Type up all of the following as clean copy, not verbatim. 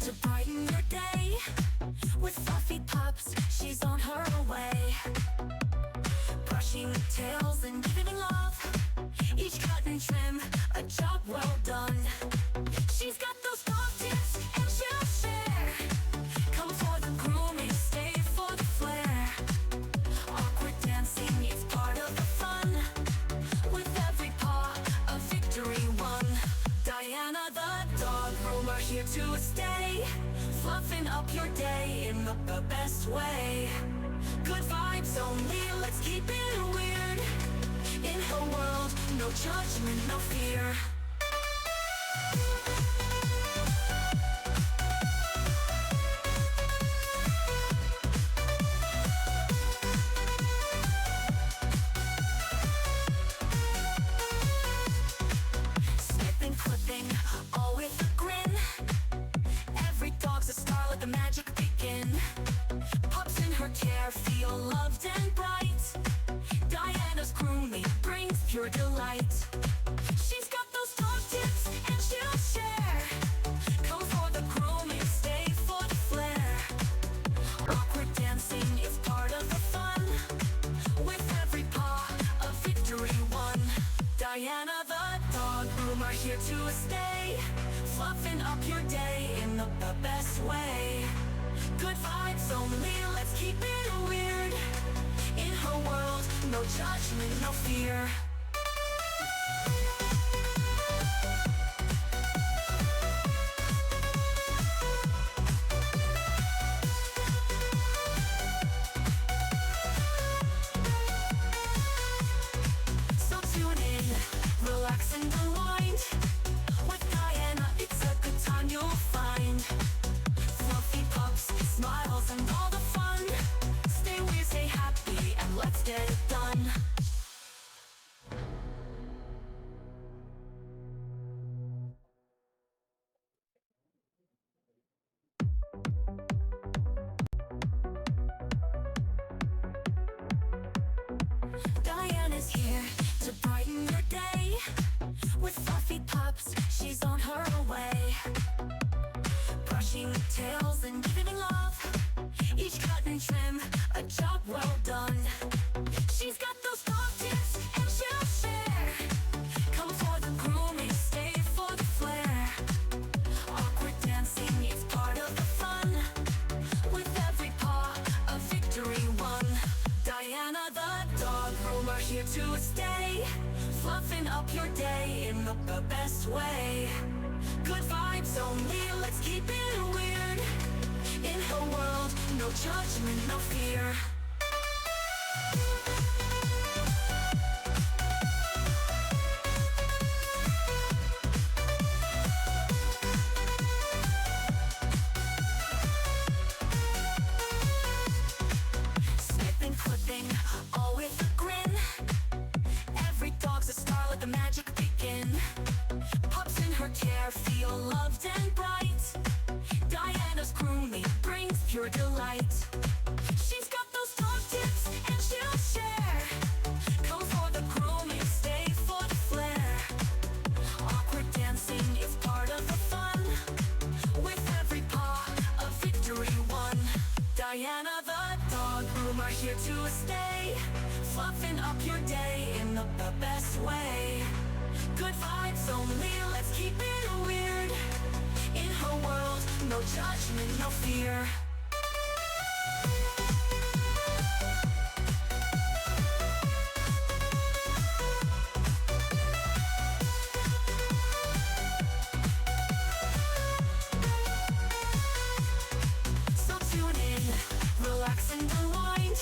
to brighten your day. With fluffy pups, she's on her way. Brushing tails and giving love. Each cut and trim, a job well done. She's got those dog tips and she'll share. Come for the grooming, stay for the flair. Awkward dancing is part of the fun. With every paw, a victory won. Diana the dog groomer, here to stay. Fluffing up your day in the best way. Good vibes only, let's keep it weird. In her world, no judgment, no fear. Snipping, clipping, all with a grin. Every dog's a star, let the magic begin. Pups in her care feel loved and bright. Diana's grooming brings pure delight. She's got those dog tips and she'll share. Come for the grooming, stay for the flair. Awkward dancing is part of the fun. With every paw, a victory won. Diana the dog groomer, here to stay. Fluffing up your day in the best way. Good vibes only, let's keep it weird. In her world, no judgment, no fear. So tune in, relax and unwind. With Diana, it's a good time you'll find. Fluffy pups, smiles and all the fun. Stay weird, stay happy, and let's get it done. Diana's here to brighten your day. With fluffy pups, she's on her way. Brushing tails and giving love. Each cut and trim, a job well done. She's got those dog tips and she'll share. Come for the grooming, stay for the flair. Awkward dancing is part of the fun. With every paw, a victory won. Diana the dog groomer, here to stay. Fluffing up your day in the best way. Good vibes only, let's keep it weird. In her world, no judgment, no fear. Snipping, clipping, all with a grin. Every dog's a star, let the magic begin. Pups in her care feel loved and bright. Diana's grooming brings pure delight. She's got those dog tips and she'll share. Come for the grooming, stay for the flair. Awkward dancing is part of the fun. With every paw, a victory won. Diana the dog groomer, here to stay. Fluffing up your day in the best way. Good vibes only, let's keep it weird. In her world, no judgment, no fear. So tune in, relax and unwind.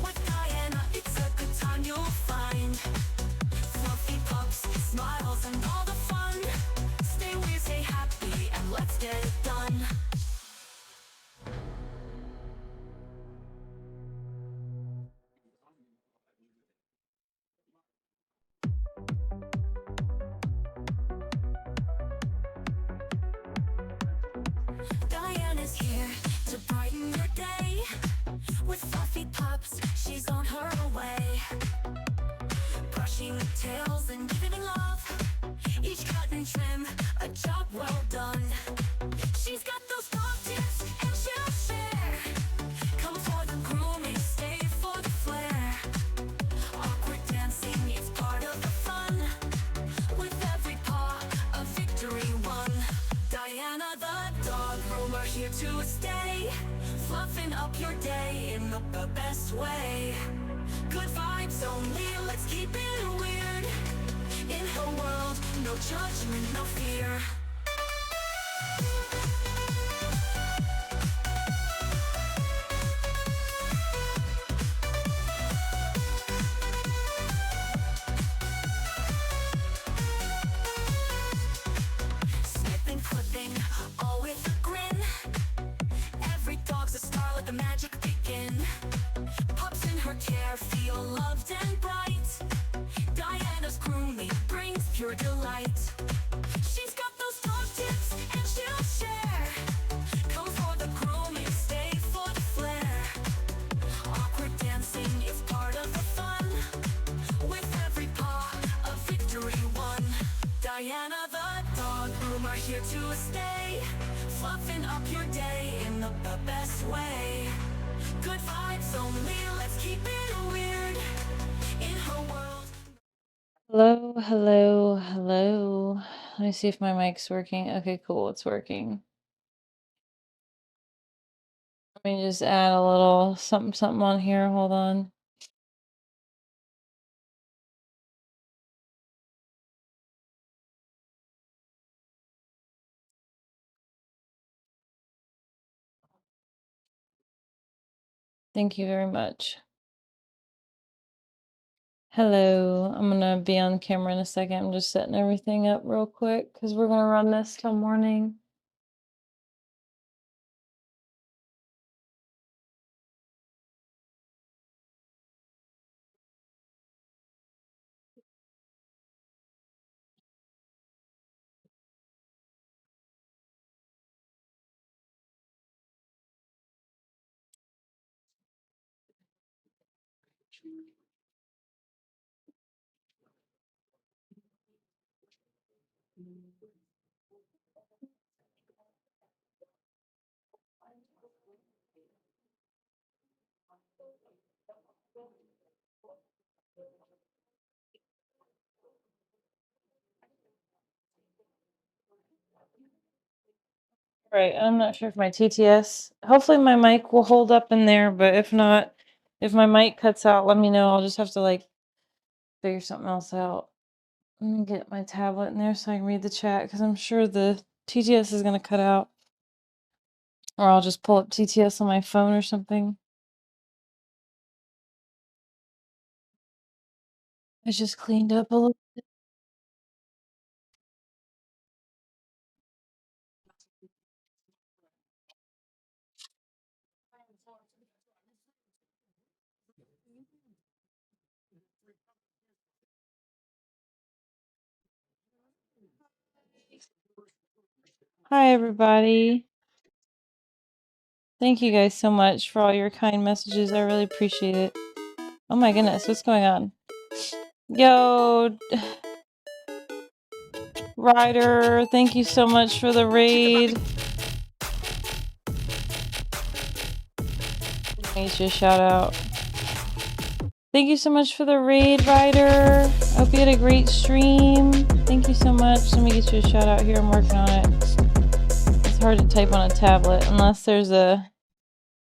With Diana, it's a good time you'll find. Fluffy pups, smiles and all the fun. Stay weird, stay happy, and let's get it done. Diana's here to brighten your day. With fluffy pups, she's on her way. Brushing tails and giving love. Each cut and trim, a job well done. She's got the here to stay, fluffing up your day in the best way. Good vibes only, let's keep it weird. In her world, no judgment, no fear. Snipping, clipping, all with a grin. Every dog's a star, let the magic begin. Pups in her care feel loved and bright. Diana's grooming brings pure delight. She's got those dog tips and she'll share. Come for the grooming, stay for the flair. Awkward dancing is part of the fun. With every paw, a victory won. Diana the dog groomer here to stay, fluffing up your day in the best way. Good vibes only, let's keep it weird. In her world. Hello, hello, hello. Let me see if my mic's working. Okay, cool, it's working. Let me just add a little something on here. Hold on. Thank you very much. Hello, I'm gonna be on camera in a second. I'm just setting everything up real quick because we're gonna run this till morning. Right, I'm not sure if my TTS, hopefully my mic will hold up in there, but if not, if my mic cuts out, let me know. I'll just have to like figure something else out. Let me get my tablet in there so I can read the chat because I'm sure the TTS is gonna cut out. Or I'll just pull up TTS on my phone or something. I just cleaned up a little. Hi, everybody. Thank you guys so much for all your kind messages. I really appreciate it. Oh my goodness, what's going on? Yo, Ryder, thank you so much for the raid. Need you a shout out. Thank you so much for the raid, Ryder. I hope you had a great stream. Thank you so much. Let me get you a shout out here. I'm working on it. It's hard to type on a tablet unless there's a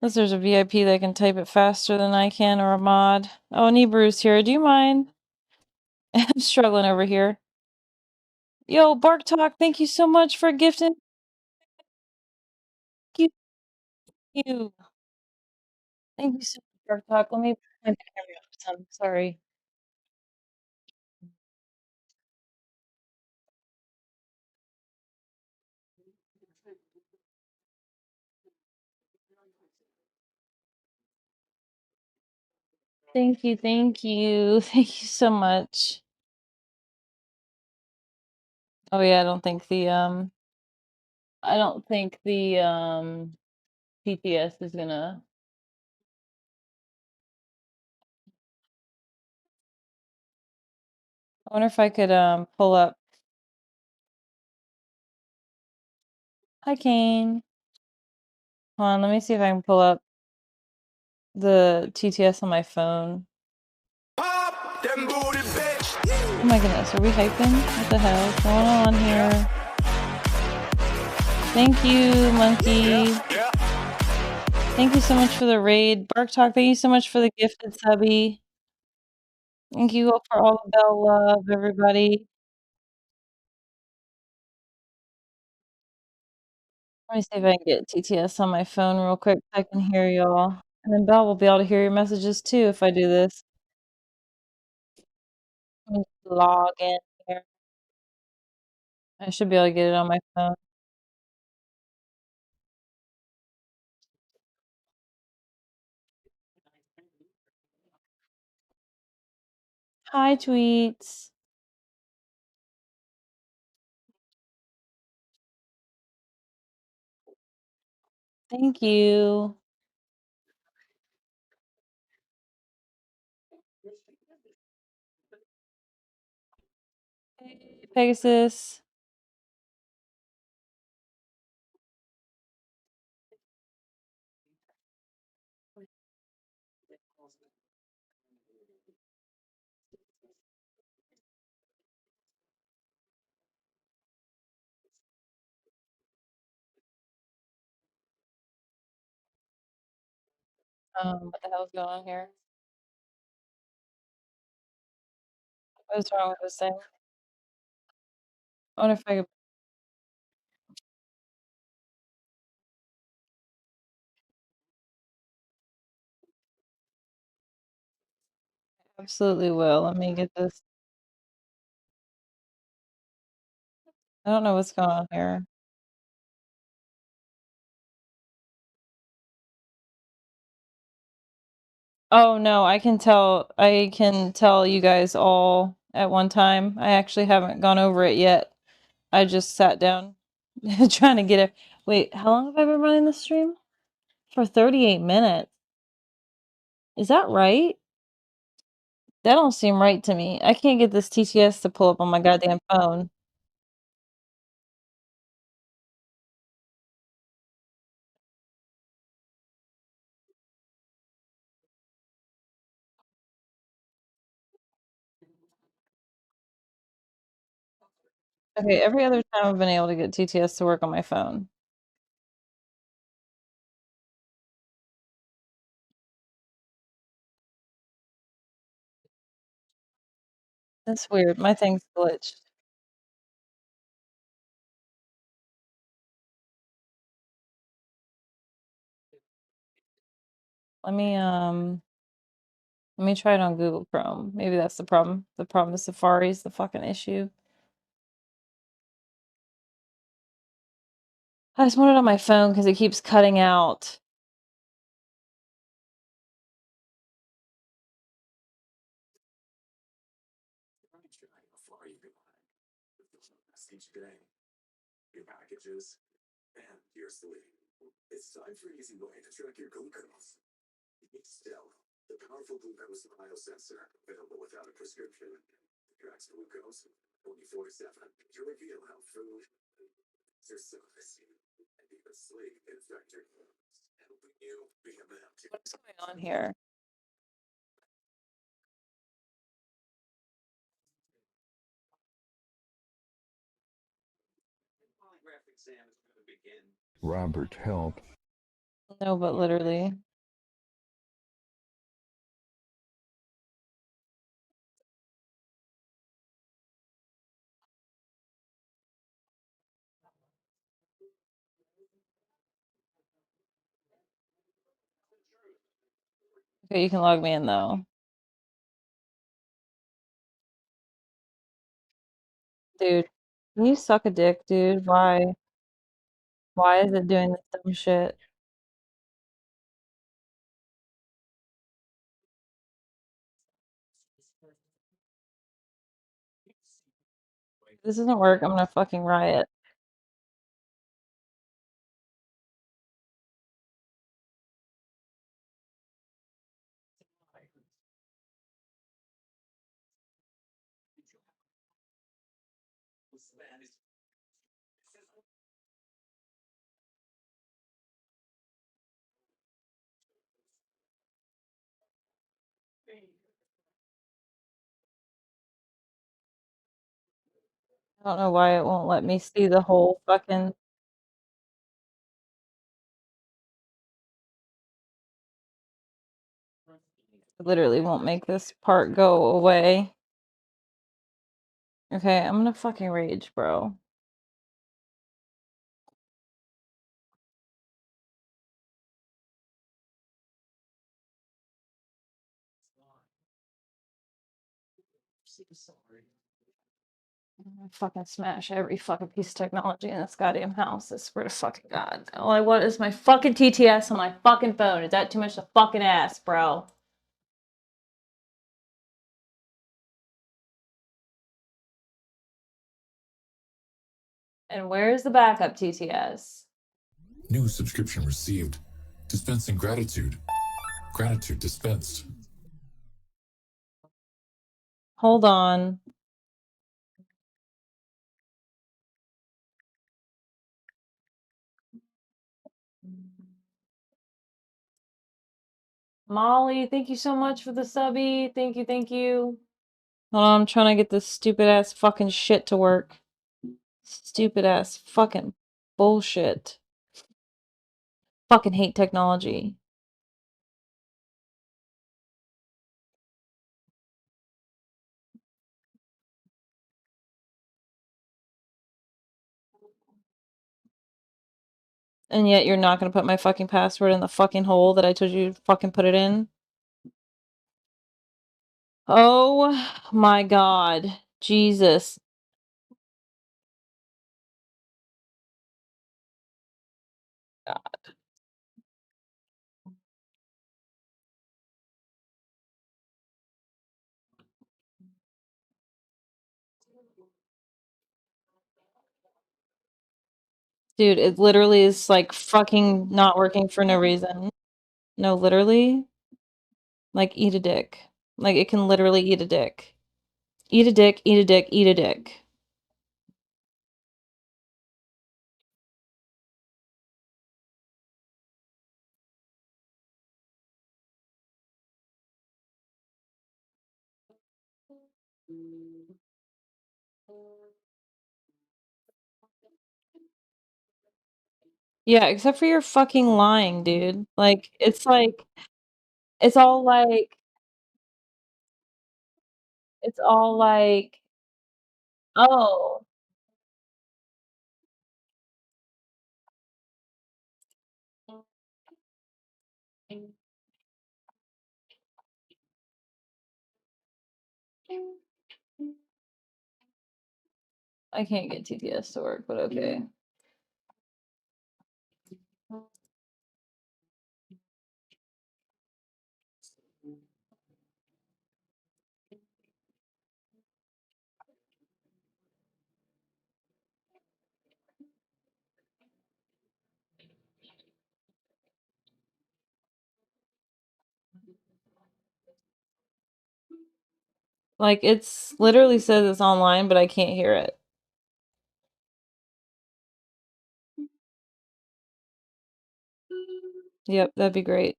VIP that can type it faster than I can, or a mod. Oh, Neebru's here. Do you mind? I'm struggling over here. Yo, Bark Talk, thank you so much for gifting. Thank you. Thank you so much, Bark Talk. Let me put my camera up some. Sorry. Thank you, thank you. Thank you so much. Oh yeah, I don't think the PTS is gonna. I wonder if I could pull up. Hi, Kane. Hold on, let me see if I can pull up the TTS on my phone. Pop them booty, bitch. Oh my goodness, are we hyping? What the hell is going on here? Thank you, Monkey. Yeah. Thank you so much for the raid. Bark Talk, thank you so much for the gifted subby. Thank you all for all the Bell love, everybody. Let me see if I can get TTS on my phone real quick so I can hear y'all. And then Belle will be able to hear your messages too if I do this. Let me log in here. I should be able to get it on my phone. Hi, tweets. Thank you. Hey, Pegasus. What the hell's going on here? What's wrong with this thing? I wonder if I could. Absolutely will. Let me get this. I don't know what's going on here. Oh no, I can tell you guys all at one time. I actually haven't gone over it yet. I just sat down trying to get it. Wait, how long have I been running the stream? For 38 minutes. Is that right? That don't seem right to me. I can't get this TTS to pull up on my goddamn phone. Okay, every other time I've been able to get TTS to work on my phone. That's weird. My thing's glitched. Let me try it on Google Chrome. Maybe that's the problem. The problem with Safari is the fucking issue. I just want it on my phone because it keeps cutting out. Your packages, and here's the lead. It's time for an easy way to track your glucose. Still, the powerful glucose biosensor, available without a prescription, tracks glucose 24/7 to reveal how food, exercise, and even sleep affect your glucose, helping you be a man. What's going on here? Robert, help. No, but literally. Okay, you can log me in though. Dude, can you suck a dick, dude? Why? Why is it doing this dumb shit? If this doesn't work, I'm gonna fucking riot. I don't know why it won't let me see the whole fucking Literally won't make this part go away. Okay, I'm gonna fucking rage, bro. I'm gonna fucking smash every fucking piece of technology in this goddamn house. I swear to fucking God. All I want is my fucking TTS on my fucking phone. Is that too much to fucking ask, bro? And where's the backup TTS? New subscription received. Dispensing gratitude. Gratitude dispensed. Hold on. Molly, thank you so much for the subby. Thank you, thank you. Hold on, I'm trying to get this stupid ass fucking shit to work. Stupid ass fucking bullshit. Fucking hate technology. And yet you're not gonna put my fucking password in the fucking hole that I told you to fucking put it in? Oh my God. Jesus. Dude, it literally is like fucking not working for no reason. No, literally. Like, eat a dick. Like, it can literally eat a dick. Eat a dick, eat a dick, eat a dick. Yeah, except for your fucking lying, dude. It's all like, it's all like, oh, I can't get TTS to work, but okay. Like, it's literally says it's online, but I can't hear it. Yep, that'd be great.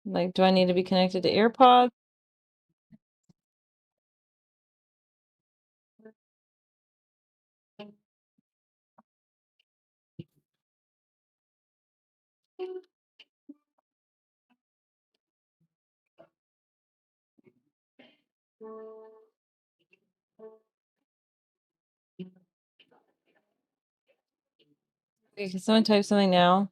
Like, do I need to be connected to AirPods? Okay, can someone type something now?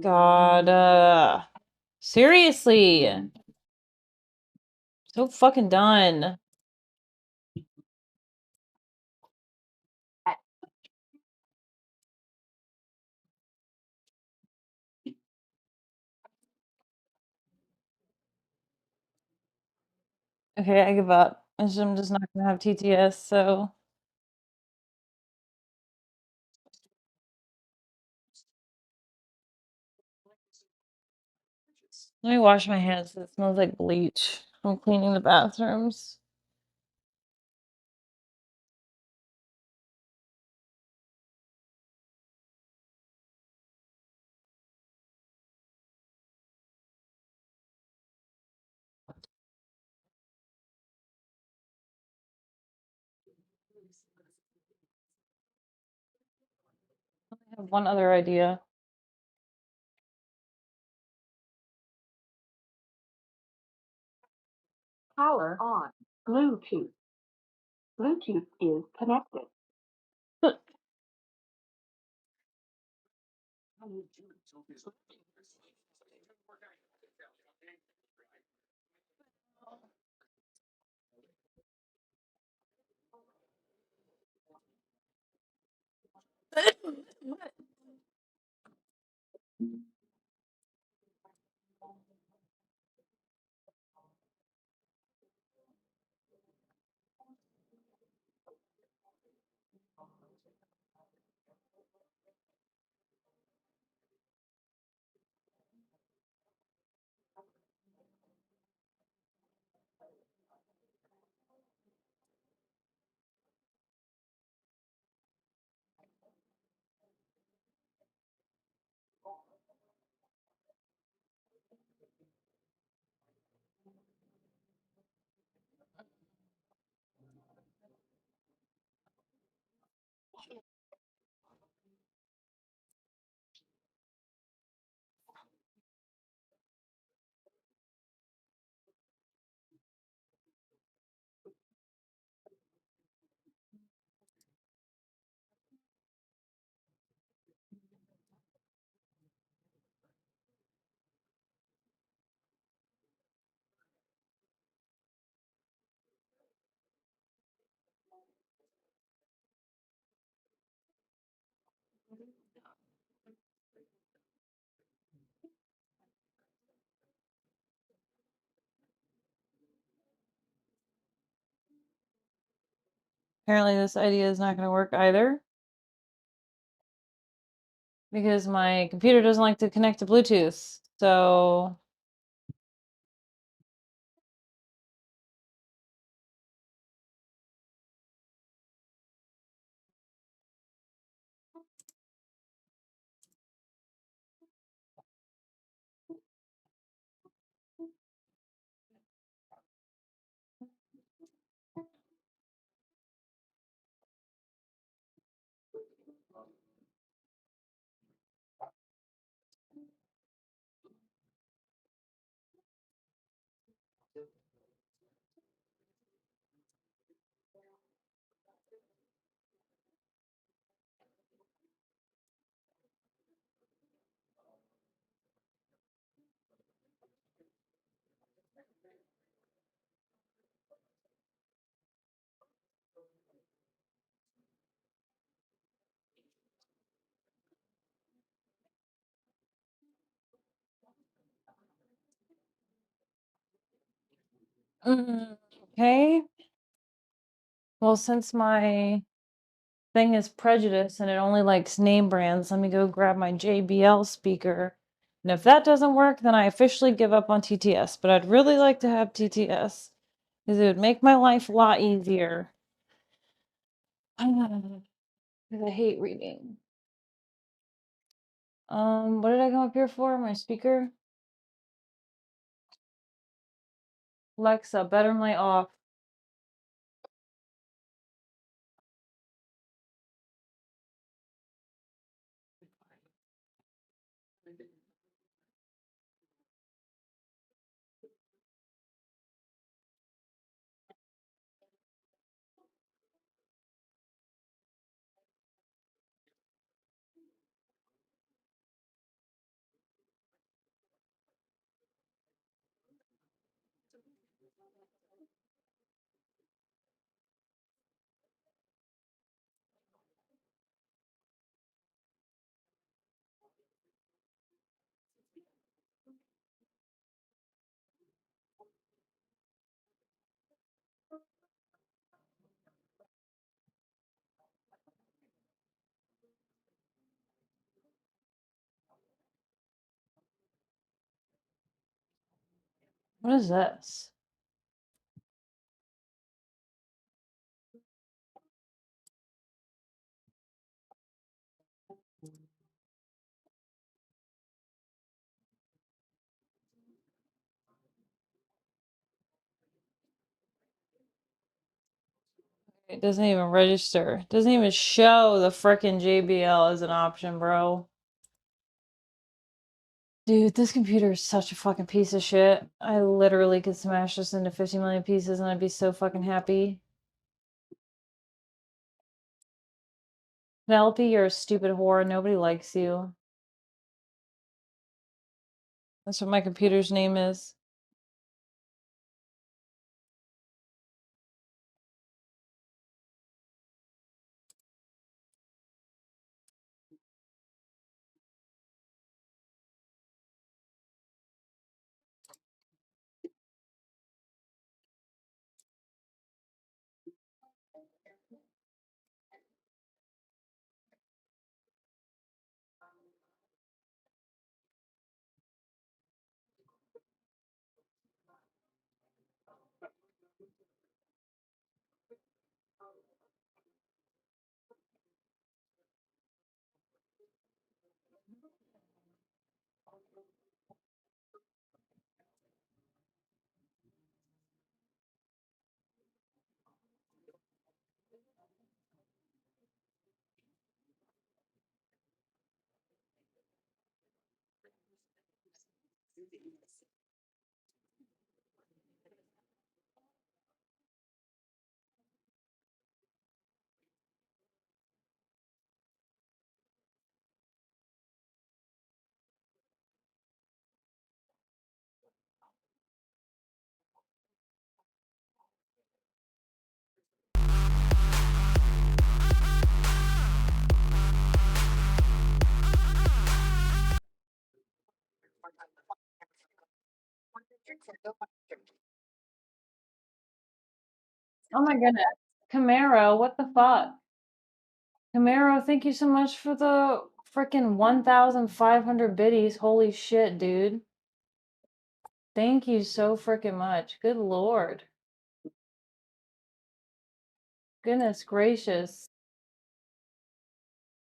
God, seriously. So fucking done. Okay, I give up. I'm just not gonna have TTS, so let me wash my hands. It smells like bleach. I'm cleaning the bathrooms. I have one other idea. Power on. Bluetooth. Bluetooth is connected. Apparently this idea is not going to work either. Because my computer doesn't like to connect to Bluetooth. So okay. Well, since my thing is prejudice and it only likes name brands, let me go grab my JBL speaker. And if that doesn't work, then I officially give up on TTS. But I'd really like to have TTS because it would make my life a lot easier. Because I hate reading. What did I come up here for? My speaker? Alexa, bedroom light off. What is this? It doesn't even register. It doesn't even show the frickin' JBL as an option, bro. Dude, this computer is such a fucking piece of shit. I literally could smash this into 50 million pieces and I'd be so fucking happy. Penelope, you're a stupid whore. Nobody likes you. That's what my computer's name is. Oh my goodness. Camaro, what the fuck? Camaro, thank you so much for the freaking 1,500 biddies. Holy shit, dude. Thank you so freaking much. Good lord. Goodness gracious.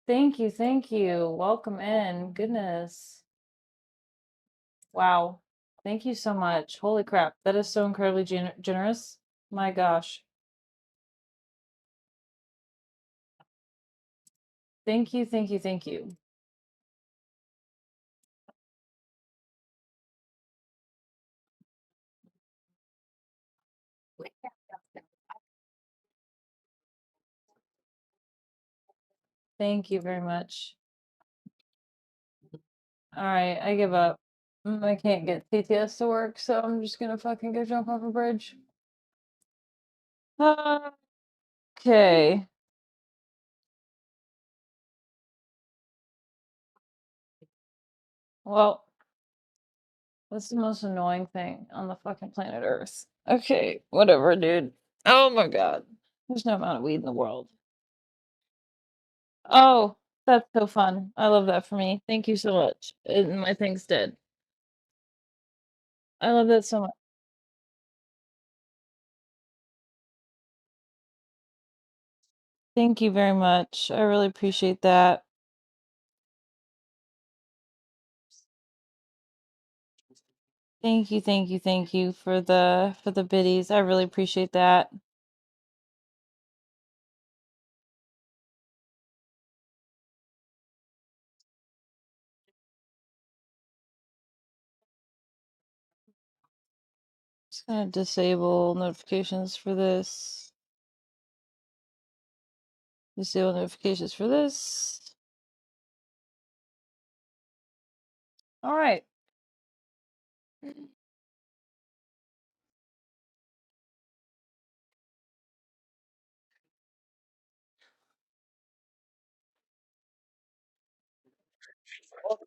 Thank you, thank you. Welcome in. Goodness. Wow. Thank you so much. Holy crap. That is so incredibly generous. My gosh. Thank you, thank you, thank you. Thank you very much. All right, I give up. I can't get TTS to work, so I'm just gonna fucking go jump off a bridge. Okay. Well, what's the most annoying thing on the fucking planet Earth? Okay, whatever, dude. Oh my god. There's no amount of weed in the world. Oh, that's so fun. I love that for me. Thank you so much. And my thing's dead. I love that so much. Thank you very much. I really appreciate that. Thank you, thank you, thank you for the biddies. I really appreciate that. Just gonna disable notifications for this. Disable notifications for this. All right.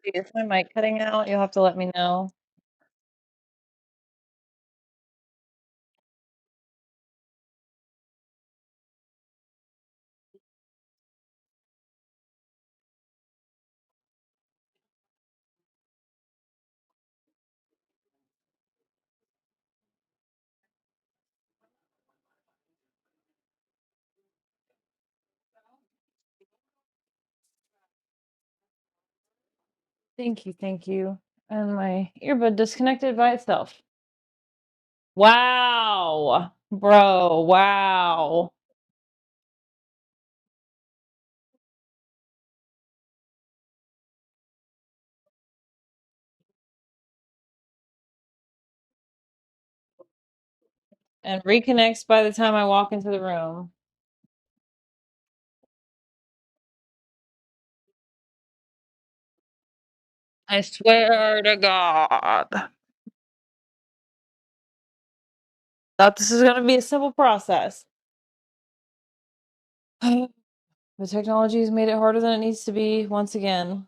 Is my mic cutting out? You'll have to let me know. Thank you, thank you. And my earbud disconnected by itself. Wow. Bro, wow. and reconnects by the time I walk into the room. I swear to God. Thought this was gonna be a simple process. The technology has made it harder than it needs to be once again.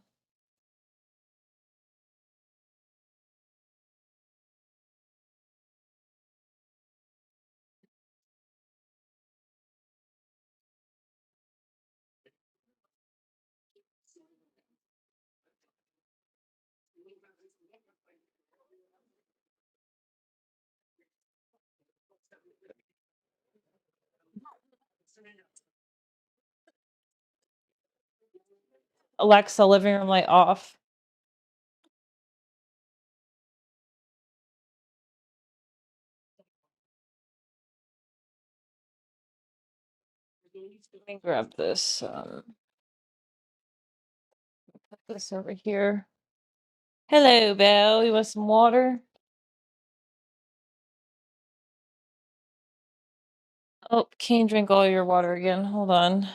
Alexa, living room light off. Let me grab this. Put this over here. Hello, Belle. You want some water? Oh, can't drink all your water again. Hold on.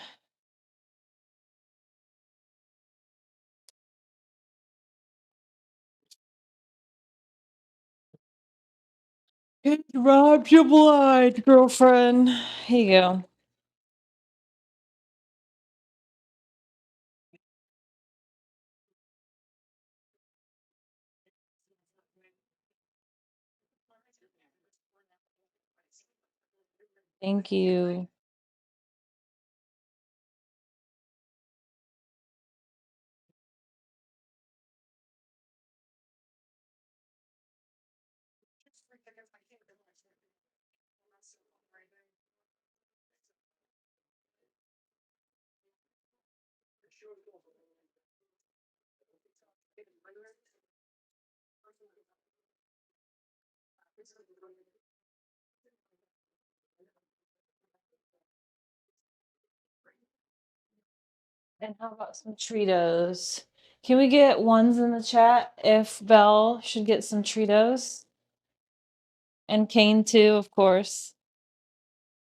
It robbed you blind, girlfriend. Here you go. Thank you. And how about some Cheetos? Can we get ones in the chat if Belle should get some Cheetos? And Kane too, of course.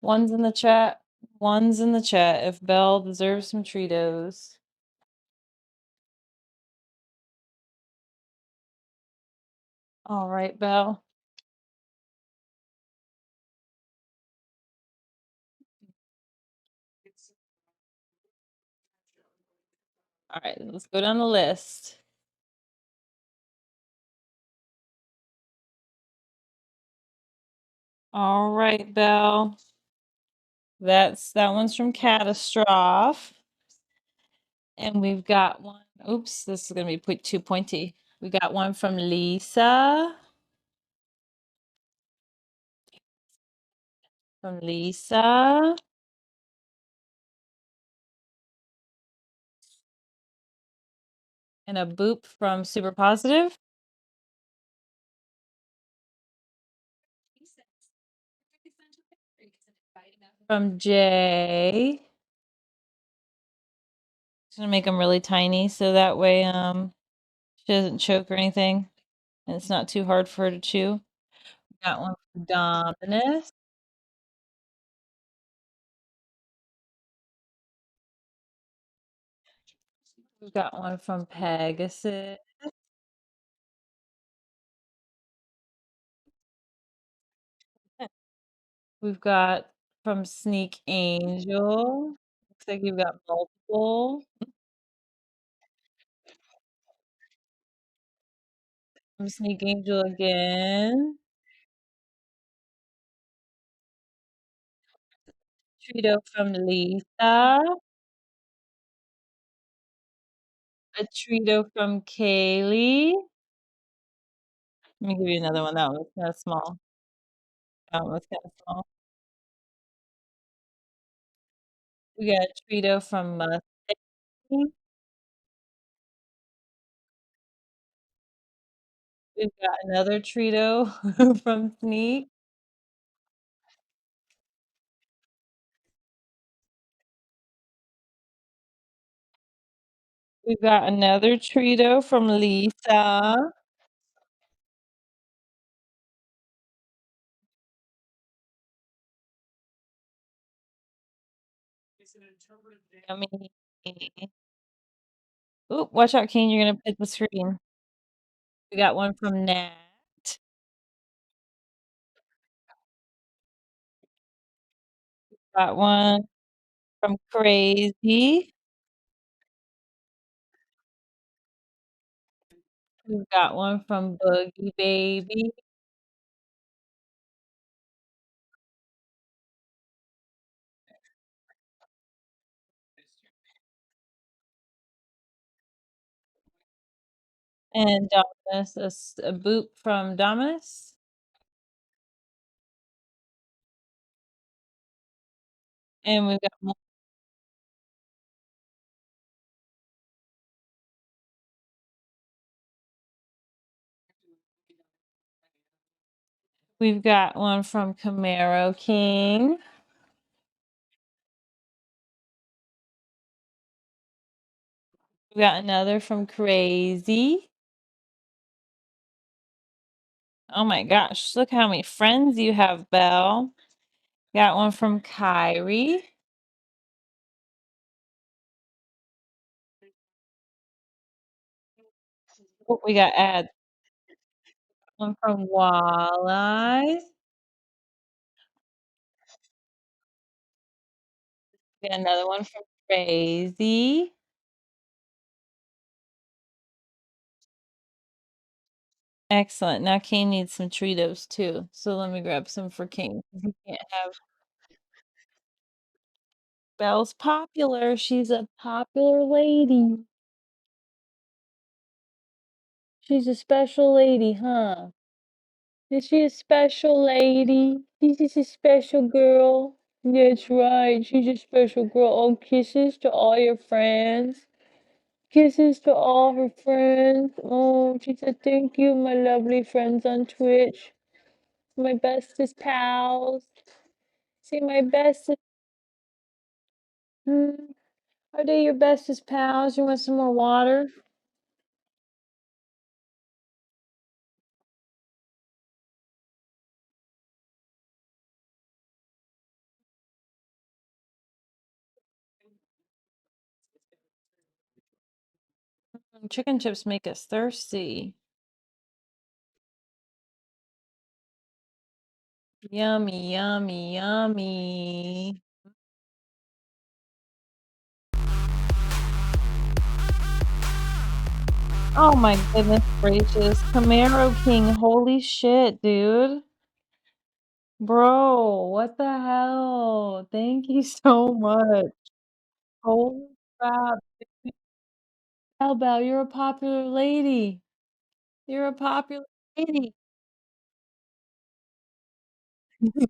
Ones in the chat. Ones in the chat if Belle deserves some Cheetos. All right, Belle. All right, let's go down the list. All right, Belle. That one's from Catastrophe. And we've got one. Oops, this is gonna be too pointy. We got one from Lisa. From Lisa. And a boop from Super Positive. From Jay. Just gonna make them really tiny so that way she doesn't choke or anything. And it's not too hard for her to chew. Got one from Dominus. We've got one from Pegasus. We've got from Sneak Angel. Looks like you've got multiple. From Sneak Angel again. Trito from Lisa. A Trito from Kaylee. Let me give you another one. That one was kind of small. That one was kind of small. We got a Trito from Mustang. We've got another Trito from Sneak. We've got another Trito from Lisa. Yummy. Oop, watch out, Kane. You're gonna hit the screen. We got one from Nat. Got one from Crazy. We've got one from Boogie Baby. And Dominus, a boop from Dominus. And we've got one from Camaro King. We got another from Crazy. Oh my gosh, look how many friends you have, Belle. Got one from Kyrie. Oh, we got add one from Walleye. We got another one from Crazy. Excellent. Now King needs some Cheetos too. So let me grab some for King. He can't have Belle's popular. She's a popular lady. She's a special lady, huh? Is she a special lady? She's just a special girl. That's right. She's a special girl. Oh, kisses to all your friends. Kisses to all her friends. Oh, she said, thank you, my lovely friends on Twitch. My bestest pals. See, my bestest. Hmm. Are they your bestest pals? You want some more water? Chicken chips make us thirsty. Yummy, yummy, yummy. Oh my goodness gracious. Camaro King, holy shit, dude. Bro, what the hell? Thank you so much. Holy crap. Belle, you're a popular lady. You're a popular lady. So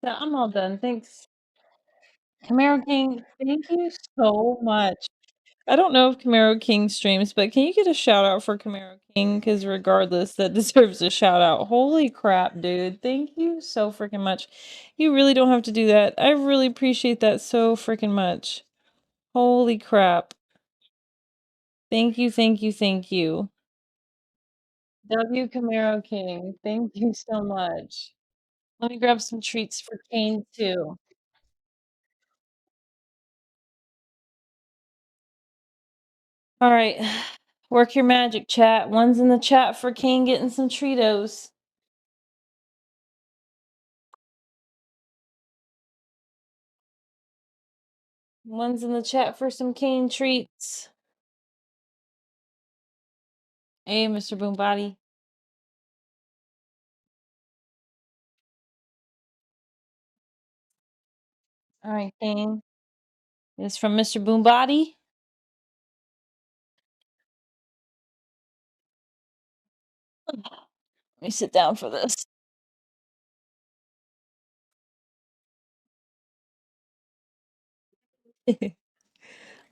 I'm all done. Thanks. Camaro King, thank you so much. I don't know if Camaro King streams, but can you get a shout out for Camaro King? Because regardless, that deserves a shout out. Holy crap, dude. Thank you so freaking much. You really don't have to do that. I really appreciate that so freaking much. Holy crap. Thank you, thank you, thank you. W Camaro King, thank you so much. Let me grab some treats for Kane too. All right. Work your magic, chat. One's in the chat for Kane getting some Cheetos. One's in the chat for some Kane treats. Hey, Mr. Boombody. All right, Kane. It's from Mr. Boombody. Let me sit down for this.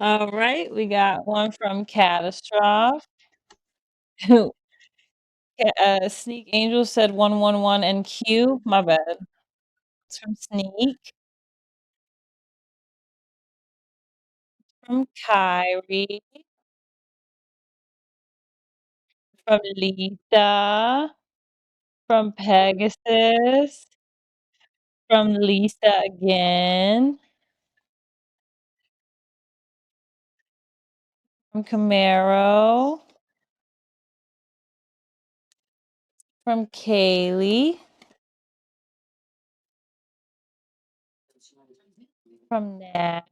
All right, we got one from Catastrophe. Sneak Angel said 111 and Q. My bad. It's from Sneak. From Kyrie. From Lisa. From Pegasus. From Lisa again. From Camaro. From Kaylee. From Nat.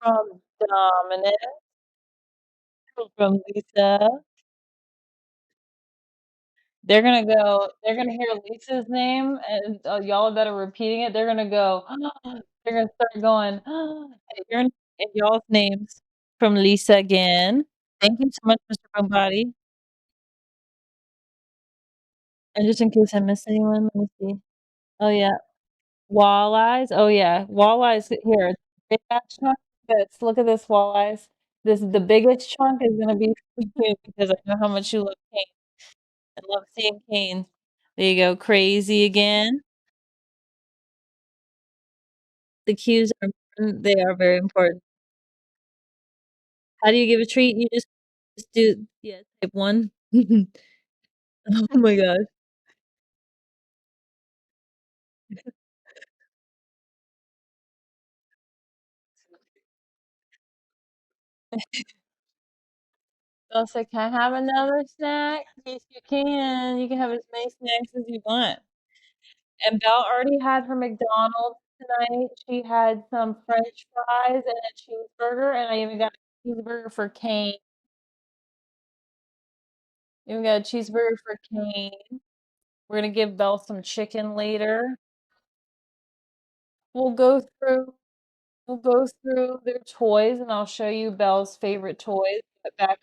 From Dominic. From Lisa. They're gonna hear Lisa's name and y'all are better repeating it. They're gonna go, they're gonna start going, and y'all's names from Lisa again. Thank you so much, Mr. Bombati. And just in case I missed anyone, let me see. Oh yeah, walleyes. Oh yeah, walleyes here. Big ass chunk. Look at this walleyes. This the biggest chunk is gonna be for you because I know how much you love Kane. I love seeing Kane. There you go, crazy again. The cues are important. They are very important. How do you give a treat? You just do yeah, type 1. Oh my gosh. I'll say, "Can I have another snack?" Yes, you can. You can have as many snacks as you want. And Belle already had her McDonald's tonight. She had some french fries and a cheeseburger, and I even got a cheeseburger for Kane. Even got a cheeseburger for Kane. We're gonna give Belle some chicken later. We'll go through We'll go through their toys, and I'll show you Belle's favorite toys, but back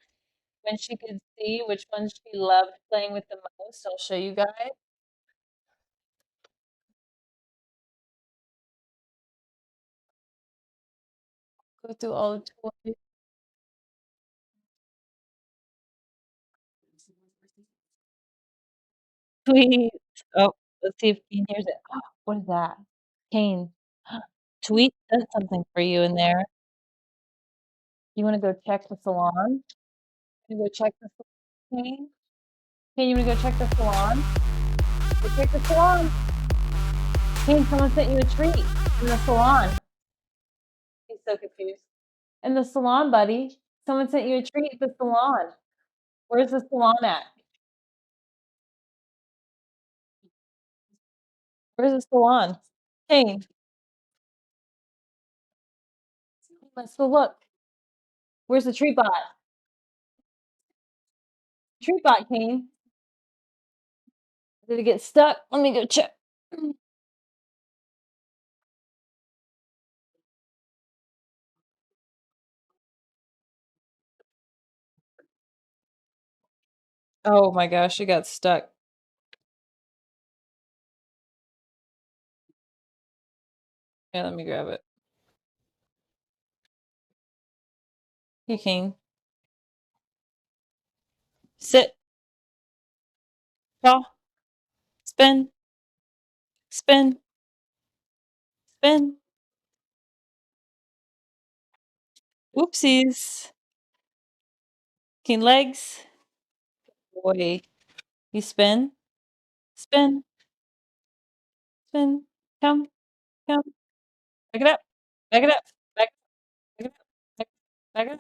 when she could see which ones she loved playing with the most. I'll show you guys. Go through all the toys. Tweet. Oh, let's see if Kane hears it. What is that? Kane. Tweet said something for you in there. You wanna go check the salon? You go check the salon, Kane? Kane, you wanna go check the salon? Go check the salon. Kane, someone sent you a treat in the salon. He's so confused. In the salon, buddy. Someone sent you a treat at the salon. Where's the salon at? Where's the salon? Kane, let's go look. Where's the treat bot? Treat bot, Kane. Did it get stuck? Let me go check. Oh my gosh, it got stuck. Yeah, let me grab it. Hey, Kane. Sit. Paw. Spin. Spin. Spin. Oopsies. Kane legs. Boy. You spin. Spin. Spin. Come. Come. Back it up. Back it up. Back it up. Back it up.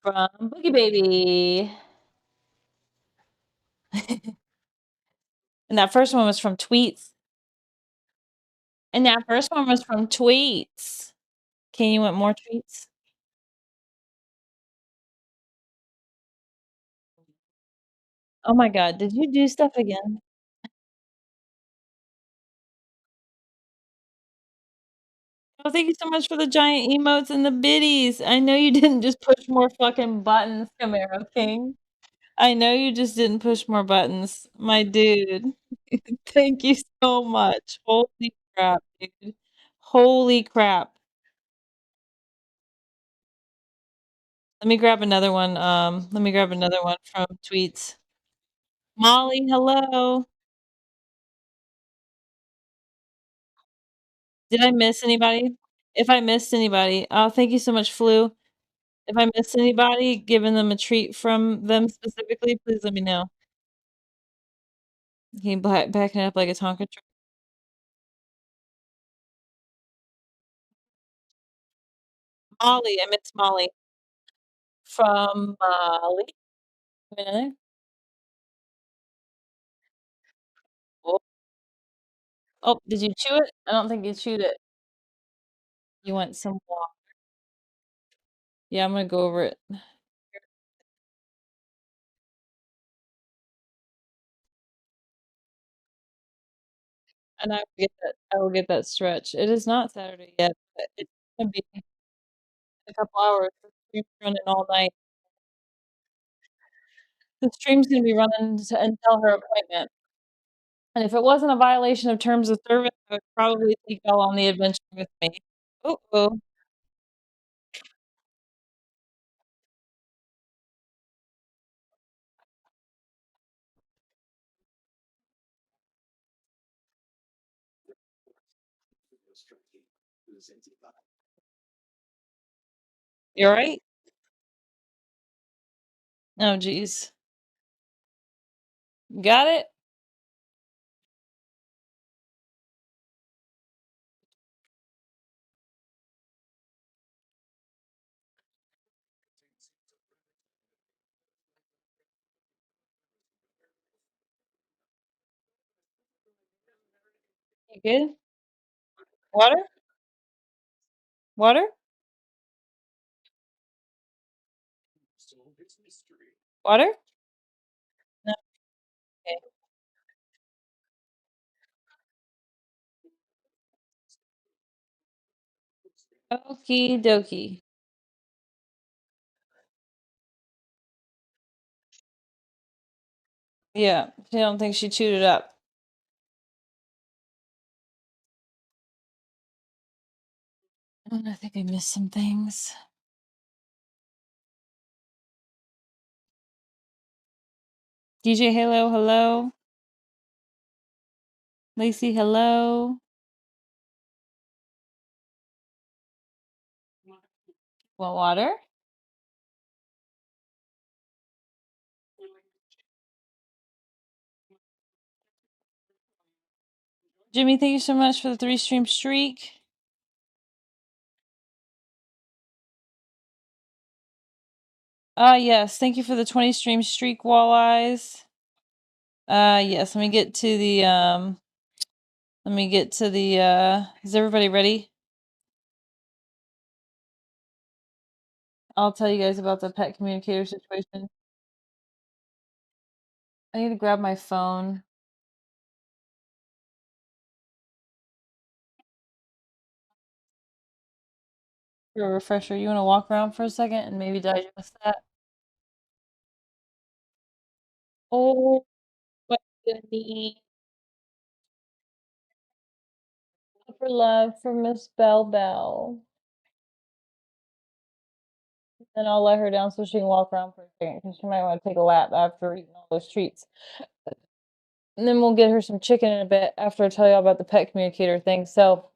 From Boogie Baby. And that first one was from Tweets. And that first one was from Tweets. Can you want more tweets? Oh my god, did you do stuff again? Oh, thank you so much for the giant emotes and the biddies. I know you didn't just push more fucking buttons, Camaro King. I know you just didn't push more buttons, my dude. Thank you so much. Holy crap, dude. Holy crap. Let me grab another one from tweets. Molly, hello. Did I miss anybody? If I missed anybody, oh, thank you so much, Flu. If I missed anybody, giving them a treat from them specifically, please let me know. He backing up like a Tonka truck. Molly, I miss Molly from Mali. Minute. Oh, oh, did you chew it? I don't think you chewed it. You want some water? Yeah, I'm gonna go over it. And I will get that stretch. It is not Saturday yet, but it's gonna be in a couple hours. The stream's running all night. The stream's gonna be running until her appointment. And if it wasn't a violation of terms of service, I would probably take y'all on the adventure with me. Uh-oh. You alright? Oh, geez. Got it? You good? Water? Water? Water? No. Okay. Okie dokie. Yeah, she don't think she chewed it up. I think I missed some things. DJ Halo, hello. Lacey, hello. Want water? Jimmy, thank you so much for the 3-stream streak. Yes, thank you for the 20-stream streak, Walleyes. Yes, let me get to the, is everybody ready? I'll tell you guys about the pet communicator situation. I need to grab my phone. For a refresher, you want to walk around for a second and maybe digest that? Oh, my goodness. For love for Miss Belle. And I'll let her down so she can walk around for a second because she might want to take a lap after eating all those treats. And then we'll get her some chicken in a bit after I tell you all about the pet communicator thing. So,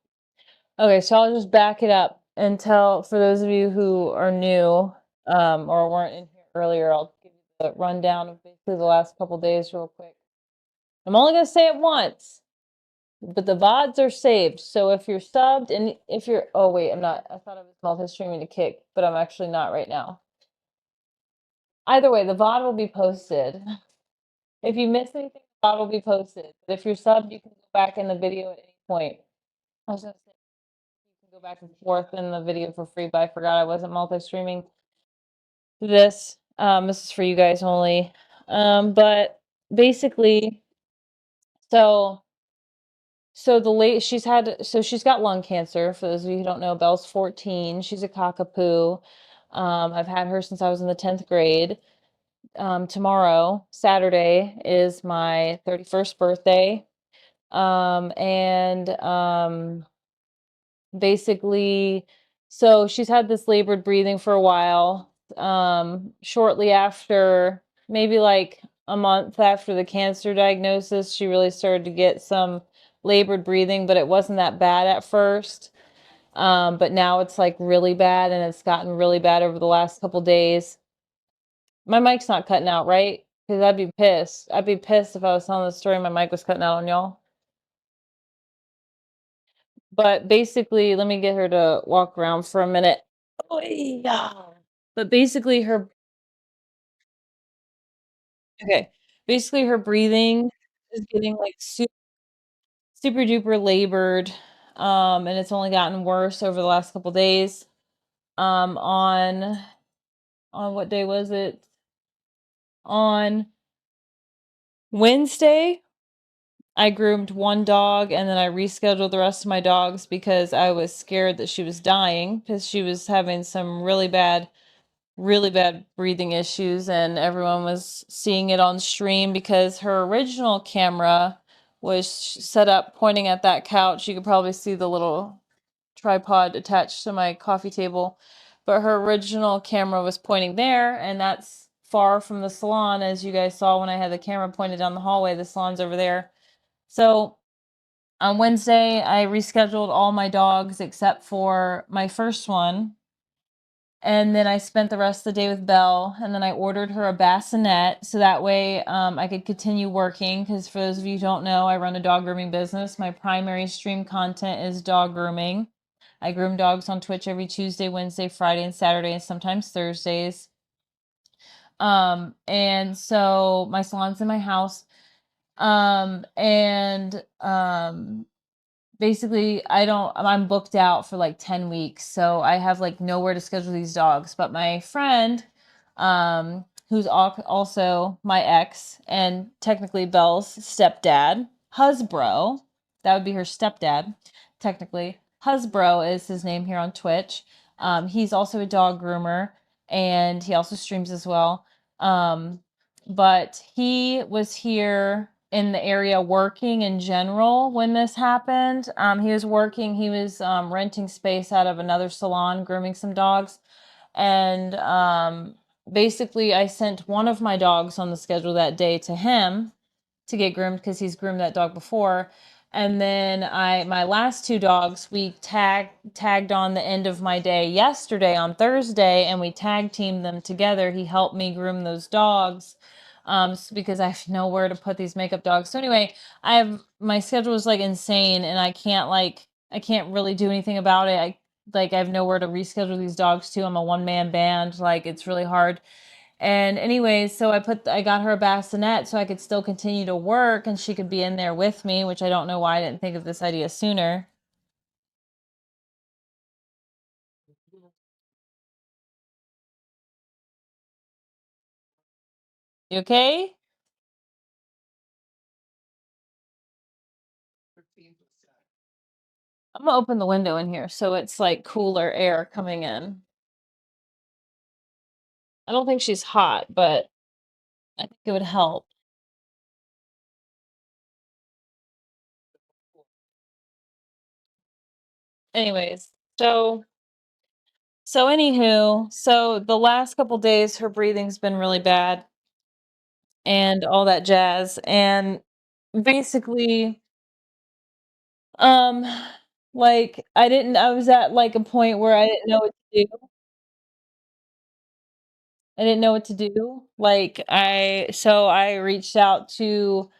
okay, so I'll just back it up and tell, for those of you who are new or weren't in here earlier, I'll give you the rundown of basically the last couple days real quick. I'm only going to say it once, but the VODs are saved. So if you're subbed and if you're, oh wait, I'm not, I thought I was multi-streaming to Kick, but I'm actually not right now. Either way, the VOD will be posted. If you miss anything, the VOD will be posted. But if you're subbed, you can go back in the video at any point. I was gonna say you can go back and forth in the video for free, but I forgot I wasn't multi-streaming this. This is for you guys only. But basically, so she's got lung cancer. For those of you who don't know, Belle's 14. She's a cockapoo. I've had her since I was in the 10th grade. Tomorrow, Saturday, is my 31st birthday. Basically, so she's had this labored breathing for a while. Shortly after, maybe like a month after the cancer diagnosis, she really started to get some labored breathing, but it wasn't that bad at first. But now it's like really bad, and it's gotten really bad over the last couple days. My mic's not cutting out, right? Because I'd be pissed. I'd be pissed if I was telling the story and my mic was cutting out on y'all. But basically, let me get her to walk around for a minute. Oh, yeah. But basically, okay. Basically, her breathing is getting like super duper labored. And it's only gotten worse over the last couple days. On what day was it? On Wednesday, I groomed one dog and then I rescheduled the rest of my dogs because I was scared that she was dying because she was having some really bad breathing issues, and everyone was seeing it on stream because her original camera was set up pointing at that couch. You could probably see the little tripod attached to my coffee table, but her original camera was pointing there, and that's far from the salon. As you guys saw when I had the camera pointed down the hallway, the salon's over there. So on Wednesday, I rescheduled all my dogs except for my first one. And then I spent the rest of the day with Belle, and then I ordered her a bassinet so that way I could continue working. Because for those of you who don't know, I run a dog grooming business. My primary stream content is dog grooming. I groom dogs on Twitch every Tuesday, Wednesday, Friday, and Saturday, and sometimes Thursdays. And so my salon's in my house. And basically I'm booked out for like 10 weeks, so I have like nowhere to schedule these dogs. But my friend, who's also my ex and technically Belle's stepdad, Husbro, that would be her stepdad technically. Husbro is his name here on Twitch. He's also a dog groomer and he also streams as well. But he was here in the area working in general when this happened. He was renting space out of another salon, grooming some dogs. And basically, I sent one of my dogs on the schedule that day to him to get groomed because he's groomed that dog before. And then my last two dogs, we tagged on the end of my day yesterday on Thursday, and we tag teamed them together. He helped me groom those dogs because I have nowhere to put these makeup dogs. So anyway, my schedule is like insane, and I can't really do anything about it. I have nowhere to reschedule these dogs to. I'm a one-man band. Like, it's really hard. And anyways, so I got her a bassinet so I could still continue to work and she could be in there with me, which I don't know why I didn't think of this idea sooner. You okay? I'm gonna open the window in here so it's like cooler air coming in. I don't think she's hot, but I think it would help. Anyways, so anywho, so the last couple days her breathing's been really bad and all that jazz. And basically, um, like I was at like a point where I didn't know what to do. I didn't know what to do. So I reached out to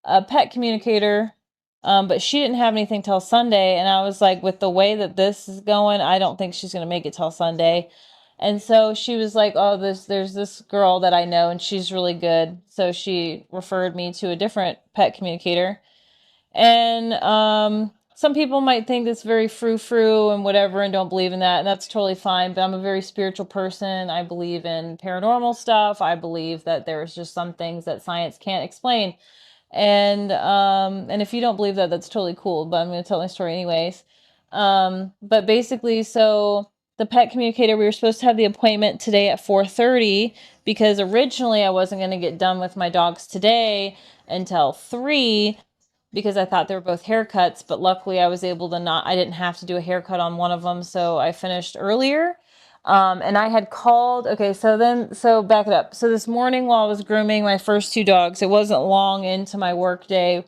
a pet communicator, but she didn't have anything till Sunday. And I was like, with the way that this is going, I don't think she's going to make it till Sunday. And so she was like, oh, there's this girl that I know and she's really good. So she referred me to a different pet communicator. And some people might think that's very frou-frou and whatever and don't believe in that, and that's totally fine. But I'm a very spiritual person. I believe in paranormal stuff. I believe that there's just some things that science can't explain. And if you don't believe that, that's totally cool. But I'm going to tell my story anyways. But basically, so the pet communicator, we were supposed to have the appointment today at 4:30 because originally I wasn't going to get done with my dogs today until 3 because I thought they were both haircuts, but luckily I didn't have to do a haircut on one of them, so I finished earlier. And I had called, okay, so back it up. So this morning while I was grooming my first two dogs, it wasn't long into my work day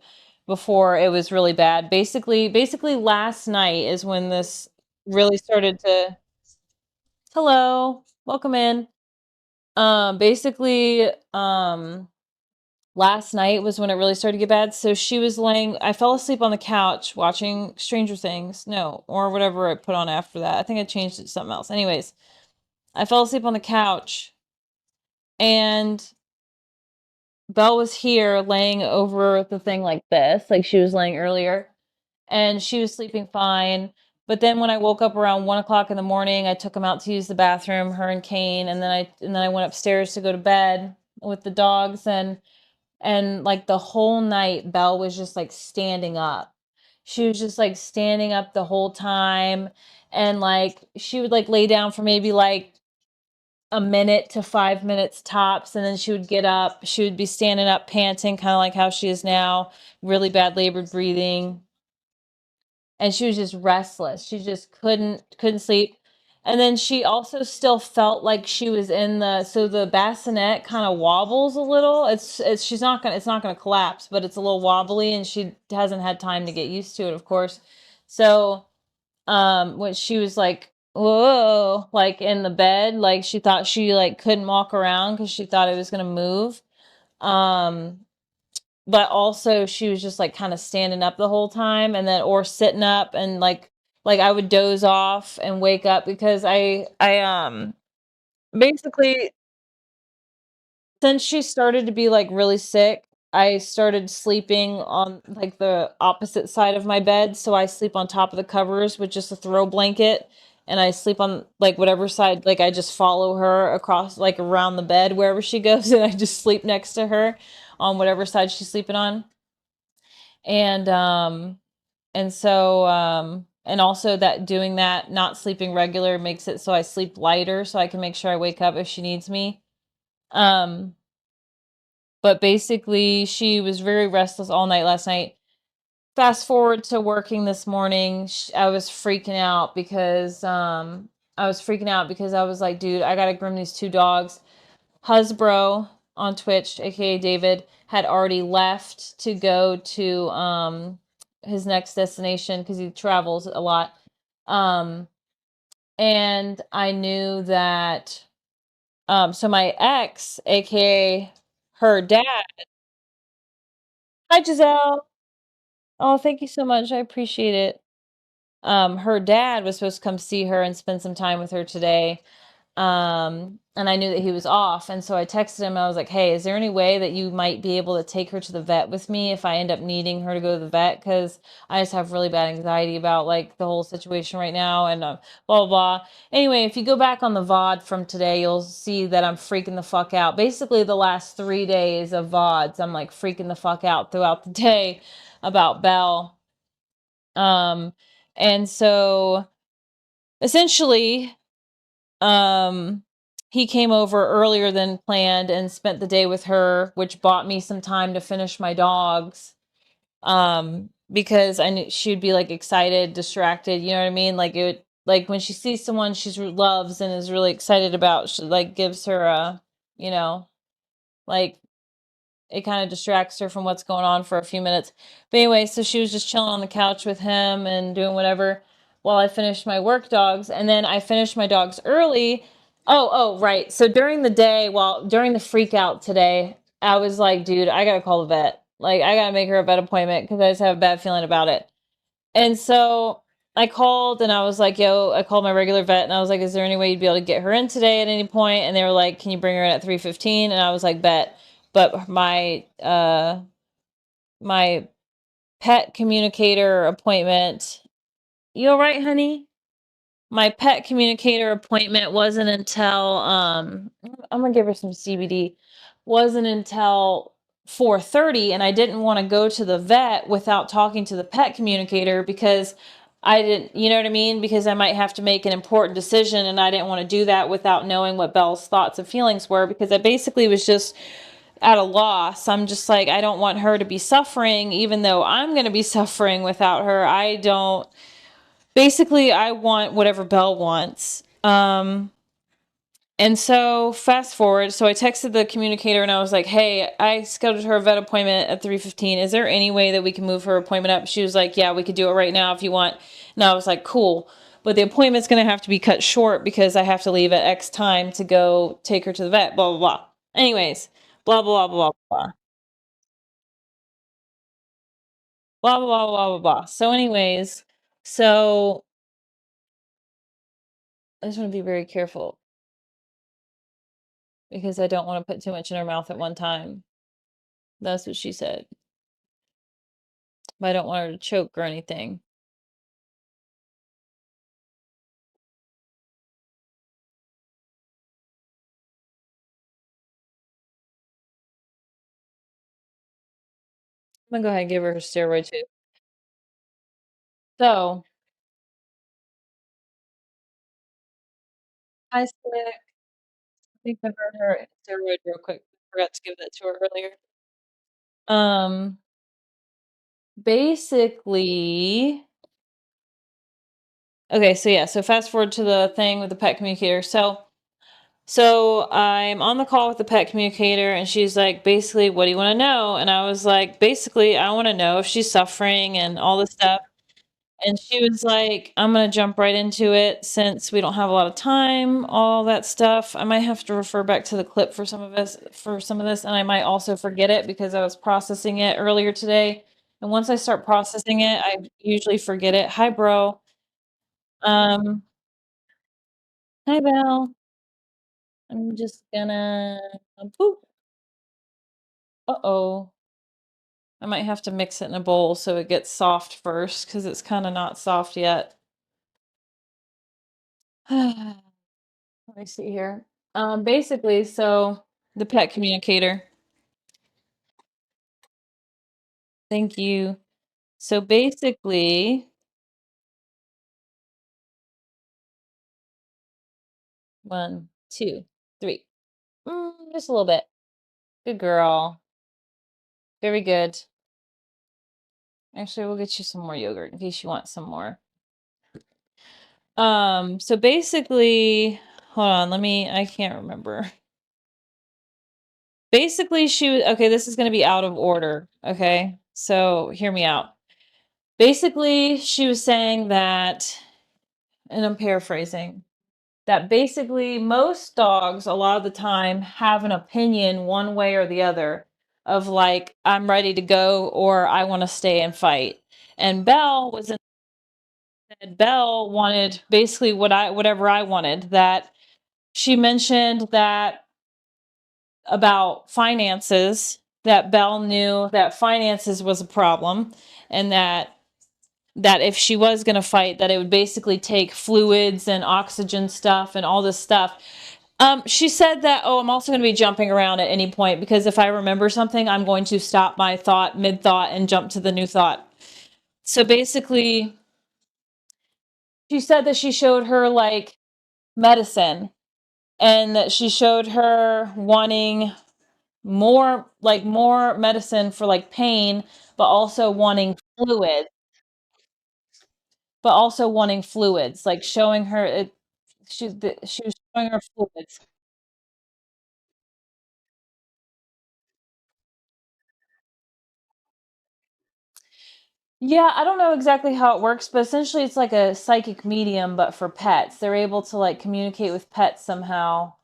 before it was really bad. Basically last night is when this really started to, hello, welcome in. Basically, last night was when it really started to get bad. So she was laying, I fell asleep on the couch watching Stranger Things. No, or whatever I put on after that. I think I changed it to something else. Anyways, I fell asleep on the couch and Belle was here laying over the thing like this, like she was laying earlier, and she was sleeping fine. But then when I woke up around 1 o'clock in the morning, I took him out to use the bathroom, her and Kane, and then I went upstairs to go to bed with the dogs, and like the whole night Belle was just like standing up. She was just like standing up the whole time, and like she would like lay down for maybe like a minute to 5 minutes tops, and then she would get up. She would be standing up panting, kind of like how she is now, really bad labored breathing, and she was just restless. She just couldn't sleep. And then she also still felt like she was in the bassinet kind of wobbles a little. It's she's not gonna it's not gonna collapse, but it's a little wobbly, and she hasn't had time to get used to it, of course. So when she was like, whoa, like in the bed, like she thought she like couldn't walk around because she thought it was gonna move. Um, but also she was just like kind of standing up the whole time, and then or sitting up, and like I would doze off and wake up because I basically, since she started to be like really sick, I started sleeping on like the opposite side of my bed. So I sleep on top of the covers with just a throw blanket, and I sleep on like whatever side, like I just follow her across like around the bed wherever she goes, and I just sleep next to her on whatever side she's sleeping on. And and also that doing that, not sleeping regular, makes it so I sleep lighter so I can make sure I wake up if she needs me. Um but basically she was very restless all night last night. Fast forward to working this morning, I was freaking out because I was like, dude, I gotta groom these two dogs. Husbro on Twitch, aka David, had already left to go to his next destination because he travels a lot. Um and I knew that so my ex, aka her dad. Hi, Giselle. Oh, thank you so much. I appreciate it. Her dad was supposed to come see her and spend some time with her today. And I knew that he was off, and so I texted him. I was like, "Hey, is there any way that you might be able to take her to the vet with me if I end up needing her to go to the vet? Because I just have really bad anxiety about like the whole situation right now, and blah blah blah." Anyway, if you go back on the VOD from today, you'll see that I'm freaking the fuck out. Basically, the last 3 days of VODs, I'm like freaking the fuck out throughout the day about Belle. Um, and so essentially, um, he came over earlier than planned and spent the day with her, which bought me some time to finish my dogs. Because I knew she'd be like excited, distracted, you know what I mean? Like it would, like when she sees someone loves and is really excited about, she like gives her a, you know, like it kind of distracts her from what's going on for a few minutes. But anyway, so she was just chilling on the couch with him and doing whatever while I finished my work dogs. And then I finished my dogs early. Oh, right. So during the day, during the freak out today, I was like, dude, I gotta call the vet. Like, I gotta make her a vet appointment because I just have a bad feeling about it. And so I called and I was like, yo, I called my regular vet and I was like, is there any way you'd be able to get her in today at any point? And they were like, can you bring her in at 3:15? And I was like, bet. But my pet communicator appointment, you all right, honey? My pet communicator appointment wasn't until I'm gonna give her some CBD. Wasn't until 4:30, and I didn't want to go to the vet without talking to the pet communicator because I didn't, you know what I mean? Because I might have to make an important decision, and I didn't want to do that without knowing what Belle's thoughts and feelings were because I basically was just at a loss. I'm just like, I don't want her to be suffering, even though I'm going to be suffering without her. I don't, basically, I want whatever Belle wants. And so fast forward, so I texted the communicator and I was like, hey, I scheduled her a vet appointment at 3:15. Is there any way that we can move her appointment up? She was like, yeah, we could do it right now if you want. And I was like, cool. But the appointment's going to have to be cut short because I have to leave at X time to go take her to the vet, blah, blah, blah. Anyways, blah, blah, blah, blah, blah. blah blah blah blah blah blah. So anyways, so I just want to be very careful because I don't want to put too much in her mouth at one time. That's what she said. But I don't want her to choke or anything. I'm gonna go ahead and give her a steroid too. So, I said, I think I heard her steroid real quick. Forgot to give that to her earlier. Um, basically, okay, so yeah, so fast forward to the thing with the pet communicator. So I'm on the call with the pet communicator and she's like, basically, what do you want to know? And I was like, basically, I want to know if she's suffering and all this stuff. And she was like, I'm going to jump right into it since we don't have a lot of time, all that stuff. I might have to refer back to the clip for some of this, and I might also forget it because I was processing it earlier today. And once I start processing it, I usually forget it. Hi, bro. Um, hi, Belle. I'm just gonna poop. Uh-oh. I might have to mix it in a bowl so it gets soft first because it's kind of not soft yet. Let me see here. Basically, so the pet communicator. Thank you. So basically, 1, 2, 3. Just a little bit. Good girl. Very good. Actually, we'll get you some more yogurt in case you want some more. So basically, hold on, I can't remember. Basically, okay, this is going to be out of order. Okay. So hear me out. Basically, she was saying that, and I'm paraphrasing, that basically most dogs, a lot of the time, have an opinion one way or the other of like, I'm ready to go or I want to stay and fight. And Belle wanted basically whatever I wanted. That she mentioned that about finances, that Belle knew that finances was a problem and that if she was going to fight, that it would basically take fluids and oxygen stuff and all this stuff. She said that, oh, I'm also going to be jumping around at any point because if I remember something, I'm going to stop my thought mid-thought and jump to the new thought. So basically, she said that she showed her like medicine and that she showed her wanting more medicine for like pain, but also wanting fluid, like showing her it. She was showing her fluids. Yeah, I don't know exactly how it works, but essentially it's like a psychic medium, but for pets. They're able to like communicate with pets somehow.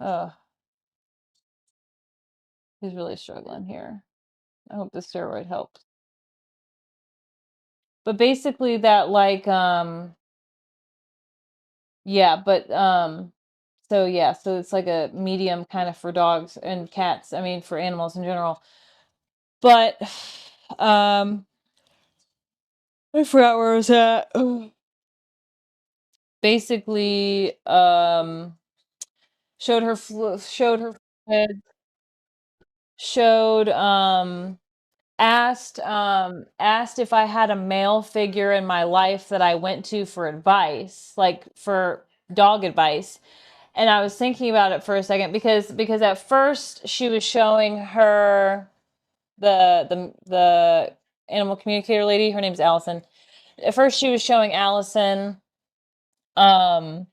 Oh, he's really struggling here. I hope the steroid helps. But basically that like yeah, but so yeah, so it's like a medium kind of for dogs and cats. I mean for animals in general. But um I forgot where I was at. Basically showed her fluid, showed asked if I had a male figure in my life that I went to for advice, like for dog advice. And I was thinking about it for a second because at first she was showing her the animal communicator lady, her name's Allison. At first she was showing Allison um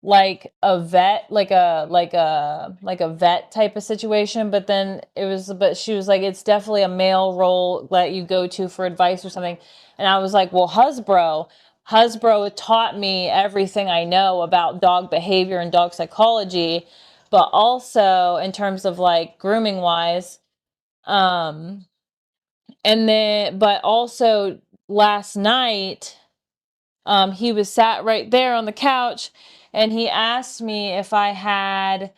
like a vet, like a vet type of situation, but she was like, it's definitely a male role that you go to for advice or something. And I was like, well, Hasbro taught me everything I know about dog behavior and dog psychology, but also in terms of like grooming wise, um And then, but also last night, he was sat right there on the couch and he asked me if I had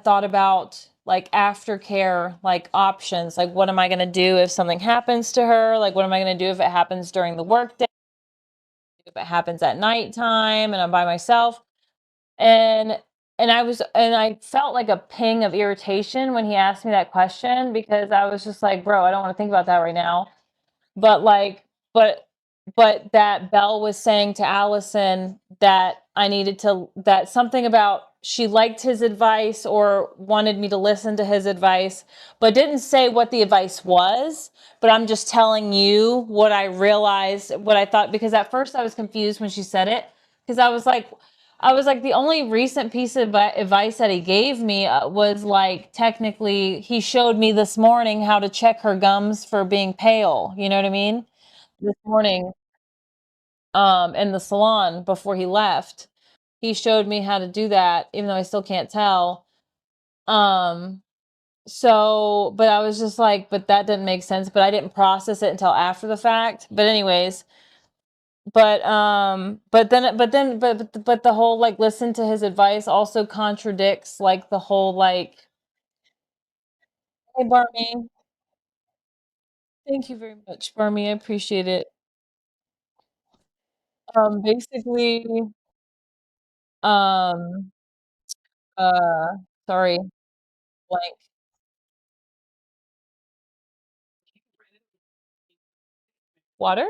thought about like aftercare, like options, like what am I going to do if something happens to her? Like, what am I going to do if it happens during the workday? If it happens at nighttime and I'm by myself? And and I felt like a ping of irritation when he asked me that question because I was just like, bro, I don't want to think about that right now. But like, but that Belle was saying to Allison that that something about she liked his advice or wanted me to listen to his advice, but didn't say what the advice was. But I'm just telling you what I realized, what I thought, because at first I was confused when she said it, because I was like, the only recent piece of advice that he gave me was like, technically, he showed me this morning how to check her gums for being pale. You know what I mean? This morning, in the salon before he left, he showed me how to do that, even though I still can't tell. Um, so, but I was just like, but that didn't make sense, but I didn't process it until after the fact. But anyways, but the whole like listen to his advice also contradicts like the whole like, hey Barney, thank you very much, Barney, I appreciate it. Basically, um, uh, sorry, blank. Water?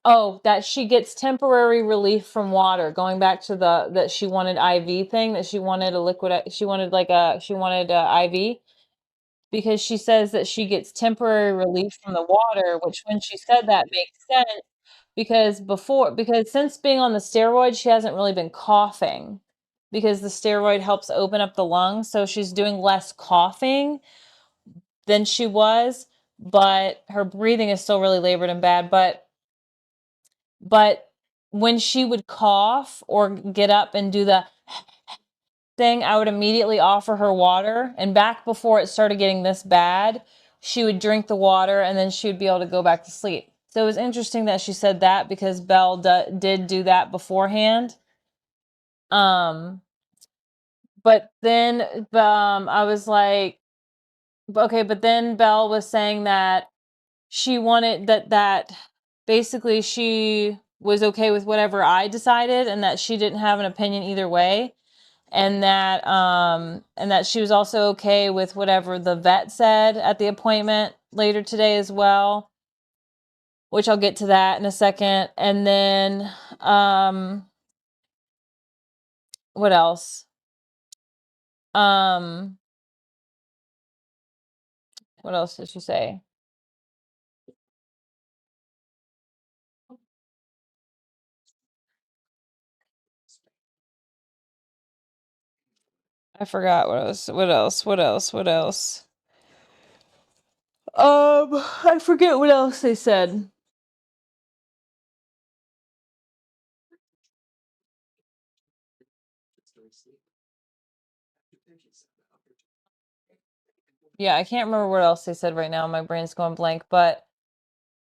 Oh, that she gets temporary relief from water. Going back to the that she wanted IV thing, that she wanted a liquid, she wanted a IV because she says that she gets temporary relief from the water, which when she said that makes sense because since being on the steroid, she hasn't really been coughing because the steroid helps open up the lungs, so she's doing less coughing than she was, but her breathing is still really labored and bad, but when she would cough or get up and do the thing, I would immediately offer her water. And back before it started getting this bad, she would drink the water and then she would be able to go back to sleep. So it was interesting that she said that because Belle did do that beforehand. Um, but then I was like, okay, but then Belle was saying that she wanted that basically she was okay with whatever I decided and that she didn't have an opinion either way, and that she was also okay with whatever the vet said at the appointment later today as well, which I'll get to that in a second. And then what else? Um what else did she say? I forgot what else. I forget what else they said. Yeah, I can't remember what else they said right now. My brain's going blank, but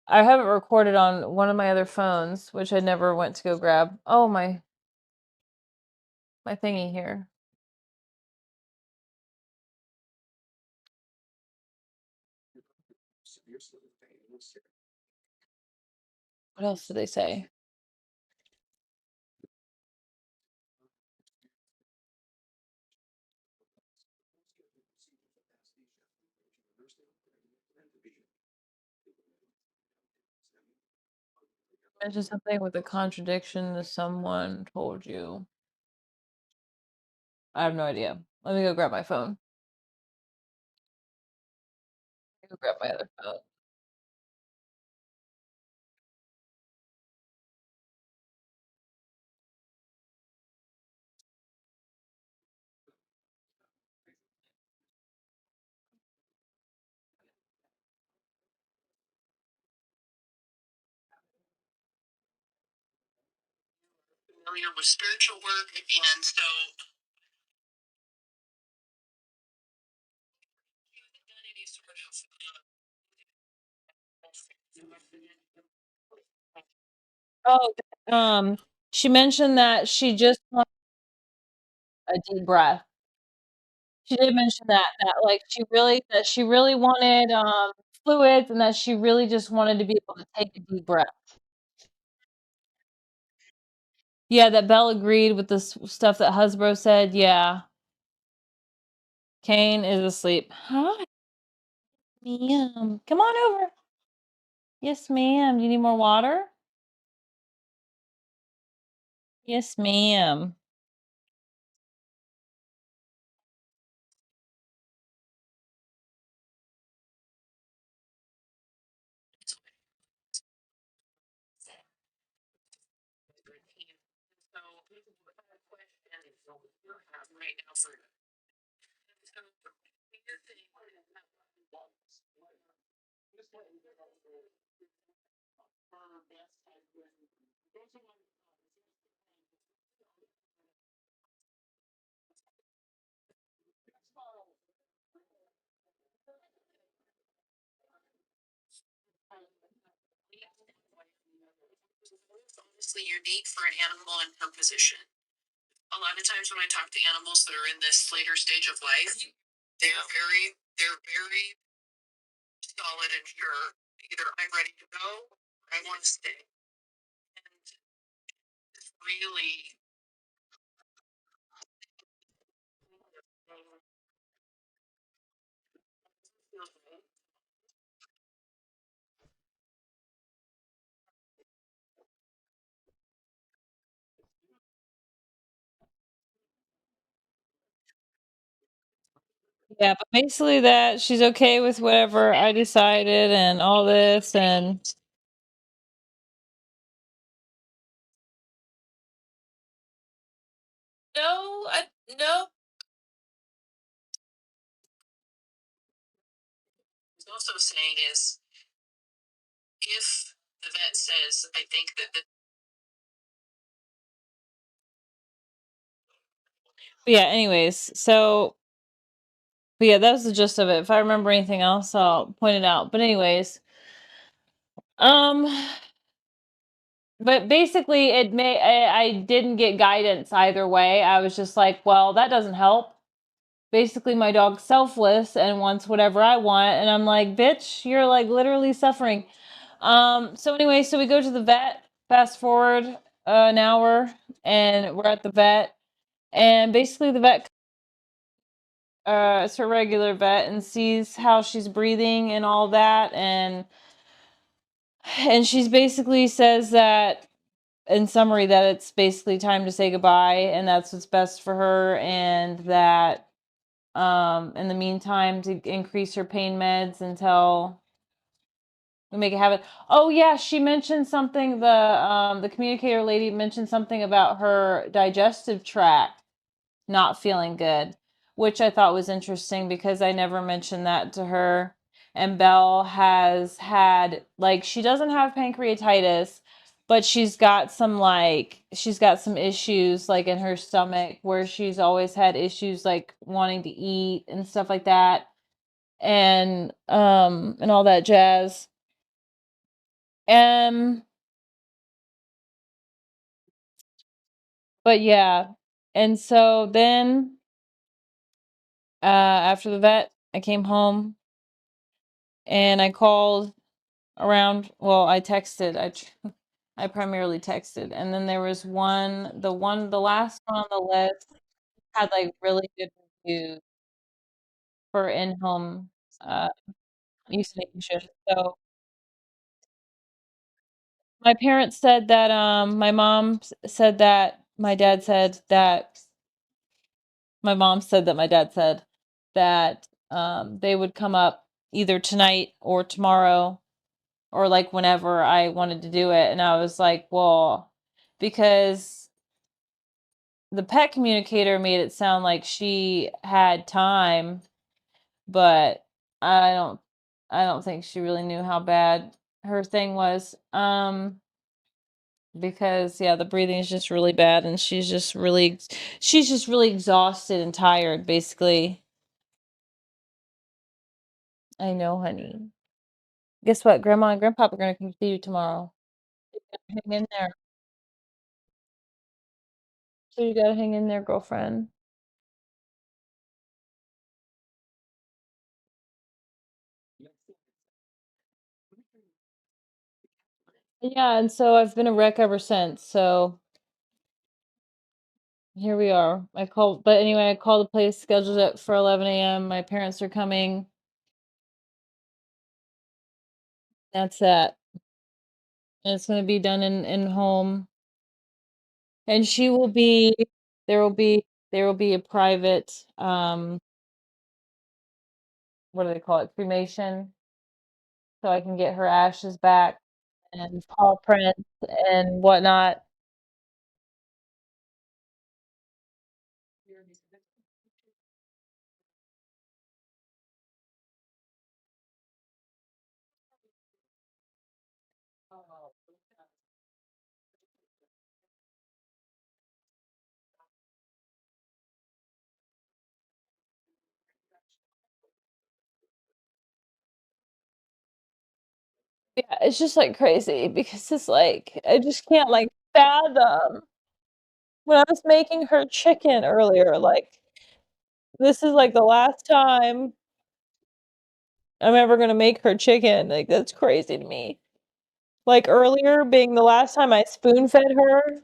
I have it recorded on one of my other phones, which I never went to go grab. Oh, my thingy here. What else did they say? Mention something with a contradiction that someone told you. I have no idea. Let me go grab my phone. Let me go grab my other phone. Familiar with spiritual work, and so Oh, she mentioned that she just wants a deep breath. She did mention that, like, she really wanted, fluids and that she really just wanted to be able to take a deep breath. Yeah, that Belle agreed with the stuff that Husbro said, yeah. Kane is asleep. Hi, ma'am. Come on over. Yes, ma'am. Do you need more water? Yes, ma'am. Honestly unique for an animal in her position. A lot of times when I talk to animals that are in this later stage of life, they're very solid and sure. Either I'm ready to go or I want to stay. And it's really Yeah, but basically that she's okay with whatever I decided and all this and no, no. Also saying is if the vet says, I think that but yeah, anyways, so but yeah, that was the gist of it. If I remember anything else, I'll point it out. But anyways, um but basically I didn't get guidance either way. I was just like, well, that doesn't help. Basically my dog's selfless and wants whatever I want, and I'm like, bitch, you're like literally suffering. So anyway, so we go to the vet, fast forward an hour, and we're at the vet, and basically the vet it's her regular vet and sees how she's breathing and all that, and she's basically says that in summary that it's basically time to say goodbye and that's what's best for her, and that in the meantime to increase her pain meds until we make it happen. Oh yeah, she mentioned something, the communicator lady mentioned something about her digestive tract not feeling good, which I thought was interesting because I never mentioned that to her. And Belle has had, like, she doesn't have pancreatitis, but she's got some issues like in her stomach where she's always had issues like wanting to eat and stuff like that, and all that jazz. Um but yeah. And so then after the vet, I came home and I called around, well, I texted. I primarily texted. And then there was the last one on the list had like really good reviews for in-home uh euthanasia. So my parents said that my mom said that my dad said that my mom said that my dad said that they would come up either tonight or tomorrow or like whenever I wanted to do it. And I was like, well, because the pet communicator made it sound like she had time, but I don't I don't think she really knew how bad her thing was. Because yeah, the breathing is just really bad and she's just really exhausted and tired basically. I know, honey. Guess what? Grandma and Grandpa are gonna come see you tomorrow. Hang in there. So you gotta hang in there, girlfriend. Yeah, and so I've been a wreck ever since. So here we are. But anyway, I called the place, scheduled it for 11 a.m. My parents are coming. That's that. And it's gonna be done in home. And she will be there will be there will be a private what do they call it? Cremation. So I can get her ashes back and paw prints and whatnot. Yeah, it's just like crazy because it's like I just can't like fathom when I was making her chicken earlier, like this is like the last time I'm ever gonna make her chicken. Like that's crazy to me. Like earlier being the last time I spoon fed her,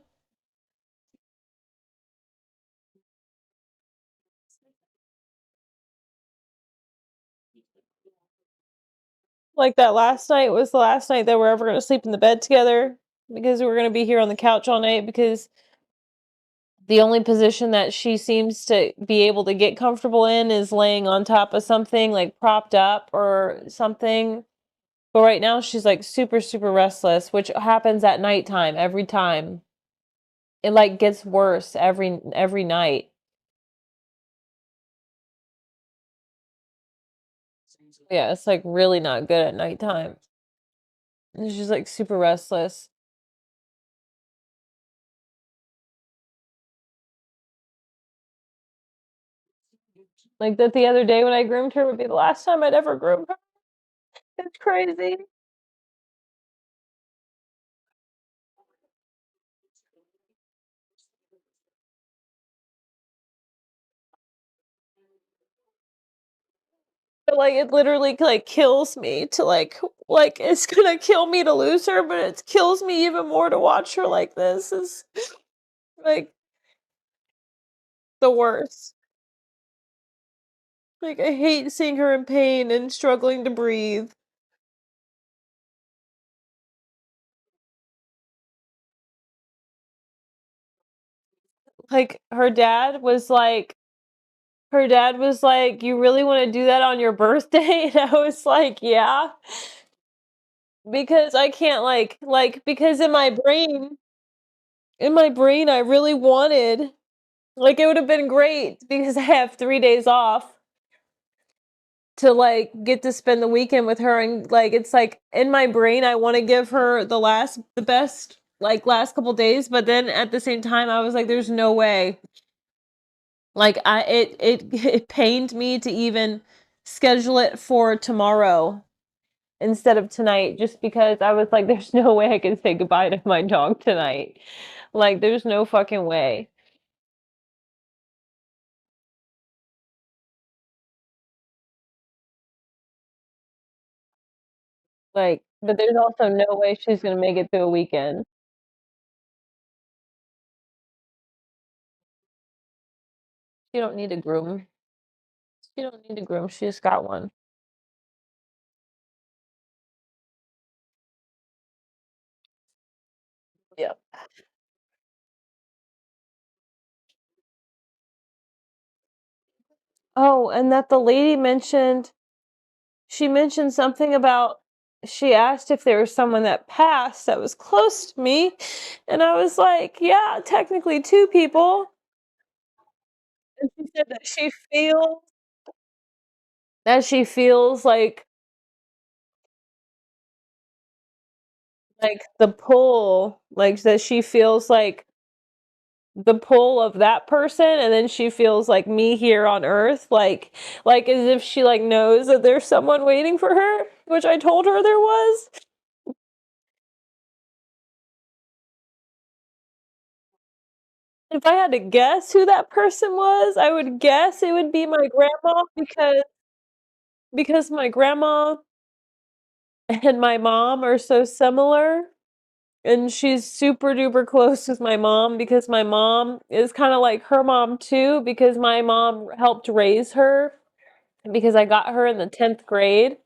like that last night was the last night that we're ever gonna sleep in the bed together because we're gonna be here on the couch all night because the only position that she seems to be able to get comfortable in is laying on top of something, like propped up or something. But right now she's like super, super restless, which happens at nighttime every time. It like gets worse every night. Yeah, it's like really not good at nighttime. And she's like super restless. Like that the other day when I groomed her would be the last time I'd ever groom her. It's crazy. But like it literally like kills me to like it's gonna kill me to lose her, but it kills me even more to watch her like this is like the worst. Like I hate seeing her in pain and struggling to breathe. Like her dad was like, "You really want to do that on your birthday?" And I was like, "Yeah." Because I can't because in my brain I really wanted like it would have been great because I have 3 days off to like get to spend the weekend with her and like it's like in my brain I want to give her the best like last couple days, but then at the same time I was like there's no way. Like it pained me to even schedule it for tomorrow instead of tonight just because I was like there's no way I can say goodbye to my dog tonight. Like there's no fucking way. Like but there's also no way she's going to make it through a weekend. She don't need a groom. She don't need a groom. She just got one. Yeah. Oh, and that the lady mentioned she mentioned something about she asked if there was someone that passed that was close to me, and I was like, "Yeah, technically 2 people." And she said that she feels like the pull, like that she feels like the pull of that person, and then she feels like me here on earth, like as if she like knows that there's someone waiting for her, which I told her there was. If I had to guess who that person was, I would guess it would be my grandma, because my grandma and my mom are so similar. And she's super duper close with my mom because my mom is kind of like her mom too, because my mom helped raise her because I got her in the 10th grade.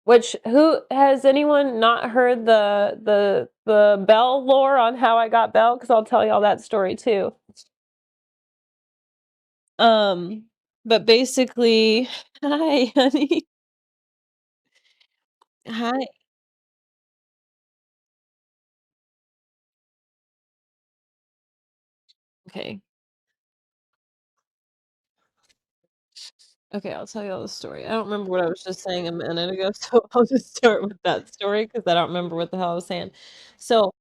Which, who has anyone not heard the Belle lore on how I got Belle? Because I'll tell y'all that story too. Um, but basically, hi, honey. Hi. Okay. Okay, I'll tell you all the story. I don't remember what I was just saying a minute ago, so I'll just start with that story because I don't remember what the hell I was saying. So,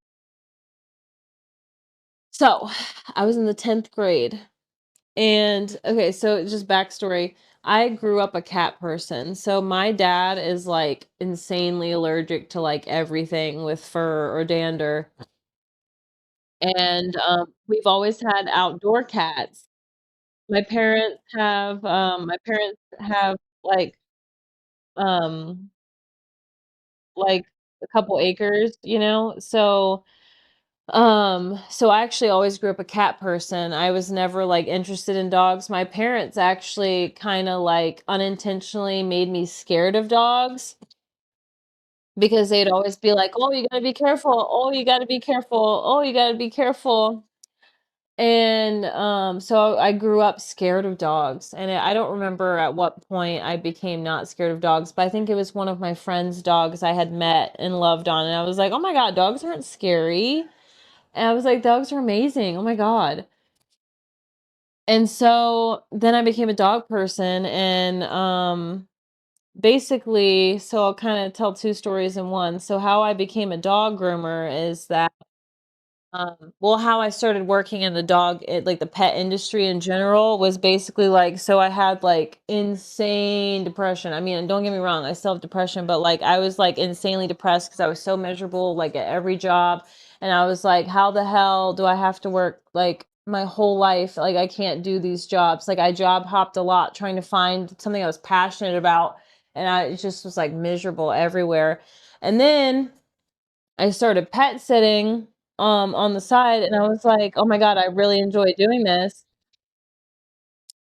so I was in the 10th grade, and okay, so just backstory. I grew up a cat person. So my dad is like insanely allergic to like everything with fur or dander. And we've always had outdoor cats. My parents have um like a couple acres, you know? So I actually always grew up a cat person. I was never like interested in dogs. My parents actually kind of like unintentionally made me scared of dogs because they'd always be like, "Oh, you gotta be careful. Oh, you gotta be careful. Oh, you gotta be careful." And so I grew up scared of dogs. And I don't remember at what point I became not scared of dogs, but I think it was one of my friend's dogs I had met and loved on. And I was like, "Oh my God, dogs aren't scary." And I was like, "Dogs are amazing. Oh my God." And so then I became a dog person, and basically, so I'll kind of tell two stories in one. So how I became a dog groomer is that well, how I started working in the like the pet industry in general was basically like, so I had like insane depression. I mean, don't get me wrong, I still have depression, but like I was like insanely depressed because I was so miserable like at every job. And I was like, how the hell do I have to work like my whole life? Like I can't do these jobs. Like I job hopped a lot trying to find something I was passionate about. And I just was like miserable everywhere. And then I started pet sitting on the side, and I was like, "Oh my God, I really enjoy doing this."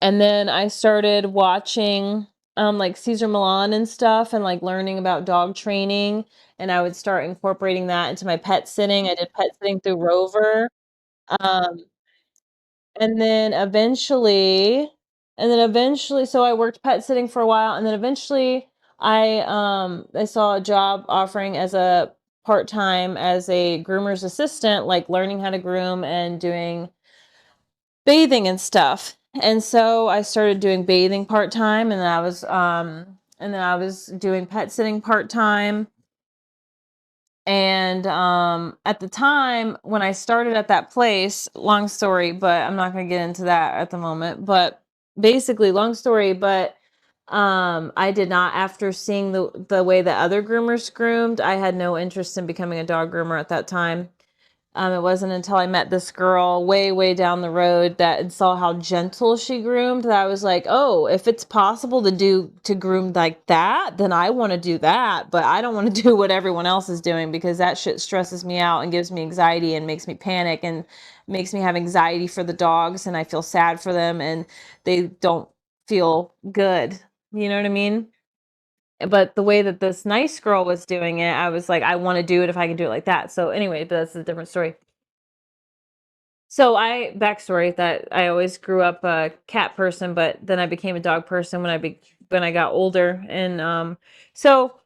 And then I started watching like Caesar Milan and stuff, and like learning about dog training, and I would start incorporating that into my pet sitting. I did pet sitting through Rover. Um and then eventually so I worked pet sitting for a while, and then eventually I saw a job offering as a part-time as a groomer's assistant, like learning how to groom and doing bathing and stuff. And so I started doing bathing part-time, and then I was doing pet sitting part-time. And at the time when I started at that place, long story, but I'm not going to get into that at the moment. But basically, long story, but I did not, after seeing the way that other groomers groomed, I had no interest in becoming a dog groomer at that time. It wasn't until I met this girl way, way down the road that and saw how gentle she groomed that I was like, oh, if it's possible to groom like that, then I want to do that. But I don't want to do what everyone else is doing because that shit stresses me out and gives me anxiety and makes me panic and makes me have anxiety for the dogs, and I feel sad for them and they don't feel good. You know what I mean? But the way that this nice girl was doing it, I was like, I want to do it if I can do it like that. So anyway, but that's a different story. So I backstory that I always grew up a cat person, but then I became a dog person when I got older, and so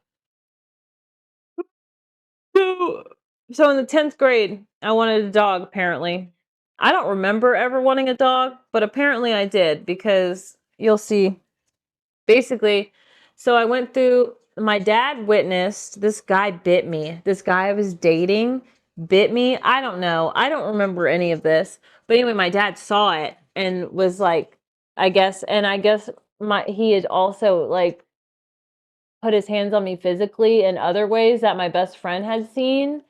so so in the 10th grade, I wanted a dog. Apparently, I don't remember ever wanting a dog, but apparently I did because you'll see. Basically, so I went through. My dad witnessed this guy bit me. This guy I was dating bit me. I don't know. I don't remember any of this. But anyway, my dad saw it and was like, I guess, and I guess he had also like put his hands on me physically in other ways that my best friend had seen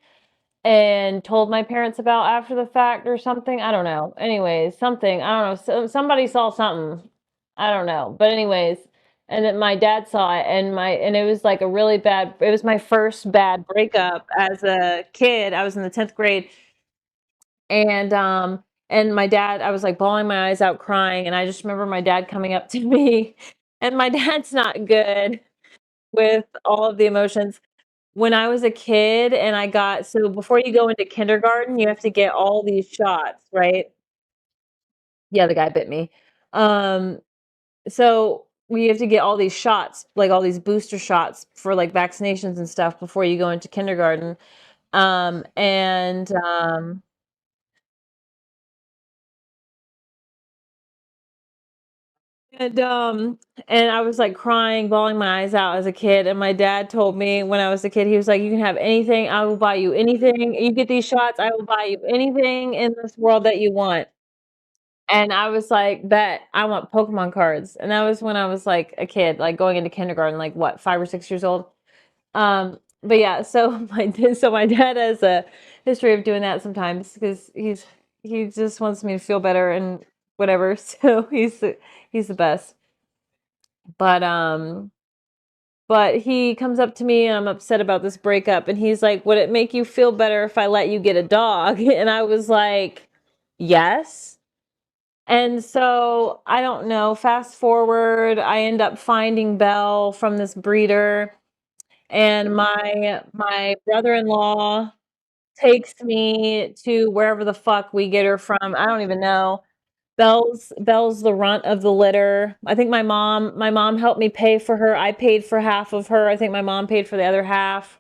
and told my parents about after the fact or something. I don't know. Anyways, something. I don't know. Somebody saw something. I don't know. But anyways, and then my dad saw it and it was like a really bad, it was my first bad breakup as a kid. I was in the 10th grade and my dad, I was like bawling my eyes out crying and I just remember my dad coming up to me and my dad's not good with all of the emotions. When I was a kid and so before you go into kindergarten, you have to get all these shots, right? Yeah, the guy bit me. Um, so we have to get all these shots, like all these booster shots for like vaccinations and stuff before you go into kindergarten. Um, and um, and um, and I was like crying, bawling my eyes out as a kid. And my dad told me when I was a kid, he was like, "You can have anything. I will buy you anything. You get these shots, I will buy you anything in this world that you want." And I was like, "Bet, I want Pokemon cards." And that was when I was like a kid, like going into kindergarten, like what, 5 or 6 years old. But yeah, so my dad has a history of doing that sometimes because he just wants me to feel better and whatever. So he's the best. But but he comes up to me and I'm upset about this breakup and he's like, "Would it make you feel better if I let you get a dog?" And I was like, "Yes." And so I don't know, fast forward, I end up finding Belle from this breeder and my brother-in-law takes me to wherever the fuck we get her from. I don't even know. Belle's the runt of the litter. I think my mom helped me pay for her. I paid for half of her. I think my mom paid for the other half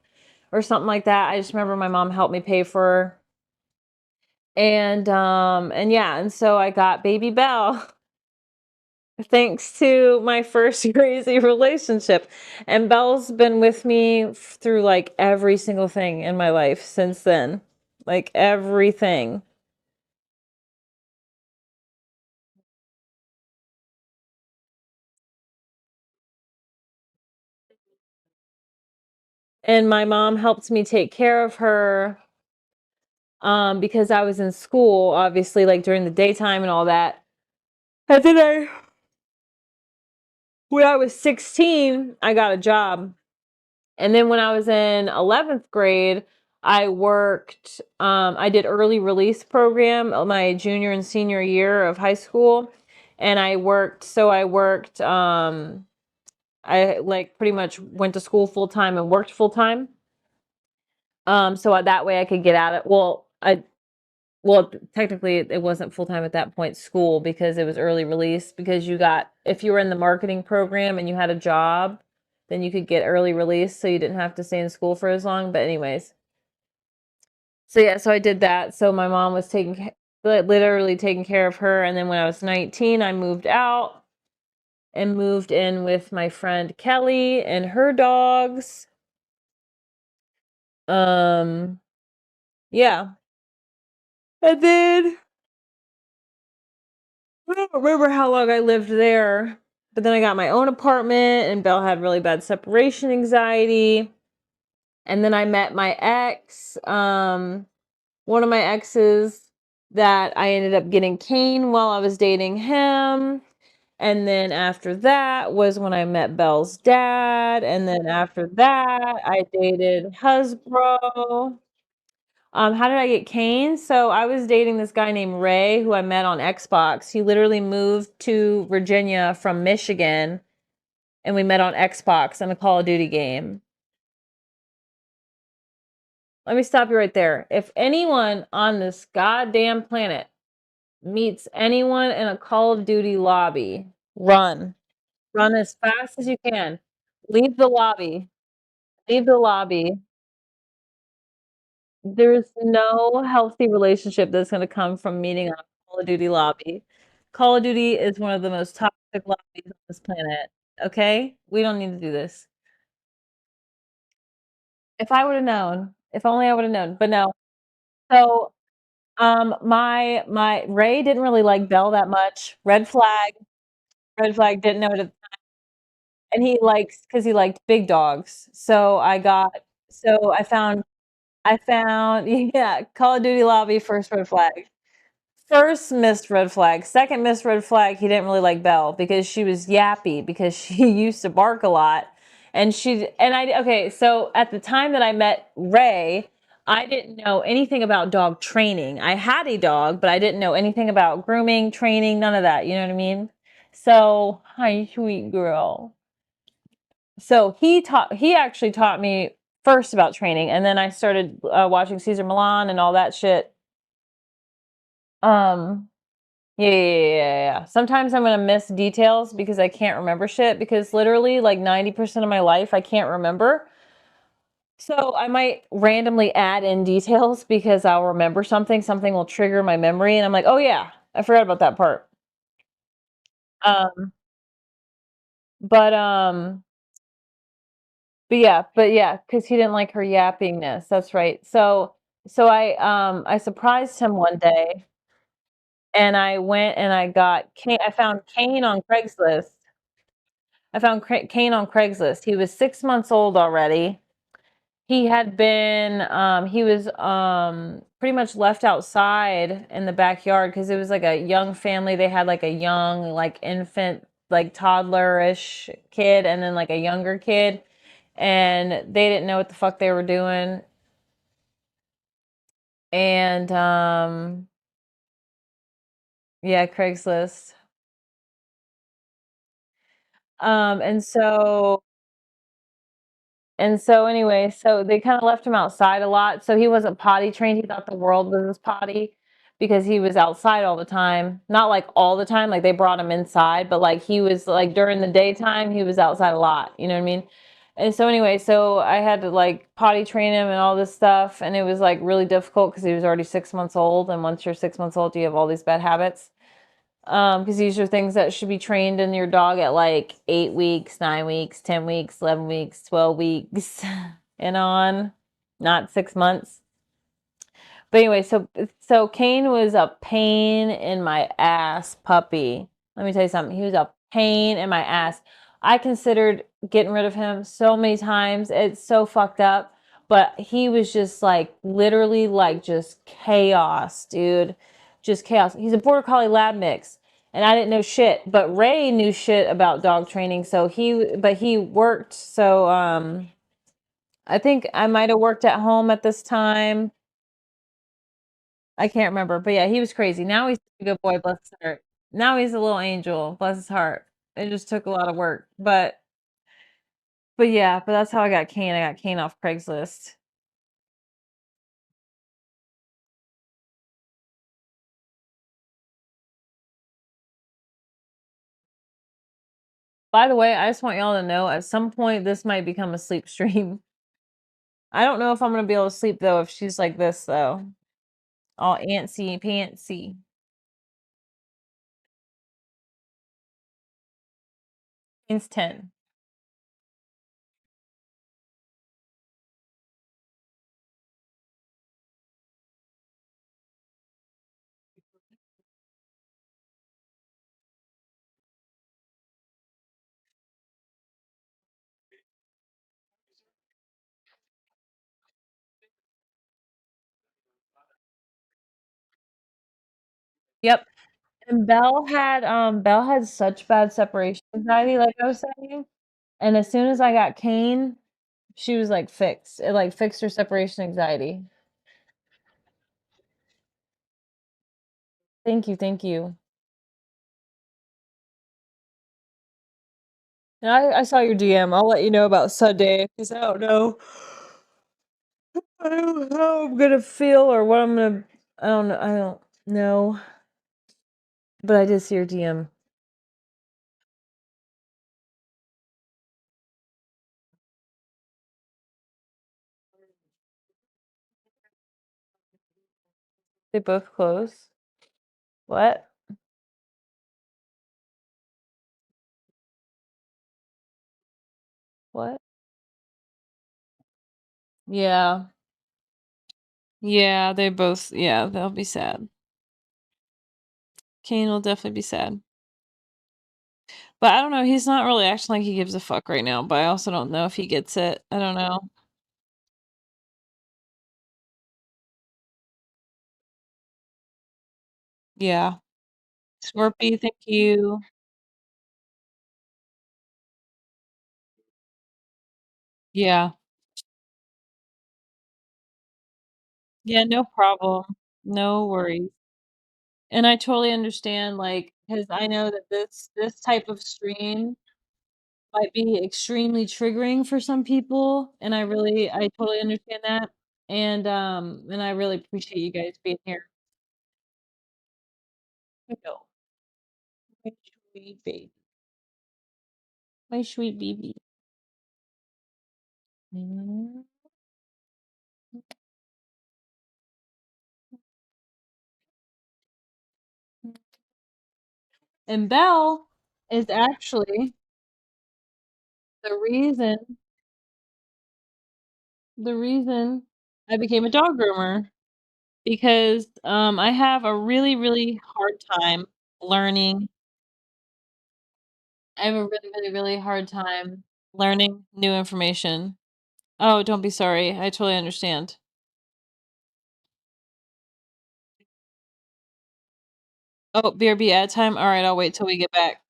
or something like that. I just remember my mom helped me pay for her. And yeah, and so I got baby Belle thanks to my first crazy relationship. And Belle's been with me through like every single thing in my life since then. Like everything. And my mom helped me take care of her because I was in school, obviously, like during the daytime and all that. And then when I was 16, I got a job. And then when I was in 11th grade, I did early release program my junior and senior year of high school. And I like pretty much went to school full time and worked full time. So that way I could get out of, well, technically it wasn't full time at that point, school, because it was early release because if you were in the marketing program and you had a job, then you could get early release so you didn't have to stay in school for as long. But anyways, so yeah, so I did that. So my mom was literally taking care of her. And then when I was 19, I moved out and moved in with my friend Kelly and her dogs. Um, yeah. And then I don't remember how long I lived there, but then I got my own apartment and Belle had really bad separation anxiety. And then I met my ex, one of my exes that I ended up getting cane while I was dating him. And then after that was when I met Belle's dad. And then after that, I dated Husbro. How did I get cane? So I was dating this guy named Ray who I met on Xbox. He literally moved to Virginia from Michigan and we met on Xbox in a Call of Duty game. Let me stop you right there. If anyone on this goddamn planet meets anyone in a Call of Duty lobby, run. Run as fast as you can. Leave the lobby. Leave the lobby. There's no healthy relationship that's going to come from meeting on a Call of Duty lobby. Call of Duty is one of the most toxic lobbies on this planet. Okay? We don't need to do this. If I would have known, if only I would have known, but no. So, my Ray didn't really like Belle that much. Red flag, didn't know it, and he likes because he liked big dogs. So I found yeah, Call of Duty lobby, first red flag. First missed red flag. Second missed red flag, he didn't really like Belle because she was yappy because she used to bark a lot. Okay, so at the time that I met Ray, I didn't know anything about dog training. I had a dog, but I didn't know anything about grooming, training, none of that. You know what I mean? So, hi, sweet girl. So he actually taught me first about training, and then I started watching Caesar Milan and all that shit. Um, yeah. Sometimes I'm gonna miss details because I can't remember shit because literally like 90% of my life I can't remember. So I might randomly add in details because I'll remember something will trigger my memory, and I'm like, oh yeah, I forgot about that part. Um, but um, but yeah, because he didn't like her yappiness. That's right. So I surprised him one day, and I went and I got Kane. I found Kane on Craigslist. Kane on Craigslist. He was 6 months old already. He was pretty much left outside in the backyard because it was like a young family. They had like a young, like infant, like toddlerish kid, and then like a younger kid, and they didn't know what the fuck they were doing. And yeah, Craigslist. Um, and so And so anyway, so they kind of left him outside a lot. So he wasn't potty trained. He thought the world was his potty because he was outside all the time. Not like all the time, like they brought him inside, but like he was like during the daytime, he was outside a lot. You know what I mean? And so anyway, so I had to like potty train him and all this stuff, and it was like really difficult because he was already 6 months old. And once you're 6 months old, you have all these bad habits. Because these are things that should be trained in your dog at like 8 weeks, 9 weeks, 10 weeks, 11 weeks, 12 weeks, and on, not 6 months. But anyway, so Kane was a pain in my ass puppy. Let me tell you something. He was a pain in my ass. I considered getting rid of him so many times. It's so fucked up. But he was just like literally like just chaos, dude. Just chaos. He's a border collie lab mix. And I didn't know shit. But Ray knew shit about dog training. But he worked. So I think I might have worked at home at this time. I can't remember, but yeah, he was crazy. Now he's a good boy, bless his heart. Now he's a little angel, bless his heart. It just took a lot of work, but yeah, but that's how I got Kane. I got Kane off Craigslist. By the way, I just want y'all to know at some point this might become a sleep stream. I don't know if I'm gonna be able to sleep though if she's like this though. All antsy pantsy. Kane's 10. Yep. And Belle had such bad separation anxiety, like I was saying. And as soon as I got Kane, she was like fixed. It like fixed her separation anxiety. Thank you, thank you. And I saw your DM. I'll let you know about Sunday because I don't know. I don't know how I'm gonna feel or what I'm gonna. I don't know. I don't know. But I did see your DM. They both close. What? What? Yeah. Yeah, they both, yeah, they'll be sad. Kane will definitely be sad. But I don't know, he's not really acting like he gives a fuck right now, but I also don't know if he gets it. I don't know. Yeah. Slurpee, thank you. Yeah. Yeah, no problem. No worries. And I totally understand, like, because I know that this type of stream might be extremely triggering for some people, and I totally understand that, and I really appreciate you guys being here. You know, my sweet baby. My sweet baby. Mm. And Belle is actually the reason the reason I became a dog groomer because, I have a really, really hard time learning I have a really, really, really hard time learning new information. Oh, don't be sorry. I totally understand. Oh, BRB ad time? Alright, I'll wait till we get back.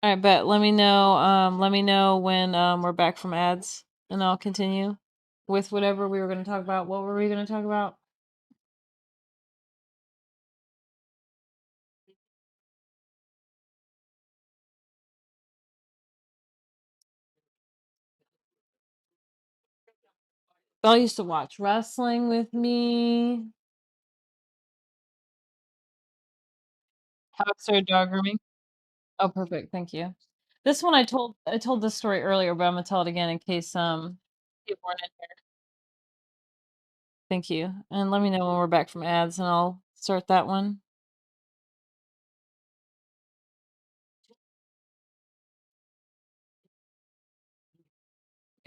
Alright, bet. Let me know when, we're back from ads, and I'll continue with whatever we were gonna talk about. What were we gonna talk about? Belle used to watch wrestling with me. How I started dog grooming. Oh, perfect, thank you. This one I told this story earlier, but Imma tell it again in case, people weren't in here. Thank you, and let me know when we're back from ads, and I'll start that one.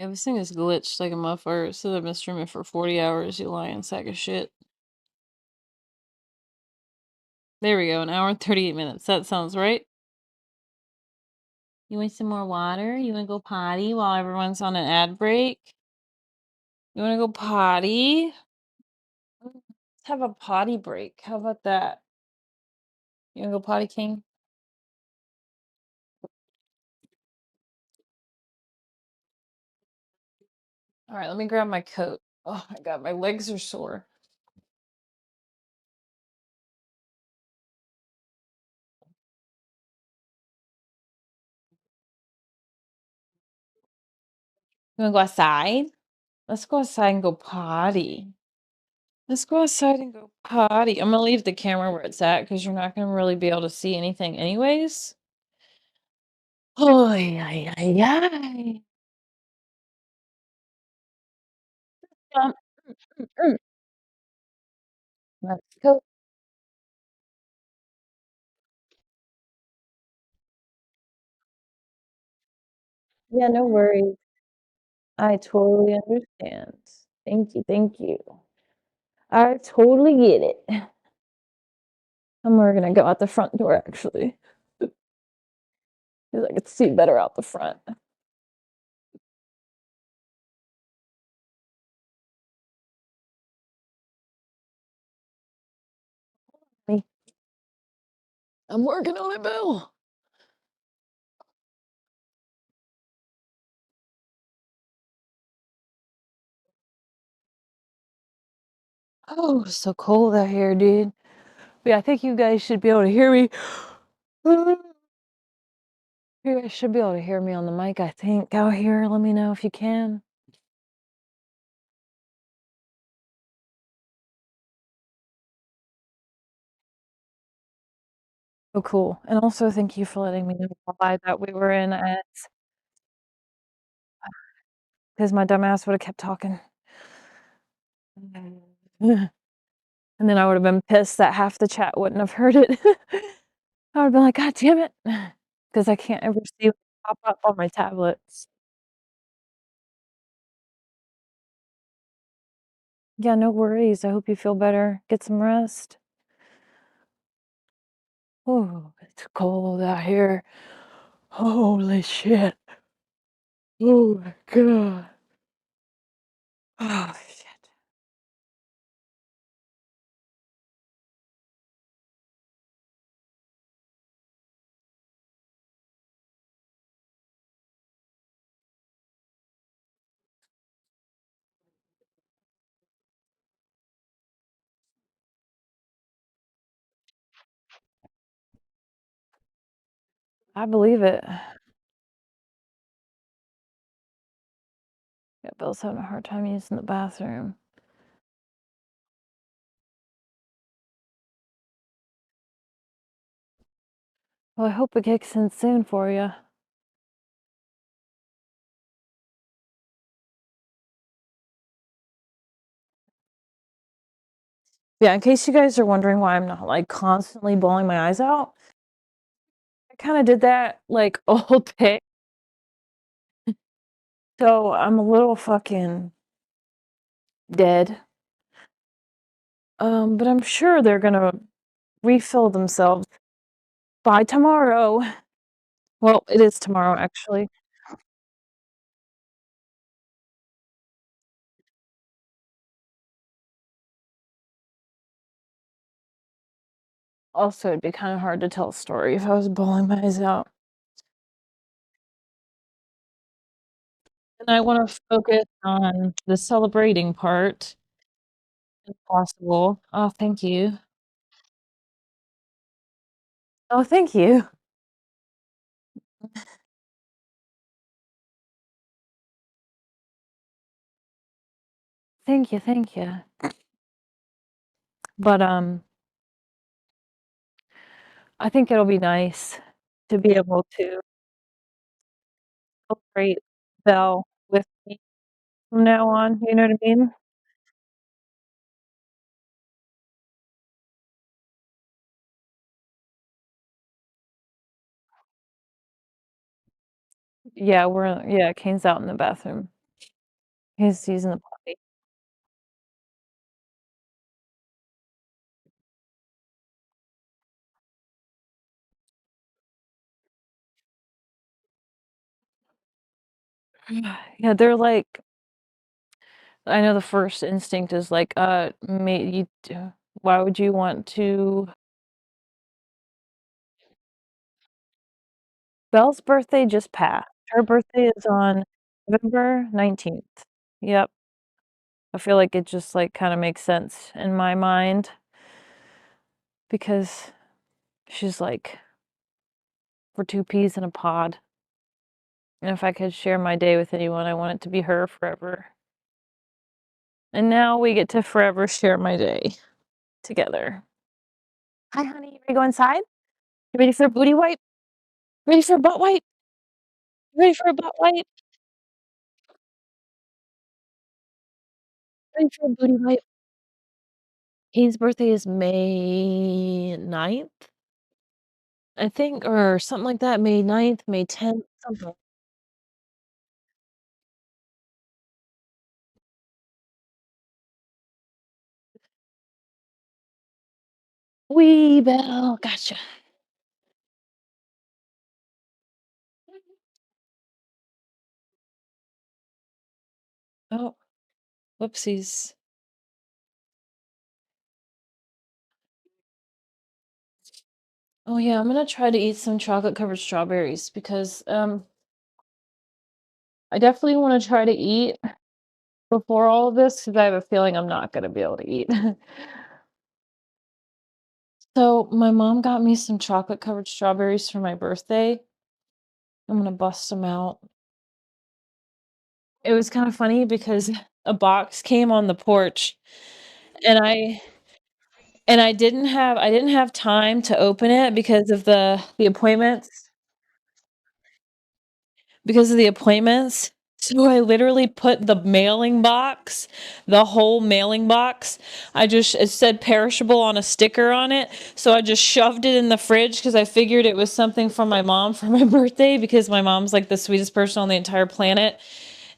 Yeah, this thing is glitched like a motherfucker. It said I've been streaming for 40 hours, you lying sack of shit. There we go, an hour and 38 minutes. That sounds right. You want some more water? You wanna go potty while everyone's on an ad break? You wanna go potty? Let's have a potty break. How about that? You wanna go potty, King? Alright, let me grab my coat. Oh my god, my legs are sore. You wanna go outside? Let's go outside and go potty. Let's go outside and go potty. I'm gonna leave the camera where it's at because you're not gonna really be able to see anything anyways. Oh, ay, ay, ay. Um, mm. Let's go. Yeah, no worries. I totally understand. Thank you, thank you. I totally get it. And we're gonna go out the front door actually, because I could see better out the front. Me. I'm working on it, Bill. Oh, it's so cold out here, dude. But yeah, I think you guys should be able to hear me. You guys should be able to hear me on the mic, I think, out here. Let me know if you can. Oh, cool. And also thank you for letting me know why that we were in ads, because my dumbass would have kept talking. And then I would have been pissed that half the chat wouldn't have heard it. I would have been like, God damn it. Because I can't ever see it pop up on my tablets. Yeah, no worries. I hope you feel better. Get some rest. Oh, it's cold out here. Holy shit. Oh my god. Oh shit. I believe it. Yeah, Bill's having a hard time using the bathroom. Well, I hope it kicks in soon for you. Yeah, in case you guys are wondering why I'm not like constantly bawling my eyes out, I kind of did that like all day. So I'm a little fucking dead. But I'm sure they're gonna refill themselves by tomorrow. Well, it is tomorrow actually. Also, it'd be kind of hard to tell a story if I was bawling my eyes out. And I want to focus on the celebrating part if possible. Oh, thank you. Oh, thank you. Thank you, thank you. But I think it'll be nice to be able to celebrate Belle with me from now on, you know what I mean? Yeah, Kane's out in the bathroom. He's using the potty. Yeah, they're like I know the first instinct is like, may you d why would you want to Belle's birthday just passed. Her birthday is on November 19th. Yep. I feel like it just, like, kinda makes sense in my mind because she's, like, we're 2 peas in a pod, and if I could share my day with anyone, I want it to be her forever. And now we get to forever share my day together. "Hi, honey. You ready to go inside? You ready for a booty wipe? Ready for a butt wipe? Ready for a butt wipe? Ready for a booty wipe?" Kane's birthday is May 9th, I think, or something like that, May 9th, May 10th, something. Wee Belle, gotcha. Oh, whoopsies. Oh, yeah, I'm gonna try to eat some chocolate-covered strawberries because, I definitely wanna try to eat before all of this because I have a feeling I'm not gonna be able to eat. So, my mom got me some chocolate-covered strawberries for my birthday. I'm gonna bust them out. It was kinda funny because a box came on the porch, and I didn't have time to open it because of the appointments. So I literally put the whole mailing box, it said perishable on a sticker on it. So I just shoved it in the fridge because I figured it was something from my mom for my birthday because my mom's like the sweetest person on the entire planet.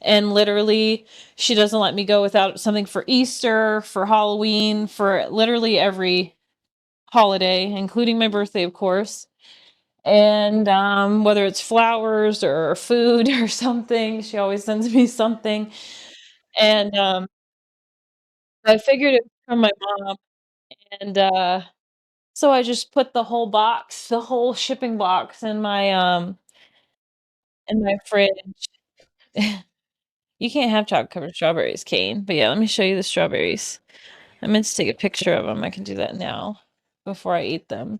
And literally, she doesn't let me go without something for Easter, for Halloween, for literally every holiday, including my birthday, of course. And whether it's flowers or food or something, she always sends me something. And I figured it was from my mom. And so I just put the whole box, the whole shipping box in my fridge. You can't have chocolate covered strawberries, Kane. But yeah, let me show you the strawberries. I meant to take a picture of them. I can do that now before I eat them.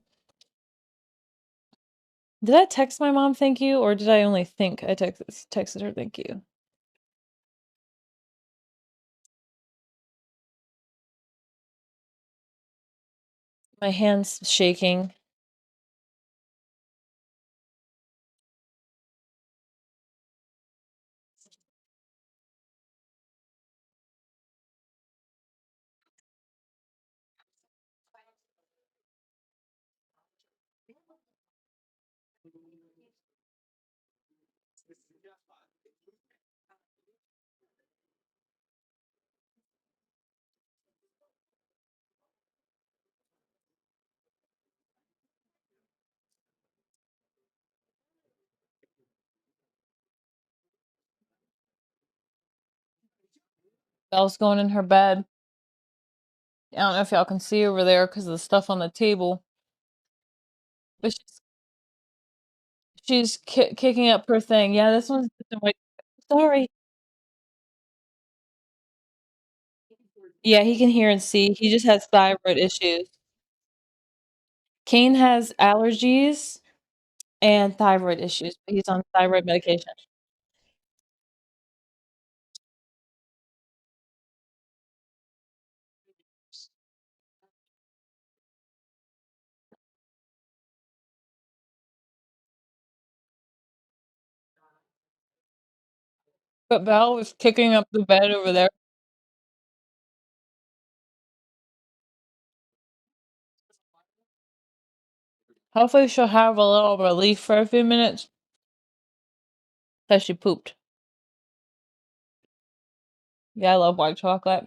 Did I text my mom thank you, or did I only think I texted her thank you? My hand's shaking. Belle's going in her bed. I don't know if y'all can see over there because of the stuff on the table, but she's kicking up her thing. Yeah, this one's white. Sorry. Yeah, he can hear and see. He just has thyroid issues. Kane has allergies and thyroid issues, but he's on thyroid medication. But Belle was kicking up the bed over there. Hopefully she'll have a little relief for a few minutes because she pooped. Yeah, I love white chocolate.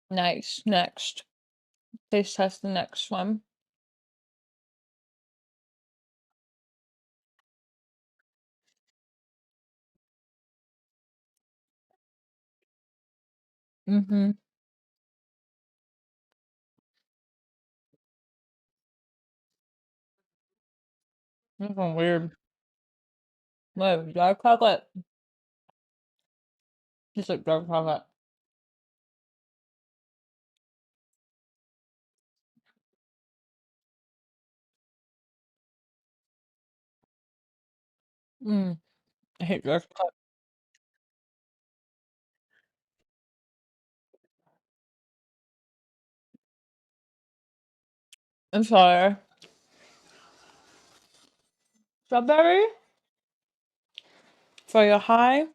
Nice. Next. Taste test the next one. Mm-hmm. This one weird. What, dark chocolate? Just like dark chocolate. Mm. I hate dark chocolate. I'm sorry. Strawberry? For your high? I'm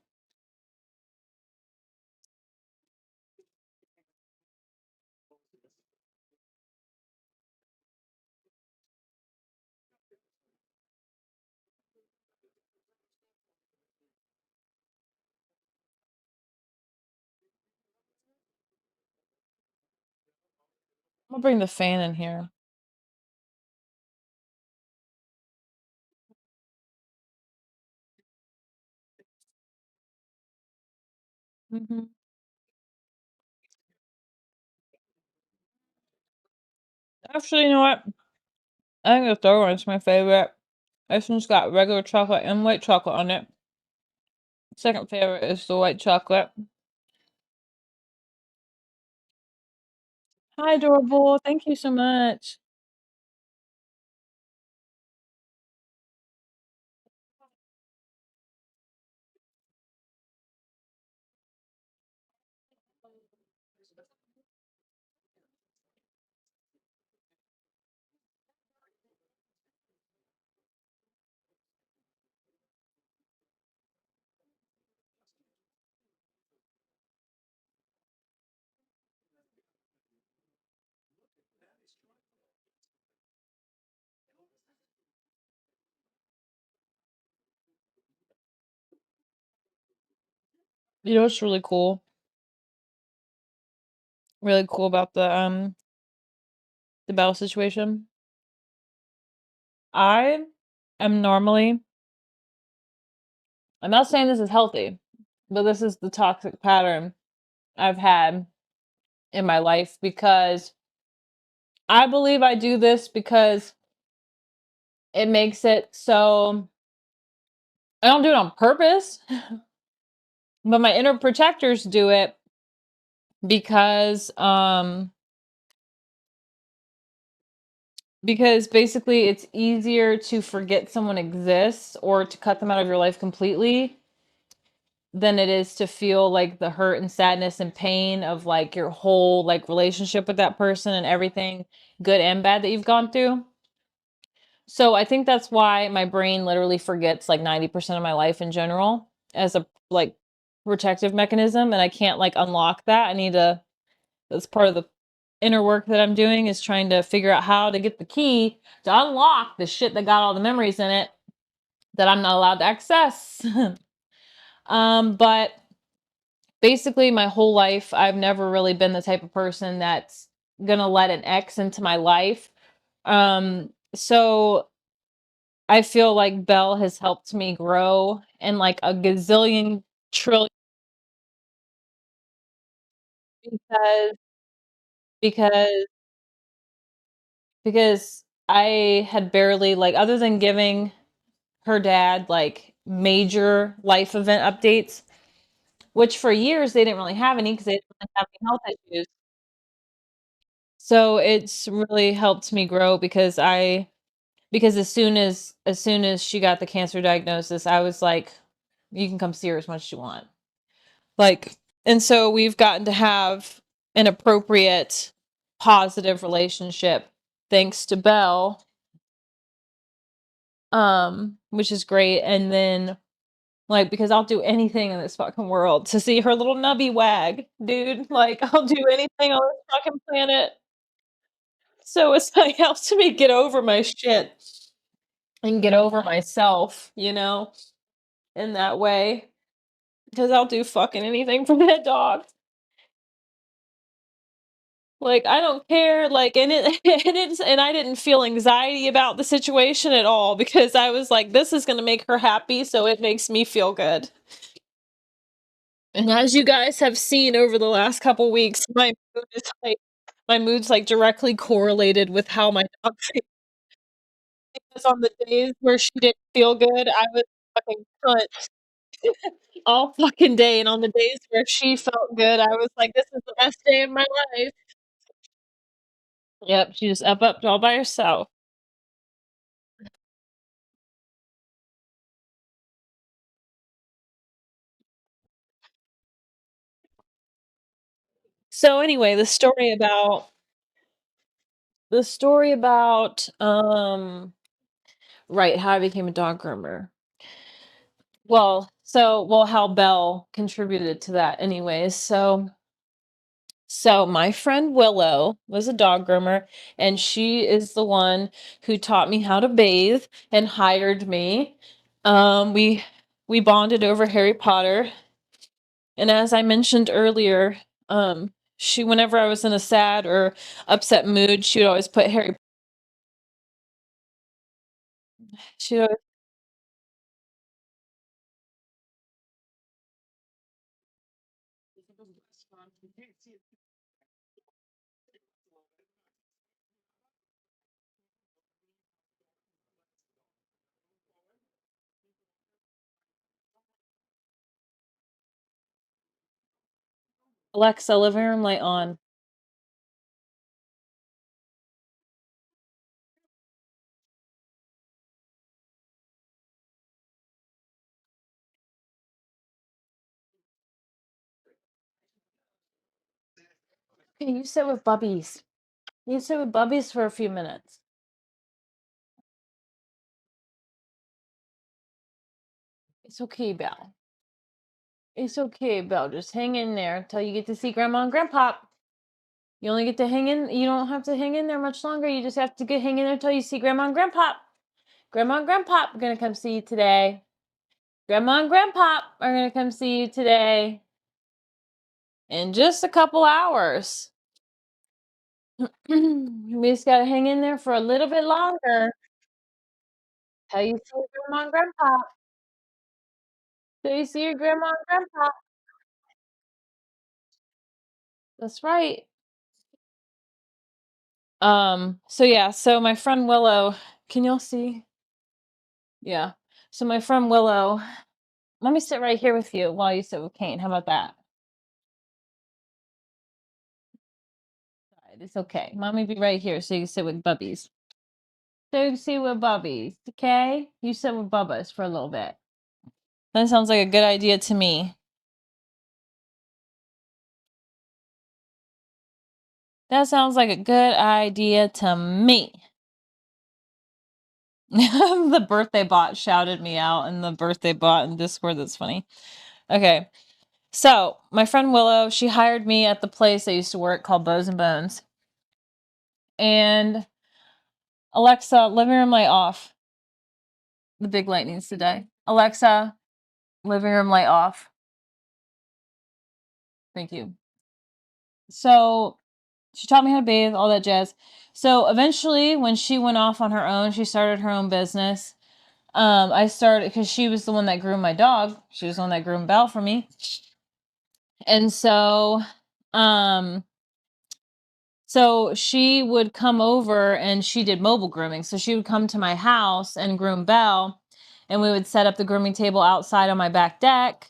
gonna bring the fan in here. Mm-hmm. Actually, you know what? I think the third one's my favorite. This one's got regular chocolate and white chocolate on it. Second favorite is the white chocolate. Hi, adorable. Thank you so much. You know what's really cool? Really cool about the Belle situation? I am normally I'm not saying this is healthy, but this is the toxic pattern I've had in my life because I believe I do this because it makes it so I don't do it on purpose, but my inner protectors do it because because basically it's easier to forget someone exists or to cut them out of your life completely than it is to feel like the hurt and sadness and pain of like your whole like relationship with that person and everything good and bad that you've gone through. So I think that's why my brain literally forgets like 90% of my life in general as a like protective mechanism, and I can't like unlock that. I need to That's part of the inner work that I'm doing, is trying to figure out how to get the key to unlock the shit that got all the memories in it that I'm not allowed to access. But basically my whole life I've never really been the type of person that's gonna let an ex into my life. So I feel like Belle has helped me grow in like a gazillion trillion because because because I had barely like, other than giving her dad like major life event updates, which for years they didn't really have any because they didn't really have any health issues. So it's really helped me grow because as soon as she got the cancer diagnosis, I was like, you can come see her as much as you want. Like, and so we've gotten to have an appropriate positive relationship thanks to Belle, which is great. And then like, because I'll do anything in this fucking world to see her little nubby wag, dude. Like, I'll do anything on this fucking planet. So it's like helps me get over my shit and get over myself, in that way. Because I'll do fucking anything for that dog. Like, I don't care, like, and it and I didn't feel anxiety about the situation at all because I was like, "This is gonna make her happy, so it makes me feel good." And as you guys have seen over the last couple weeks, my mood's, like, directly correlated with how my dog feels. Because on the days where she didn't feel good, I was fucking cunt all fucking day, and on the days where she felt good, I was like, "This is the best day of my life." Yep, she just up all by herself. So anyway, the story about right, how I became a dog groomer. Well, how Belle contributed to that anyways. So my friend Willow was a dog groomer, and she is the one who taught me how to bathe and hired me. We bonded over Harry Potter, and as I mentioned earlier, she whenever I was in a sad or upset mood, she would always put Harry. She would Alexa, living room light on. Okay, you sit with Bubbies. You sit with Bubbies for a few minutes. It's okay, Belle. It's okay, Belle. Just hang in there until you get to see Grandma and Grandpa. You only get to hang in. You don't have to hang in there much longer. You just have to get hang in there until you see Grandma and Grandpa. Grandma and Grandpa are gonna come see you today. Grandma and Grandpa are gonna come see you today. in just a couple hours. We just gotta hang in there for a little bit longer. Till you see your grandma and grandpa. Till you see your grandma and grandpa. That's right. So yeah, so my friend Willow, can y'all see? Yeah. So my friend Willow, let me sit right here with you while you sit with Kane. How about that? It's okay. Mommy be right here so you can sit with Bubbies. So you can sit with Bubbies, okay? You sit with Bubba's for a little bit. That sounds like a good idea to me. That sounds like a good idea to me. The birthday bot shouted me out in the birthday bot in Discord. That's funny. Okay. So, my friend Willow, she hired me at the place I used to work called Bows and Bones. And Alexa, living room light off. The big light needs to die. Alexa, living room light off. Thank you. So, she taught me how to bathe, all that jazz. So, eventually, when she went off on her own, she started her own business. I started because she was the one that groomed my dog. She was the one that groomed Belle for me. And so she would come over and she did mobile grooming. So she would come to my house and groom Belle, and we would set up the grooming table outside on my back deck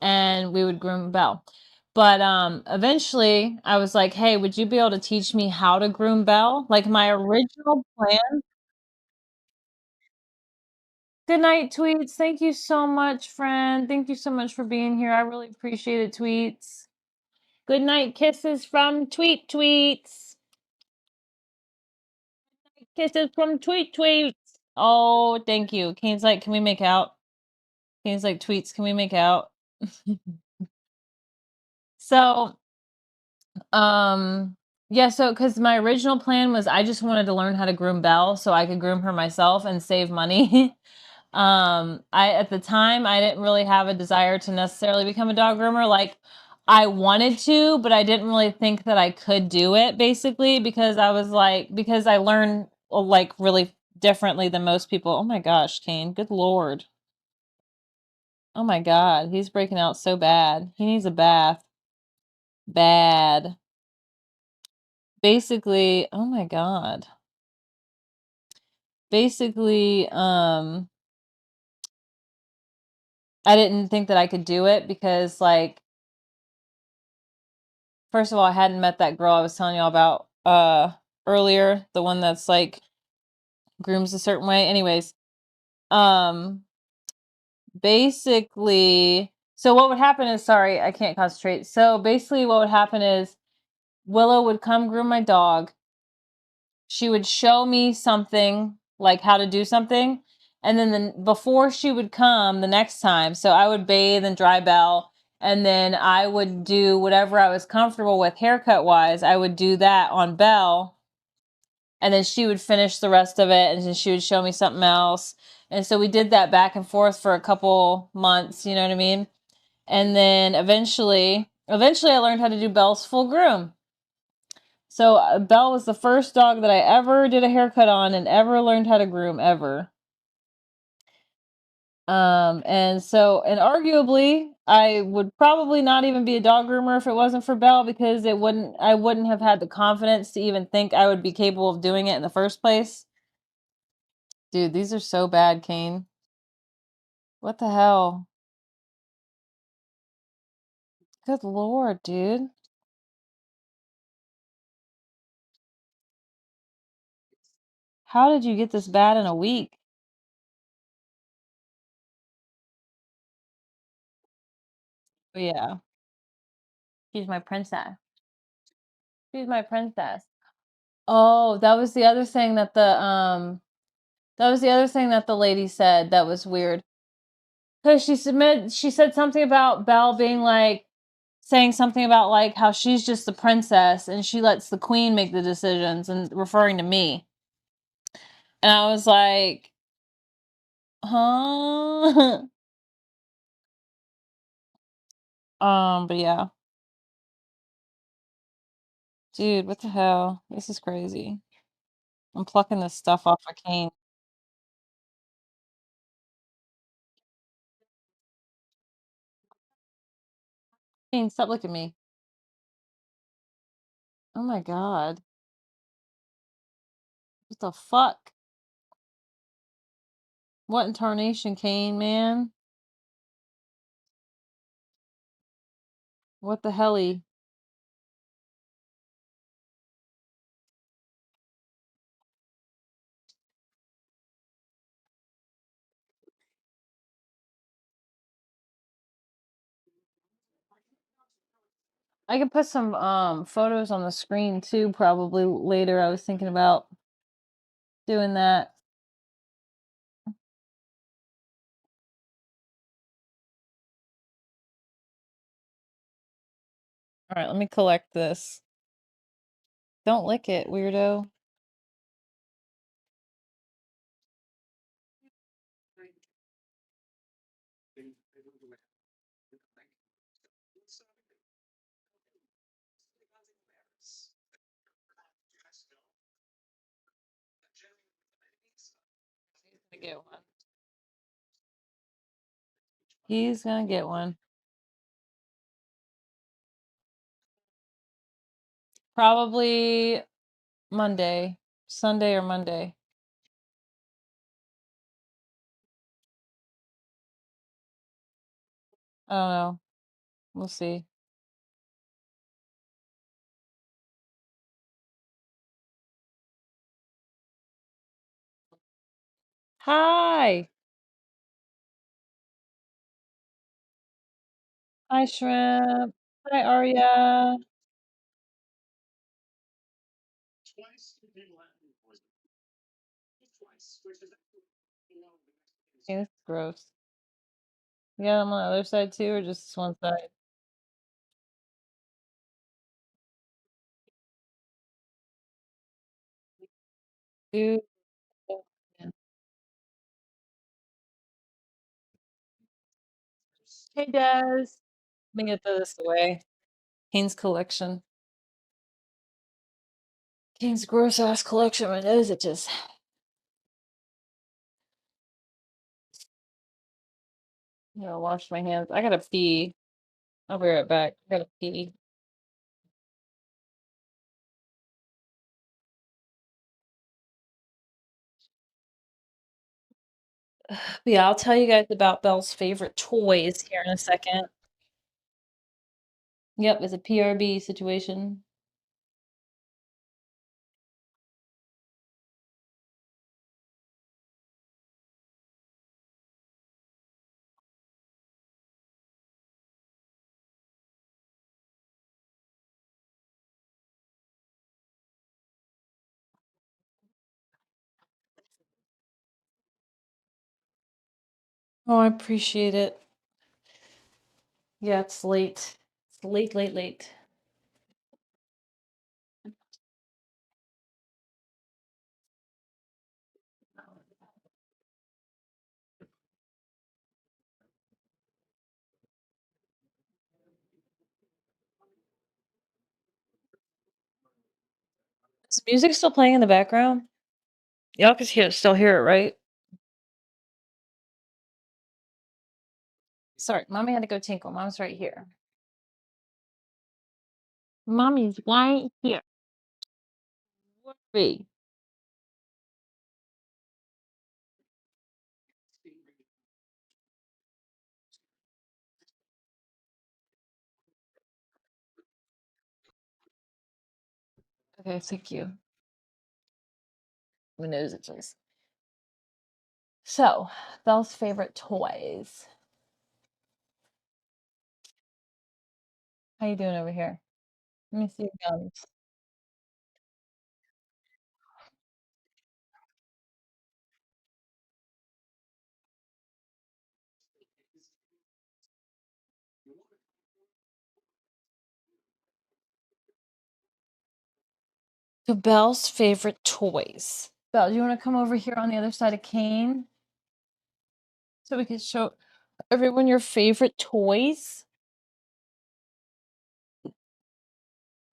and we would groom Belle. But eventually I was like, "Hey, would you be able to teach me how to groom Belle?" Like my original plan. Good night, Tweets. Thank you so much, friend. Thank you so much for being here. I really appreciate it, Tweets. Good night kisses from Tweets. Kisses from Tweets. Oh, thank you. Kane's like, can we make out? Kane's like, Tweets, can we make out? So, yeah, so because my original plan was I just wanted to learn how to groom Belle so I could groom her myself and save money. I at the time I didn't really have a desire to necessarily become a dog groomer. Like I wanted to, but I didn't really think that I could do it basically because I was like because I learned like really differently than most people. Oh my gosh, Kane. Good Lord. Oh my God. He's breaking out so bad. He needs a bath. Bad. Basically, oh my God. Basically, I didn't think that I could do it because like first of all, I hadn't met that girl I was telling y'all about earlier, the one that's like grooms a certain way. Anyways, um basically, so what would happen is sorry, I can't concentrate. So basically what would happen is Willow would come groom my dog. She would show me something, like how to do something, and then before she would come the next time, so I would bathe and dry Belle, and then I would do whatever I was comfortable with haircut wise. I would do that on Belle, and then she would finish the rest of it, and then she would show me something else. And so we did that back and forth for a couple months, you know what I mean? And then eventually I learned how to do Belle's full groom. So Belle was the first dog that I ever did a haircut on and ever learned how to groom ever. And arguably I would probably not even be a dog groomer if it wasn't for Belle because I wouldn't have had the confidence to even think I would be capable of doing it in the first place. Dude, these are so bad, Kane. What the hell? Good Lord, dude. How did you get this bad in a week? But yeah, she's my princess. She's my princess. Oh, that was the other thing that the lady said that was weird. Because she said something about Belle being like saying something about like how she's just the princess and she lets the queen make the decisions and referring to me. And I was like, huh? But yeah. Dude, what the hell? This is crazy. I'm plucking this stuff off of Kane. Kane, stop looking at me. Oh my god. What the fuck? What in tarnation, Kane, man? What the helly? I could put some photos on the screen too, probably later. I was thinking about doing that. All right, let me collect this. Don't lick it, weirdo. He's gonna get one. He's gonna get one. Probably Monday, Sunday or Monday. I don't know. We'll see. Hi. Hi, Shrimp. Hi, Arya. Okay, this is gross. You got them on the other side too, or just this one side? Dude. Yeah. Hey, Des. Let me get this away. Kane's collection. Kane's gross ass collection. My nose itches. I'm gonna wash my hands. I gotta pee. I'll be right back. I gotta pee. But yeah, I'll tell you guys about Belle's favorite toys here in a second. Yep, it's a PRB situation. Oh, I appreciate it. Yeah, it's late. It's late, late, late. Is music still playing in the background? Y'all can still hear it, right? Sorry, mommy had to go tinkle. Mom's right here. Mommy's right here. Worry. Okay, thank you. My nose itches. So, Belle's favorite toys. How you doing over here? Let me see your gums. So Belle's favorite toys. Belle, do you want to come over here on the other side of Kane so we can show everyone your favorite toys?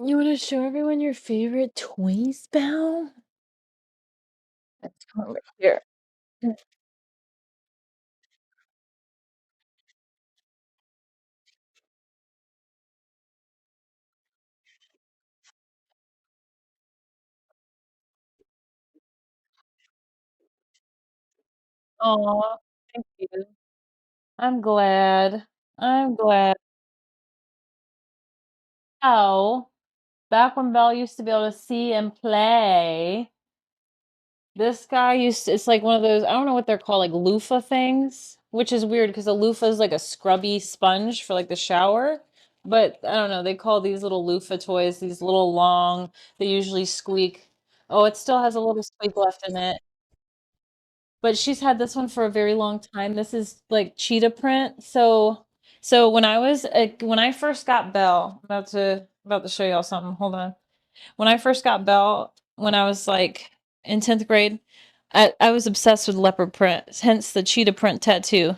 You want to show everyone your favorite toys, Belle? Let's come over here. Oh, thank you. I'm glad. I'm glad. Oh, back when Belle used to be able to see and play, this guy used to, it's like one of those, I don't know what they're called, like loofah things, which is weird because a loofah is like a scrubby sponge for like the shower. But I don't know, they call these little loofah toys, these little long, they usually squeak. Oh, it still has a little squeak left in it. But she's had this one for a very long time. This is like cheetah print. So when I first got Belle, about to show y'all something. Hold on. When I first got Belle, when I was like in 10th grade, I was obsessed with leopard print, hence the cheetah print tattoo.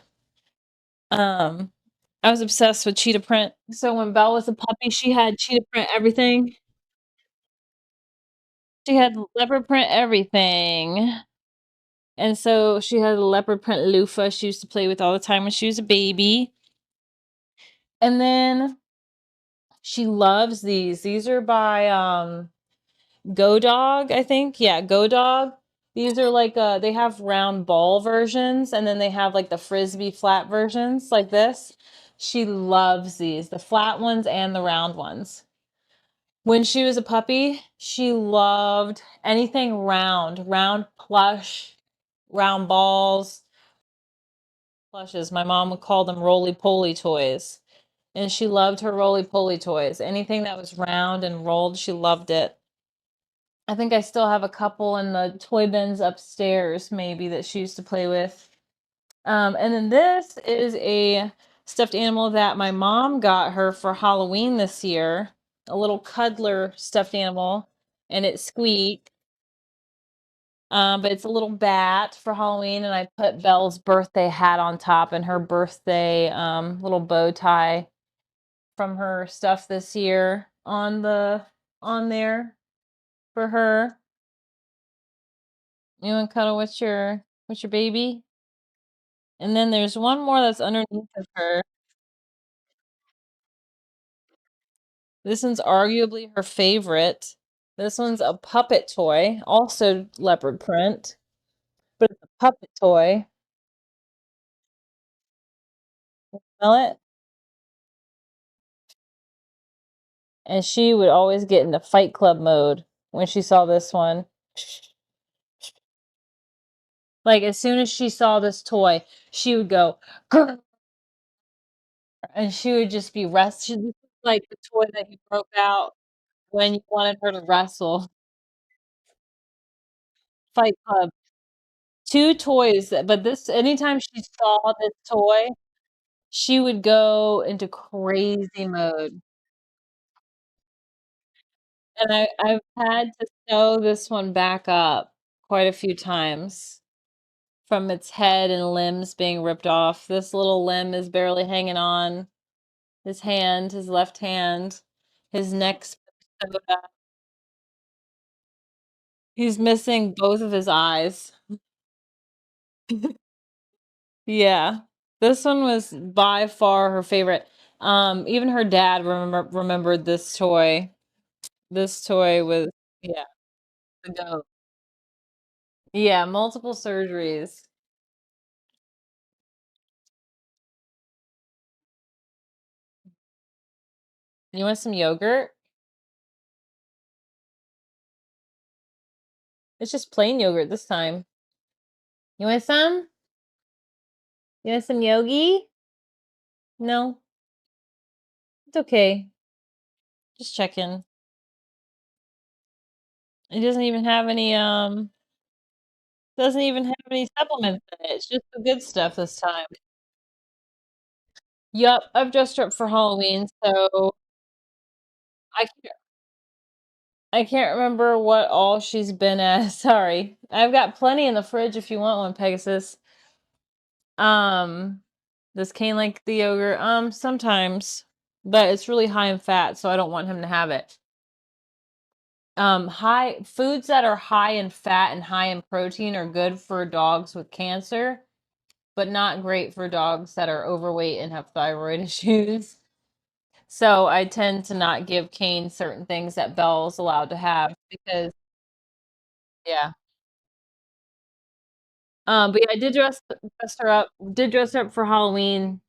Um, I was obsessed with cheetah print. So when Belle was a puppy, she had cheetah print everything. She had leopard print everything. And so she had a leopard print loofah she used to play with all the time when she was a baby. And then she loves these. These are by Go Dog, I think. Yeah, Go Dog. These are like they have round ball versions and then they have like the frisbee flat versions like this. She loves these, the flat ones and the round ones. When she was a puppy, she loved anything round, round plush, round balls, plushes. My mom would call them roly-poly toys. And she loved her roly-poly toys. Anything that was round and rolled, she loved it. I think I still have a couple in the toy bins upstairs, maybe, that she used to play with. And then this is a stuffed animal that my mom got her for Halloween this year. A little cuddler stuffed animal, and it squeaked. But it's a little bat for Halloween, and I put Belle's birthday hat on top and her birthday little bow tie from her stuff this year on there for her. You want to cuddle with your baby? And then there's one more that's underneath of her. This one's arguably her favorite. This one's a puppet toy, also leopard print, but it's a puppet toy. Smell it? And she would always get into Fight Club mode when she saw this one. Like as soon as she saw this toy, she would go, "Grr," and she would just be This is like the toy that you broke out when you wanted her to wrestle. Fight Club. 2 toys, but this anytime she saw this toy, she would go into crazy mode. And I've had to sew this one back up quite a few times from its head and limbs being ripped off. This little limb is barely hanging on. His hand, his left hand, his neck's sewed up. He's missing both of his eyes. Yeah. This one was by far her favorite. Even her dad remembered this toy. This toy was, yeah, the goat. Yeah, multiple surgeries. You want some yogurt? It's just plain yogurt this time. You want some? You want some yogi? No, it's okay. Just checking. It doesn't even have any supplements in it. It's just the good stuff this time. Yup, I've dressed her up for Halloween, so I can't I can't remember what all she's been as. Sorry. I've got plenty in the fridge if you want one, Pegasus. Um, does Kane like the yogurt? Sometimes, but it's really high in fat, so I don't want him to have it. High foods that are high in fat and high in protein are good for dogs with cancer, but not great for dogs that are overweight and have thyroid issues. So I tend to not give Kane certain things that Belle's allowed to have because yeah. But yeah, I did dress her up. Did dress her up for Halloween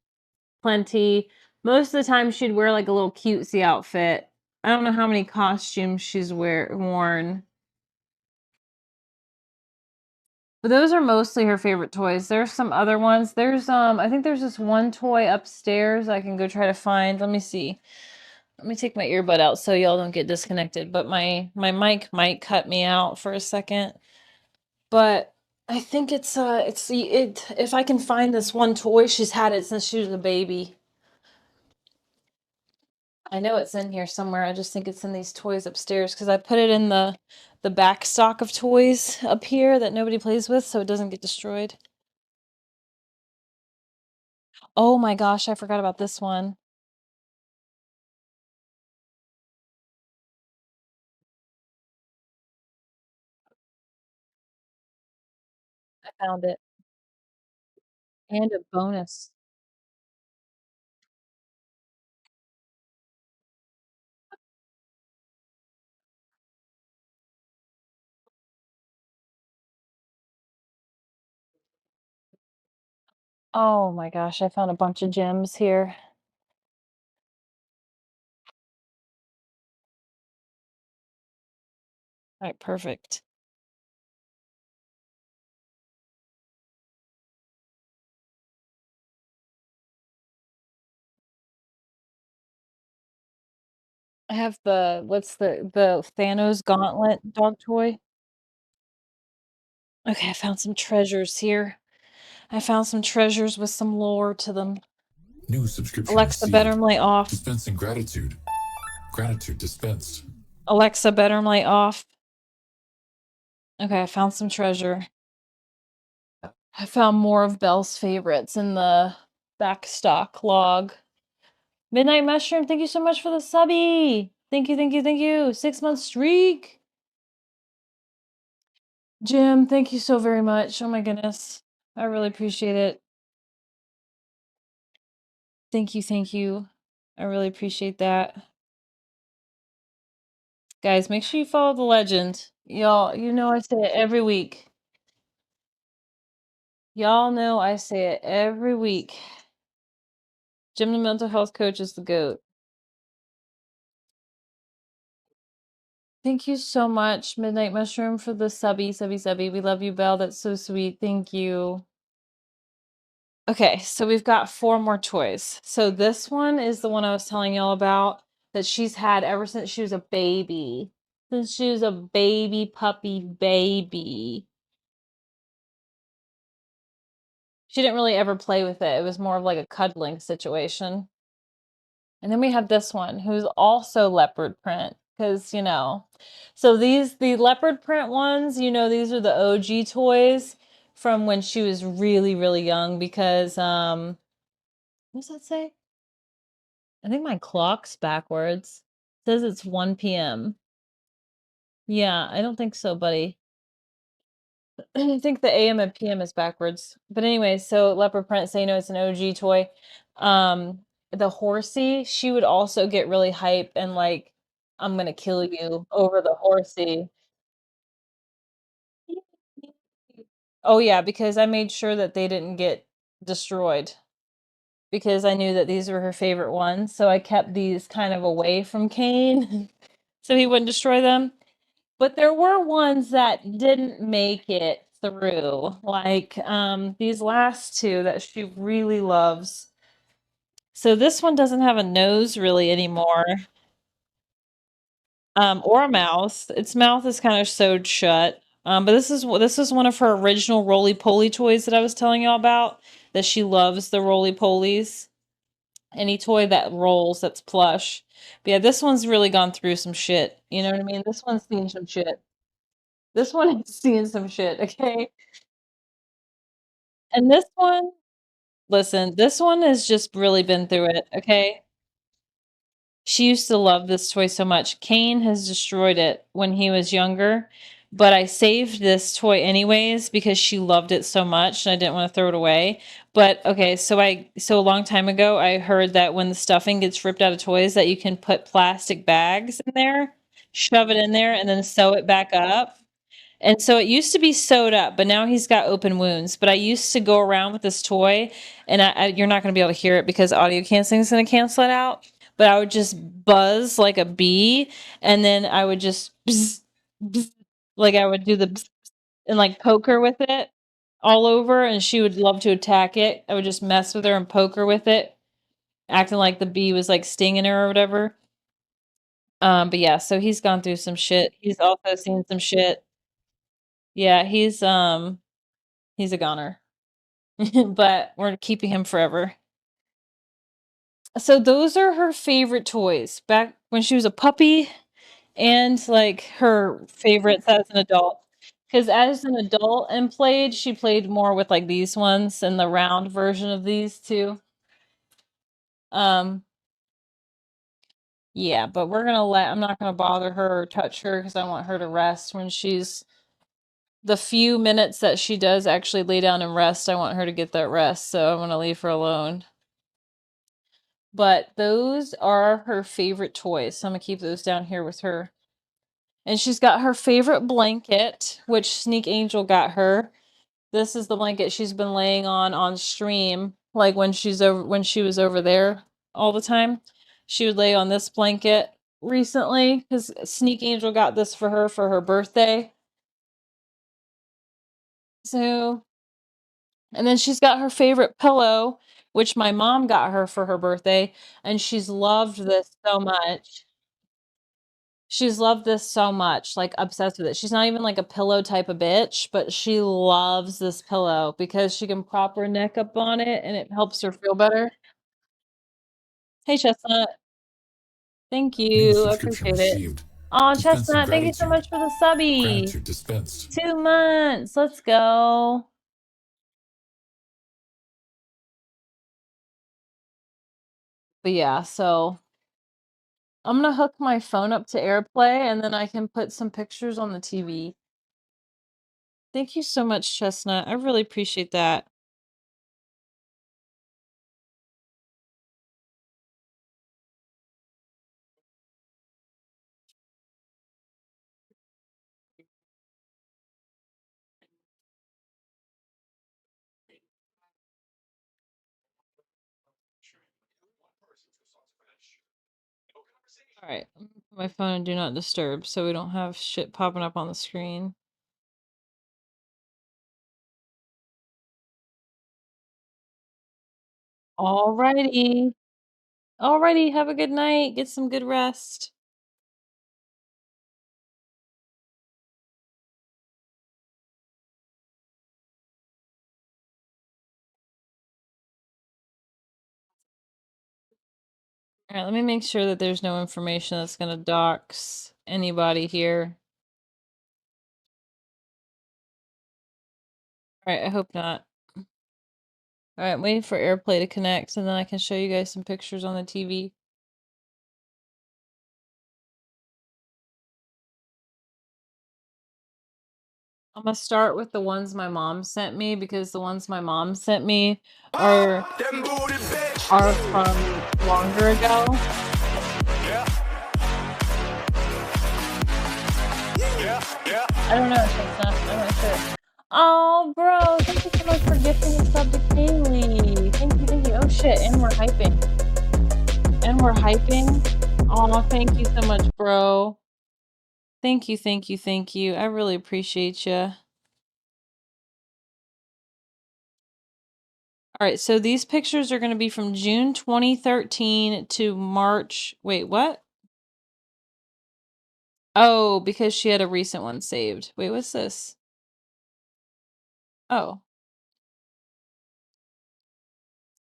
plenty. Most of the time she'd wear like a little cutesy outfit. I don't know how many costumes she's worn. But those are mostly her favorite toys. There's some other ones. There's I think there's this one toy upstairs I can go try to find. Let me see. Let me take my earbud out so y'all don't get disconnected. But my mic might cut me out for a second. But I think it's if I can find this one toy, she's had it since she was a baby. I know it's in here somewhere. I just think it's in these toys upstairs because I put it in the back stock of toys up here that nobody plays with so it doesn't get destroyed. Oh my gosh, I forgot about this one. I found it. And a bonus. Oh my gosh, I found a bunch of gems here. All right, perfect. I have what's the Thanos gauntlet dog toy. Okay, I found some treasures here. I found some treasures with some lore to them. New subscription Alexa, received. better light off. Dispensing gratitude. Gratitude dispensed. Alexa, better light off. Okay, I found some treasure. I found more of Belle's favorites in the back stock log. Midnight Mushroom, thank you so much for the subby. Thank you, thank you, thank you. 6-month streak. Jim, thank you so very much. Oh my goodness. I really appreciate it. Thank you, thank you. I really appreciate that. Guys, make sure you follow the legend. Y'all, you know I say it every week. Y'all know I say it every week. Jim the mental health coach is the GOAT. Thank you so much, Midnight Mushroom, for the subby. We love you, Belle. That's so sweet. Thank you. Okay, so we've got 4 more toys. So this one is the one I was telling y'all about that she's had ever since she was a baby. Since she was a baby puppy baby. She didn't really ever play with it. It was more of like a cuddling situation. And then we have this one who's also leopard print because, so the leopard print ones, these are the OG toys from when she was really, really young because, what does that say? I think my clock's backwards. It says it's 1 p.m. Yeah, I don't think so, buddy. I think the AM and PM is backwards. But anyway, so leopard print, so it's an OG toy. The horsey, she would also get really hype and like, I'm gonna kill you over the horsey. Oh yeah, because I made sure that they didn't get destroyed because I knew that these were her favorite ones. So I kept these kind of away from Kane so he wouldn't destroy them. But there were ones that didn't make it through, like these last 2 that she really loves. So this one doesn't have a nose really anymore, or a mouth. Its mouth is kind of sewed shut. But this is one of her original roly poly toys that I was telling y'all about. That she loves the roly polies. Any toy that rolls that's plush. But yeah, this one's really gone through some shit. You know what I mean? This one's seen some shit. This one is seeing some shit, okay? And this one, listen, this one has just really been through it, okay? She used to love this toy so much. Kane has destroyed it when he was younger, but I saved this toy anyways because she loved it so much and I didn't want to throw it away. But okay, so a long time ago I heard that when the stuffing gets ripped out of toys that you can put plastic bags in there, shove it in there and then sew it back up. And so it used to be sewed up, but now he's got open wounds. But I used to go around with this toy, and you're not going to be able to hear it because audio canceling is going to cancel it out. But I would just buzz like a bee, and then I would just bzz, bzz, like I would do the bzz, and like poke her with it all over, and she would love to attack it. I would just mess with her and poke her with it, acting like the bee was like stinging her or whatever. But yeah, so he's gone through some shit. He's also seen some shit. Yeah, he's a goner. But we're keeping him forever. So those are her favorite toys back when she was a puppy and like her favorites as an adult. Because as an adult and played, she played more with like these ones and the round version of these two. Um, yeah, but I'm not gonna bother her or touch her because I want her to rest when she's the few minutes that she does actually lay down and rest. I want her to get that rest, so I'm gonna leave her alone. But those are her favorite toys. So I'm gonna keep those down here with her. And she's got her favorite blanket, which Sneak Angel got her. This is the blanket she's been laying on stream, like when she was over there all the time. She would lay on this blanket recently because Sneak Angel got this for her birthday. So, and then she's got her favorite pillow, which my mom got her for her birthday, and she's loved this so much. She's loved this so much, like obsessed with it. She's not even like a pillow type of bitch, but she loves this pillow because she can prop her neck up on it and it helps her feel better. Hey, Chestnut. Thank New you. I subscription appreciate it. received. Oh, Dispensing Chestnut, thank you so gratitude. much for the subby. Gratitude dispensed. 2 months. Let's go. But yeah, so I'm gonna hook my phone up to AirPlay and then I can put some pictures on the TV. Thank you so much, Chestnut. I really appreciate that. All right, I'm gonna put my phone in do not disturb so we don't have shit popping up on the screen. Alrighty. Alrighty, have a good night. Get some good rest. All right, let me make sure that there's no information that's gonna dox anybody here. All right, I hope not. All right, I'm waiting for AirPlay to connect and then I can show you guys some pictures on the TV. I'm gonna start with the ones my mom sent me because the ones my mom sent me are from longer ago. I don't know, Chestnut. I'm not sure. Oh, bro, thank you so much for gifting a sub to Kaylee. Thank you, thank you. Oh shit, and we're hyping. And we're hyping. Oh, thank you so much, bro. Thank you, thank you, thank you. I really appreciate you. All right, so these pictures are going to be from June 2013 to March. Wait, what? Oh, because she had a recent one saved. Wait, what's this? Oh.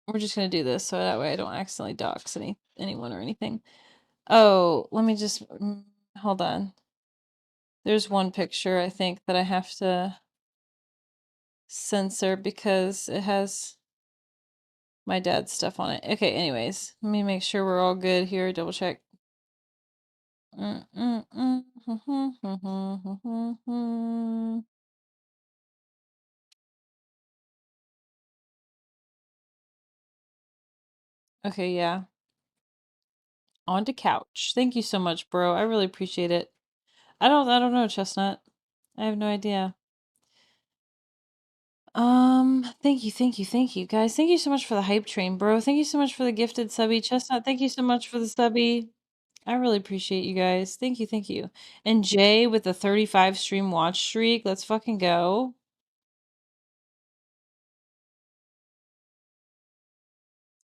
We're just going to do this so that way I don't accidentally dox anyone or anything. Oh, let me just hold on. There's one picture I think that I have to censor because it has my dad's stuff on it. Okay, anyways, let me make sure we're all good here. Double check. Okay, yeah. On to couch. Thank you so much, bro. I really appreciate it. I don't know, Chestnut. I have no idea. Thank you, guys. Thank you so much for the hype train, bro. Thank you so much for the gifted subby, Chestnut. Thank you so much for the subby. I really appreciate you guys. Thank you. And Jay with the 35 stream watch streak. Let's fucking go.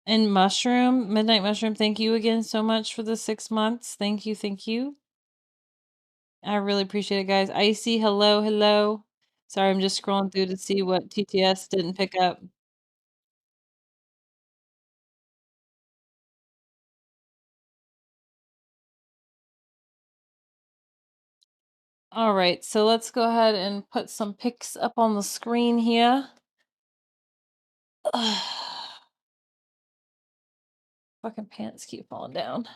And Mushroom, Midnight Mushroom, thank you again so much for the 6 months. Thank you. I really appreciate it, guys. Icy, hello. Sorry, I'm just scrolling through to see what TTS didn't pick up. All right, so let's go ahead and put some pics up on the screen here. Ugh. Fucking pants keep falling down.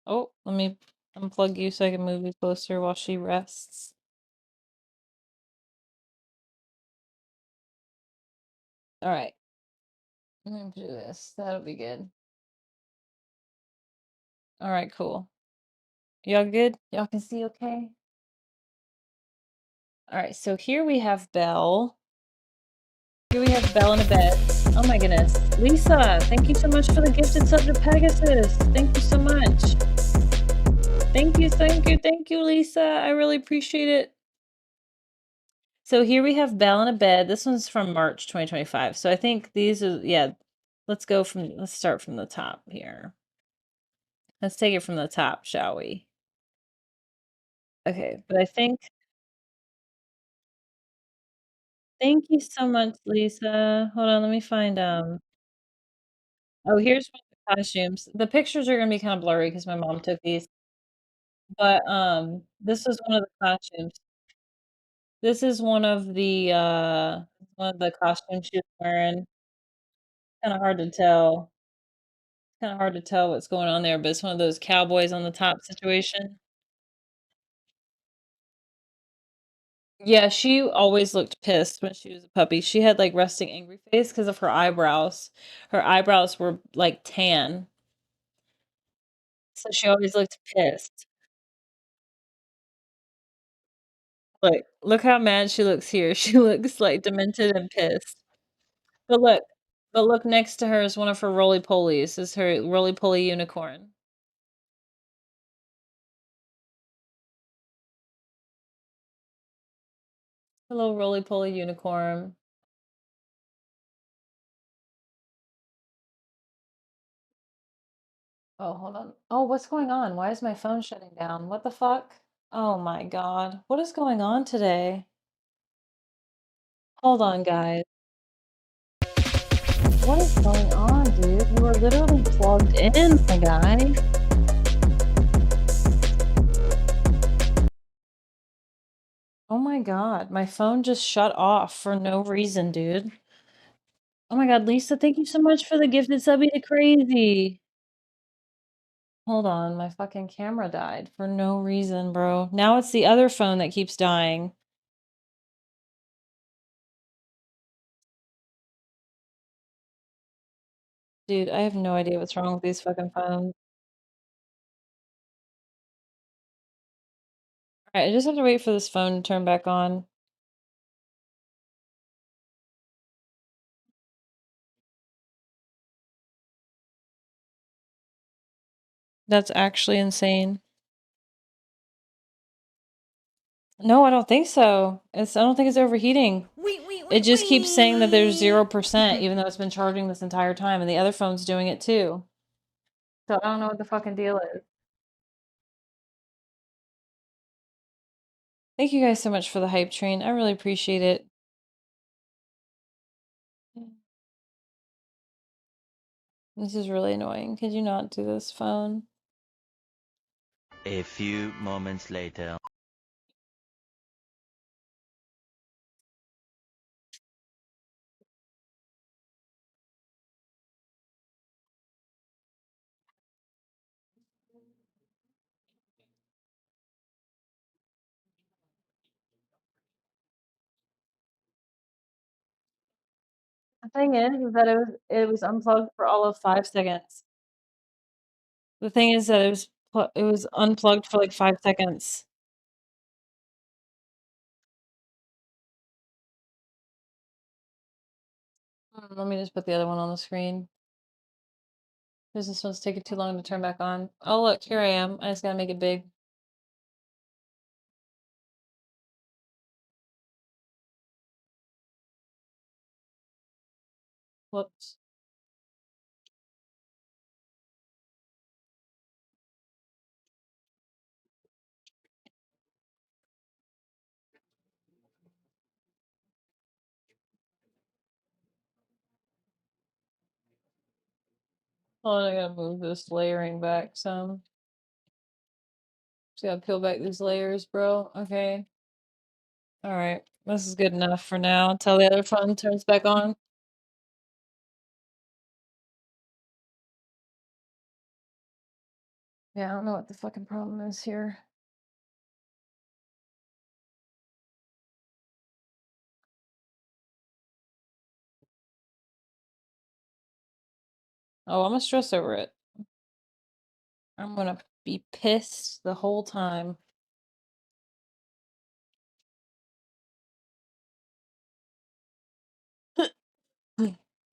Oh, let me unplug you so I can move you closer while she rests. All right. I'm gonna do this. That'll be good. All right, cool. Y'all good? Y'all can see okay? All right, so here we have Belle. Here we have Belle in a bed. Oh my goodness. Lisa, thank you so much for the gifted sub to Pegasus. Thank you so much. Thank you, Lisa. I really appreciate it. So here we have Belle in a bed. This one's from March 2025. So I think these are, yeah, let's start from the top here. Let's take it from the top, shall we? Okay, but I think, thank you so much, Lisa. Hold on, let me find, oh, here's one of the costumes. The pictures are gonna be kind of blurry because my mom took these, but, this is one of the costumes. This is one of the costumes she was wearing. Kinda hard to tell. Kinda hard to tell what's going on there, but it's one of those cowboys on the top situation. Yeah, she always looked pissed when she was a puppy. She had, like, resting angry face because of her eyebrows. Her eyebrows were, like, tan, so she always looked pissed. Look how mad she looks here. She looks, like, demented and pissed. But look next to her is one of her roly-polies, is her roly-poly unicorn. A little roly-poly unicorn. Oh, hold on. Oh, what's going on? Why is my phone shutting down? What the fuck? Oh my god. What is going on today? Hold on, guys. What is going on, dude? You are literally plugged in, my guy. Oh my god. My phone just shut off for no reason, dude. Oh my god, Lisa, thank you so much for the gifted subby to Crazy. Hold on, my fucking camera died for no reason, bro. Now it's the other phone that keeps dying. Dude, I have no idea what's wrong with these fucking phones. Alright, I just have to wait for this phone to turn back on. That's actually insane. No, I don't think so. I don't think it's overheating. It just keeps saying that there's 0%, even though it's been charging this entire time, and the other phone's doing it too. So I don't know what the fucking deal is. Thank you guys so much for the hype train. I really appreciate it. This is really annoying. Could you not do this phone? A few moments later. thing is that it was unplugged for all of 5 seconds. The thing is that it was unplugged for like 5 seconds. Let me just put the other one on the screen. Because this one's taking too long to turn back on. Oh look, here I am. I just gotta make it big. Whoops. Oh, and I gotta move this layering back some. Just gotta peel back these layers, bro. Okay. Alright. This is good enough for now until the other phone turns back on. Yeah, I don't know what the fucking problem is here. Oh, I'm gonna stress over it. I'm gonna be pissed the whole time.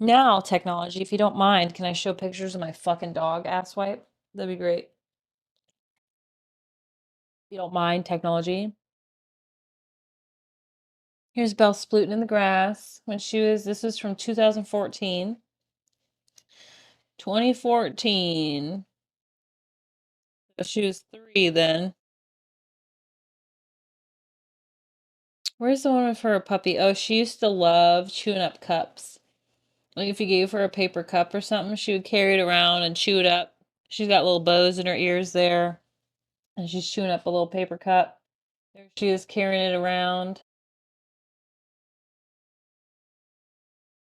Now, technology, if you don't mind, can I show pictures of my fucking dog asswipe? That'd be great. If you don't mind, technology. Here's Belle splooting in the grass when this was from 2014. 2014. So she was 3 then. Where's the one with her puppy? Oh, she used to love chewing up cups. Like if you gave her a paper cup or something, she would carry it around and chew it up. She's got little bows in her ears there, and she's chewing up a little paper cup. There she is carrying it around,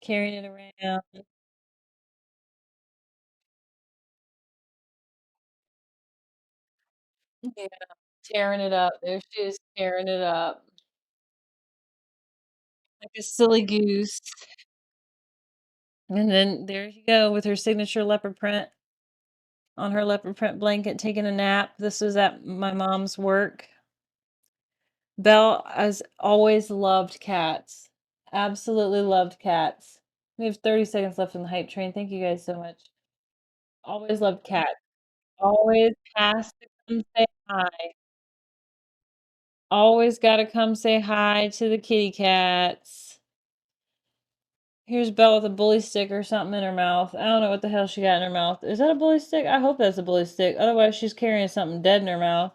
carrying it around. Yeah, tearing it up. There she is tearing it up like a silly goose. And then there you go with her signature leopard print on her leopard print blanket taking a nap. This was at my mom's work. Belle has always loved cats. Absolutely loved cats. We have 30 seconds left in the hype train. Thank you guys so much. Always loved cats. Always has to come say hi. Always gotta come say hi to the kitty cats. Here's Belle with a bully stick or something in her mouth. I don't know what the hell she got in her mouth. Is that a bully stick? I hope that's a bully stick. Otherwise, she's carrying something dead in her mouth.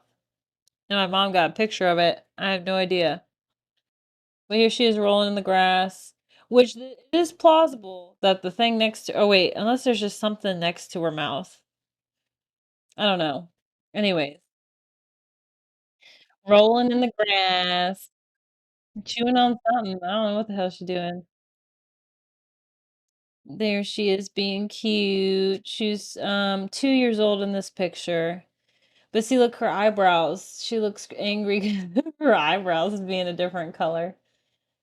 And my mom got a picture of it. I have no idea. But here she is rolling in the grass, which it is plausible that the thing next to, oh wait, unless there's just something next to her mouth. I don't know. Anyways, rolling in the grass, chewing on something. I don't know what the hell she's doing. There she is being cute. She's 2 years old in this picture. But see, look, her eyebrows. She looks angry 'cause her eyebrows is being a different color.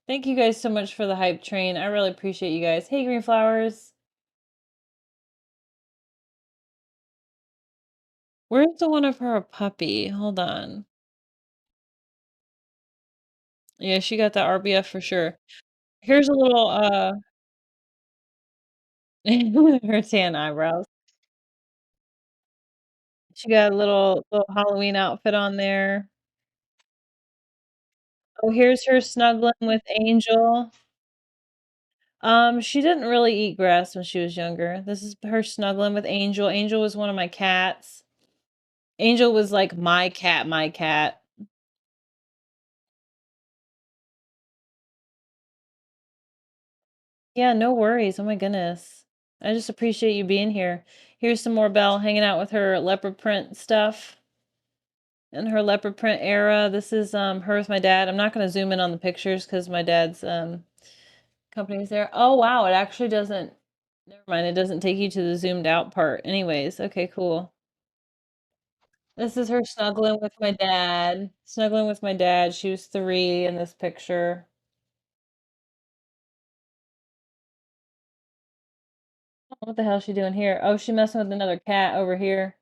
Thank you guys so much for the hype train. I really appreciate you guys. Hey, Green Flowers. Where's the one of her a puppy? Hold on. Yeah, she got that RBF for sure. Here's a little her tan eyebrows. She got a little Halloween outfit on there. Oh, here's her snuggling with Angel. She didn't really eat grass when she was younger. This is her snuggling with Angel. Angel was one of my cats. Angel was like my cat, my cat. Yeah, no worries. Oh my goodness. I just appreciate you being here. Here's some more Belle hanging out with her leopard print stuff in her leopard print era. This is her with my dad. I'm not going to zoom in on the pictures because my dad's company's there. Oh wow, it actually doesn't. Never mind, it doesn't take you to the zoomed out part. Anyways, okay, cool. This is her snuggling with my dad. Snuggling with my dad. She was 3 in this picture. What the hell is she doing here? Oh, she messing with another cat over here.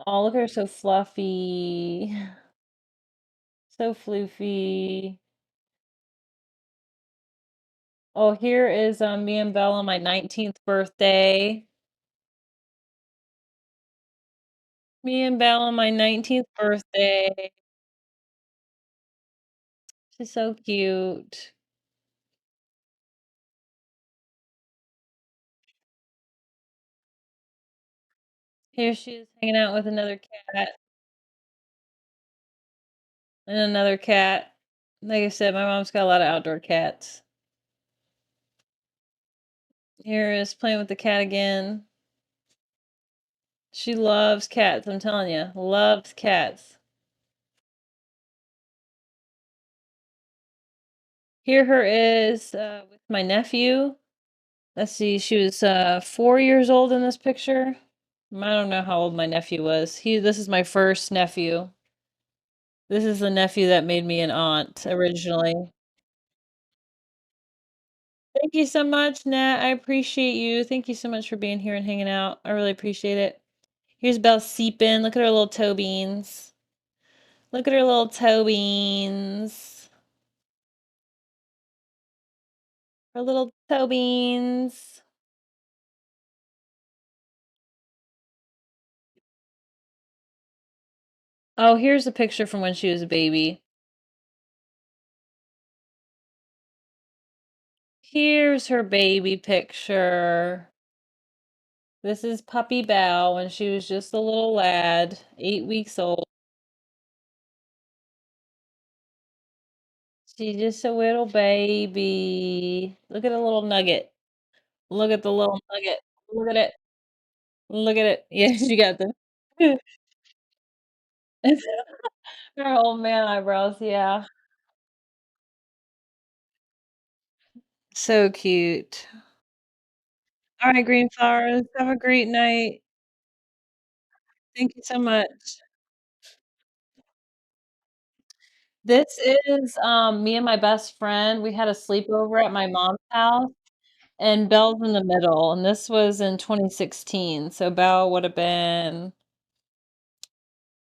Oh, look at her so fluffy. So floofy. Oh, here is me and Belle on my 19th birthday. Me and Belle on my 19th birthday. She's so cute. Here she is hanging out with another cat and another cat. Like I said, my mom's got a lot of outdoor cats. Here is playing with the cat again. She loves cats, I'm telling you. Loves cats. Here her is with my nephew. Let's see, she was 4 years old in this picture. I don't know how old my nephew was. This is my first nephew. This is the nephew that made me an aunt originally. Thank you so much, Nat. I appreciate you. Thank you so much for being here and hanging out. I really appreciate it. Here's Belle Seepin. Look at her little toe beans. Look at her little toe beans. Her little toe beans. Oh, here's a picture from when she was a baby. Here's her baby picture. This is Puppy Belle when she was just a little lad, 8 weeks old. She's just a little baby. Look at a little nugget. Look at the little nugget. Look at it. Look at it. Yes, you got the her old man eyebrows, yeah. So cute. All right, green flowers. Have a great night. Thank you so much. This is me and my best friend. We had a sleepover at my mom's house, and Belle's in the middle, and this was in 2016. So Belle would have been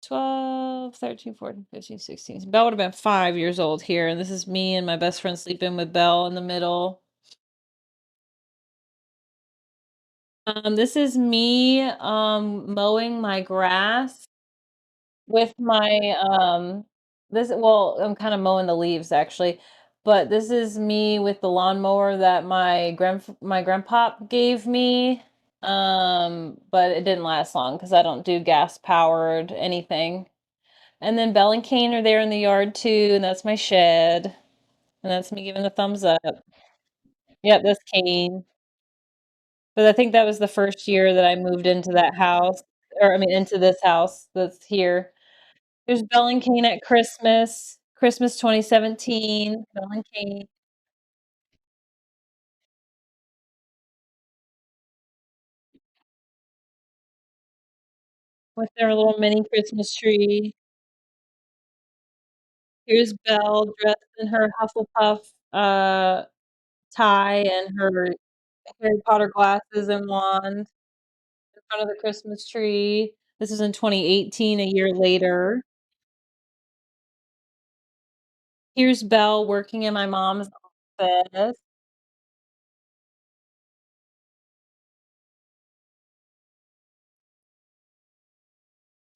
12, 13, 14, 15, 16. Belle would have been 5 years old here, and this is me and my best friend sleeping with Belle in the middle. This is me mowing my grass with my I'm kind of mowing the leaves actually, but this is me with the lawnmower that my grandpa gave me. But it didn't last long because I don't do gas powered anything. And then Belle and Kane are there in the yard too, and that's my shed. And that's me giving the thumbs up. Yep, that's Kane. But I think that was the first year that I moved into that house, or I mean, into this house that's here. There's Belle and Kane at Christmas, Christmas 2017, Belle and Kane with their little mini Christmas tree. Here's Belle dressed in her Hufflepuff tie and her Harry Potter glasses and wand in front of the Christmas tree. This is in 2018, a year later. Here's Belle working in my mom's office.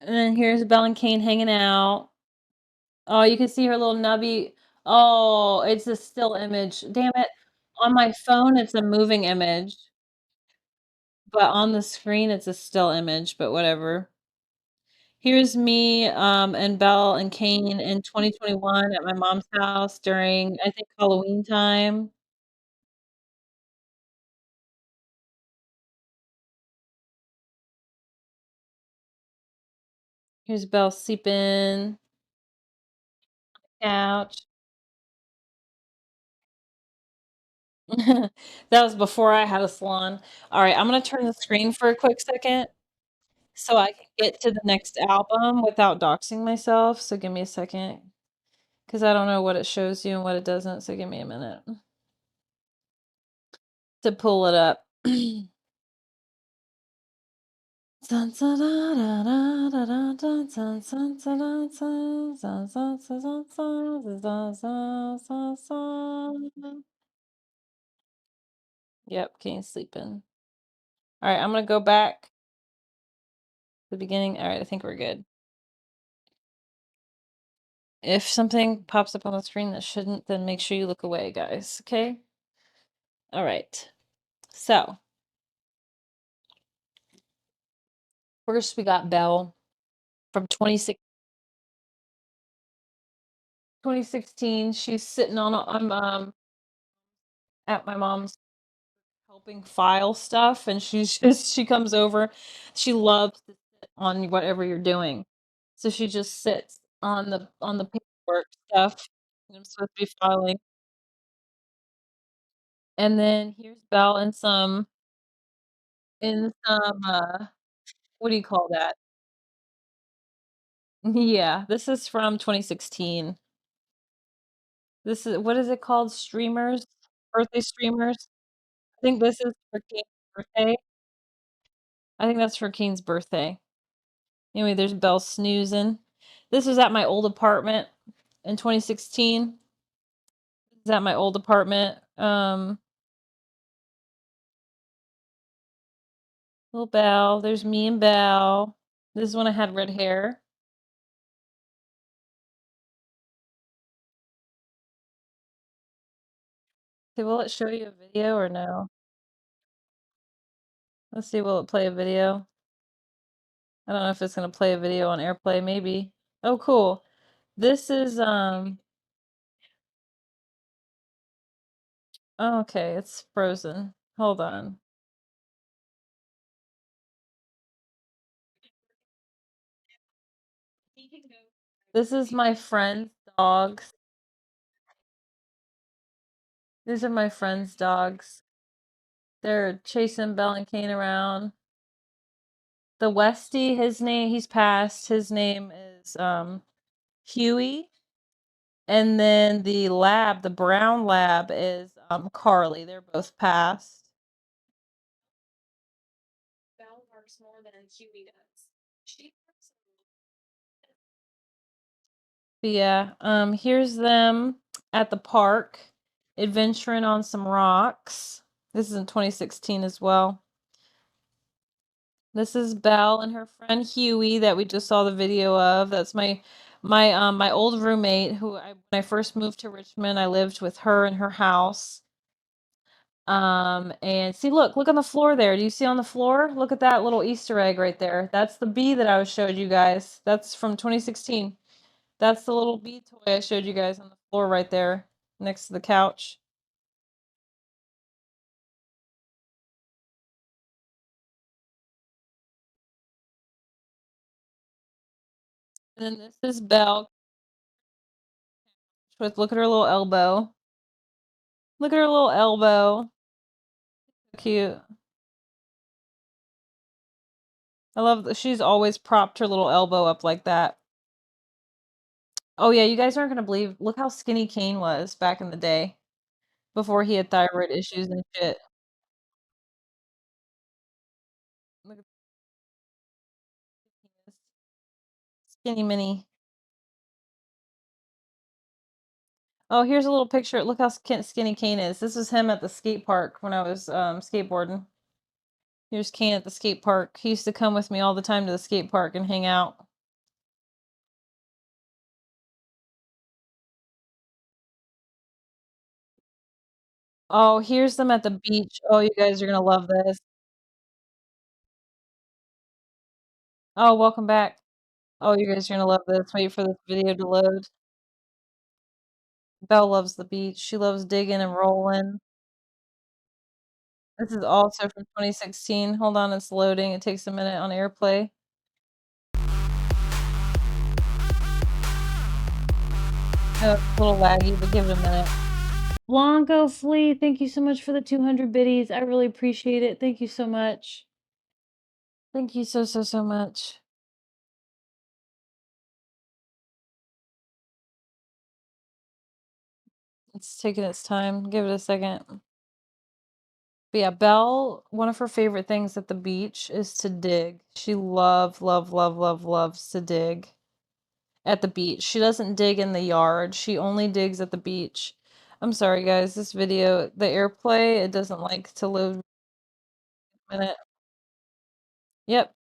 And then here's Belle and Kane hanging out. Oh, you can see her little nubby. Oh, it's a still image. Damn it. On my phone, it's a moving image, but on the screen, it's a still image, but whatever. Here's me, and Belle and Kane in 2021 at my mom's house during, I think, Halloween time. Here's Belle sleeping couch. That was before I had a salon. All right, I'm gonna turn the screen for a quick second so I can get to the next album without doxing myself. So give me a second because I don't know what it shows you and what it doesn't. So give me a minute. to pull it up. Yep, Kane's sleeping. All right, I'm gonna go back to the beginning. All right, I think we're good. If something pops up on the screen that shouldn't, then make sure you look away, guys. Okay? All right. So, first we got Belle from 2016. She's sitting on at my mom's helping file stuff, and she comes over. She loves to sit on whatever you're doing. So she just sits on the paperwork stuff. And I'm supposed to be filing. And then here's Belle in some what do you call that? Yeah, this is from 2016. This is what is it called? Streamers? Birthday streamers? I think this is for Kane's birthday. I think that's for Kane's birthday. Anyway, there's Belle snoozing. This was at my old apartment in 2016. This is at my old apartment. Little Belle. There's me and Belle. This is when I had red hair. Okay, will it show you a video or no? Let's see, will it play a video? I don't know if it's gonna play a video on AirPlay, maybe. Oh, cool. This is oh, okay, it's frozen. Hold on. This is my friend's dogs. These are my friend's dogs. They're chasing Belle and Kane around. The Westie, he's passed. His name is Huey. And then the brown lab is Carly. They're both passed. Belle works more than Huey does. She works But yeah, here's them at the park, adventuring on some rocks. This is in 2016 as well. This is Belle and her friend Huey that we just saw the video of. That's my old roommate when I first moved to Richmond, I lived with her in her house. And see, look on the floor there. Do you see on the floor? Look at that little Easter egg right there. That's the bee that I showed you guys. That's from 2016. That's the little bee toy I showed you guys on the floor right there next to the couch. And then this is Belle. Look at her little elbow. Look at her little elbow. Cute. I love that she's always propped her little elbow up like that. Oh yeah, you guys aren't gonna believe. Look how skinny Kane was back in the day, before he had thyroid issues and shit. Look at skinny mini. Oh, here's a little picture. Look how skinny Kane is. This was him at the skate park when I was skateboarding. Here's Kane at the skate park. He used to come with me all the time to the skate park and hang out. Oh, here's them at the beach. Oh, you guys are gonna love this. Oh, welcome back. Oh, you guys are gonna love this. Wait for this video to load. Belle loves the beach. She loves digging and rolling. This is also from 2016. Hold on, it's loading. It takes a minute on AirPlay. Oh, it's a little laggy, but give it a minute. Blanco Flea, thank you so much for the 200 biddies. I really appreciate it. Thank you so much. Thank you so much. It's taking its time. Give it a second. But yeah, Belle, one of her favorite things at the beach is to dig. She loves to dig at the beach. She doesn't dig in the yard. She only digs at the beach. I'm sorry, guys. This video, the AirPlay, it doesn't like to load a minute. Yep.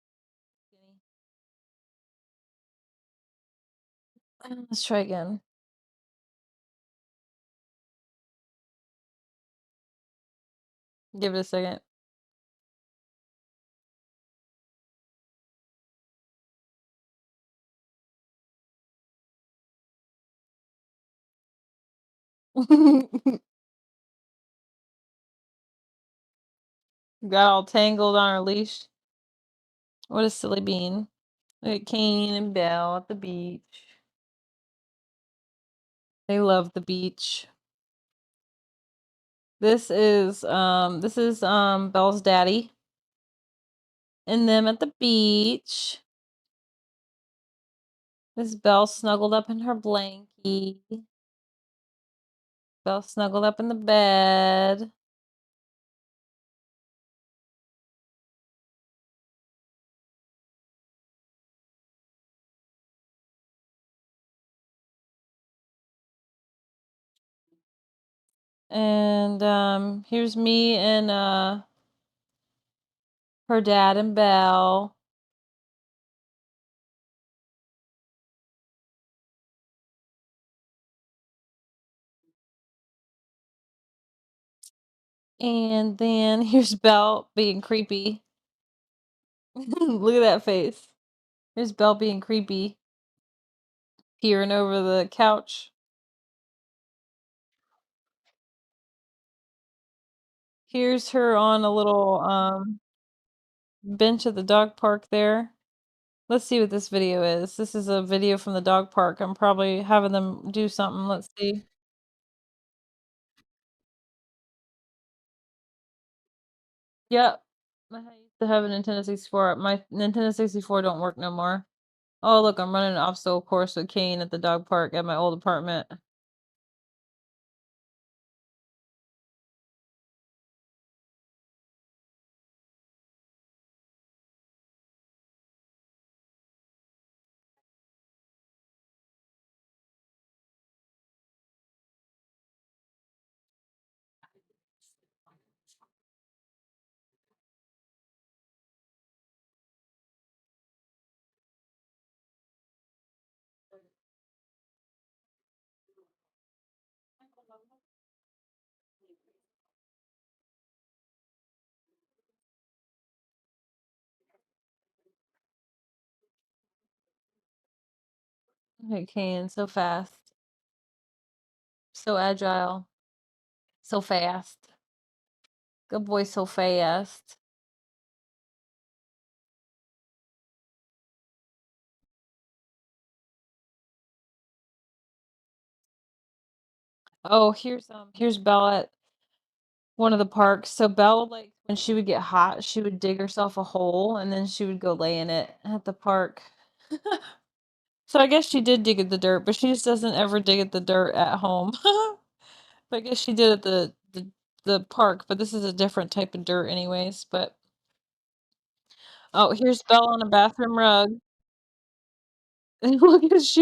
Let's try again. Give it a second. Got all tangled on her leash. What a silly bean. Look at Kane and Belle at the beach. They love the beach. This is Belle's daddy and them at the beach. This is Belle snuggled up in her blankie. Belle snuggled up in the bed. And here's me and her dad and Belle. And then here's Belle being creepy. Look at that face. Here's Belle being creepy. Peering over the couch. Here's her on a little bench at the dog park there. Let's see what this video is. This is a video from the dog park. I'm probably having them do something. Let's see. Yep. I used to have a Nintendo 64. My Nintendo 64 don't work no more. Oh, look, I'm running an obstacle course with Kane at the dog park at my old apartment. Okay, Kane, so fast. So agile. So fast. Good boy, so fast. Oh, here's Belle at one of the parks. So Belle, like, when she would get hot, she would dig herself a hole and then she would go lay in it at the park. So I guess she did dig at the dirt, but she just doesn't ever dig at the dirt at home. But I guess she did at the park, but this is a different type of dirt anyways, but oh, here's Belle on a bathroom rug. Look at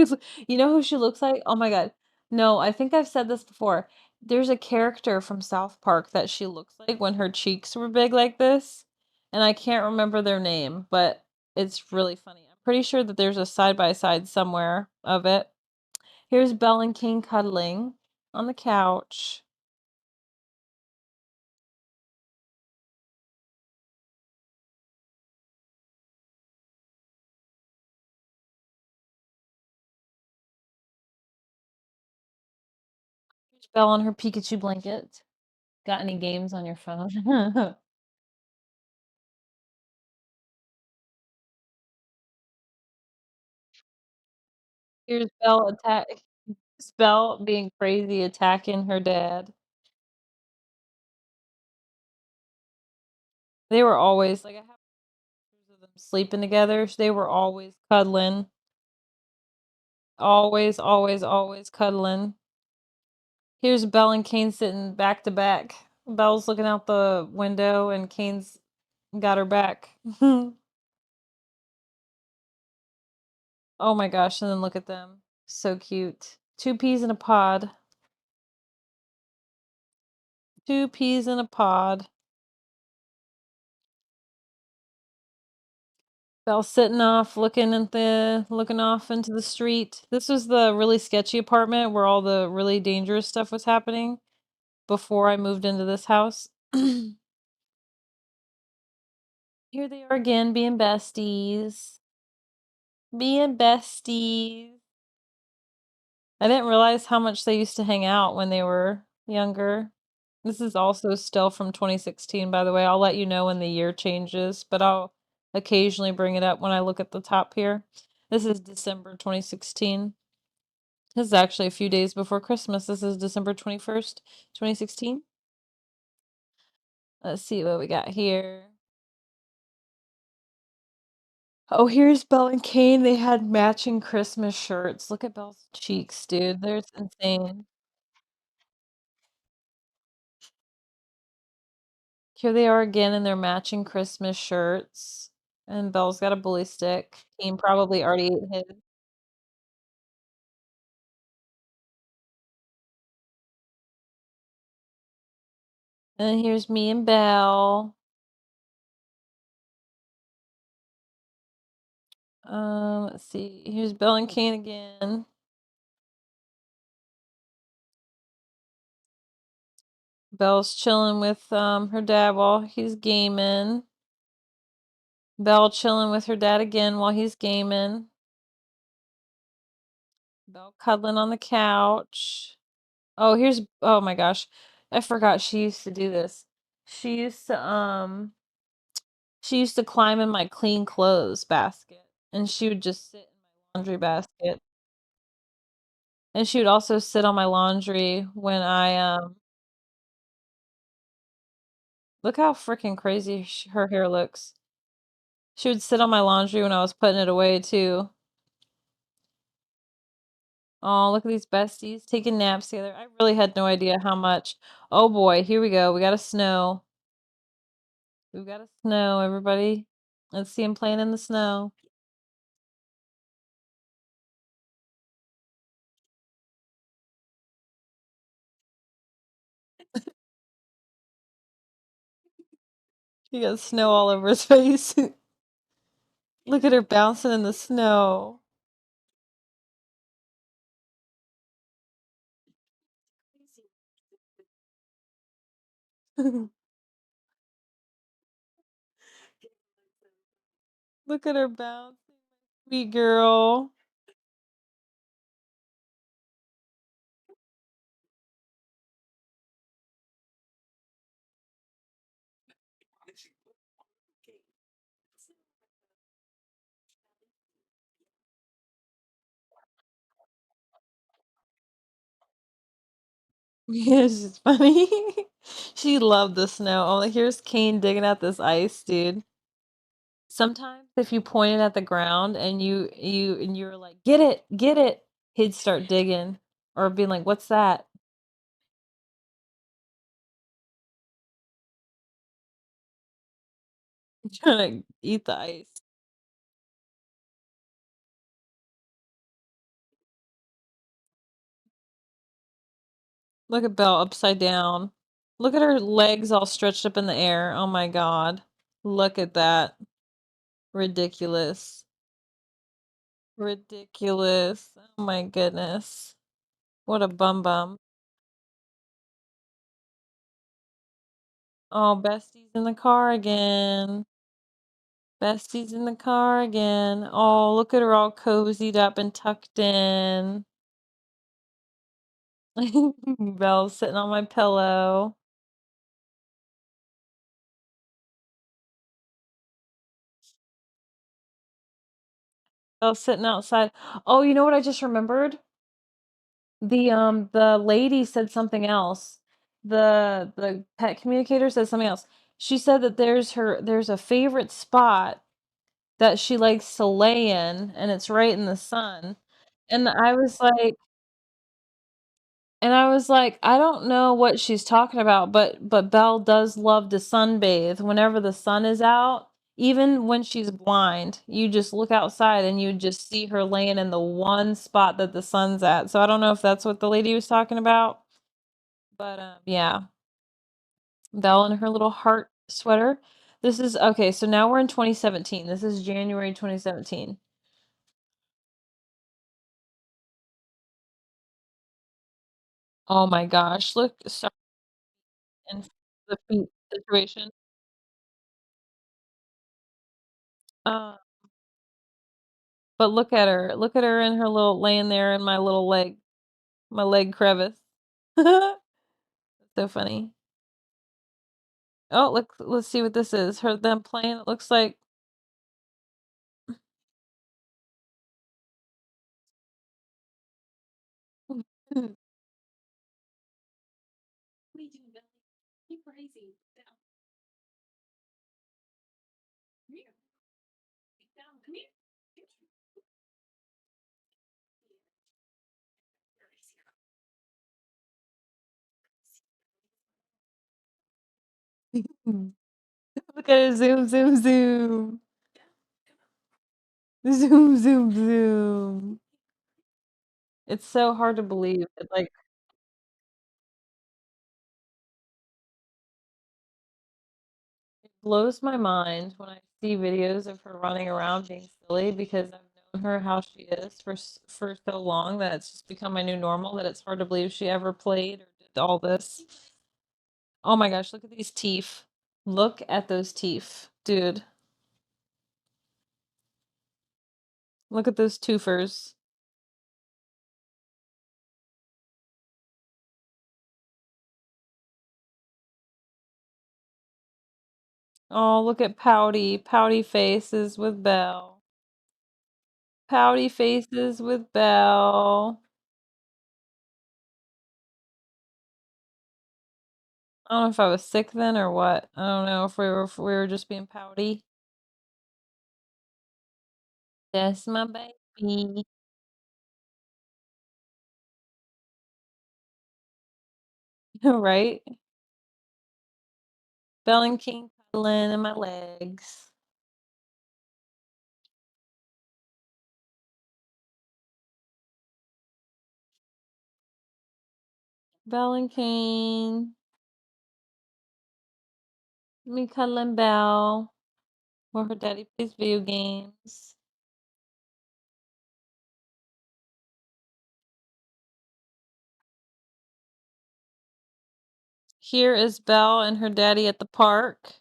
you know who she looks like? Oh my God. No, I think I've said this before. There's a character from South Park that she looks like when her cheeks were big like this, and I can't remember their name, but it's really funny. I'm pretty sure that there's a side by side somewhere of it. Here's Belle and King cuddling on the couch. Here's Belle on her Pikachu blanket. Got any games on your phone? Here's Belle being crazy attacking her dad. They were always like I have pictures of them sleeping together. They were always cuddling. Always cuddling. Here's Belle and Kane sitting back to back. Belle's looking out the window and Kane's got her back. Oh my gosh, and then look at them. So cute. Two peas in a pod. Two peas in a pod. Belle sitting off, looking off into the street. This was the really sketchy apartment where all the really dangerous stuff was happening before I moved into this house. Here they are again, being besties. Being besties. I didn't realize how much they used to hang out when they were younger. This is also still from 2016, by the way. I'll let you know when the year changes, but I'll occasionally bring it up when I look at the top here. This is December 2016. This is actually a few days before Christmas. This is December 21st, 2016. Let's see what we got here. Oh, here's Belle and Kane. They had matching Christmas shirts. Look at Belle's cheeks, dude. They're insane. Here they are again in their matching Christmas shirts. And Belle's got a bully stick. Kane probably already ate his. And here's me and Belle. Let's see. Here's Belle and Kane again. Belle's chilling with her dad while he's gaming. Belle chilling with her dad again while he's gaming. Belle cuddling on the couch. Oh, oh my gosh. I forgot she used to do this. She used to she used to climb in my clean clothes basket and she would just sit in my laundry basket. And she would also sit on my laundry when look how freaking crazy her hair looks. She would sit on my laundry when I was putting it away too. Oh, look at these besties taking naps together. I really had no idea how much. Oh boy, here we go. We got a snow. We've got a snow, everybody. Let's see him playing in the snow. He got snow all over his face. Look at her bouncing in the snow. Look at her bouncing. Sweet girl. Yeah, she's funny. She loved the snow. Oh, here's Kane digging at this ice, dude. Sometimes if you pointed at the ground and you're like, get it, he'd start digging or being like, what's that? Trying to eat the ice. Look at Belle upside down. Look at her legs all stretched up in the air. Oh my god. Look at that. Ridiculous. Ridiculous. Oh my goodness. What a bum bum. Oh, Bestie's in the car again. Bestie's in the car again. Oh, look at her all cozied up and tucked in. Belle's sitting on my pillow. Belle's sitting outside. Oh, you know what I just remembered? The lady said something else. The pet communicator said something else. She said that there's a favorite spot that she likes to lay in, and it's right in the sun. And I was like And I was like, I don't know what she's talking about, but Belle does love to sunbathe whenever the sun is out. Even when she's blind, you just look outside and you just see her laying in the one spot that the sun's at. So I don't know if that's what the lady was talking about, but yeah, Belle in her little heart sweater. This is okay. So now we're in 2017. This is January 2017. Oh my gosh! Look, sorry, and the feet situation. Uh, But look at her. Look at her in her little laying there in my leg crevice. So funny. Oh, look, let's see what this is. Her them playing. It looks like what are you doing, Billy? You crazy. Down. Come here. Down. Come here. Look at it. Zoom, zoom, zoom. Zoom, zoom, zoom. It's so hard to believe. It like blows my mind when I see videos of her running around being silly because I've known her how she is for so long that it's just become my new normal that it's hard to believe she ever played or did all this. Oh my gosh, look at these teeth. Look at those teeth, dude. Look at those twofers. Oh, look at pouty faces with Belle. Pouty faces with Belle. I don't know if I was sick then or what. I don't know if we were just being pouty. That's my baby. Right? Belle and King cuddling in my legs. Belle and King. Me cuddling Belle. While her daddy plays video games. Here is Belle and her daddy at the park.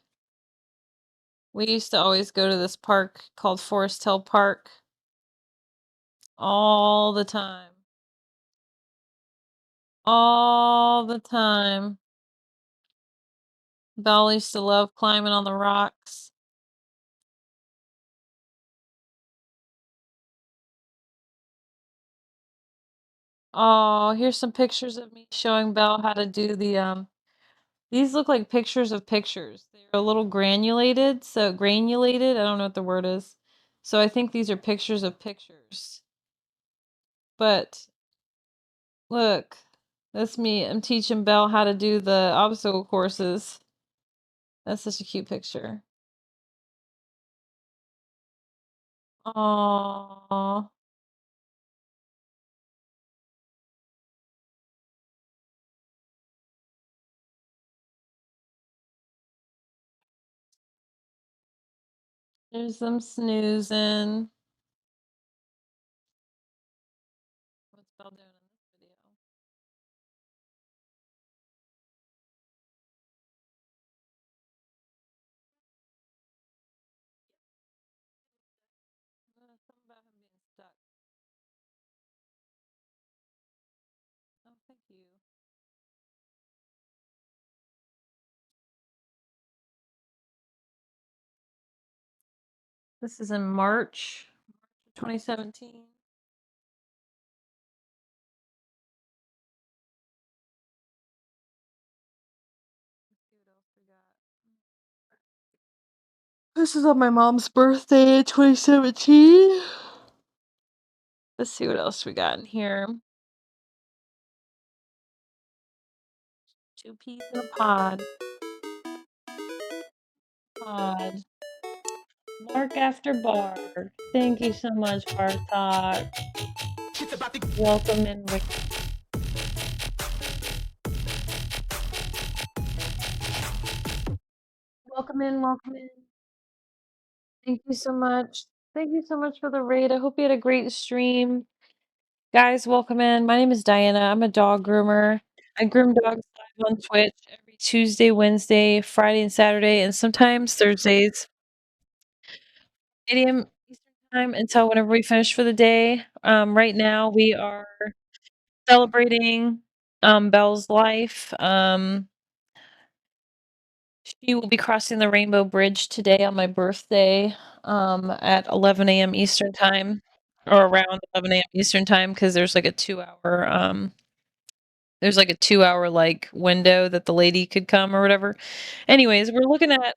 We used to always go to this park called Forest Hill Park all the time. All the time. Belle used to love climbing on the rocks. Oh, here's some pictures of me showing Belle how to do these look like pictures of pictures. They're a little granulated, so granulated, I don't know what the word is. So I think these are pictures of pictures. But look, that's me. I'm teaching Belle how to do the obstacle courses. That's such a cute picture. Aww. There's them snoozing. What's Belle doing in this video? Something about him being stuck. Oh, thank you. This is in March 2017. Let's see what else we got. This is on my mom's birthday in 2017. Let's see what else we got in here. Two peas in a pod. Pod. Mark after bar. Thank you so much, Bartok. Welcome in, Rick. Welcome in, welcome in. Thank you so much. Thank you so much for the raid. I hope you had a great stream. Guys, welcome in. My name is Diana. I'm a dog groomer. I groom dogs live on Twitch every Tuesday, Wednesday, Friday, and Saturday, and sometimes Thursdays, 8 a.m. Eastern Time until whenever we finish for the day. Right now, we are celebrating Belle's life. She will be crossing the Rainbow Bridge today on my birthday at 11 a.m. Eastern Time, or around 11 a.m. Eastern Time, because there's like a 2 hour like window that the lady could come or whatever. Anyways, we're looking at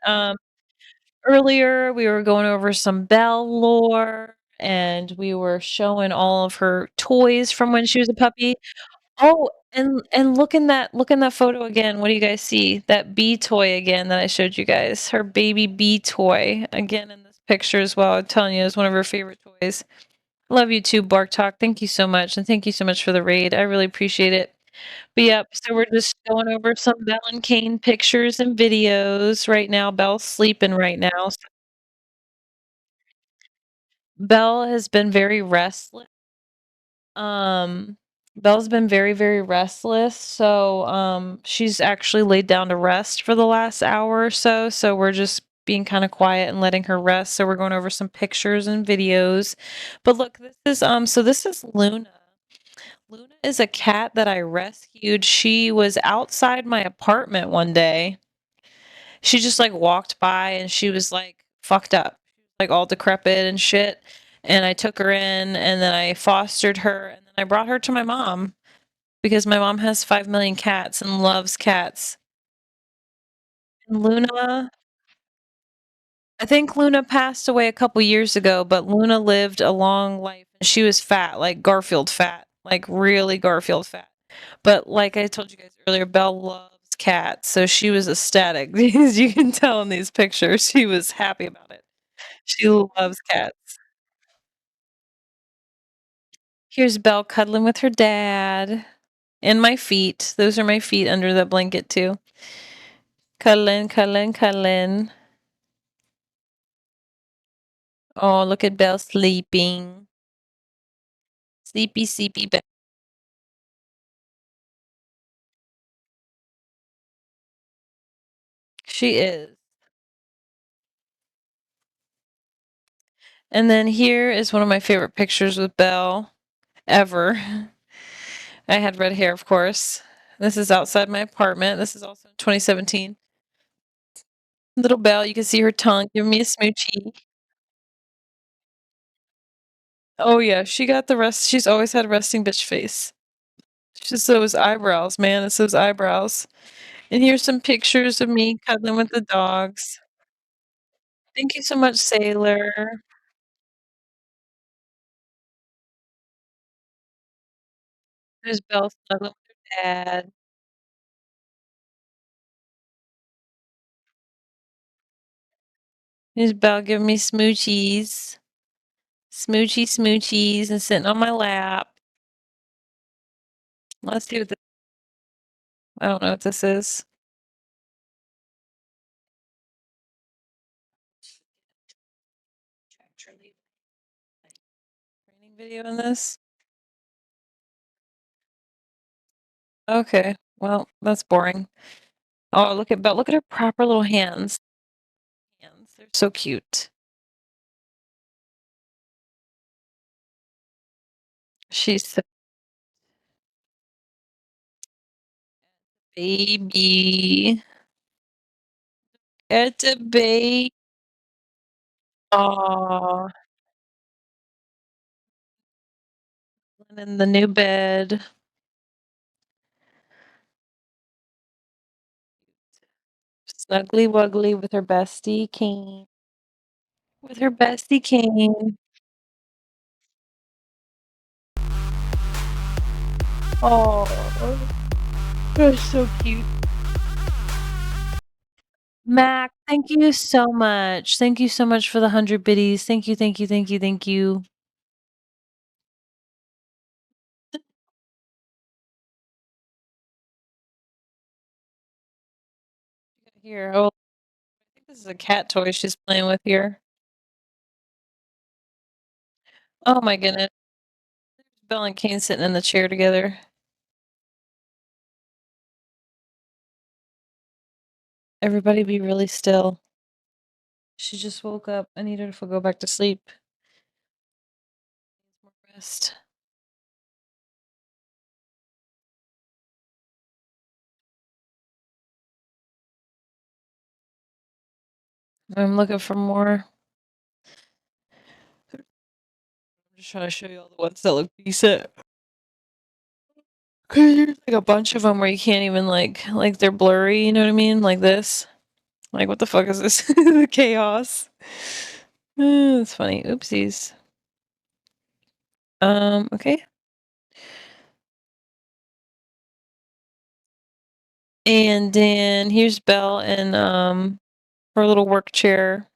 earlier we were going over some Belle lore, and we were showing all of her toys from when she was a puppy. Oh, and look in that photo again. What do you guys see? That bee toy again that I showed you guys. Her baby bee toy again in this picture as well. I'm telling you, it's one of her favorite toys. Love you too, Bark Talk. Thank you so much, and thank you so much for the raid. I really appreciate it. But yep, so we're just going over some Belle and Kane pictures and videos right now. Belle's sleeping right now. Belle has been very restless. Um, Belle's been very, very restless, so, she's actually laid down to rest for the last hour or so, so we're just being kinda quiet and letting her rest, so we're going over some pictures and videos. But look, this is Luna. Luna is a cat that I rescued. She was outside my apartment one day. She just, like, walked by and she was, like, fucked up, like, all decrepit and shit, and I took her in, and then I fostered her, and then I brought her to my mom because my mom has 5 million cats and loves cats. And Luna I think Luna passed away a couple years ago, but Luna lived a long life, and she was fat, like Garfield fat, like really Garfield fat. But like I told you guys earlier, Belle loves cats, so she was ecstatic because you can tell in these pictures she was happy about it. She loves cats. Here's Belle cuddling with her dad. And my feet. Those are my feet under the blanket too. Cuddling, cuddling, cuddling. Oh, look at Belle sleeping. Sleepy, sleepy Belle. She is. And then here is one of my favorite pictures with Belle ever. I had red hair, of course. This is outside my apartment. This is also 2017. Little Belle, you can see her tongue giving me a smoochie. Oh yeah, she got the rest. She's always had a resting bitch face. It's just those eyebrows, man. It's those eyebrows. And here's some pictures of me cuddling with the dogs. Thank you so much, Sailor. There's Belle snuggling with her dad. Here's Belle giving me smoochies. Smoochies and sitting on my lap. Let's see what this I don't know what this is. Training video in this? Okay, well, that's boring. Oh, look at Belle. Look at her proper little hands. They're so cute. She's so baby. It's a baby. Aw. In the new bed. Snuggly wuggly with her bestie Kane. With her bestie Kane. Oh, they're so cute. Mac, thank you so much. Thank you so much for the 100 biddies. Thank you, thank you, thank you, thank you. Here, oh, I think this is a cat toy she's playing with here. Oh my goodness. Belle and Kane sitting in the chair together. Everybody be really still. She just woke up. I need her to go back to sleep. More rest. I'm looking for more. I'm just trying to show you all the ones that look decent. Cause there's like a bunch of them where you can't even like they're blurry. You know what I mean? Like this. Like what the fuck is this? The chaos. It's funny. Oopsies. Okay. And then here's Belle and her little work chair.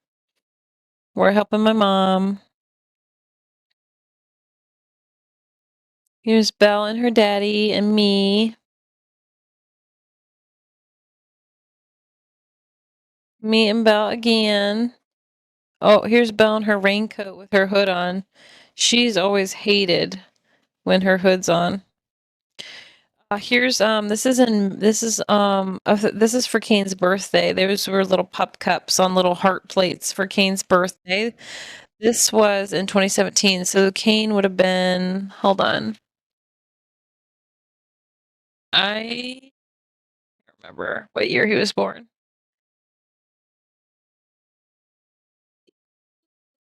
We're helping my mom. Here's Belle and her daddy and me. Me and Belle again. Oh, here's Belle in her raincoat with her hood on. She's always hated when her hood's on. Here's this is for Kane's birthday. Those were little pup cups on little heart plates for Kane's birthday. This was in 2017, so Kane would have been, hold on. I can't remember what year he was born.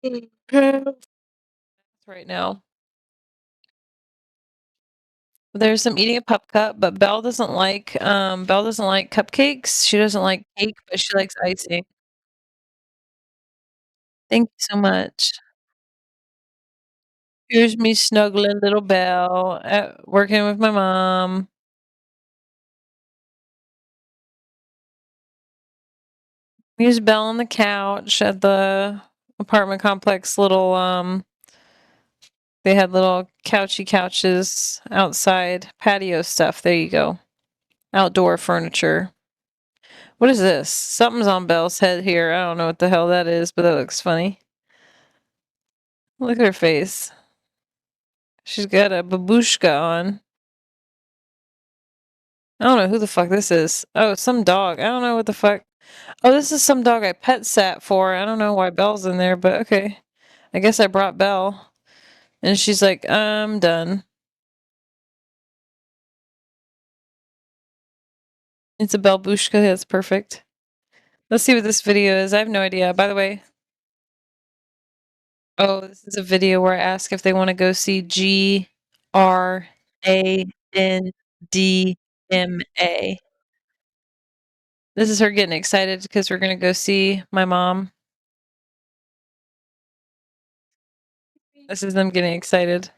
Right now. There's some eating a pup cup, but Belle doesn't like cupcakes. She doesn't like cake, but she likes icing. Thank you so much. Here's me snuggling little Belle, working with my mom. Here's Belle on the couch at the apartment complex. They had little couches outside, patio stuff. There you go. Outdoor furniture. What is this? Something's on Belle's head here. I don't know what the hell that is, but that looks funny. Look at her face. She's got a babushka on. I don't know who the fuck this is. Oh, some dog. I don't know what the fuck. Oh, this is some dog I pet sat for. I don't know why Belle's in there, but okay. I guess I brought Belle. And she's like, I'm done. It's a Belbushka. That's perfect. Let's see what this video is. I have no idea. By the way, oh, this is a video where I ask if they want to go see GRANDMA. This is her getting excited because we're going to go see my mom. This is them getting excited.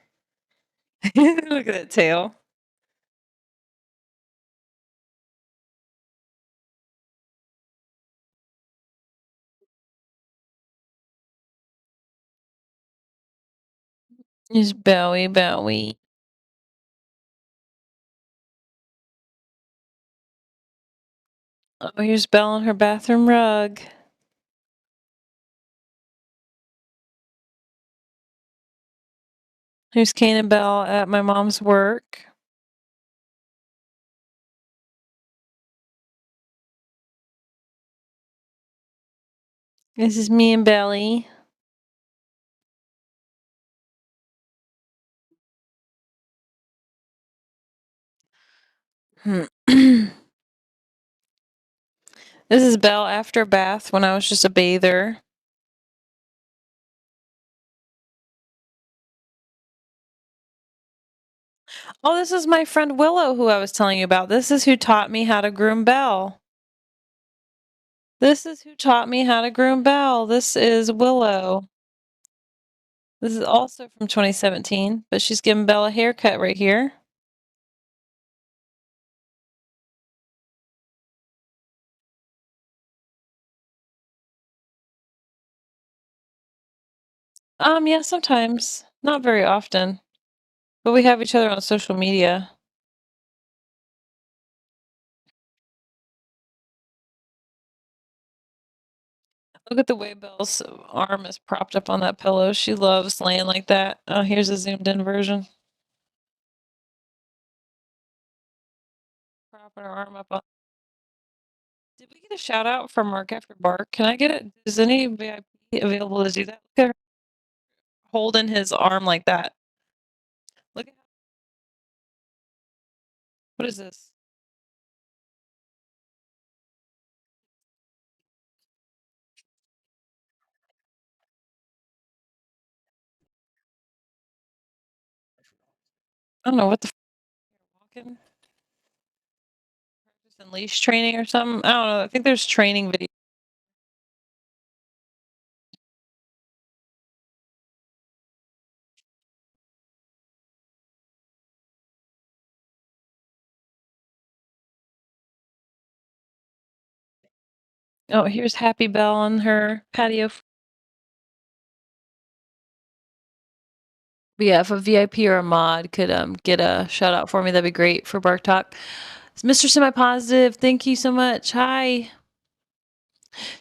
Look at that tail. Here's Bowie, Bowie. Oh, here's Belle on her bathroom rug. Here's Kane and Belle at my mom's work. This is me and Belly. This is Belle after bath when I was just a bather. Oh, this is my friend Willow who I was telling you about. This is who taught me how to groom Belle. This is who taught me how to groom Belle. This is Willow. This is also from 2017, but she's giving Belle a haircut right here. Yeah, sometimes. Not very often. But we have each other on social media. Look at the way Belle's arm is propped up on that pillow. She loves laying like that. Oh, here's a zoomed in version. Propping her arm up on. Did we get a shout out from Mark After Bark? Can I get it? Is any VIP available to do that? Look at her holding his arm like that. Look at what is this? I don't know what the walking and leash training or something. I don't know. I think there's training video. Oh, here's Happy Belle on her patio. But yeah, if a VIP or a mod could get a shout out for me, that'd be great for Bark Talk. Mr. Semi Positive, thank you so much. Hi.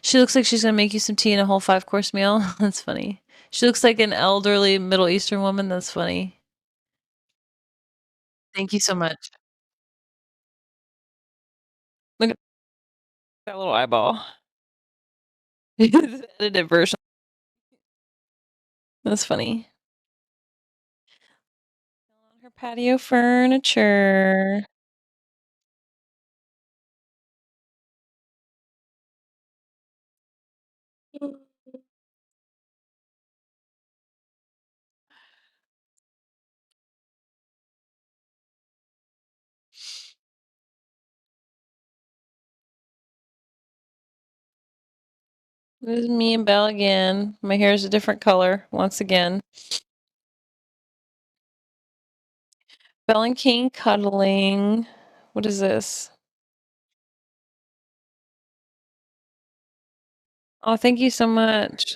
She looks like she's gonna make you some tea and a whole 5-course meal. That's funny. She looks like an elderly Middle Eastern woman. That's funny. Thank you so much. Look at that little eyeball. The edited version. That's funny. On her patio furniture. This is me and Belle again. My hair is a different color once again. Belle and King cuddling. What is this? Oh, thank you so much.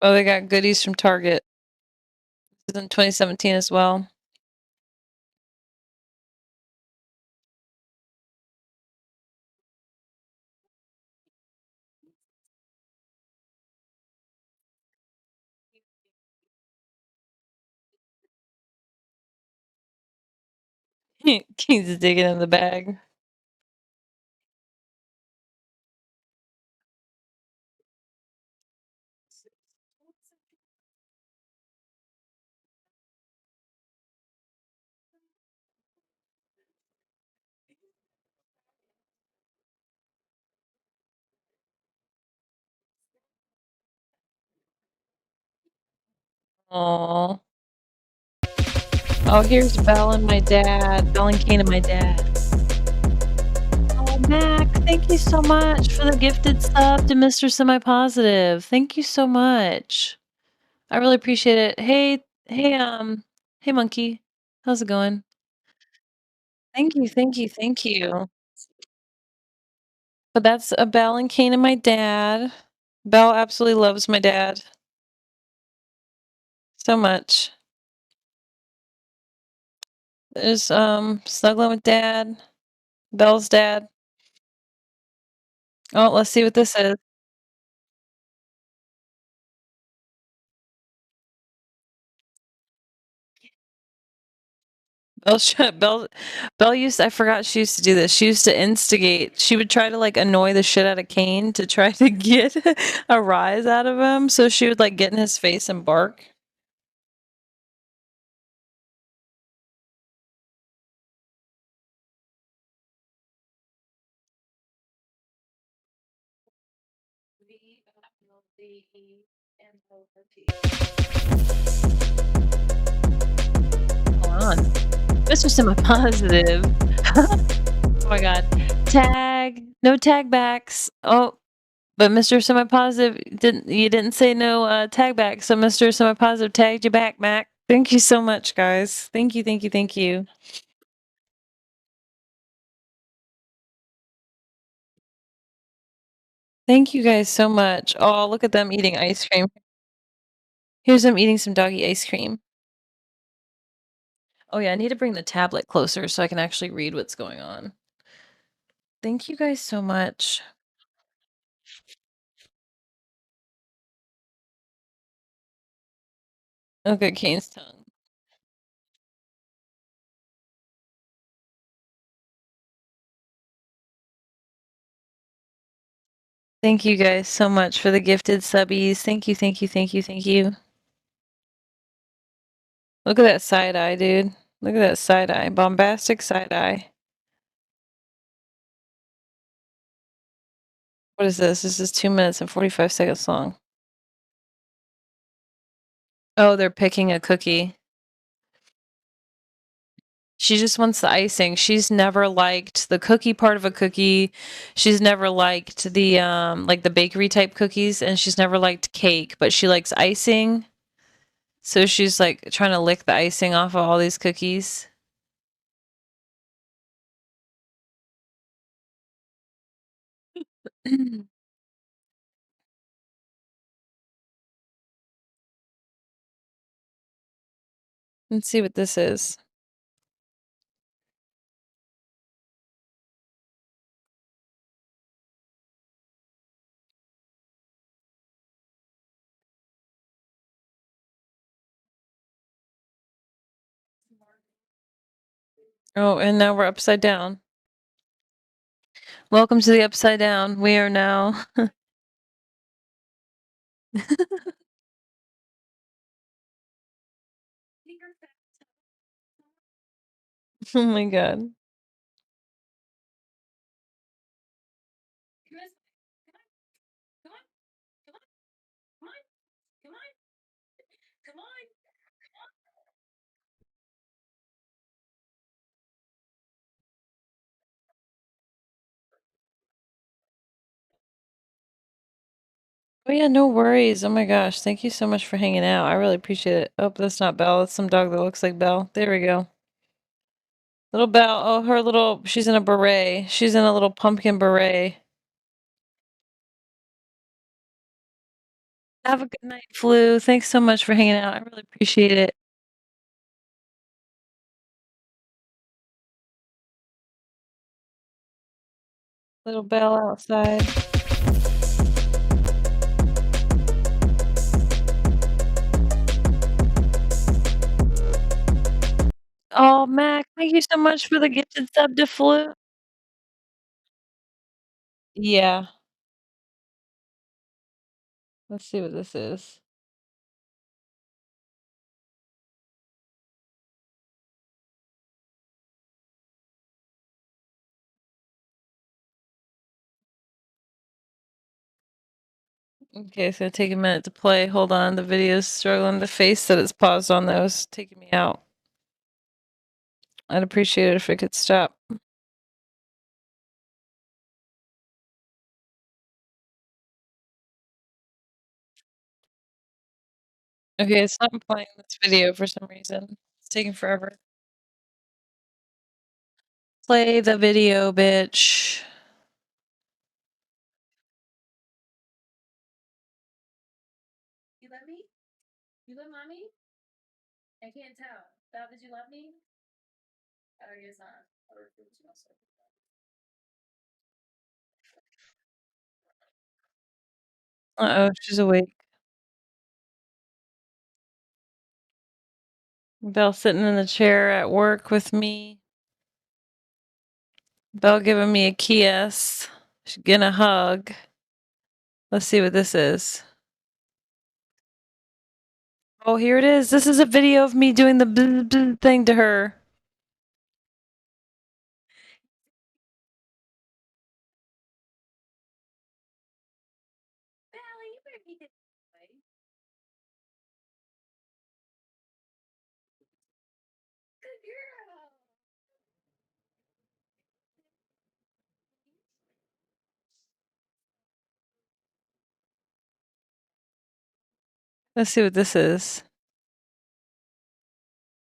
Oh, they got goodies from Target. This is in 2017 as well. King's digging in the bag. Aw. Oh, here's Belle and my dad. Belle and Kane and my dad. Oh, Mac, thank you so much for the gifted stuff to Mr. Semi Positive. Thank you so much. I really appreciate it. Hey, Monkey. How's it going? Thank you, thank you, thank you. But that's a Belle and Kane and my dad. Belle absolutely loves my dad so much. There's snuggling with dad, Belle's dad. Oh, let's see what this is. Belle Belle used I forgot she used to do this. She used to instigate. She would try to like annoy the shit out of Kane to try to get a rise out of him. So she would like get in his face and bark. Hold on. Mr. Semi Positive. Oh my god. Tag. No tag backs. Oh, but Mr. Semi Positive didn't say no tag back. So Mr. Semi Positive tagged you back, Mac. Thank you so much, guys. Thank you, thank you, thank you. Thank you guys so much. Oh, look at them eating ice cream. Here's them eating some doggy ice cream. Oh yeah, I need to bring the tablet closer so I can actually read what's going on. Thank you guys so much. Okay, Kane's tongue. Thank you guys so much for the gifted subbies. Thank you, thank you, thank you, thank you. Look at that side eye, dude. Look at that side eye. Bombastic side eye. What is this? This is 2 minutes and 45 seconds long. Oh, they're picking a cookie. She just wants the icing. She's never liked the cookie part of a cookie. She's never liked the like the bakery type cookies, and she's never liked cake, but she likes icing. So she's like trying to lick the icing off of all these cookies. Let's see what this is. Oh, and now we're upside down. Welcome to the upside down. We are now. Oh my god. Oh yeah, no worries. Oh my gosh, thank you so much for hanging out. I really appreciate it. Oh, that's not Belle. That's some dog that looks like Belle. There we go. Little Belle. Oh, her little. She's in a beret. She's in a little pumpkin beret. Have a good night, Flu. Thanks so much for hanging out. I really appreciate it. Little Belle outside. Oh, Mac, thank you so much for the gifted sub to Flu. Yeah. Let's see what this is. Okay, it's gonna take a minute to play. Hold on, the video's struggling. The face that it's paused on though is taking me out. I'd appreciate it if it could stop. Okay, it's not playing this video for some reason. It's taking forever. Play the video, bitch. You love me? You love mommy? I can't tell. Belle, did you love me? Oh, I guess not. Uh-oh, she's awake. Belle sitting in the chair at work with me. Belle giving me a kiss. She's getting a hug. Let's see what this is. Oh, here it is. This is a video of me doing the bzz, bzz thing to her. Let's see what this is.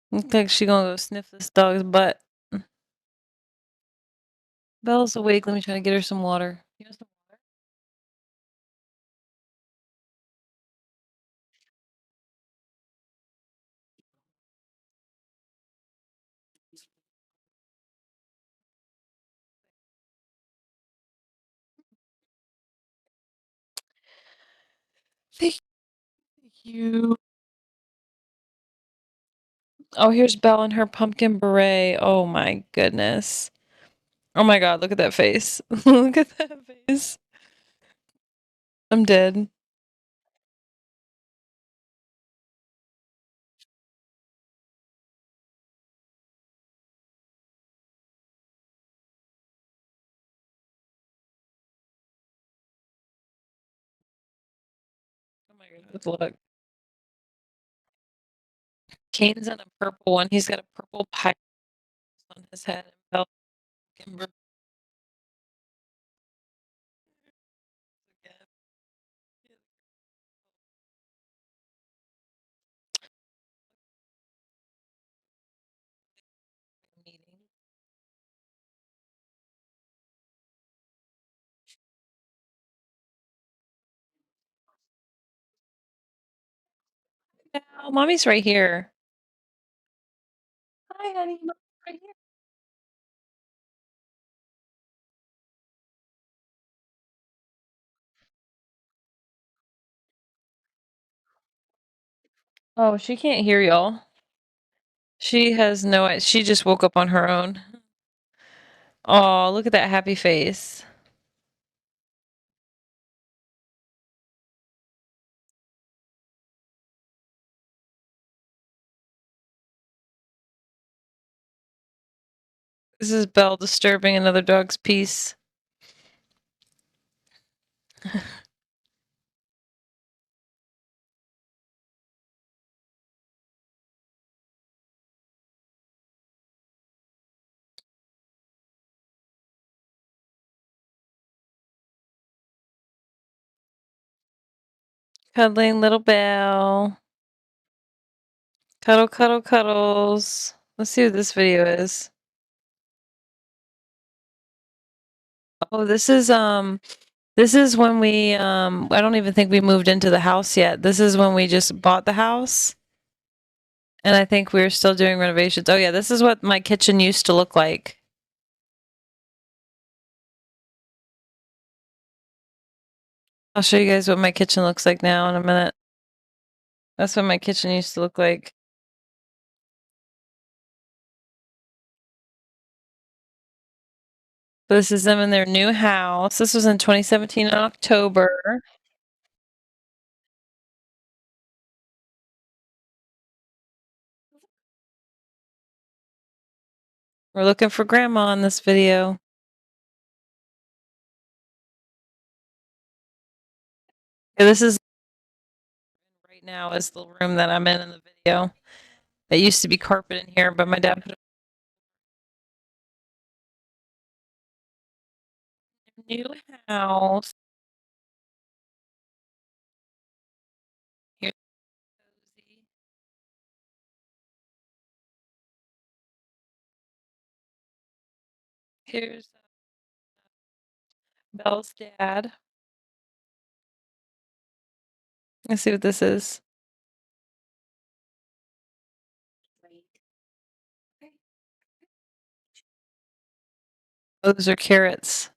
Looks like she gonna go sniff this dog's butt. Belle's awake. Let me try to get her some water. You want some water? Thank you. Oh, here's Belle in her pumpkin beret. Oh my goodness. Oh my god, look at that face. Look at that face. I'm dead. Oh my god, look. Kane's in a purple one. He's got a purple pipe on his head. And Belle Kimber again. Meeting. Belle, mommy's right here. Hi, honey. Mommy's right here. Oh, she can't hear y'all. She has no. She just woke up on her own. Oh, look at that happy face. This is Belle disturbing another dog's peace. Cuddling little Belle. Cuddle, cuddle, cuddles. Let's see what this video is. Oh, this is when we I don't even think we moved into the house yet. This is when we just bought the house. And I think we're still doing renovations. Oh yeah, this is what my kitchen used to look like. I'll show you guys what my kitchen looks like now in a minute. That's what my kitchen used to look like. This is them in their new house. This was in 2017 in October. We're looking for grandma in this video. Yeah, this is right now is the room that I'm in the video. It used to be carpet in here, but my dad put a new house. Here's cozy. Here's Belle's dad. Let's see what this is. Oh, those are carrots.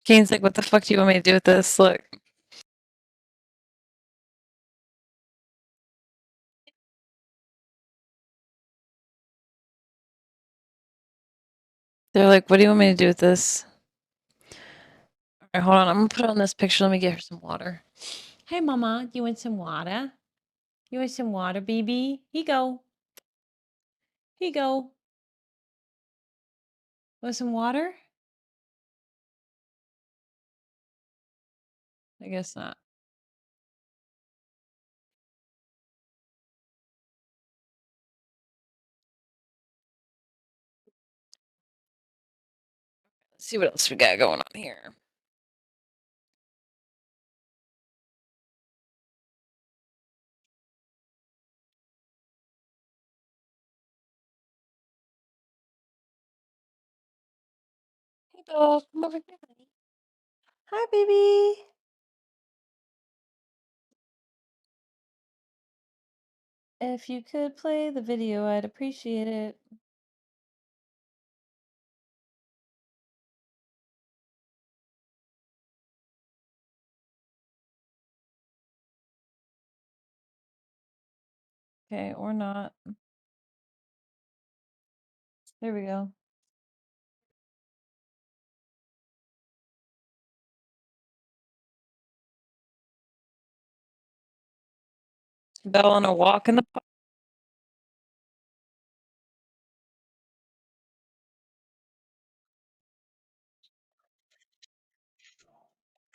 Kane's like, what the fuck do you want me to do with this? Look. They're like, what do you want me to do with this? All right, hold on. I'm gonna put on this picture. Let me get her some water. Hey, Mama, you want some water? You want some water, baby? Here you go. Here you go. Want some water? I guess not. Let's see what else we got going on here. Hey, Belle, come over here, honey. Hi, baby. If you could play the video, I'd appreciate it. Okay, or not. There we go. Belle on a walk in the park.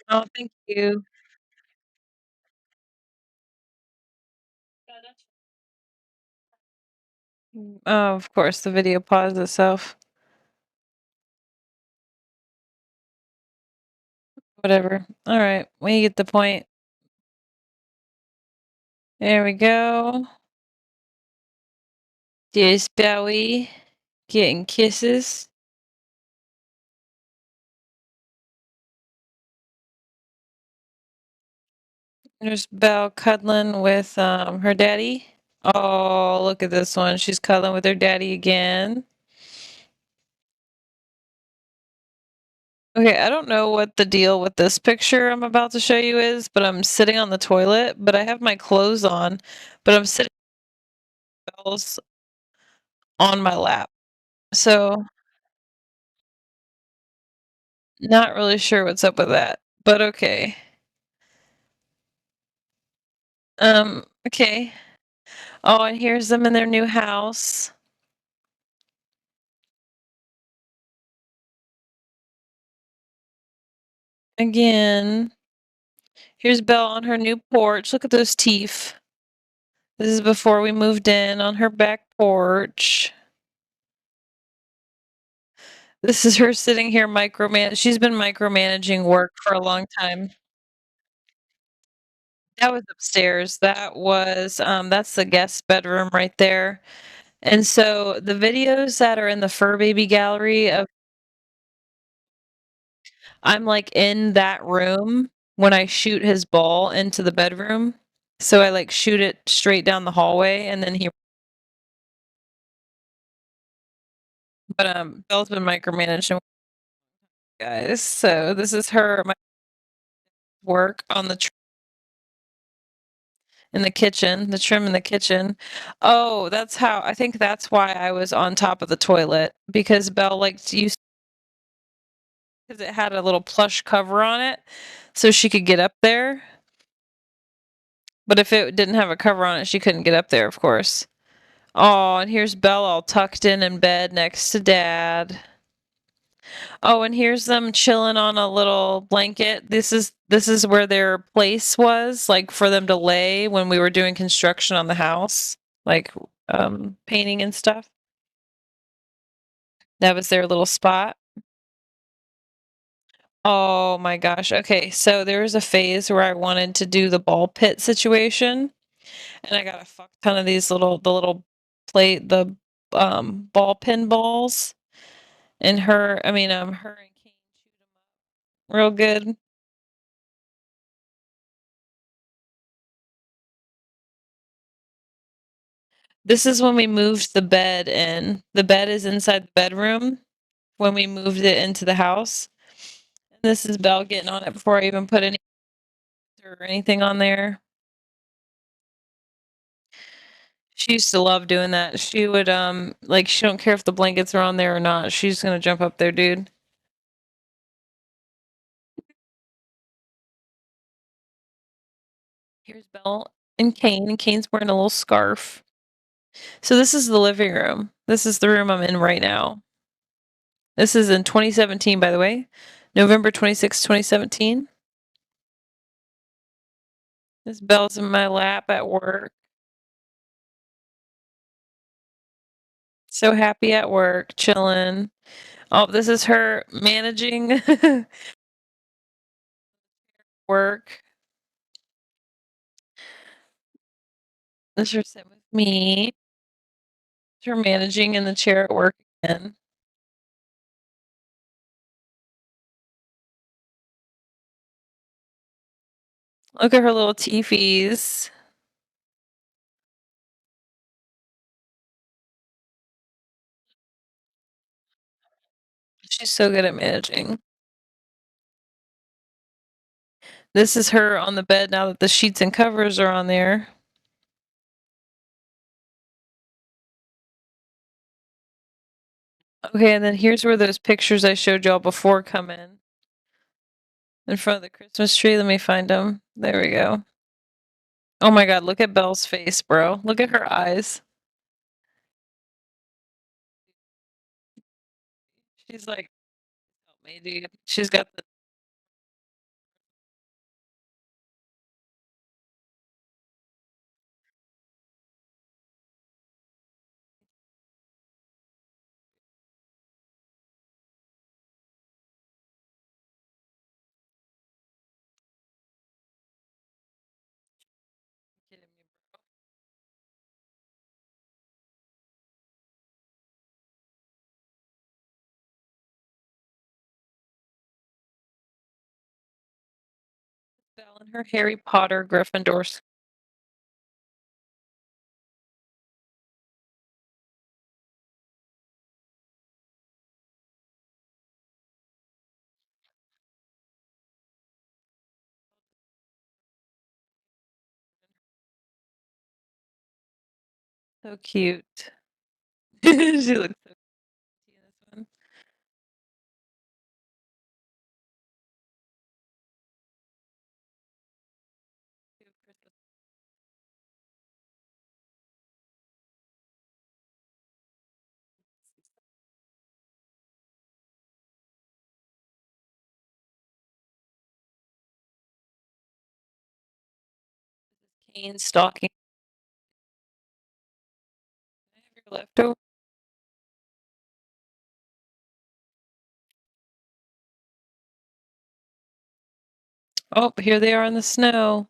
Oh, thank you. Oh, of course, the video paused itself. Whatever. All right, we get the point. There we go. There's Bowie getting kisses. There's Belle cuddling with her daddy. Oh, look at this one. She's cuddling with her daddy again. Okay, I don't know what the deal with this picture I'm about to show you is, but I'm sitting on the toilet, but I have my clothes on, but I'm sitting Belle's on my lap. So, not really sure what's up with that, but okay. Okay. Oh, and here's them in their new house. Again. Here's Belle on her new porch. Look at those teeth. This is before we moved in on her back porch. This is her sitting here she's been micromanaging work for a long time. That was upstairs. That was, that's the guest bedroom right there. And so the videos that are in the Fur Baby gallery of I'm like in that room when I shoot his ball into the bedroom. So I like shoot it straight down the hallway and then Belle's been micromanaging guys. So this is her my work on the in the kitchen, the trim in the kitchen. Oh, I think that's why I was on top of the toilet because Belle liked to use because it had a little plush cover on it so she could get up there. But if it didn't have a cover on it, she couldn't get up there, of course. Oh, and here's Belle all tucked in bed next to Dad. Oh, and here's them chilling on a little blanket. This is where their place was, like for them to lay when we were doing construction on the house, like painting and stuff. That was their little spot. Oh my gosh. Okay, so there was a phase where I wanted to do the ball pit situation, and I got a fuck ton of these little plate the ball pin balls, and her and Kane shoot 'em up real good. This is when we moved the bed in. The bed is inside the bedroom when we moved it into the house. And this is Belle getting on it before I even put any or anything on there. She used to love doing that. She would like she don't care if the blankets are on there or not. She's gonna jump up there, dude. Here's Belle and Kane, and Kane's wearing a little scarf. So this is the living room. This is the room I'm in right now. This is in 2017, by the way. November 26, 2017. This Belle's in my lap at work. So happy at work, chilling. Oh, this is her managing work. This is her sitting with me. Her managing in the chair at work again. Look at her little teefies. She's so good at managing. This is her on the bed now that the sheets and covers are on there. Okay, and then here's where those pictures I showed y'all before come in front of the Christmas tree. Let me find them. There we go. Oh my god, look at Belle's face, bro. Look at her eyes. She's like, help me, dude. She's got the kidding me, bro. Belle in her Harry Potter Gryffindor. So cute. She looks so cute in this one. Kane stalking. Can I have your leftover? Oh, here they are in the snow.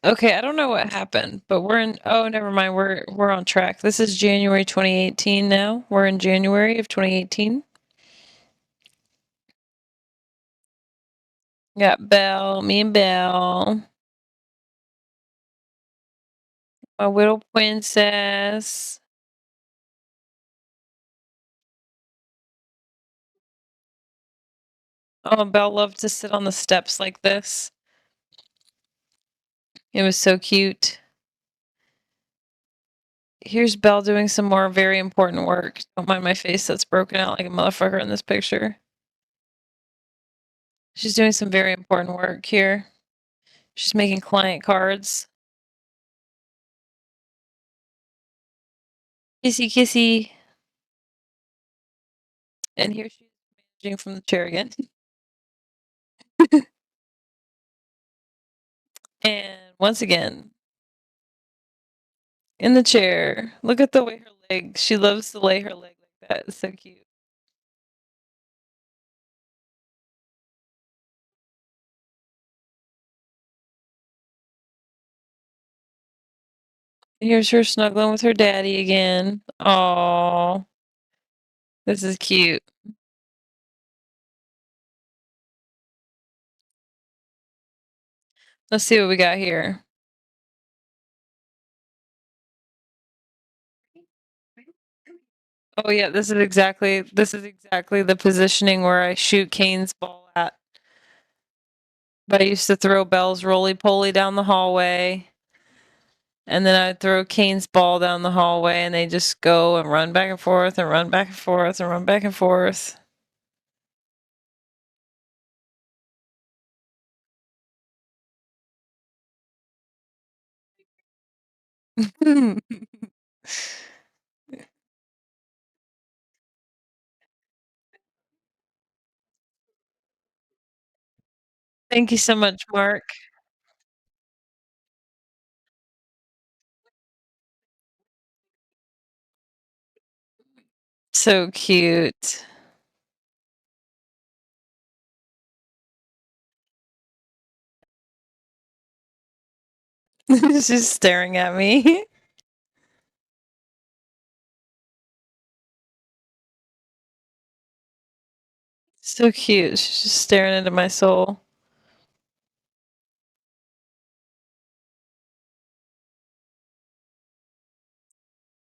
Okay, I don't know what happened, but we're in. Oh, never mind. We're on track. This is January 2018 now. We're in January of 2018. Got Belle, me and Belle, my little princess. Oh, Belle loved to sit on the steps like this. It was so cute. Here's Belle doing some more very important work. Don't mind my face that's broken out like a motherfucker in this picture. She's doing some very important work here. She's making client cards. Kissy, kissy. And here she's managing from the chair again. And once again, in the chair. Look at the way her leg, she loves to lay her leg like that. It's so cute. Here's her snuggling with her daddy again. Oh, this is cute. Let's see what we got here. Oh yeah, this is exactly the positioning where I shoot Kane's ball at. But I used to throw Belle's roly poly down the hallway. And then I'd throw Kane's ball down the hallway and they just go and run back and forth and run back and forth and run back and forth. Thank you so much, Mark. So cute. She's staring at me. So cute. She's just staring into my soul.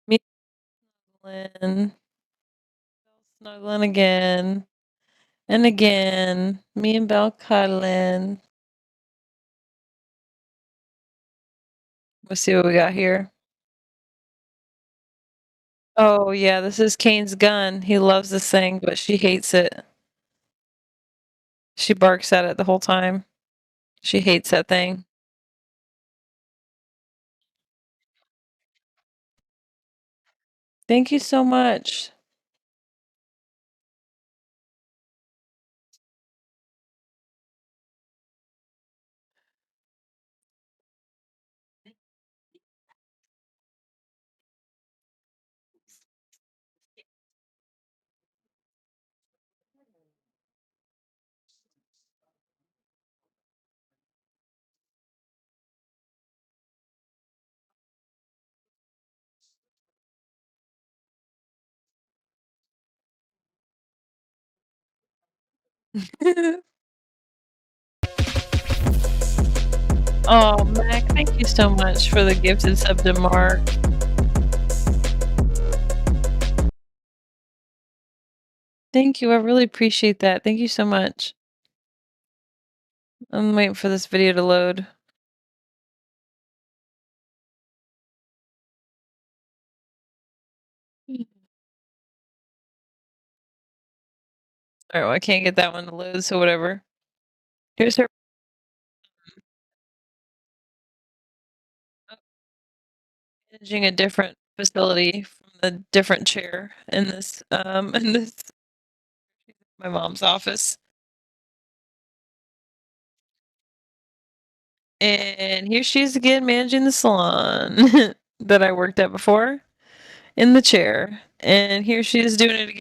Me snuggling. Snuggling again. And again. Me and Belle cuddling. Let's see what we got here. Oh, yeah, this is Kane's gun. He loves this thing, but she hates it. She barks at it the whole time. She hates that thing. Thank you so much. Oh, Mac, thank you so much for the gifted sub to Mark. Thank you, I really appreciate that. Thank you so much. I'm waiting for this video to load. Alright, well, I can't get that one to load, so whatever. Here's her managing a different facility from a different chair in this, in this my mom's office. And here she is again managing the salon that I worked at before in the chair. And here she is doing it again.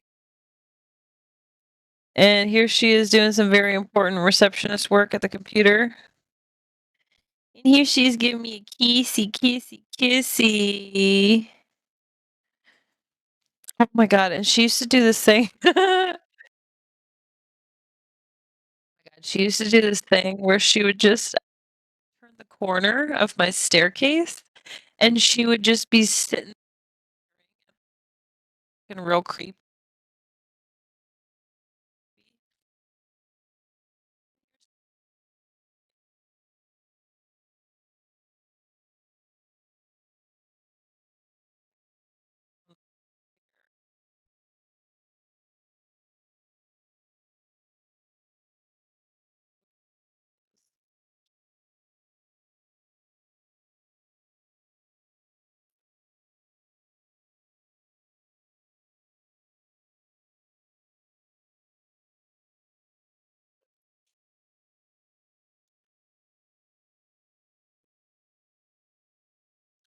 And here she is doing some very important receptionist work at the computer. And here she is giving me a kissy, kissy, kissy. Oh my god, and she used to do this thing. She used to do this thing where she would just turn the corner of my staircase and she would just be sitting and real creepy.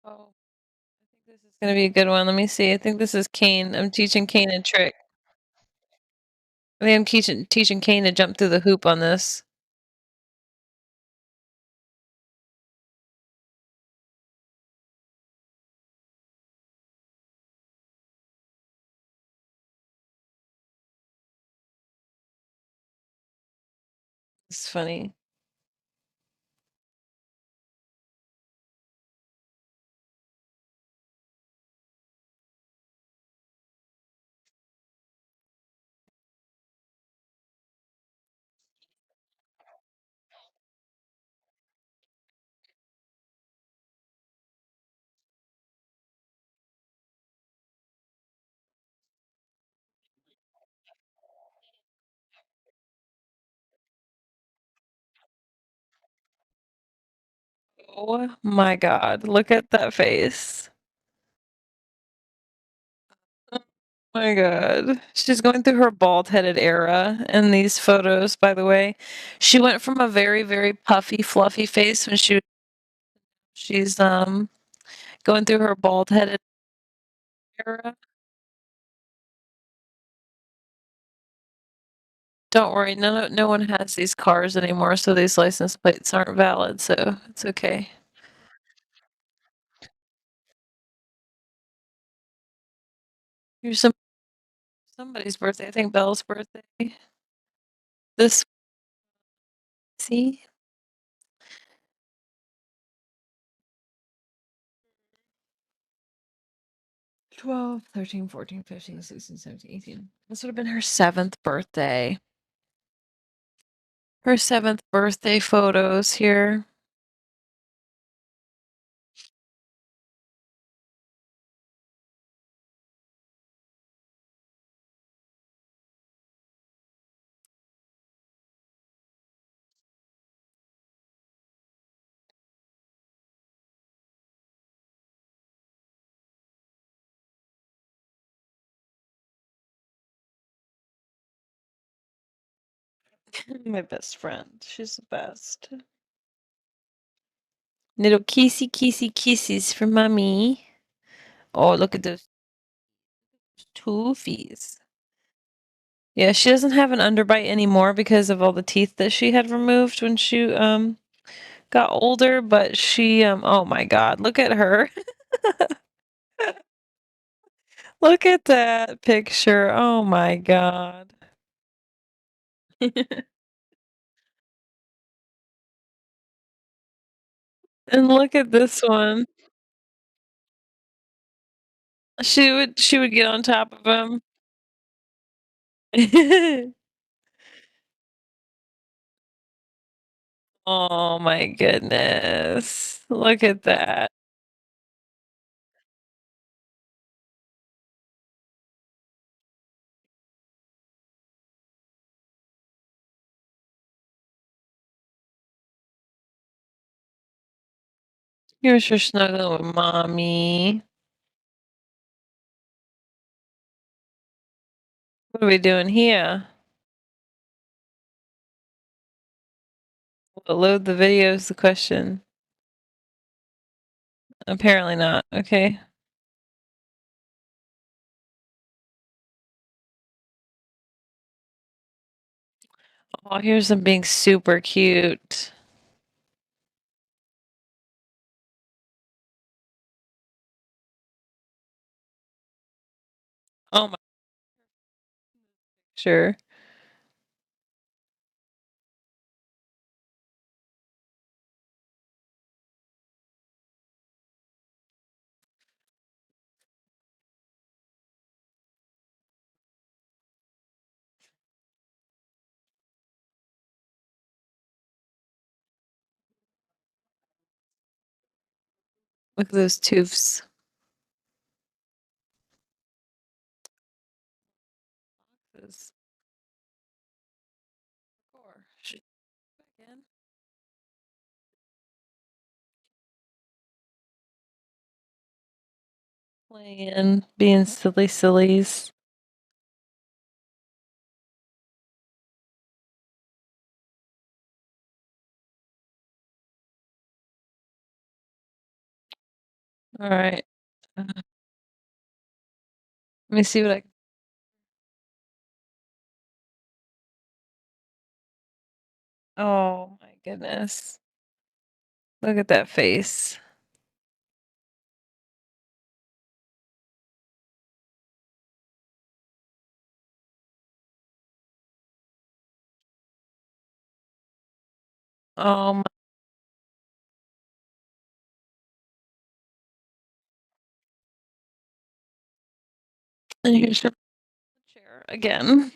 Oh, I think this is gonna be a good one. Let me see. I think this is Kane. I'm teaching Kane a trick. I think I'm teaching Kane to jump through the hoop on this. It's funny. Oh my god, look at that face. Oh my god. She's going through her bald-headed era in these photos, by the way. She went from a very, very puffy, fluffy face when she's going through her bald-headed era. Don't worry, no one has these cars anymore, so these license plates aren't valid, so it's okay. Here's somebody's birthday, I think Belle's birthday. This see? 12, 13, 14, 15, 16, 17, 18. This would have been her 7th birthday. Her 7th birthday photos here. My best friend. She's the best. Little kissy kisses for mommy. Oh, look at those toofies. Yeah, she doesn't have an underbite anymore because of all the teeth that she had removed when she got older, but she oh my god, look at her. Look at that picture. Oh my god. And look at this one. She would get on top of him. Oh my goodness. Look at that. Here's her snuggling with mommy. What are we doing here? Will it load the video is the question. Apparently not. Okay. Oh, here's them being super cute. Oh my, sure. Look at those toofs. This- Should- again. Playing, being silly sillies. All right. Let me see what I. Oh my goodness. Look at that face. Oh my. And here's her chair again.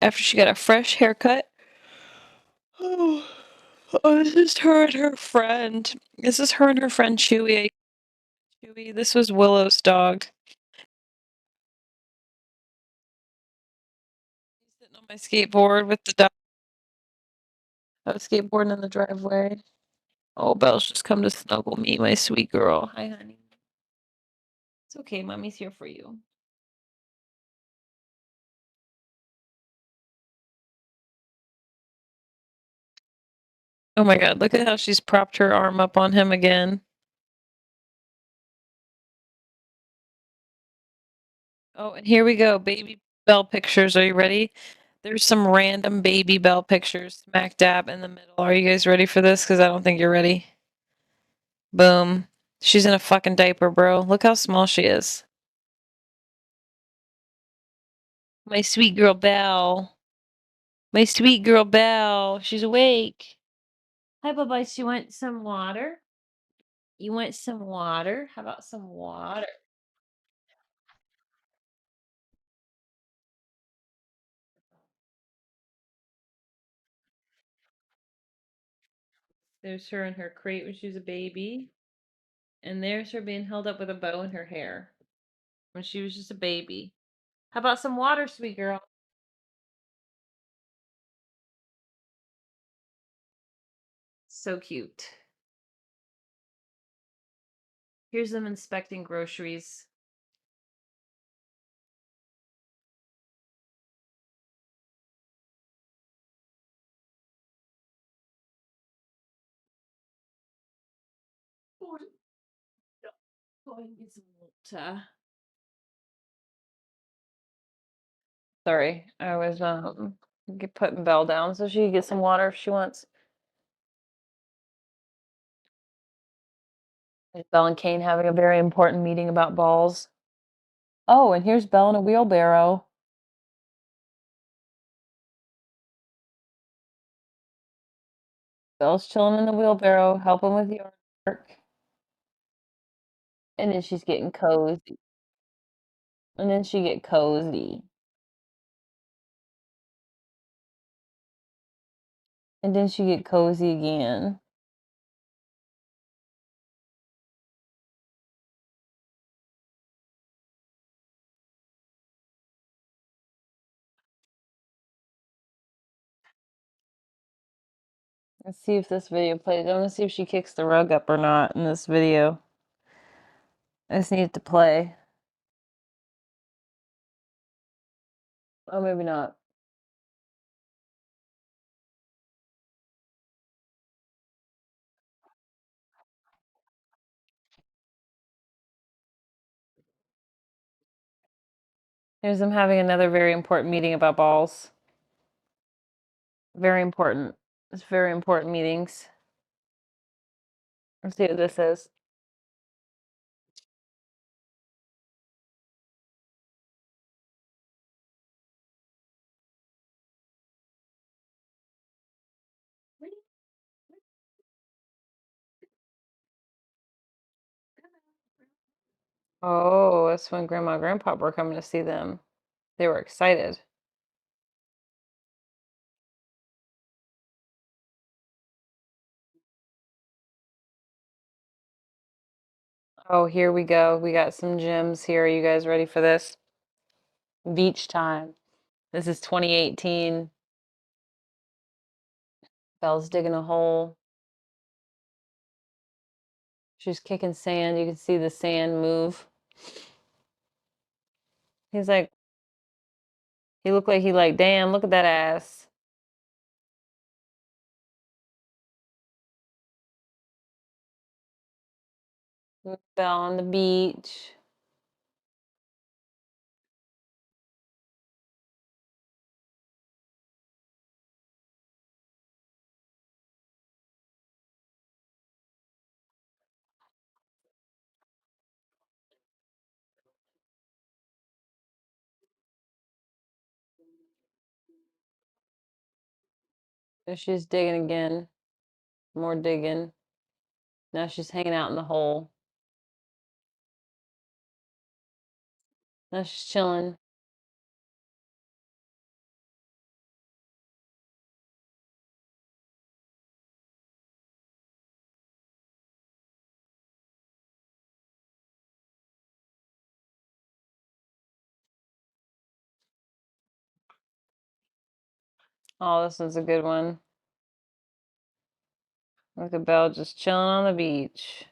After she got a fresh haircut. Oh, this is her and her friend. This is her and her friend Chewy. Chewy. This was Willow's dog. He's sitting on my skateboard with the dog. I was skateboarding in the driveway. Oh, Belle's just come to snuggle me, my sweet girl. Hi, honey. It's okay, mommy's here for you. Oh my god, look at how she's propped her arm up on him again. Oh, and here we go. Baby Belle pictures. Are you ready? There's some random baby Belle pictures smack dab in the middle. Are you guys ready for this? Because I don't think you're ready. Boom. She's in a fucking diaper, bro. Look how small she is. My sweet girl Belle. My sweet girl Belle. She's awake. Hi, Bubba. You want some water? You want some water? How about some water? There's her in her crate when she was a baby. And there's her being held up with a bow in her hair when she was just a baby. How about some water, sweet girl? So cute. Here's them inspecting groceries. go and get some water. Sorry, I was putting Belle down so she can get some water if she wants. Is Belle and Kane having a very important meeting about balls? Oh, and here's Belle in a wheelbarrow. Belle's chilling in the wheelbarrow, helping with the artwork. And then she's getting cozy. And then she get cozy. And then she get cozy again. Let's see if this video plays. I want to see if she kicks the rug up or not in this video. I just need it to play. Oh, maybe not. Here's them having another very important meeting about balls. Very important. It's very important meetings. Let's see what this is. Oh, that's when Grandma and Grandpa were coming to see them. They were excited. Oh, here we go. We got some gems here. Are you guys ready for this? Beach time. This is 2018. Belle's digging a hole. She's kicking sand. You can see the sand move. He's like, he looked like he like, damn, look at that ass. Belle on the beach. And she's digging again. More digging. Now she's hanging out in the hole. Now she's chilling. Oh, this is a good one. Look at Belle just chilling on the beach.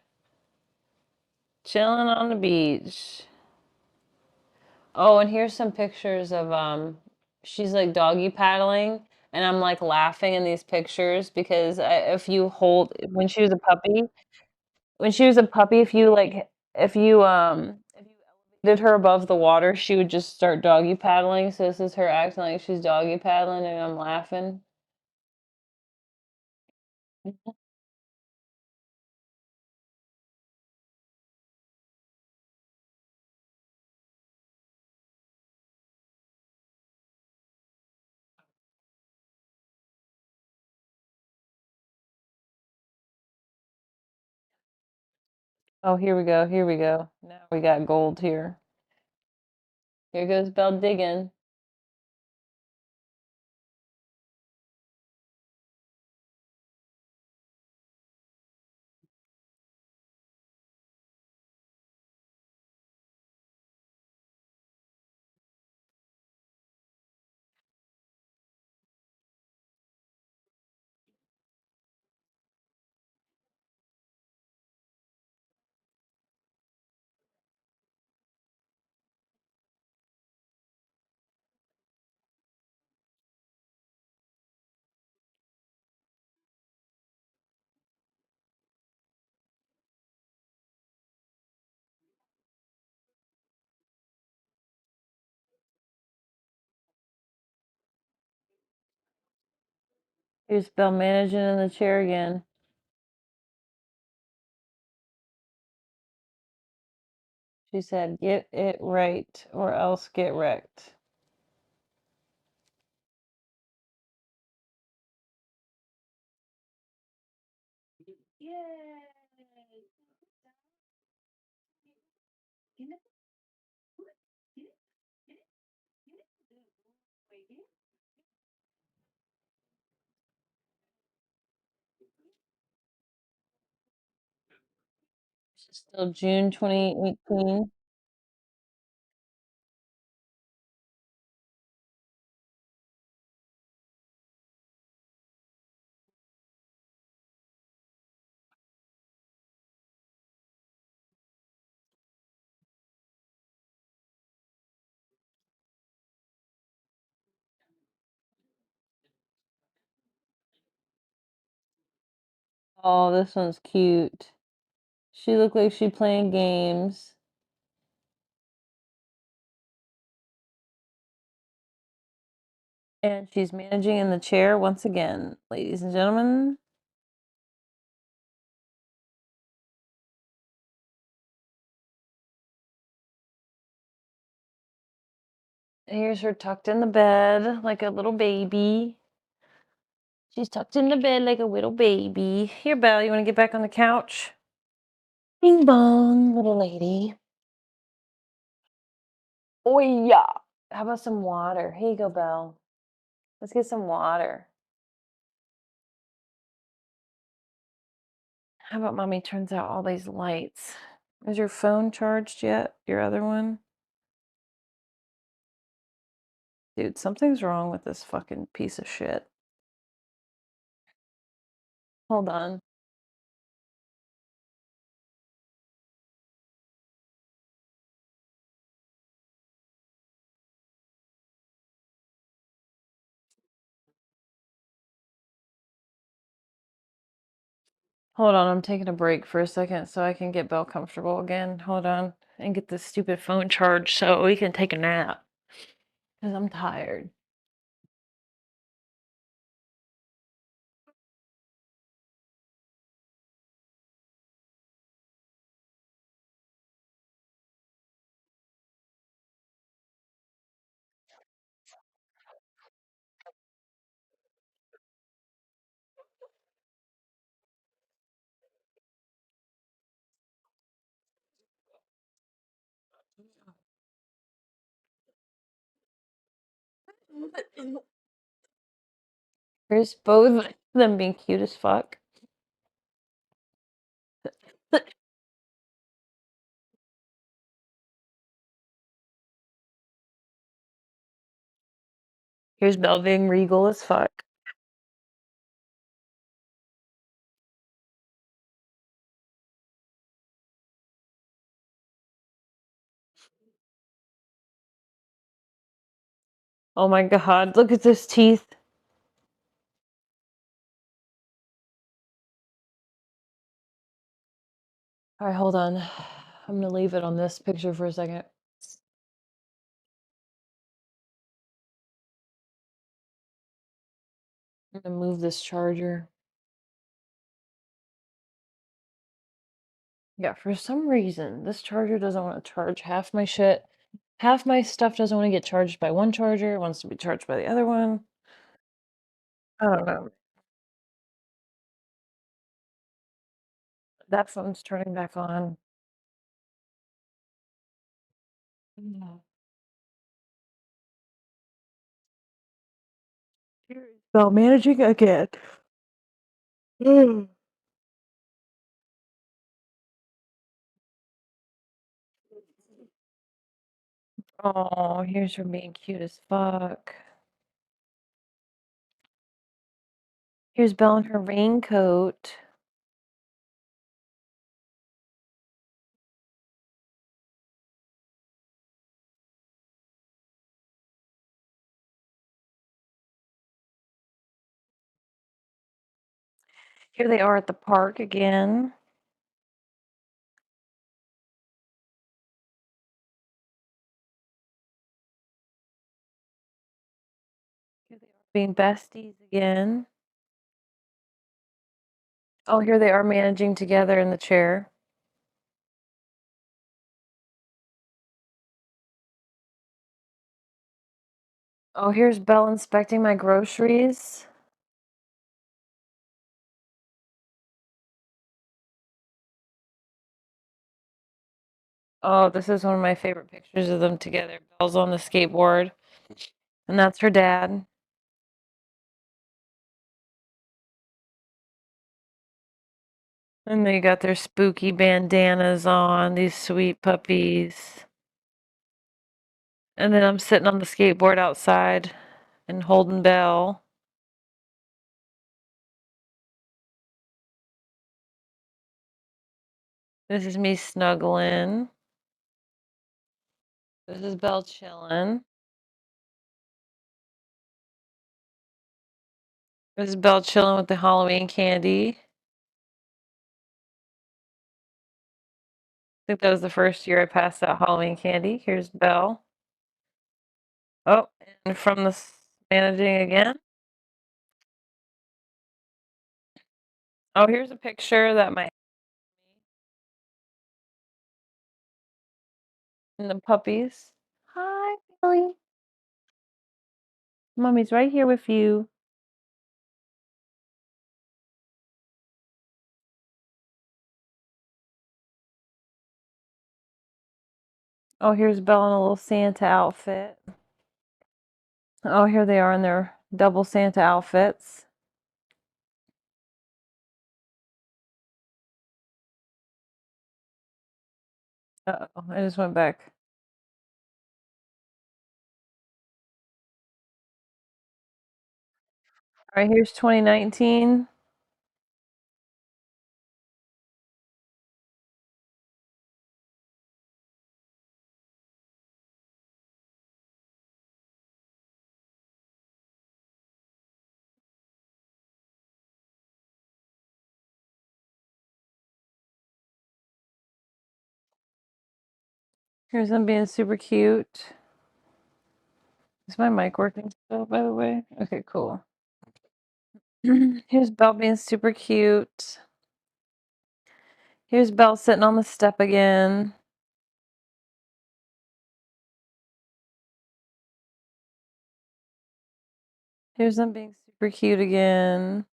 Chilling on the beach. Oh, and here's some pictures of she's like doggy paddling, and I'm like laughing in these pictures because if you hold when she was a puppy, if you like if you elevated her above the water, she would just start doggy paddling. So this is her acting like she's doggy paddling, and I'm laughing. Oh, here we go. Here we go. Now we got gold here. Here goes Belle digging. Here's Belle managing in the chair again. She said, "Get it right or else get wrecked." Still June 2018. Oh, this one's cute. She looked like she playing games. And she's managing in the chair once again, ladies and gentlemen. Here's her tucked in the bed like a little baby. She's tucked in the bed like a little baby. Here, Belle, you want to get back on the couch? Bing bong, little lady. Oh, yeah. How about some water? Here you go, Belle. Let's get some water. How about mommy turns out all these lights? Is your phone charged yet? Your other one? Dude, something's wrong with this fucking piece of shit. Hold on. Hold on, I'm taking a break for a second so I can get Belle comfortable again. Hold on. And get this stupid phone charged so we can take a nap. Because I'm tired. Here's both of them being cute as fuck. Here's Belle being regal as fuck. Oh my god, look at those teeth. Alright, hold on. I'm gonna leave it on this picture for a second. I'm gonna move this charger. Yeah, for some reason, this charger doesn't want to charge half my shit. Half my stuff doesn't want to get charged by one charger, it wants to be charged by the other one. I don't know. That phone's turning back on. Bell managing again. Oh, here's her being cute as fuck. Here's Belle in her raincoat. Here they are at the park again. Here they are being besties again. Oh, here they are managing together in the chair. Oh, here's Belle inspecting my groceries. Oh, this is one of my favorite pictures of them together. Belle's on the skateboard, and that's her dad. And they got their spooky bandanas on, these sweet puppies. And then I'm sitting on the skateboard outside and holding Belle. This is me snuggling. This is Belle chilling. This is Belle chilling with the Halloween candy. I think that was the first year I passed out Halloween candy. Here's Belle. Oh, and from the managing again. Oh, here's a picture that my and the puppies. Hi, Billy. Mommy's right here with you. Oh, here's Belle in a little Santa outfit. Oh, here they are in their double Santa outfits. Uh-oh, I just went back. All right, here's 2019. Here's them being super cute. Is my mic working still, by the way? Okay, cool. Here's Belle being super cute. Here's Belle sitting on the step again. Here's them being super cute again.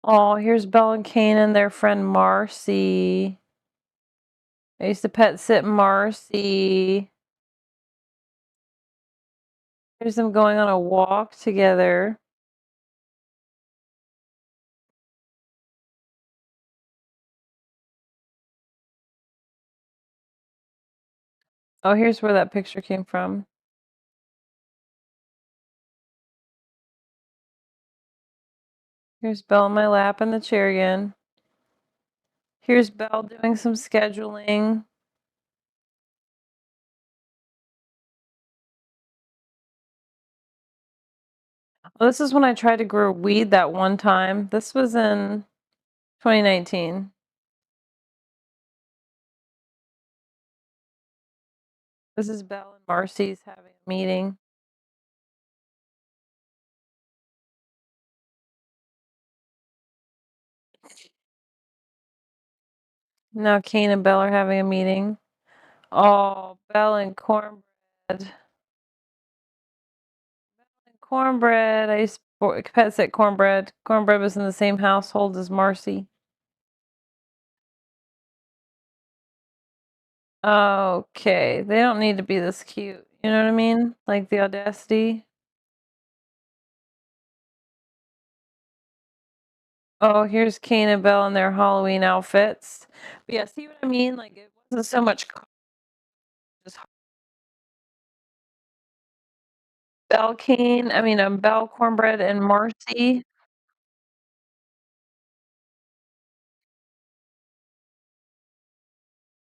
Oh, here's Belle and Kane and their friend Marcy. I used to pet sit Marcy. Here's them going on a walk together. Oh, here's where that picture came from. Here's Belle in my lap in the chair again. Here's Belle doing some scheduling. Well, this is when I tried to grow weed that one time. This was in 2019. This is Belle and Marcy's having a meeting. Now Kane and Belle are having a meeting. Oh, Belle and Cornbread. Cornbread. I used to pet sit Cornbread. Cornbread was in the same household as Marcy. Okay, they don't need to be this cute. You know what I mean? Like the audacity. Oh, here's Kane and Belle in their Halloween outfits. But yeah, see what I mean? Like it wasn't so much just Belle Kane. I mean, Belle Cornbread and Marcy.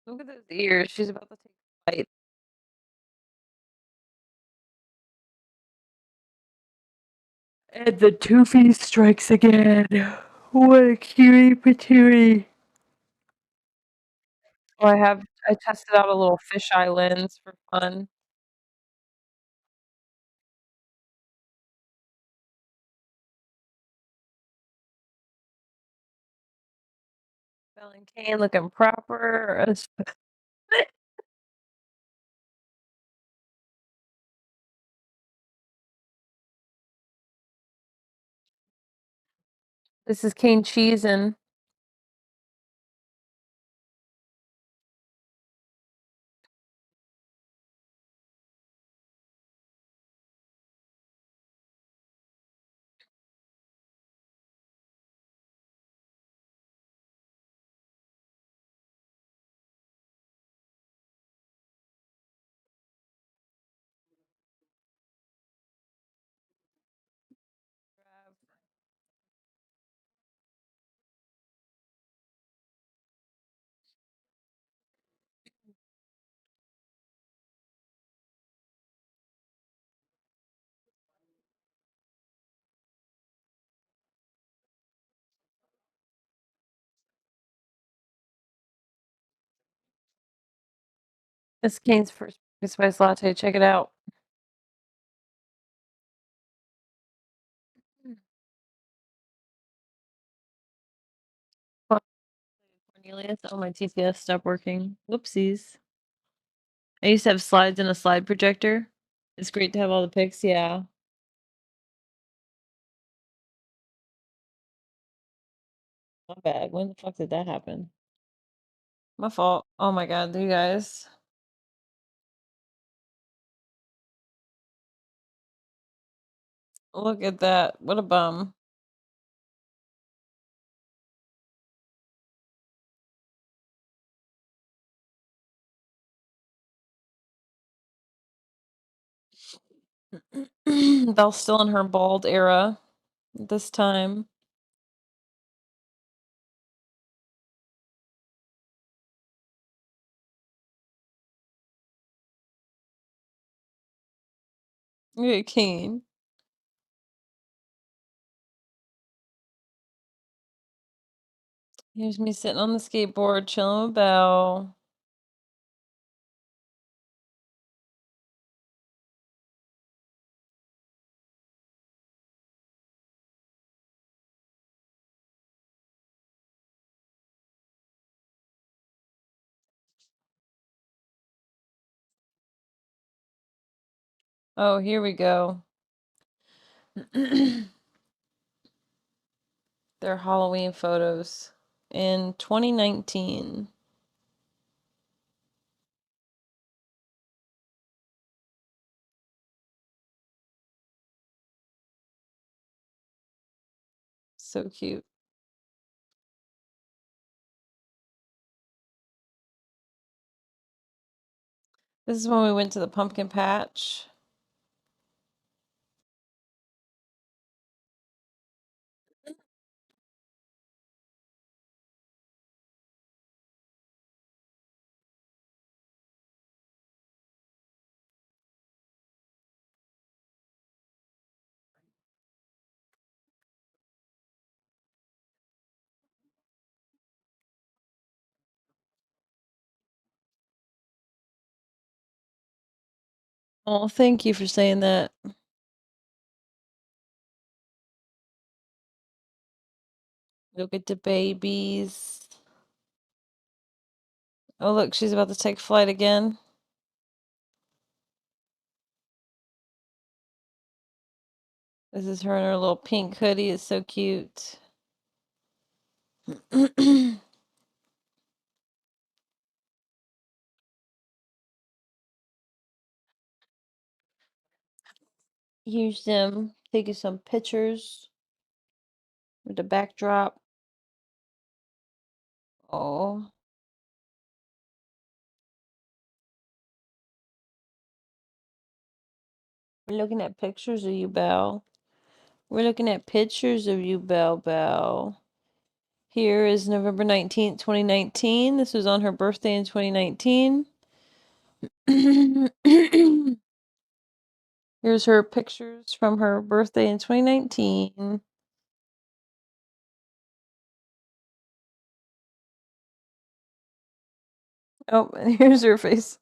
Look at those ears. She's about to take a bite. And the Toothy strikes again. What a cutie patootie. Oh, I tested out a little fisheye lens for fun. Belle and Kane looking proper. This is Kane cheese and this is Kane's first pumpkin spice latte. Check it out. Cornelius. Oh, my TPS stopped working. Whoopsies. I used to have slides and a slide projector. It's great to have all the pics. Yeah. My bad. When the fuck did that happen? My fault. Oh my god, you guys. Look at that. What a bum. Belle's still in her bald era this time. Look at Kane. Here's me sitting on the skateboard, chilling with Belle. Oh, here we go. Their Halloween photos in 2019. So cute. This is when we went to the pumpkin patch. Oh, thank you for saying that. Look at the babies. Oh, look, she's about to take flight again. This is her in her little pink hoodie. It's so cute. Here's them taking some pictures with the backdrop. Oh. We're looking at pictures of you, Belle. We're looking at pictures of you, Belle. Here is November 19th, 2019. This was on her birthday in 2019. Here's her pictures from her birthday in 2019. Oh, and here's her face.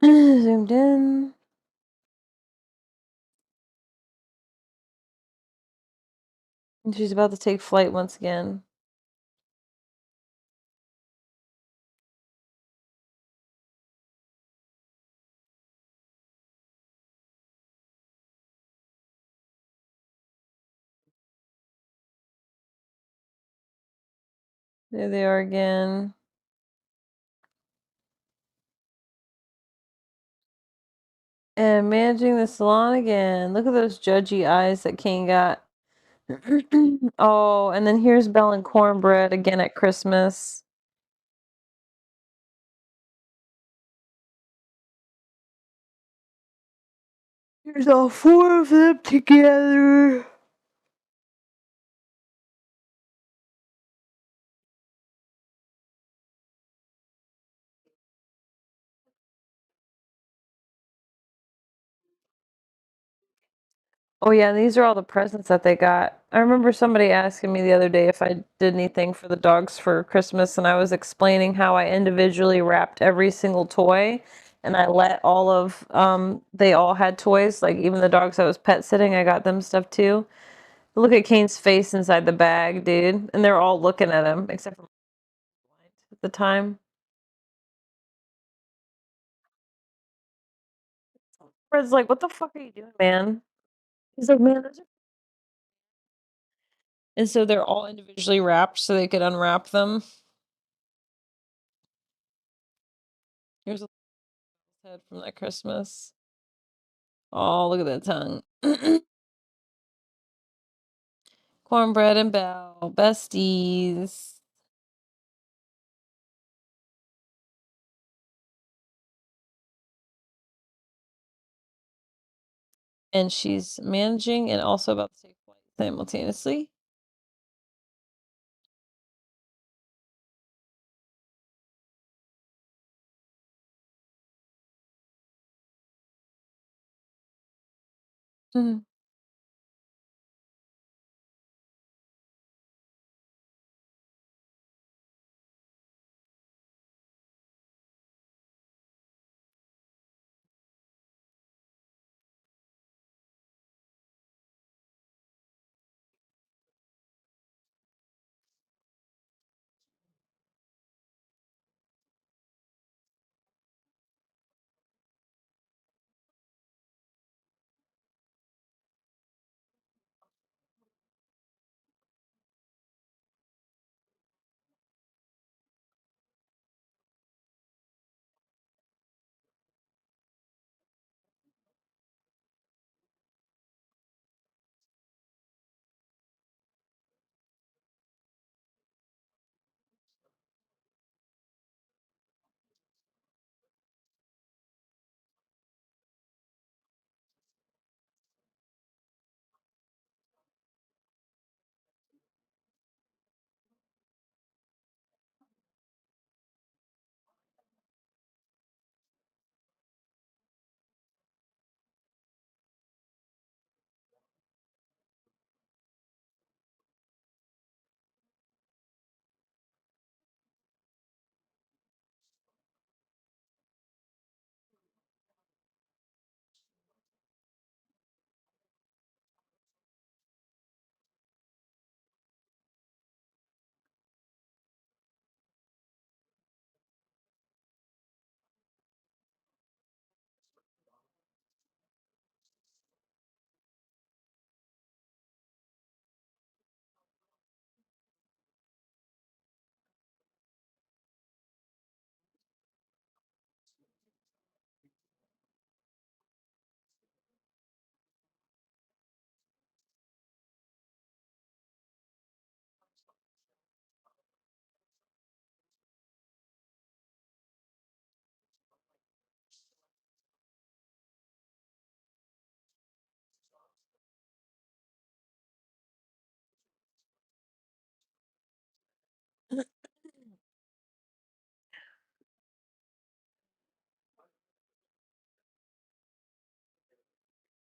Zoomed in. And she's about to take flight once again. There they are again. And managing the salon again. Look at those judgy eyes that Kane got. Oh, and then here's Belle and Cornbread again at Christmas. Here's all four of them together. Oh yeah, and these are all the presents that they got. I remember somebody asking me the other day if I did anything for the dogs for Christmas, and I was explaining how I individually wrapped every single toy, and I let all of they all had toys, like even the dogs I was pet sitting, I got them stuff too. Look at Kane's face inside the bag, dude, and they're all looking at him except for at the time. Fred's like, "What the fuck are you doing, man?" He's like, "Man, those are..." And so they're all individually wrapped so they could unwrap them. Here's a head from that Christmas. Oh, look at that tongue. Cornbread and Belle, besties. And she's managing and also about to take flight simultaneously. Mhm.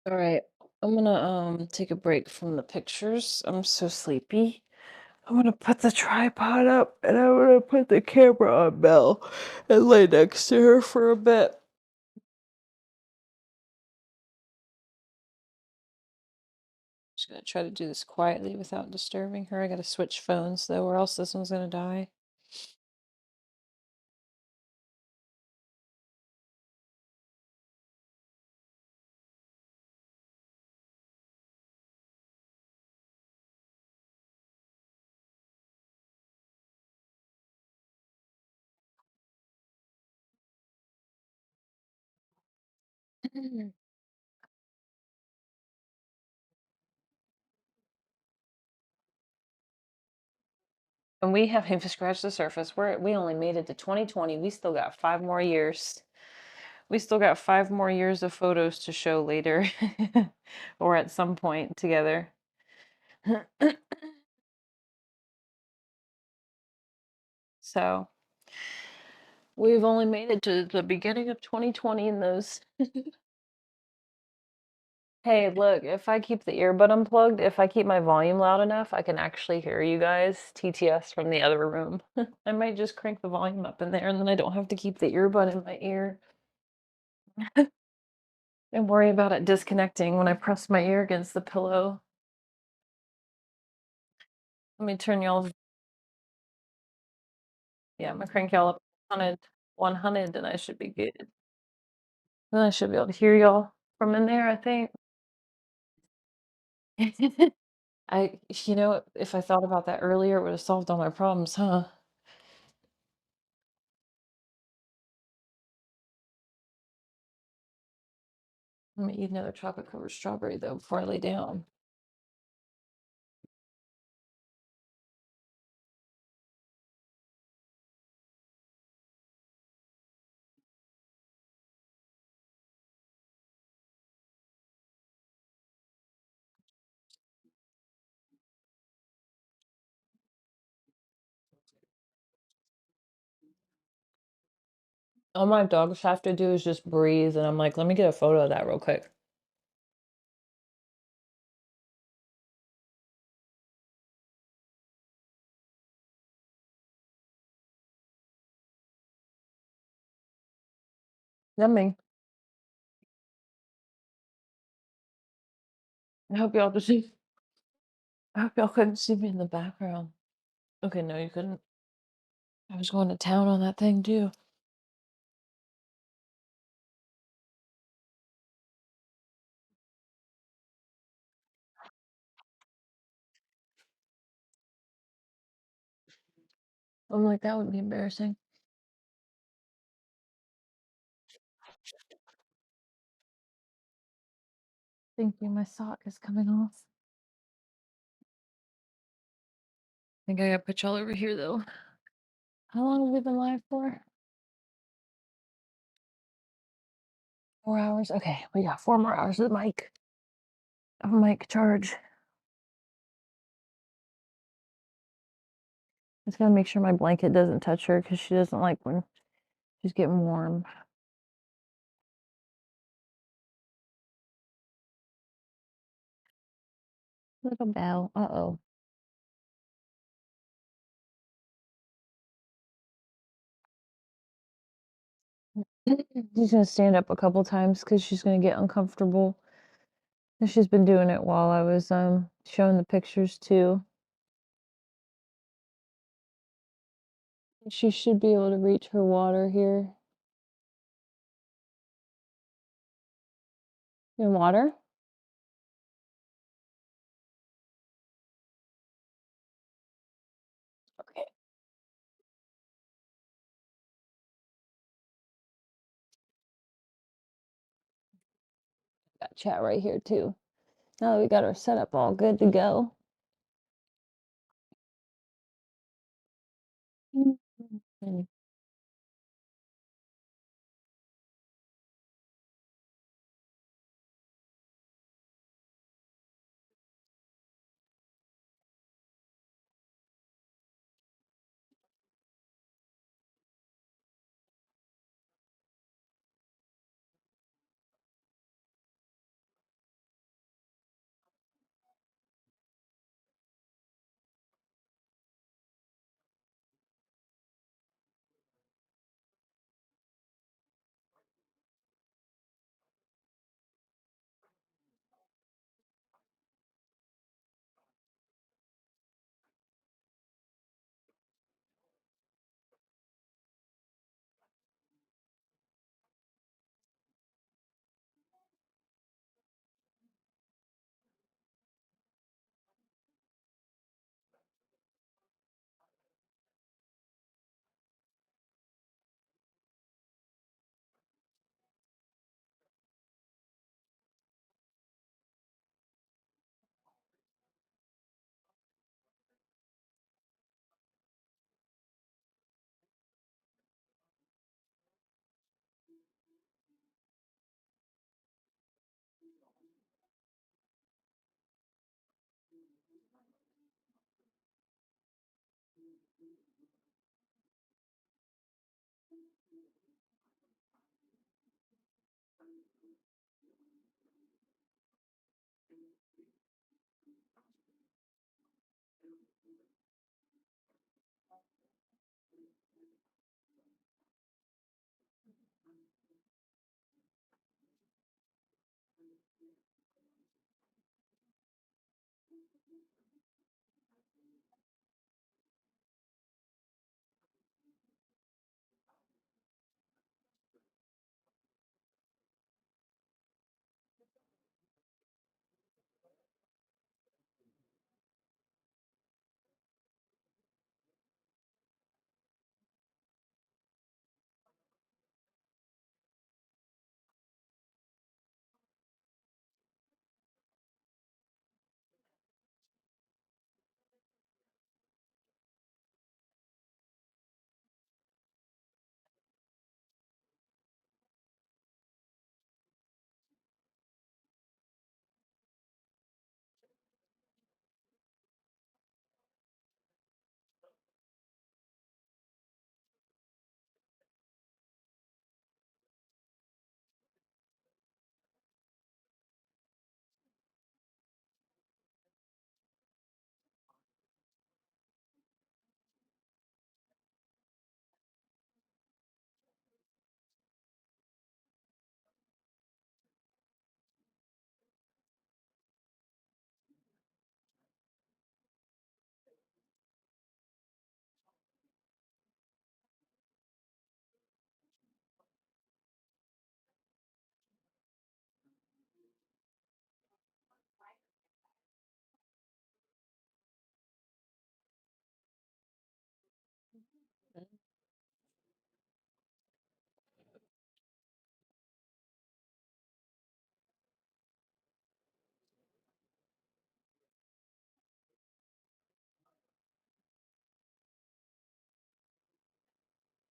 All right, I'm gonna take a break from the pictures. I'm so sleepy. I'm gonna put the tripod up and I'm gonna put the camera on Belle and lay next to her for a bit. Just gonna try to do this quietly without disturbing her. I gotta switch phones though, or else this one's gonna die. And we haven't even scratched the surface. We only made it to 2020. We still got 5 more years. We still got 5 more years of photos to show later or at some point together. So we've only made it to the beginning of 2020 in those. Hey, look, if I keep the earbud unplugged, if I keep my volume loud enough, I can actually hear you guys TTS from the other room. I might just crank the volume up in there and then I don't have to keep the earbud in my ear and worry about it disconnecting when I press my ear against the pillow. Let me turn y'all. Yeah, I'm gonna crank y'all up 100, and I should be good. Then I should be able to hear y'all from in there, I think. If I thought about that earlier, it would have solved all my problems, huh? I'm gonna eat another chocolate covered strawberry though before I lay down. All my dogs have to do is just breathe, and I'm like, let me get a photo of that real quick. Yummy. I hope y'all just see. I hope y'all couldn't see me in the background. Okay, no, you couldn't. I was going to town on that thing too. I'm like, that would be embarrassing. Thank you. My sock is coming off. I think I gotta put y'all over here though. How long have we been live for? 4 hours. Okay, we got 4 more hours of mic charge. Just gotta make sure my blanket doesn't touch her because she doesn't like when she's getting warm. Little Belle. Uh-oh. She's gonna stand up a couple times because she's gonna get uncomfortable. And she's been doing it while I was showing the pictures too. She should be able to reach her water here. In water? Okay. Got chat right here too. Now that we got our setup all good to go. Mm.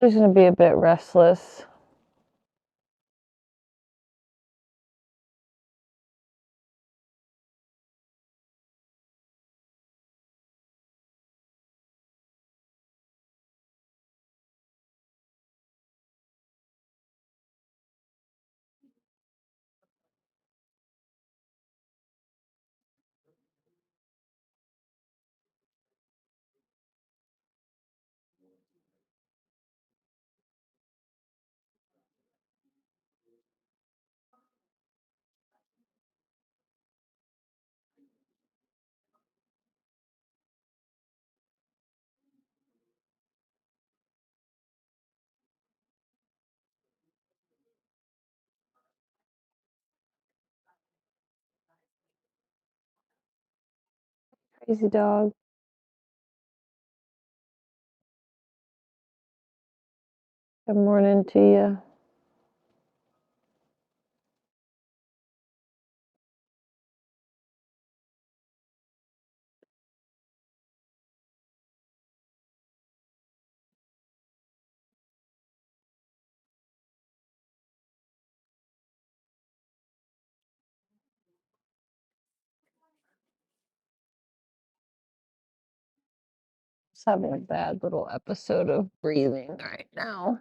She's gonna be a bit restless. Crazy dog. Good morning to you. Just having a bad little episode of breathing right now.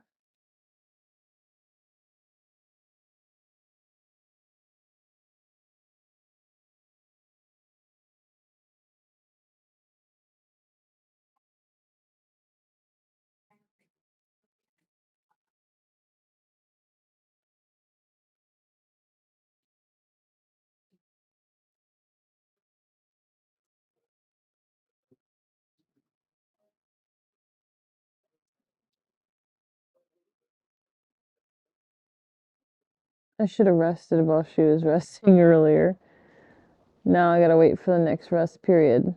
I should have rested while she was resting earlier. Now I gotta wait for the next rest period.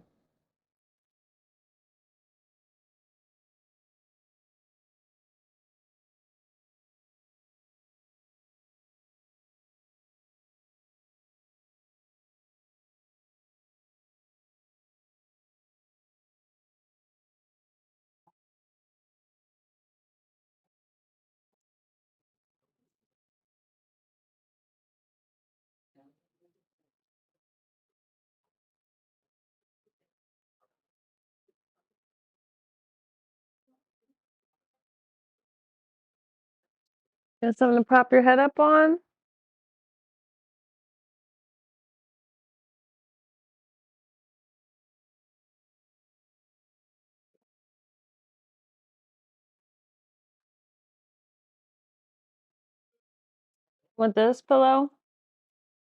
Got something to prop your head up on? Want this pillow?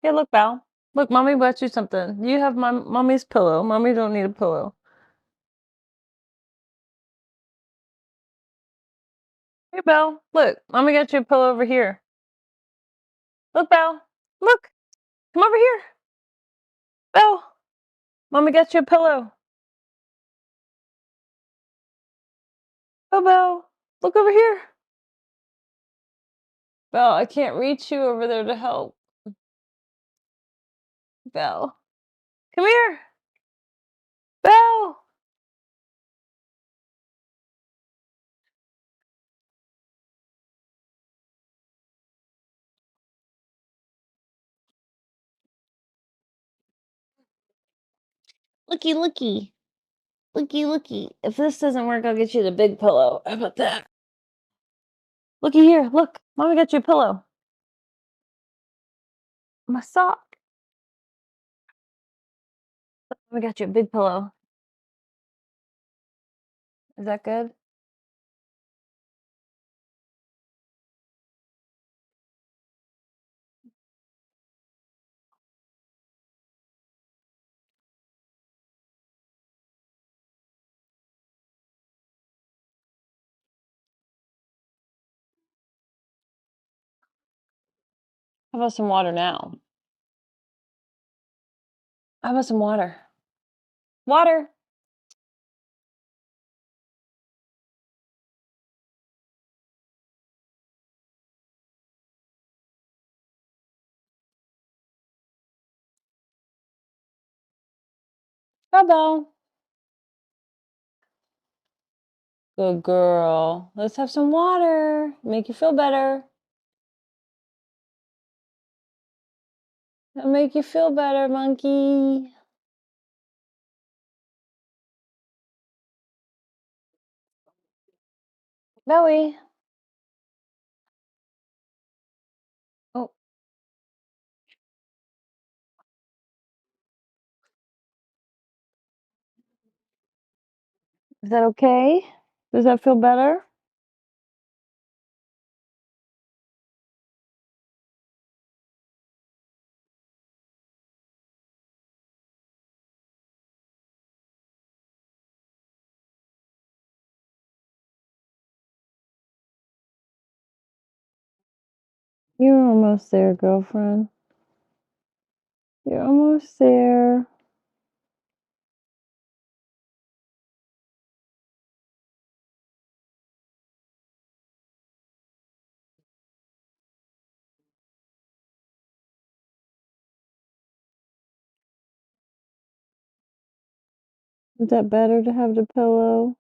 Here, look, Belle. Look, mommy bought you something. You have my mommy's pillow. Mommy don't need a pillow. Here, Belle. Look, mommy got you a pillow over here. Look, Belle. Look. Come over here. Belle. Mommy got you a pillow. Oh, Belle. Look over here. Belle, I can't reach you over there to help. Belle. Come here. Belle. Looky, looky. Looky, looky. If this doesn't work, I'll get you the big pillow. How about that? Looky here. Look. Mommy got you a pillow. My sock. Mommy got you a big pillow. Is that good? How about some water now? How about some water? Water. Belle. Good girl. Let's have some water. Make you feel better. It'll make you feel better, monkey. Belly. Oh, is that okay? Does that feel better? You're almost there, girlfriend. You're almost there. Is that better to have the pillow?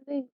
Wait.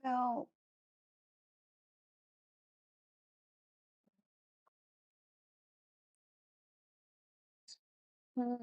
Belle. Hmm.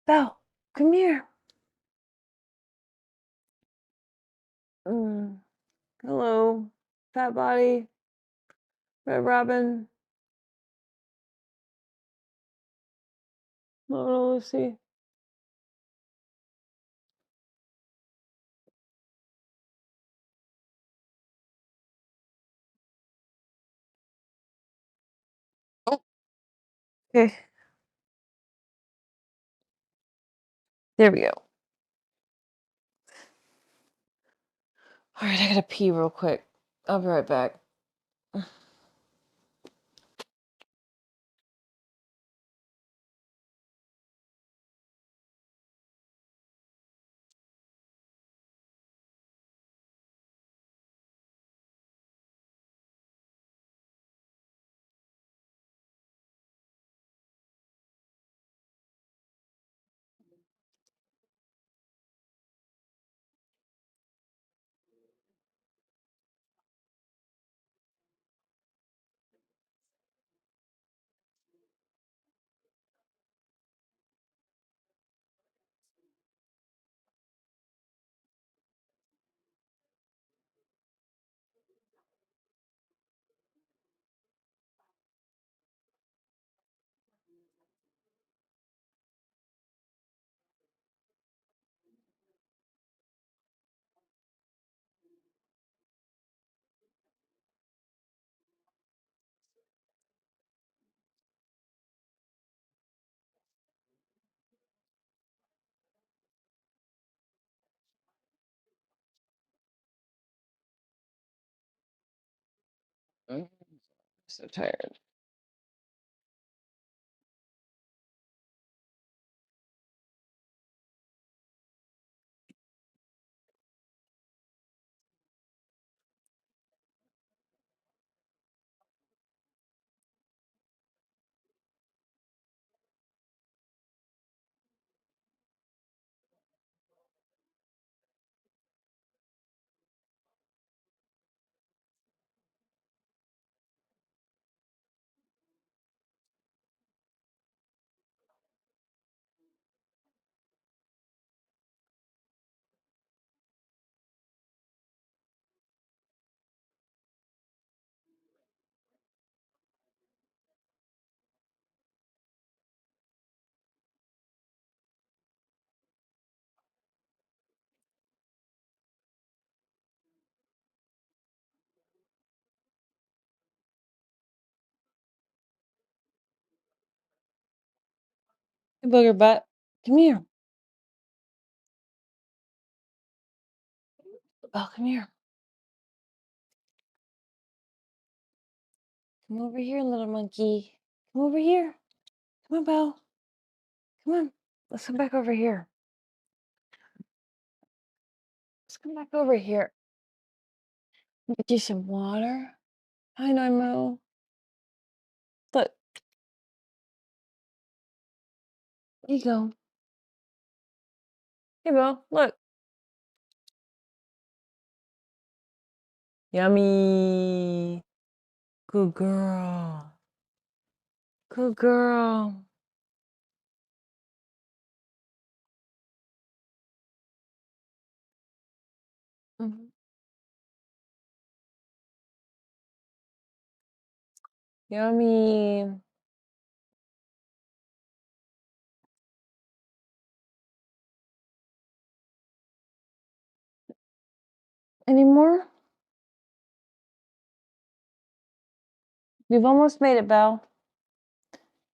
Belle, come here. Hello, fat body, Red Robin, little Lucy. Okay, there we go. All right, I gotta pee real quick. I'll be right back. So tired. Hey, booger butt. Come here. Oh, come here. Come over here, little monkey. Come over here. Come on, Belle. Come on. Let's come back over here. Let's come back over here. Get you some water. Hi, Noimo. Look. Here you go. Here, Belle. Look. Yummy. Good girl. Good girl. Mhm. Yummy. Any more? You've almost made it, Belle.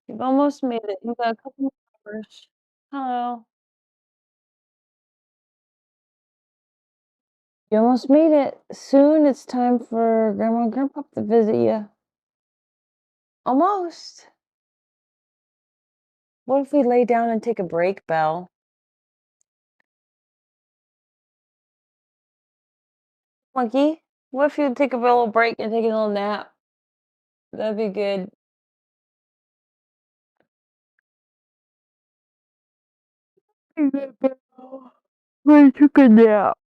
You've almost made it. You've got a couple more hours. Hello. You almost made it. Soon it's time for Grandma and Grandpa to visit you. Almost. What if we lay down and take a break, Belle? Monkey, what if you take a little break and take a little nap? That'd be good. I took a nap.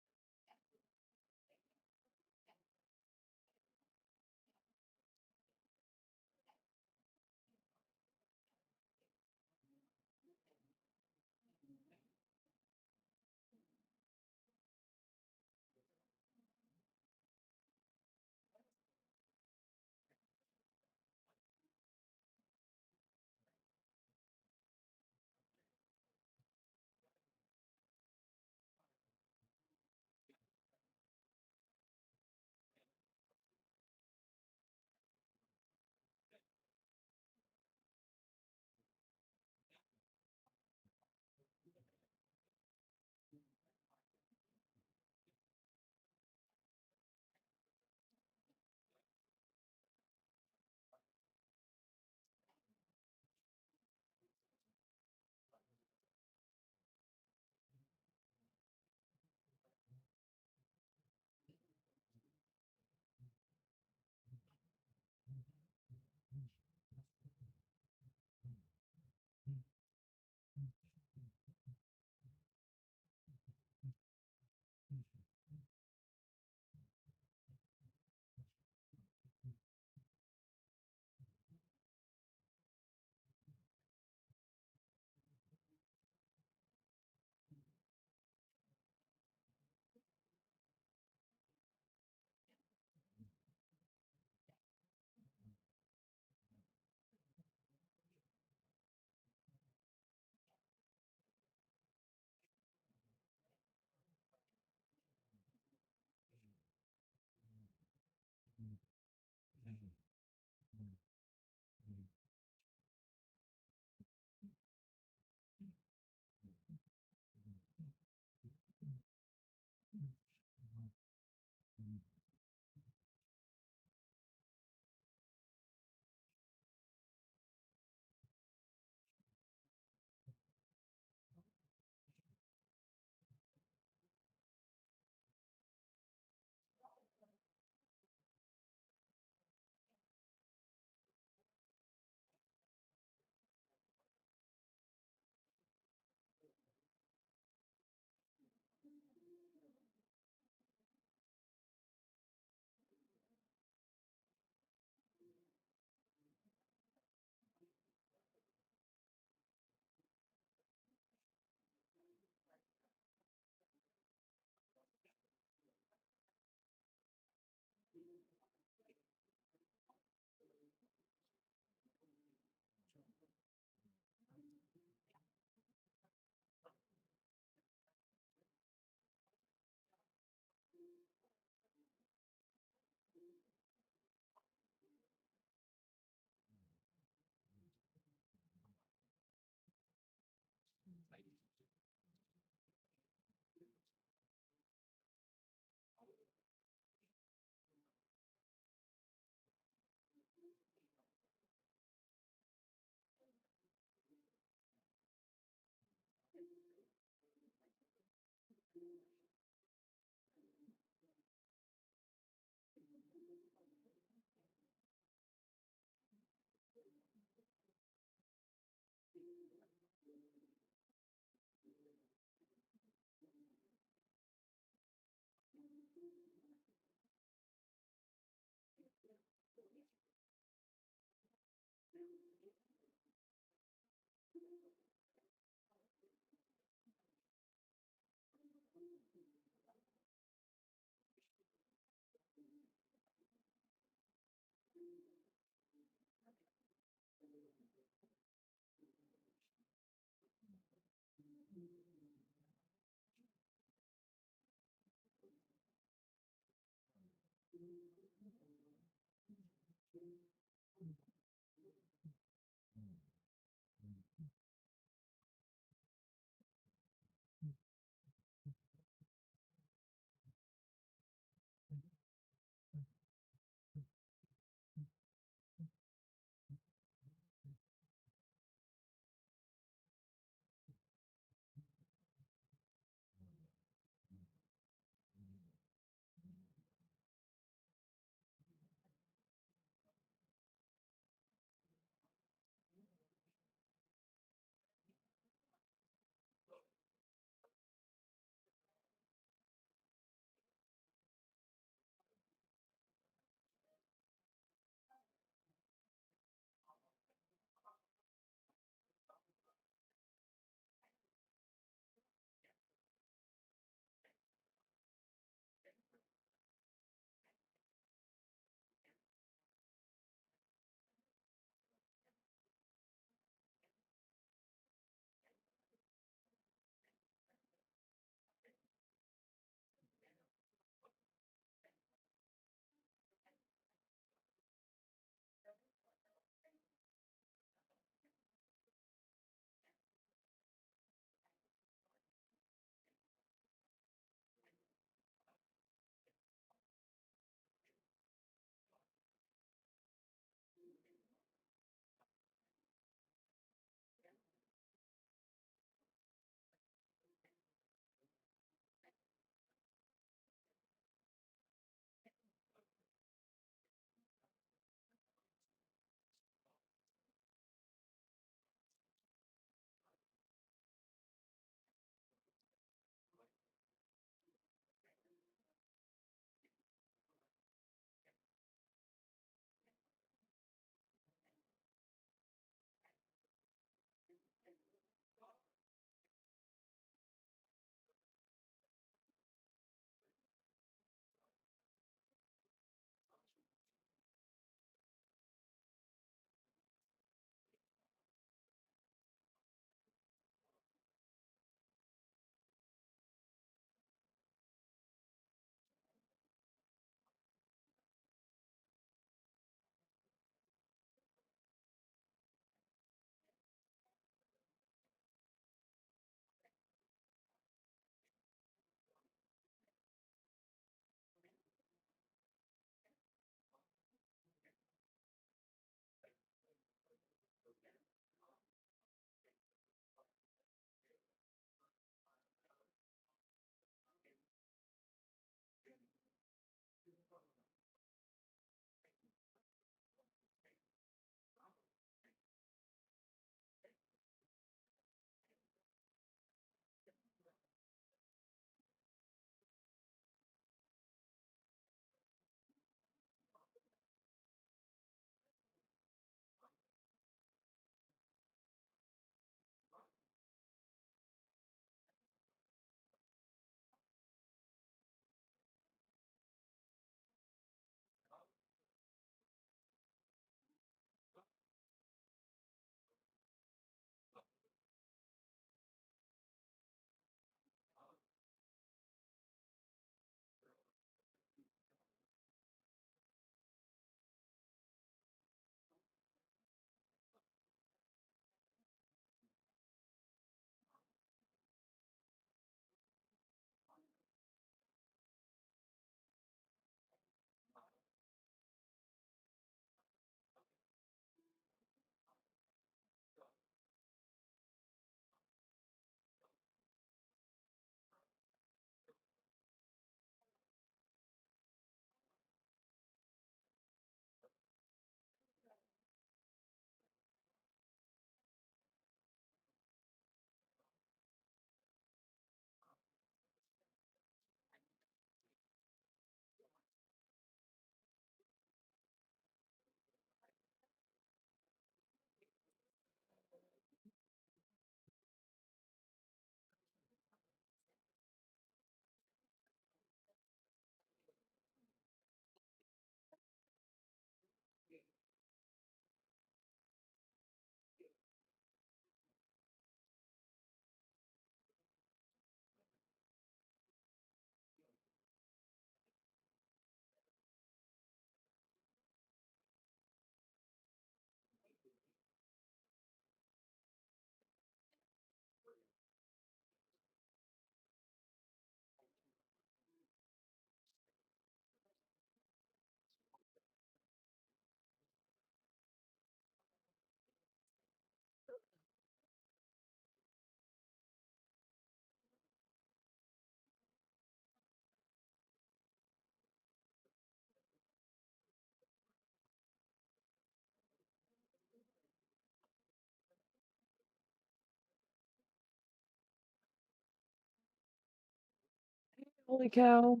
Holy cow.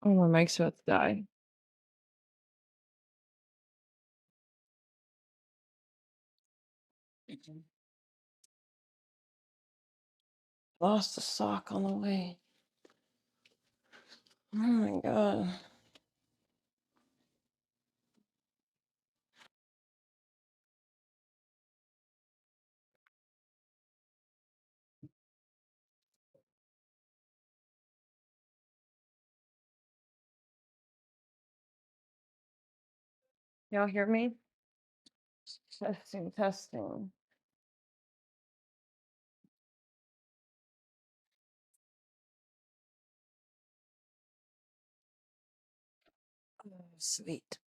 Oh, my mic's about to die. Lost a sock on the way. Oh my god. Y'all hear me? Testing, testing. Oh, sweet.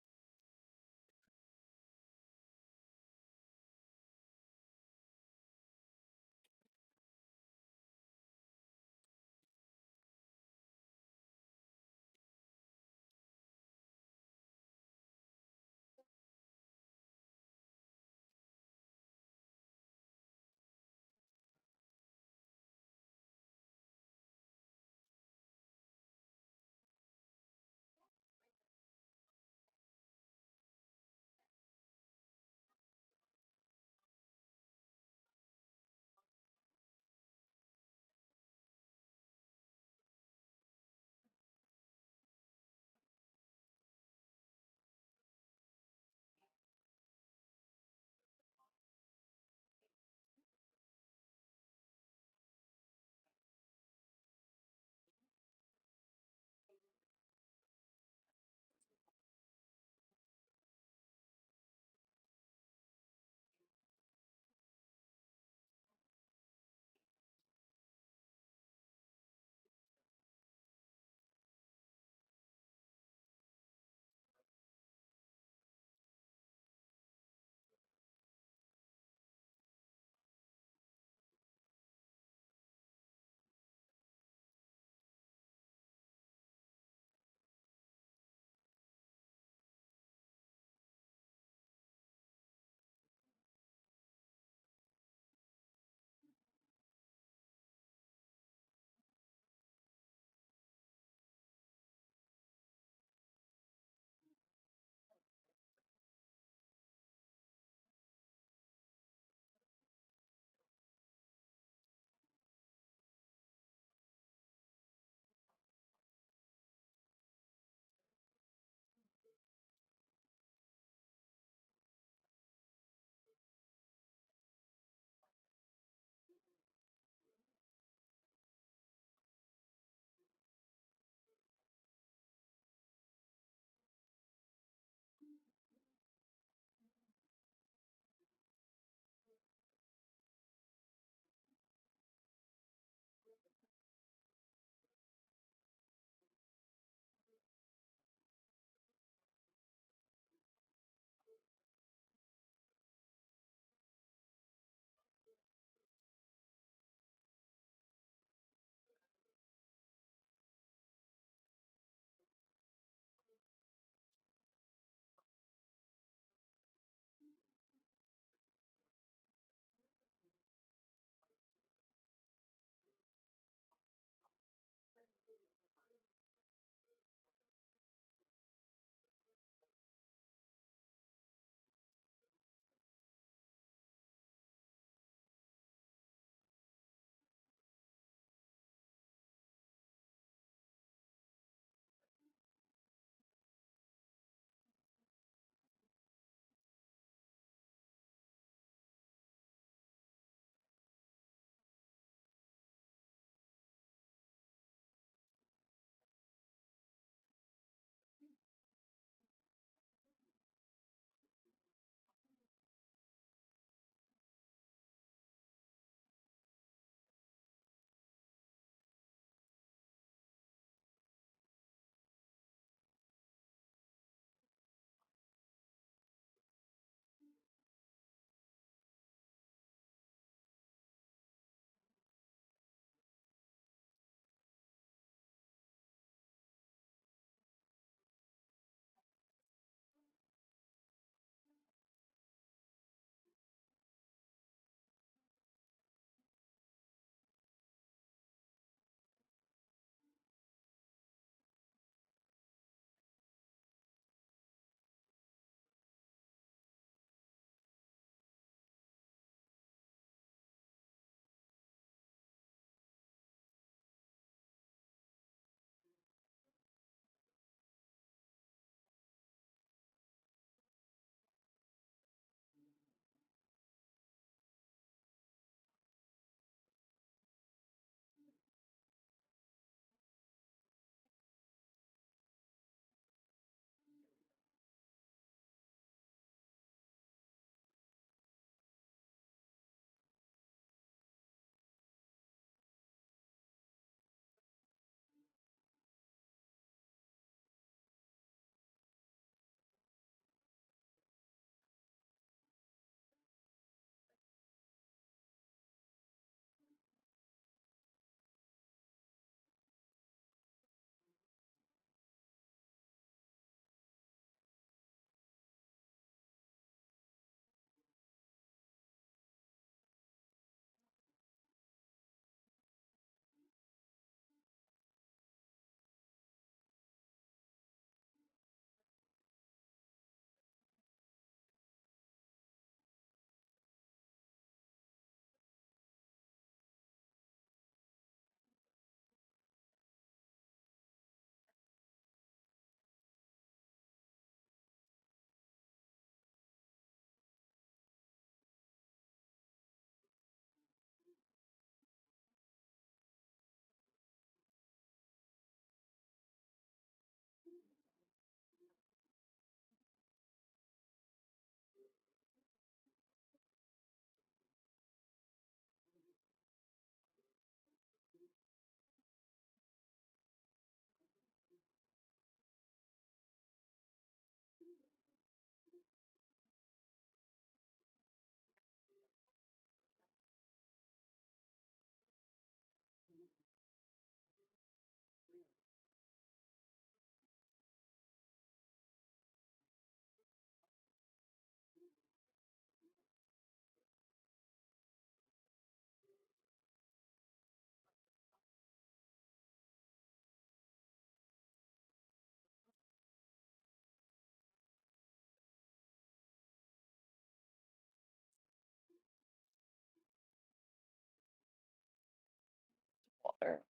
better.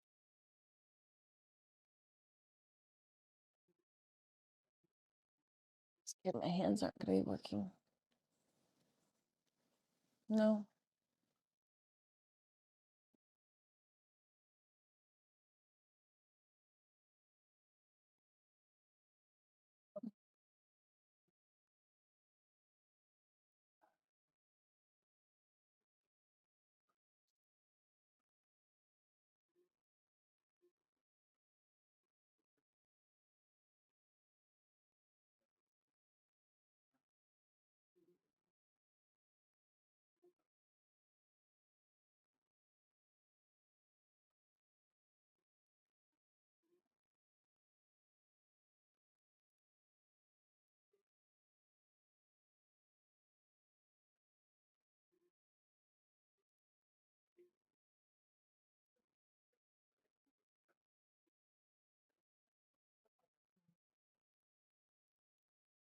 Scared my hands aren't going to be working. No.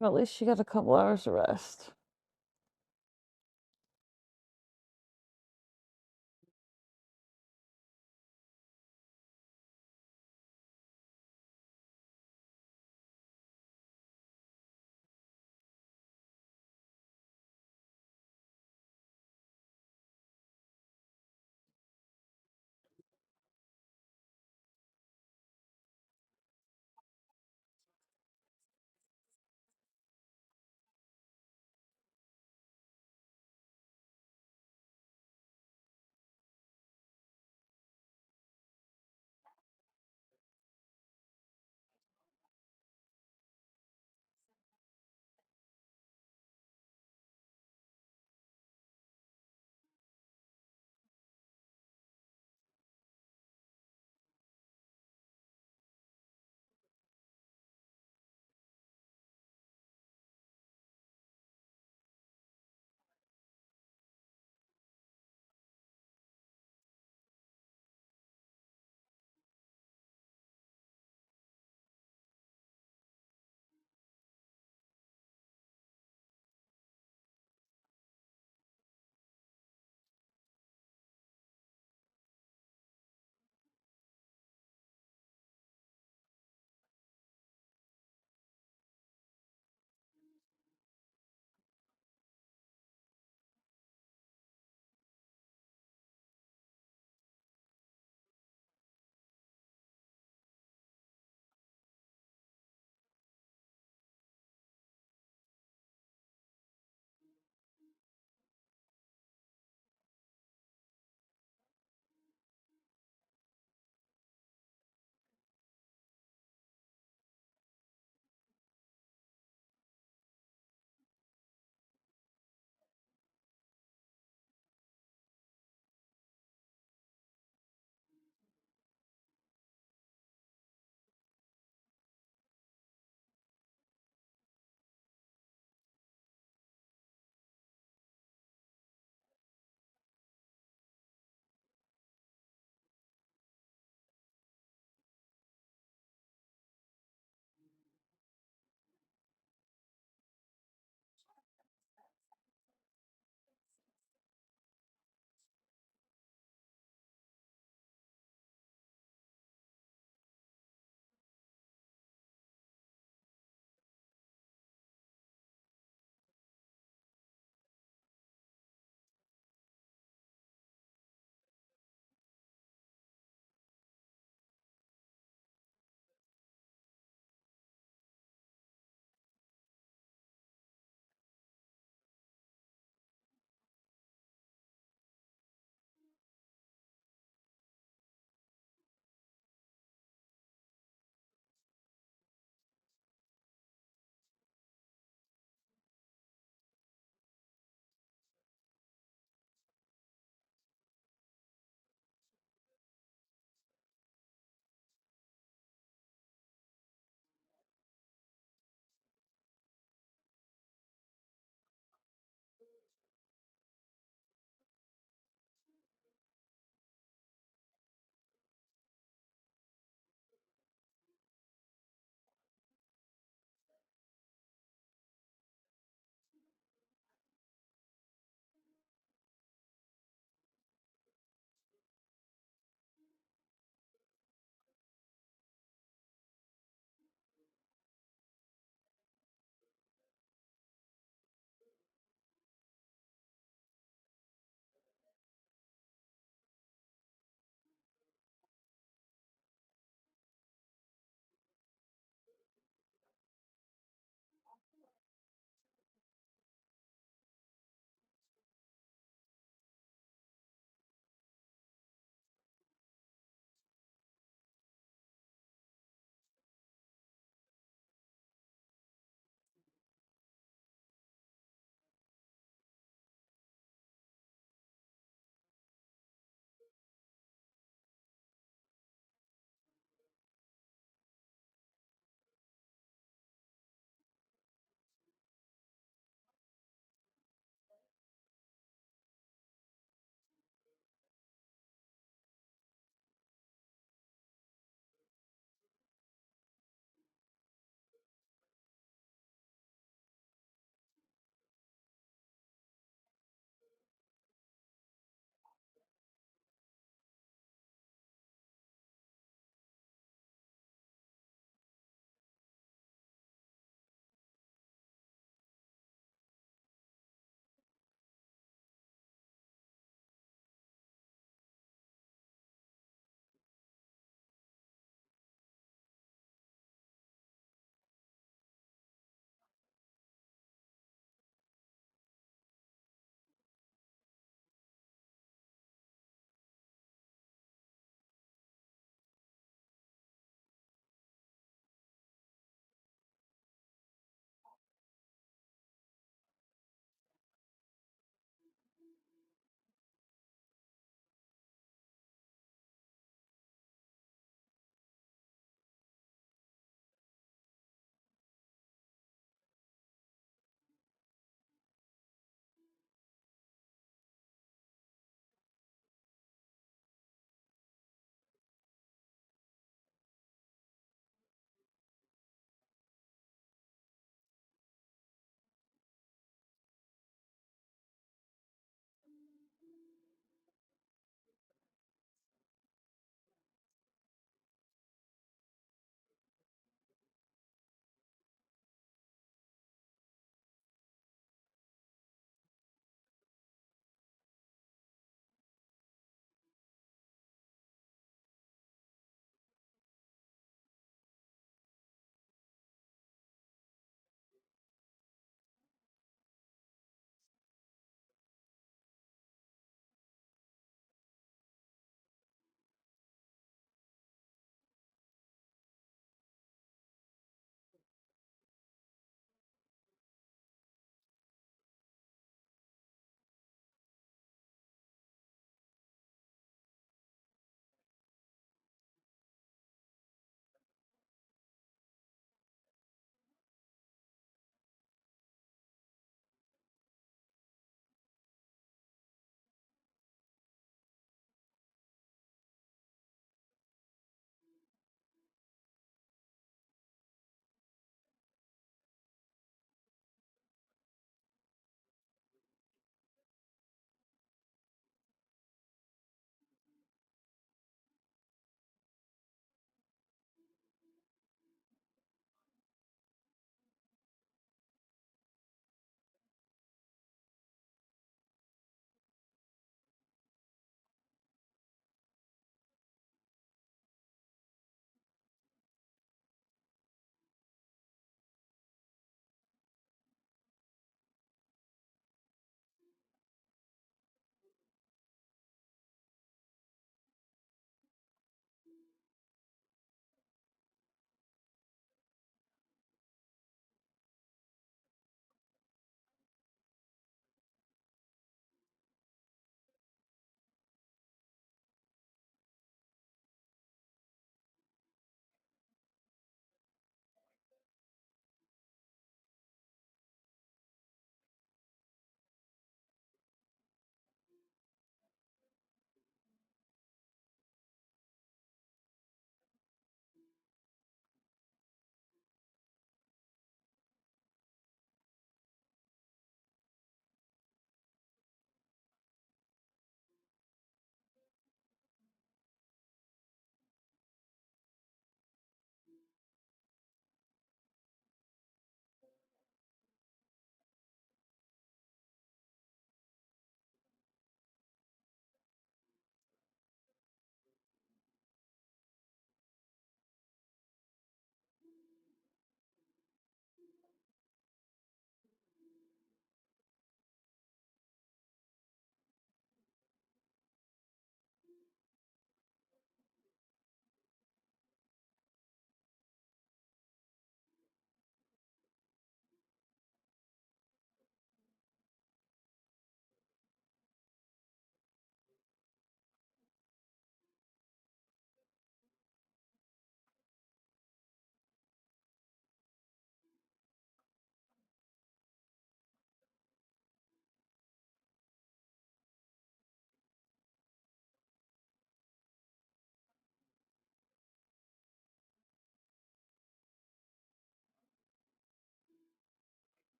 Well, at least she got a couple hours of rest.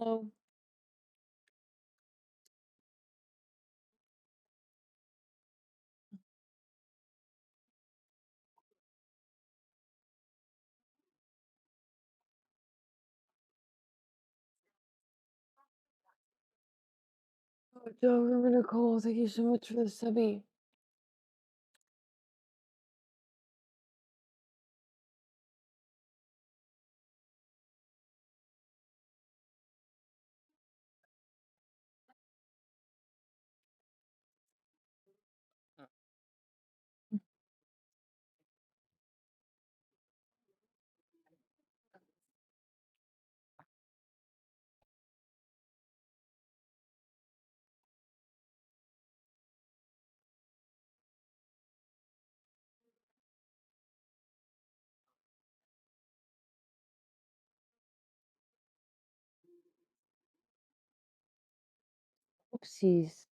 Hello. Oh, Joe, remember Nicole. Thank you so much for the subby. Oopsies.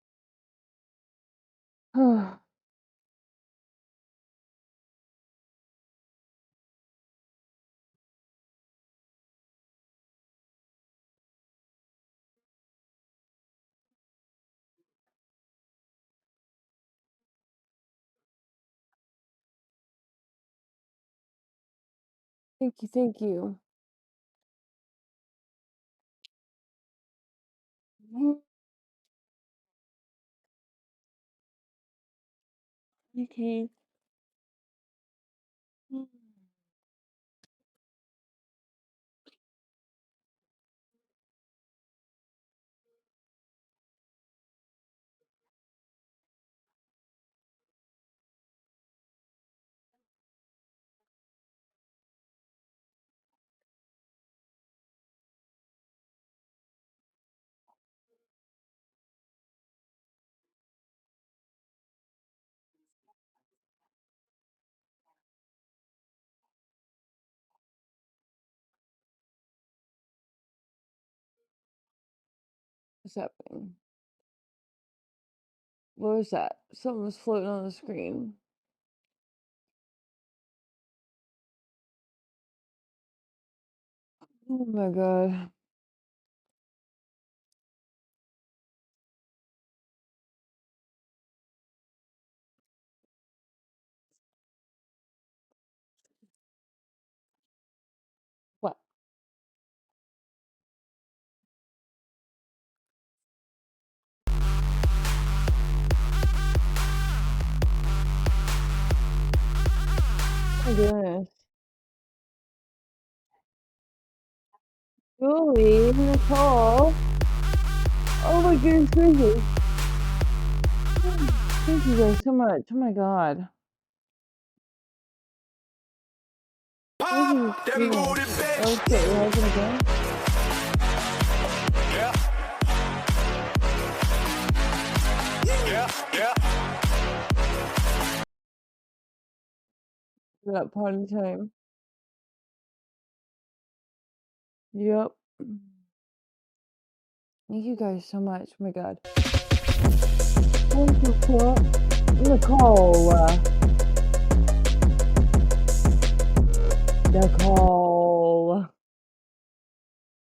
Thank you, thank you. Okay. What's happening? What was that? Something was floating on the screen. Oh my god. What? Oh my goodness. Julie, Nicole. Oh my goodness gracious. Thank you guys so much. Oh my god. Thank you. Oh shit, it hasn't again? We got party time. Yep. Thank you guys so much. Oh my god. Thank you, Nicole. Nicole.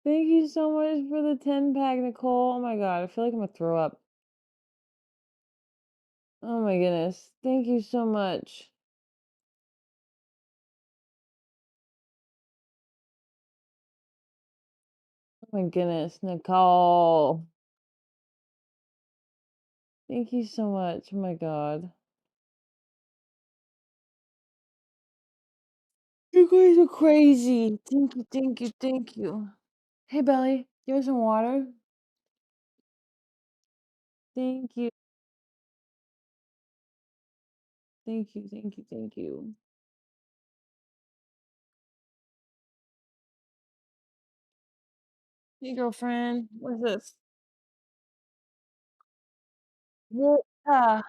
Thank you so much for the 10-pack, Nicole. Oh my god, I feel like I'm gonna throw up. Oh my goodness. Thank you so much. Oh my goodness, Nicole. Thank you so much. Oh my god. You guys are crazy. Thank you, thank you, thank you. Hey, Belly, you want some water? Thank you. Thank you, thank you, thank you. Hey, girlfriend. What's this? Yeah.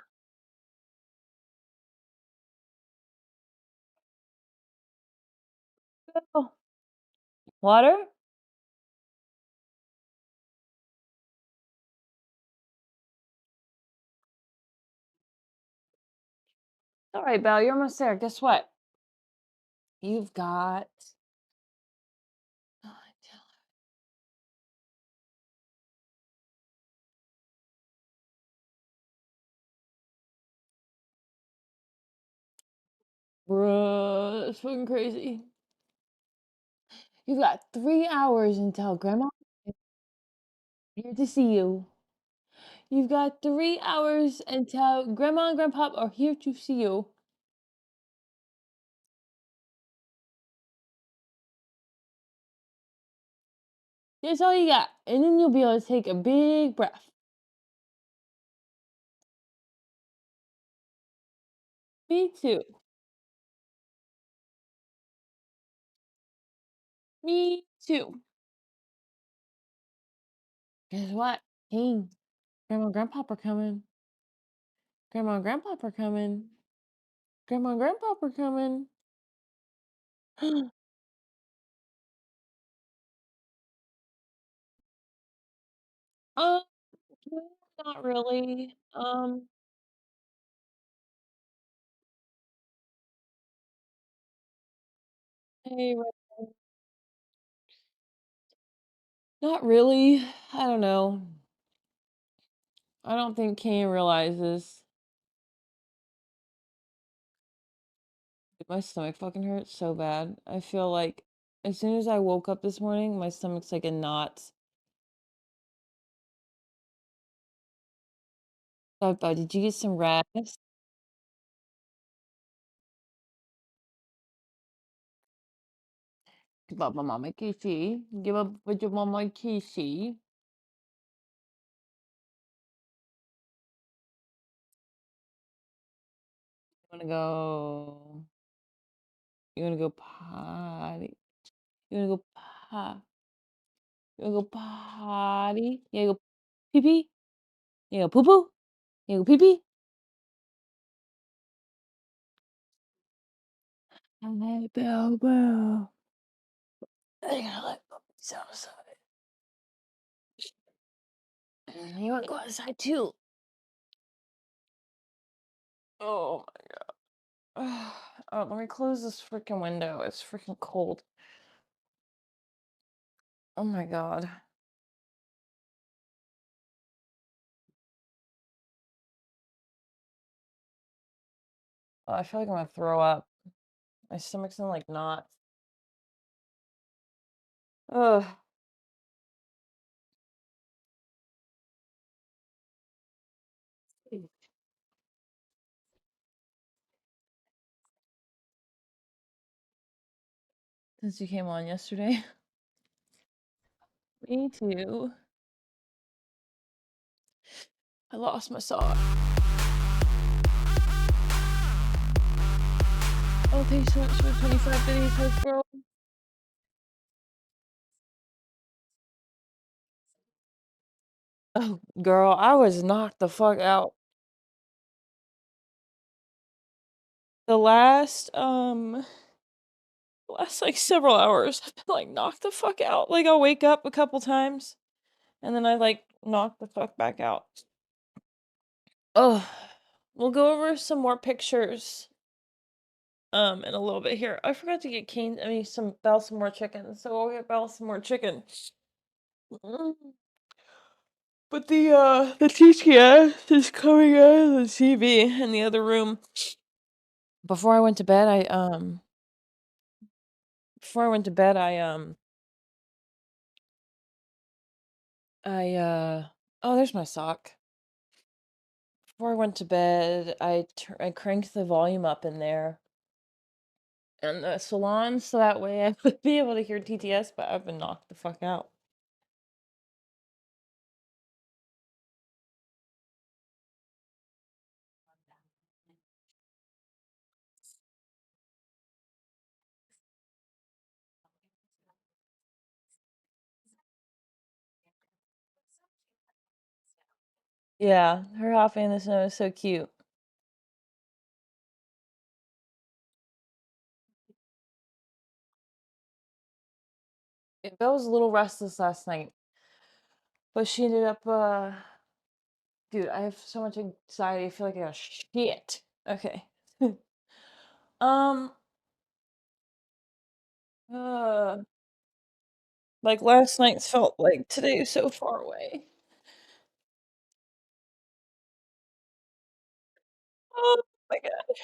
Oh, water? All right, Belle, you're almost there. Guess what? You've got Bruh, it's fucking crazy. You've got 3 hours until grandma is here to see you. You've got 3 hours until grandma and grandpa are here to see you. That's all you got. And then you'll be able to take a big breath. Me too. Me too. Guess what? Hey, grandma and grandpa are coming. Grandma and grandpa are coming. Grandma and grandpa are coming. um, no, not really. Hey, not really. I don't know. I don't think Kane realizes. My stomach fucking hurts so bad. I feel like as soon as I woke up this morning, my stomach's like in knots. Baba, did you get some rest? Give up my mama Casey. Give up with your mama Casey. You wanna go? You wanna go potty? You wanna go pot? You wanna go potty? You wanna go pee pee? You wanna go poo poo? You wanna go pee pee? Hi, Belle, Belle. I gotta let puppies outside. You wanna go outside too? Oh oh, let me close this freaking window. It's freaking cold. Oh my god. Oh, I feel like I'm gonna throw up. My stomach's in like knots. Ugh. Since you came on yesterday. Me too. I lost my sock. Oh, thanks so much for 25 biddies, hey bro. Oh, girl, I was knocked the fuck out. The last like several hours, I've been like knocked the fuck out. Like I'll wake up a couple times and then I like knock the fuck back out. Oh, we'll go over some more pictures in a little bit here. I forgot to get Belle some more chicken, so we'll get Belle some more chicken. Mm. But the TTS is coming out of the TV in the other room. Before I went to bed, oh, there's my sock. Before I went to bed, I cranked the volume up in there and the salon so that way I would be able to hear TTS, but I've been knocked the fuck out. Yeah, her hopping in the snow is so cute. Belle was a little restless last night, but she ended up, dude, I have so much anxiety. I feel like I got shit. Okay. um, uh, like last night's felt like today is so far away. Oh my god.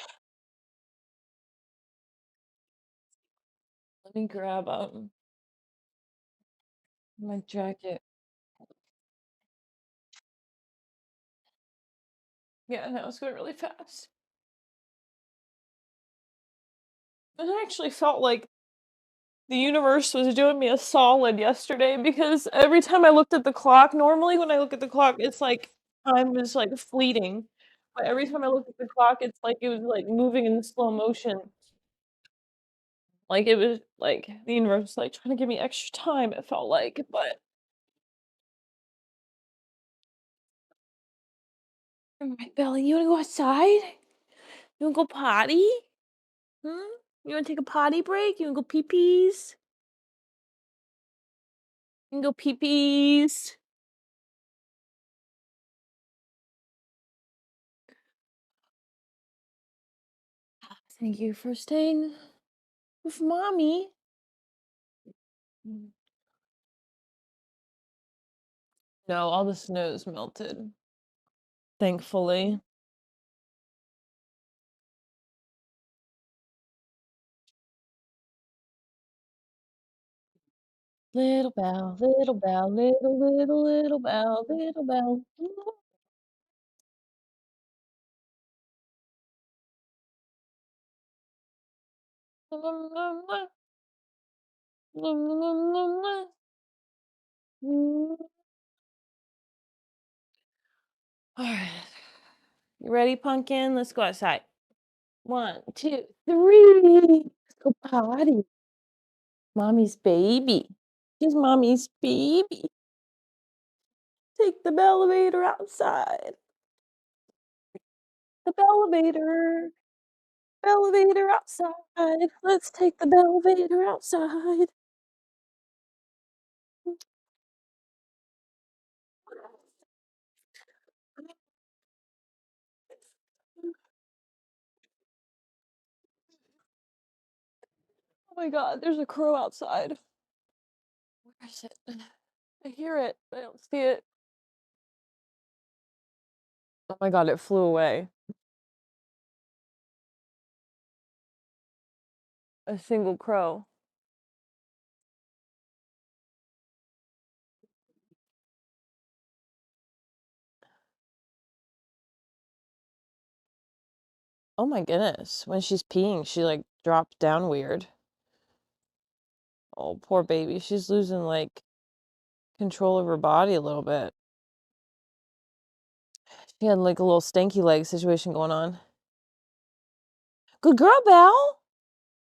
Let me grab my jacket. Yeah, no, it's going really fast. And I actually felt like the universe was doing me a solid yesterday because every time I looked at the clock, normally when I look at the clock, it's like time is like fleeting. But every time I look at the clock, it's like it was like moving in slow motion. Like it was like the universe was like trying to give me extra time, it felt like. But alright, Belly, you wanna go outside? You wanna go potty? Hmm? You wanna take a potty break? You wanna go pee pees? You can go pee pees. Thank you for staying with mommy. No, all the snow's melted. Thankfully. Little bell, little bell, little bell, little bell. Alright. You ready, pumpkin? Let's go outside. 1, 2, 3. Let's go potty. Mommy's baby. She's mommy's baby. Take the elevator outside. The elevator. Elevator outside. Let's take the elevator outside. Oh my god, there's a crow outside. Where is it? I hear it, but I don't see it. Oh my god, it flew away. A single crow. Oh my goodness. When she's peeing, she like dropped down weird. Oh, poor baby. She's losing like control of her body a little bit. She had like a little stanky leg situation going on. Good girl, Belle.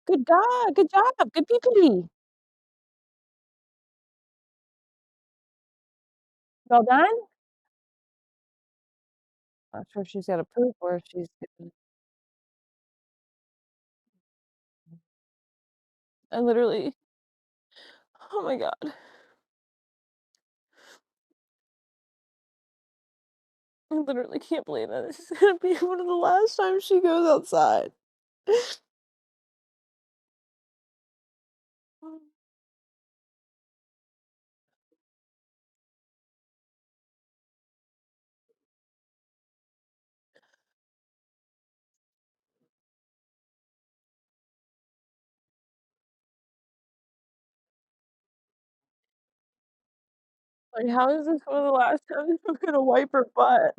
Good God. Good job. Good pee pee. Well done? Not sure if she's got to poop or if she's getting. I literally, oh my god. I literally can't believe that this is gonna be one of the last times she goes outside. Like, how is this one of the last times I'm gonna wipe her butt?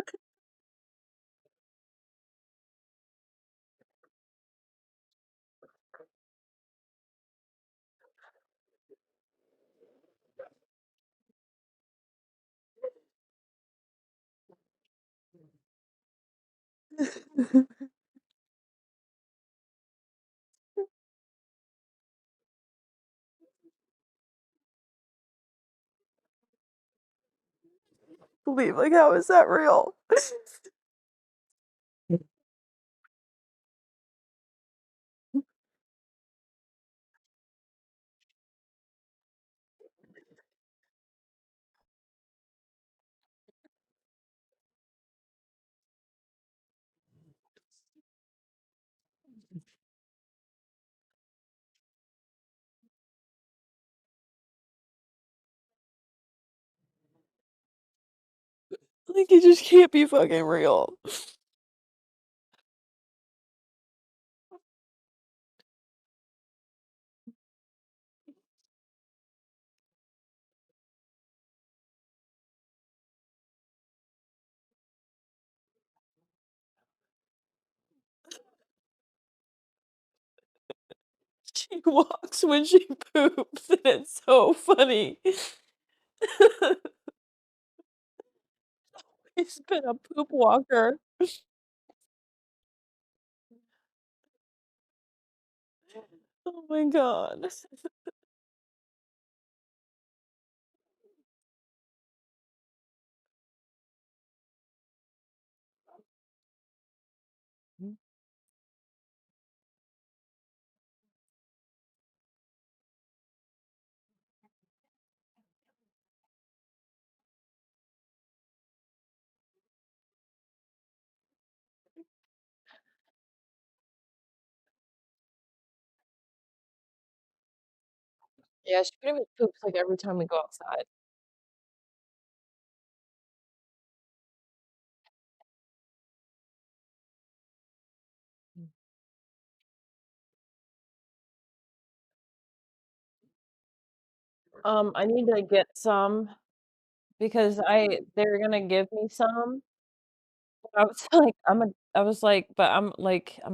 Believe, like, how is that real? Like, it just can't be fucking real. She walks when she poops, and it's so funny. He's been a poop walker. Oh my god. Yeah, she pretty much poops, like, every time we go outside. I need to get some because they're gonna give me some. I was like, I was like, but I'm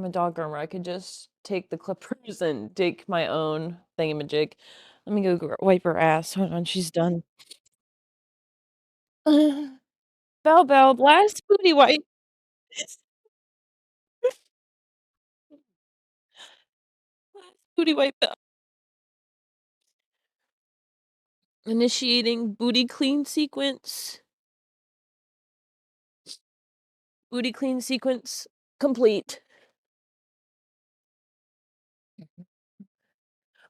a dog groomer. I could just take the clippers and take my own thingamajig. Let me go wipe her ass. Hold on, she's done. Belle, Belle, last booty wipe. Last booty wipe, Belle. Initiating booty clean sequence. Booty clean sequence complete.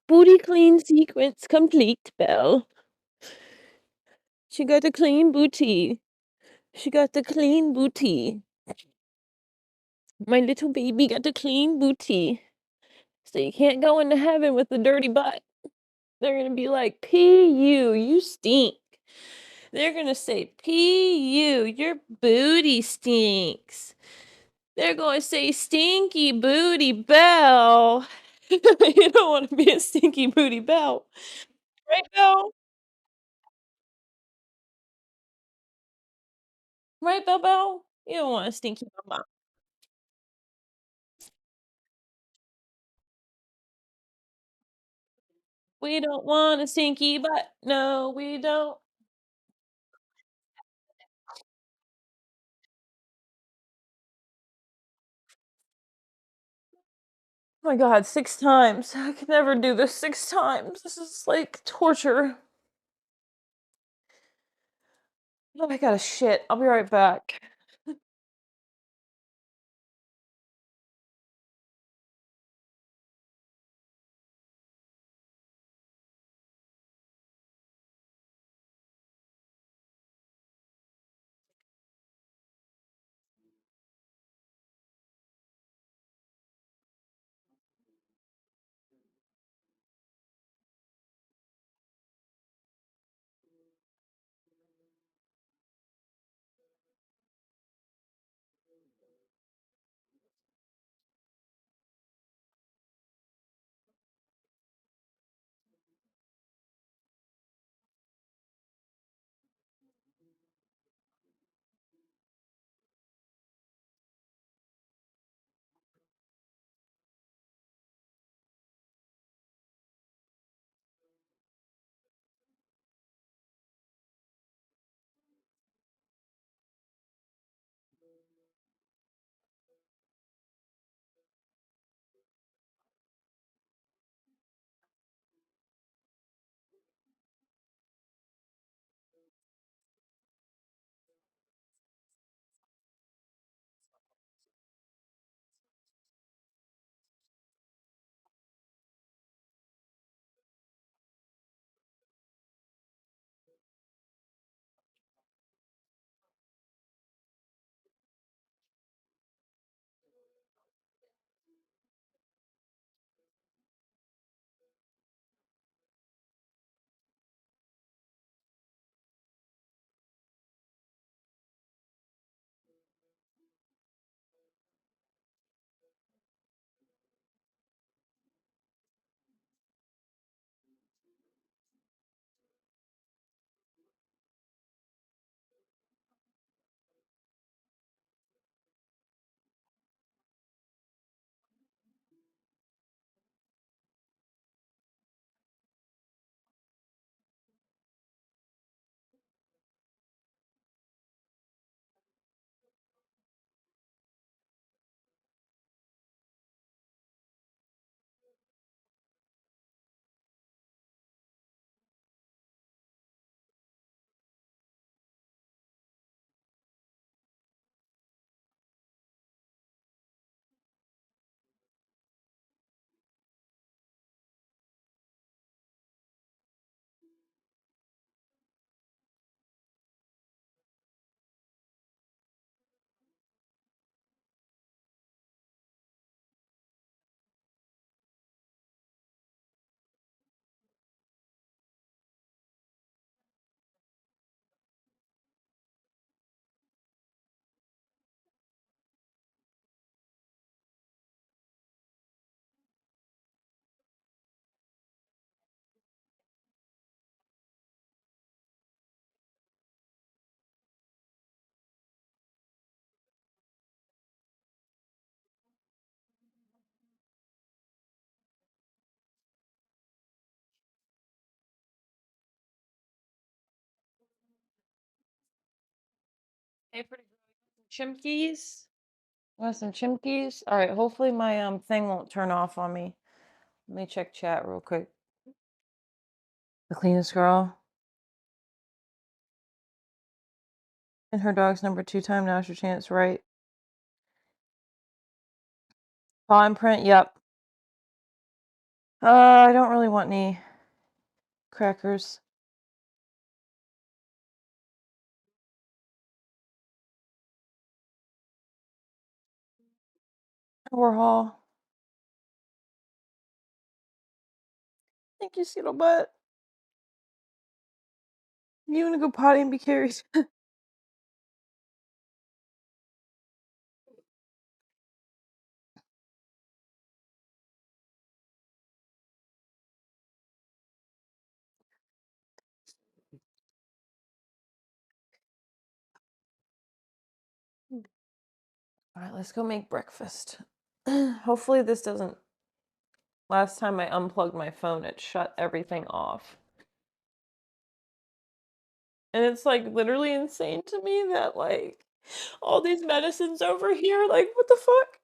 Booty clean sequence complete, Belle. She got a clean booty. She got the clean booty. My little baby got a clean booty. So you can't go into heaven with a dirty butt. They're gonna be like, "P.U., you stink." They're gonna say, "P.U., your booty stinks." They're gonna say, "Stinky booty Belle." You don't wanna be a stinky booty Belle. Right, Belle? Right, Belle Belle? You don't want a stinky mama. We don't want a stinky butt. No, we don't. Oh my god, 6 times. I can never do this 6 times. This is like torture. Oh, I gotta shit. I'll be right back. Hey, pretty girl. Chimkies? Want some chimkies? All right, hopefully my thing won't turn off on me. Let me check chat real quick. The cleanest girl. And her dog's number 2 time. Now's your chance, right? Paw imprint, yep. I don't really want any crackers. Warhol. Thank you, Cedo Butt. You wanna go potty and be carried? Alright, let's go make breakfast. Hopefully this doesn't... Last time I unplugged my phone, it shut everything off. And it's, like, literally insane to me that, like, all these medicines over here, like, what the fuck?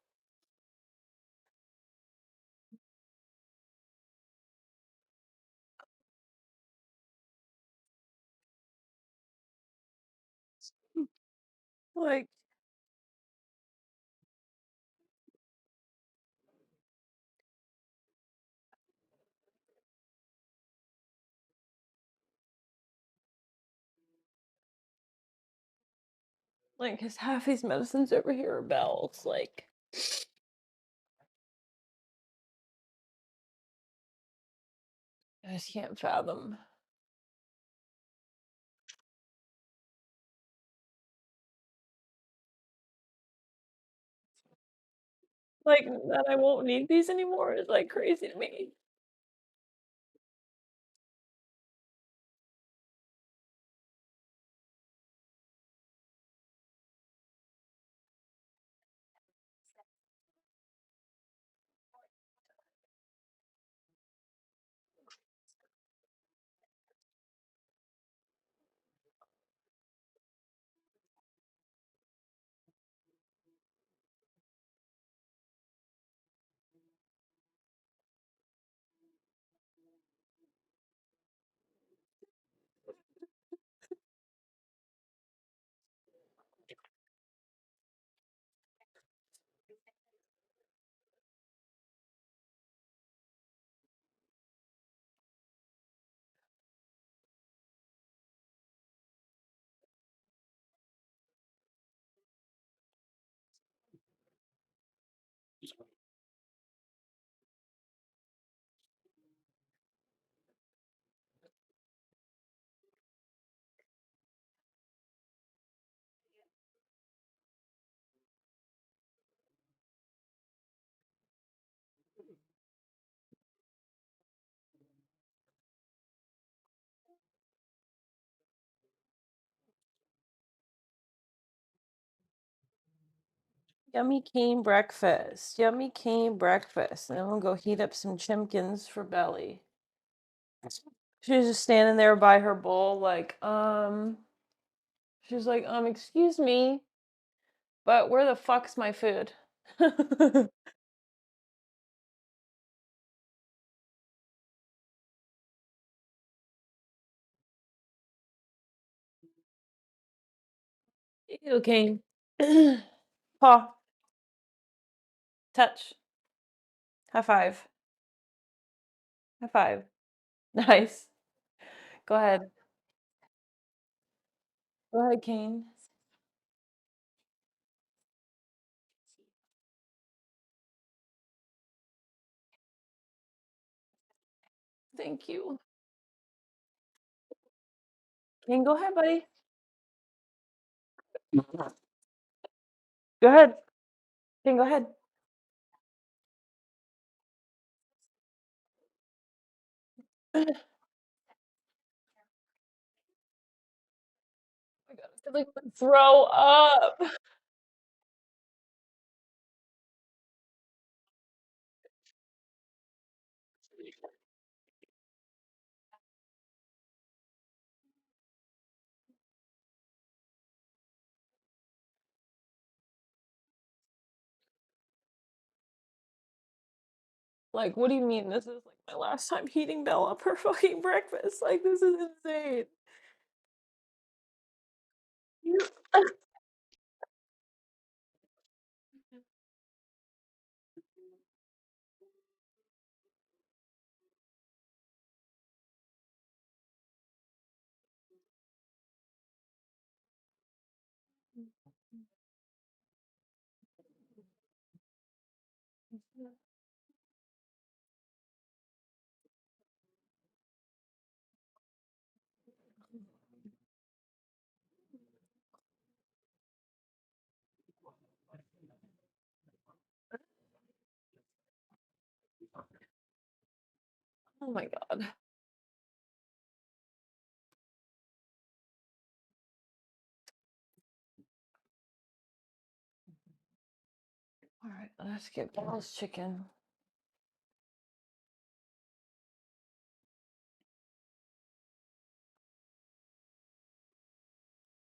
Like, cause half these medicines over here are Belle's, like... I just can't fathom. Like, that I won't need these anymore is, like, crazy to me. Yummy cane breakfast. Yummy cane breakfast. And I'm gonna go heat up some chimkins for Belly. She's just standing there by her bowl, like, she's like, excuse me, but where the fuck's my food? Ew, cane. Paw. Touch. High five. High five. Nice. Go ahead. Go ahead, Cane. Thank you. Cane, go ahead, buddy. Go ahead. Cane, go ahead. Oh my god, I feel like I'm gonna throw up. Like, what do you mean this is like my last time heating Belle up her fucking breakfast? Like, this is insane. You Oh my god. Alright, let's get Belle's chicken.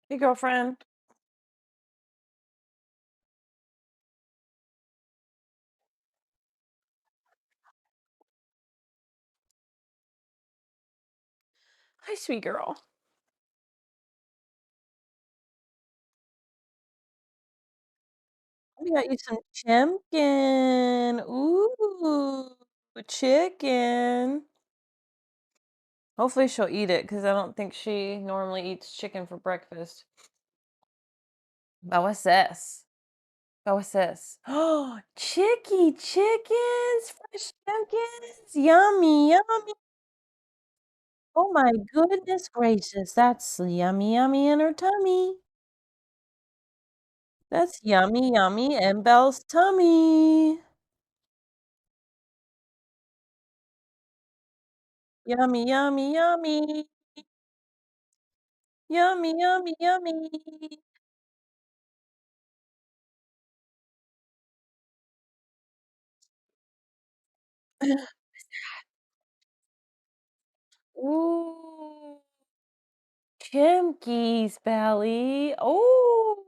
Hey, girlfriend. Hi, sweet girl. We got you some chicken. Ooh, chicken. Hopefully she'll eat it because I don't think she normally eats chicken for breakfast. But what's this? Oh, what's this? Oh, chicky chickens, fresh chickens. Yummy, yummy. Oh my goodness gracious. That's yummy, yummy in her tummy. That's yummy, yummy in Belle's tummy. Yummy, yummy, yummy. Yummy, yummy, yummy. Ooh, Chimkey's belly. Oh,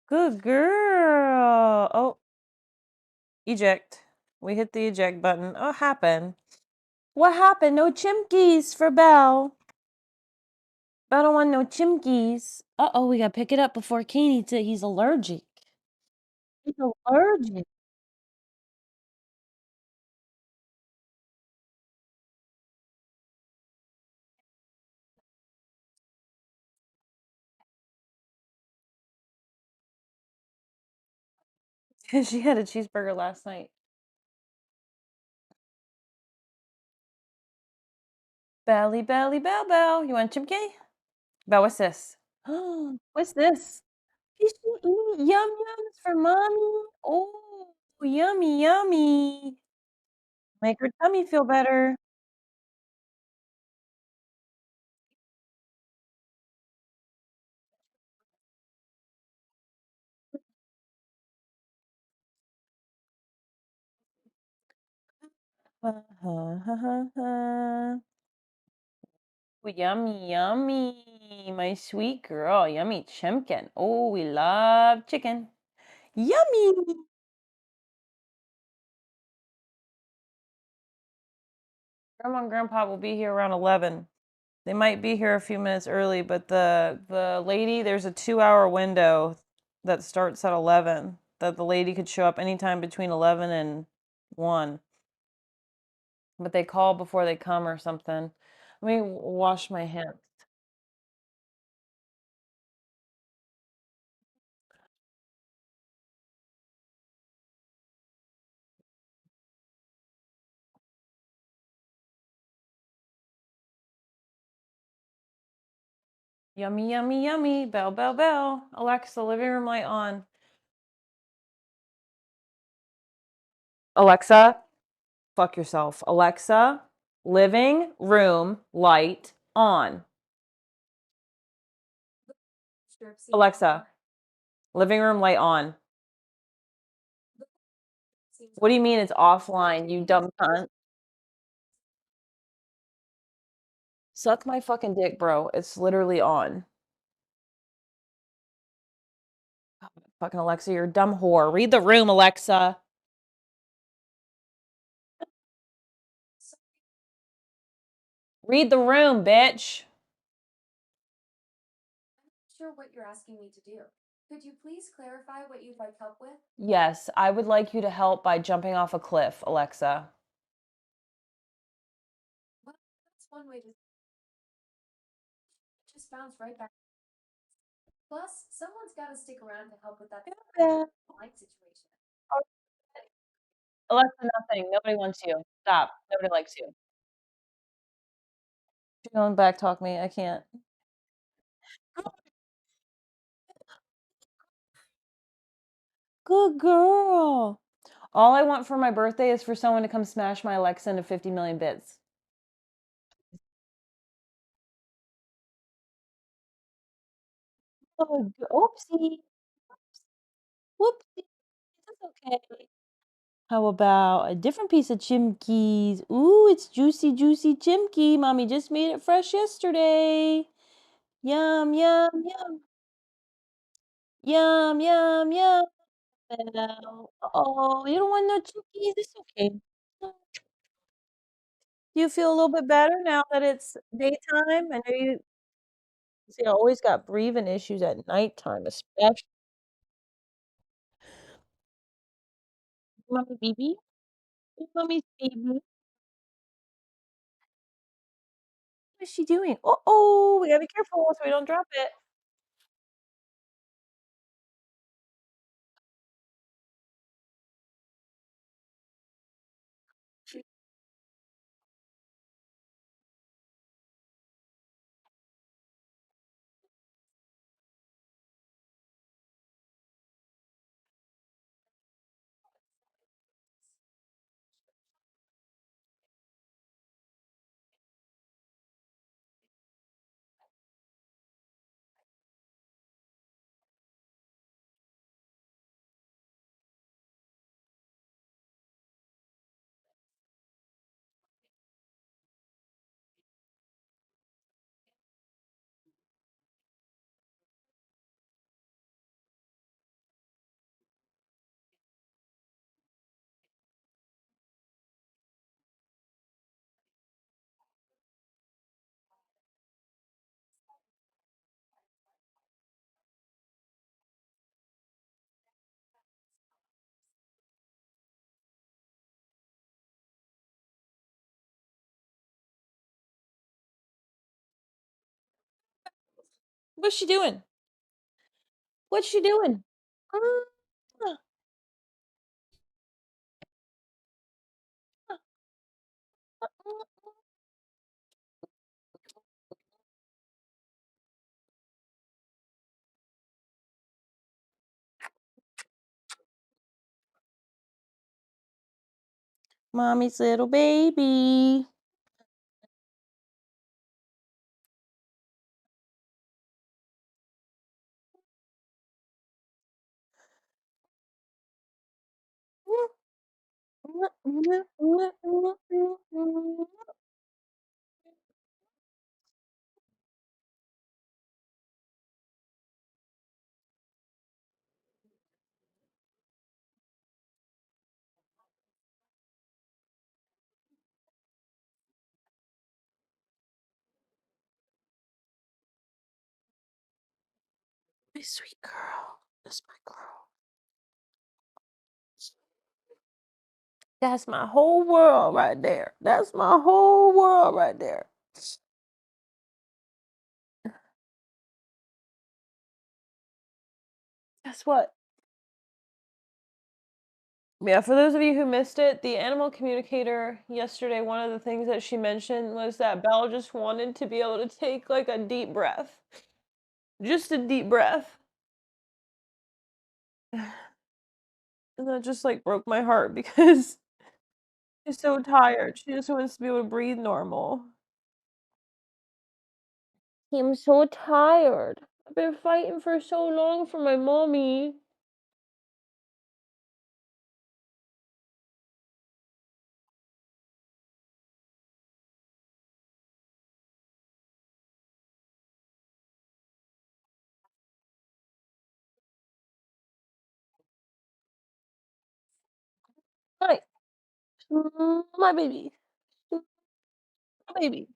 good girl. Oh, eject. We hit the eject button. Oh, happened. What happened? No chimkeys for Belle. Belle don't want no chimkeys. Uh-oh, we gotta pick it up before Kane eats it. He's allergic. He's allergic. She had a cheeseburger last night. Belly, belly, Belle, Belle. You want chimkey? Belle, what's this? What's this? Is she eating yum yums for mommy? Oh, yummy, yummy. Make her tummy feel better. Oh, yummy, yummy. My sweet girl. Yummy chimkin. Oh, we love chicken. Yummy. Grandma and Grandpa will be here around 11. They might be here a few minutes early, but the lady, there's a 2-hour window that starts at 11 that the lady could show up anytime between 11 and 1. But they call before they come or something. Let me wash my hands. Yummy, yummy, yummy. Bell, bell, bell. Alexa, living room light on. Alexa, fuck yourself. Alexa, living room light on. Alexa, living room light on. What do you mean it's offline, you dumb cunt? Suck my fucking dick, bro. It's literally on. Fucking Alexa, you're a dumb whore. Read the room, Alexa. Read the room, bitch. Sure what you're asking me to do. Could you please clarify what you'd like help with? Yes, I would like you to help by jumping off a cliff, Alexa. Well, that's one way to just bounce right back. Plus, someone's got to stick around to help with that light situation. Alexa, nothing. Nobody wants you. Stop. Nobody likes you. You're going back talk me. I can't. Good girl. All I want for my birthday is for someone to come smash my Alexa into 50 million bits. Oh, oopsie. Whoopsie. That's okay. How about a different piece of chimkeys? Ooh, it's juicy, juicy chimkey. Mommy just made it fresh yesterday. Yum, yum, yum. Yum, yum, yum. Oh, you don't want no chimkeys? It's okay. Do you feel a little bit better now that it's daytime? I know you see, I always got breathing issues at nighttime, especially. Mommy baby. Mommy's baby. What is she doing? Uh-oh, we gotta be careful so we don't drop it. What's she doing? What's she doing? Ah, ah, ah. Mommy's little baby. My sweet girl. That's my girl. That's my whole world right there. That's my whole world right there. Guess what? Yeah, for those of you who missed it, the animal communicator yesterday, one of the things that she mentioned was that Belle just wanted to be able to take like a deep breath. Just a deep breath. And that just like broke my heart because she's so tired. She just wants to be able to breathe normal. I'm so tired. I've been fighting for so long for my mommy. Hi. My baby. My baby.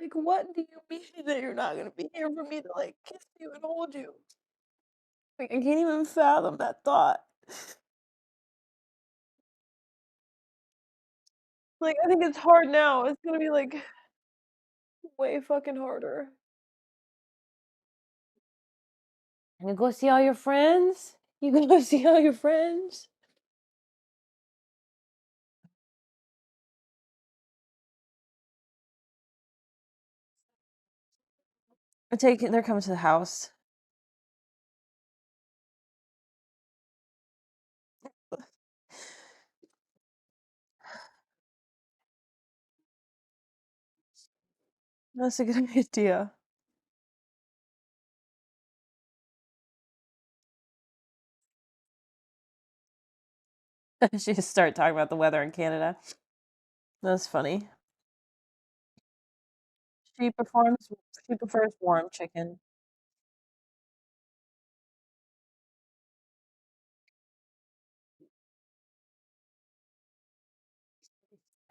Like, what do you mean that you're not gonna be here for me to, like, kiss you and hold you? Like, I can't even fathom that thought. Like, I think it's hard now. It's gonna be, like, way fucking harder. You go see all your friends? You gonna go see all your friends? I take it they're coming to the house. That's a good idea. She just start talking about the weather in Canada. That's funny. She performs she prefers warm chicken.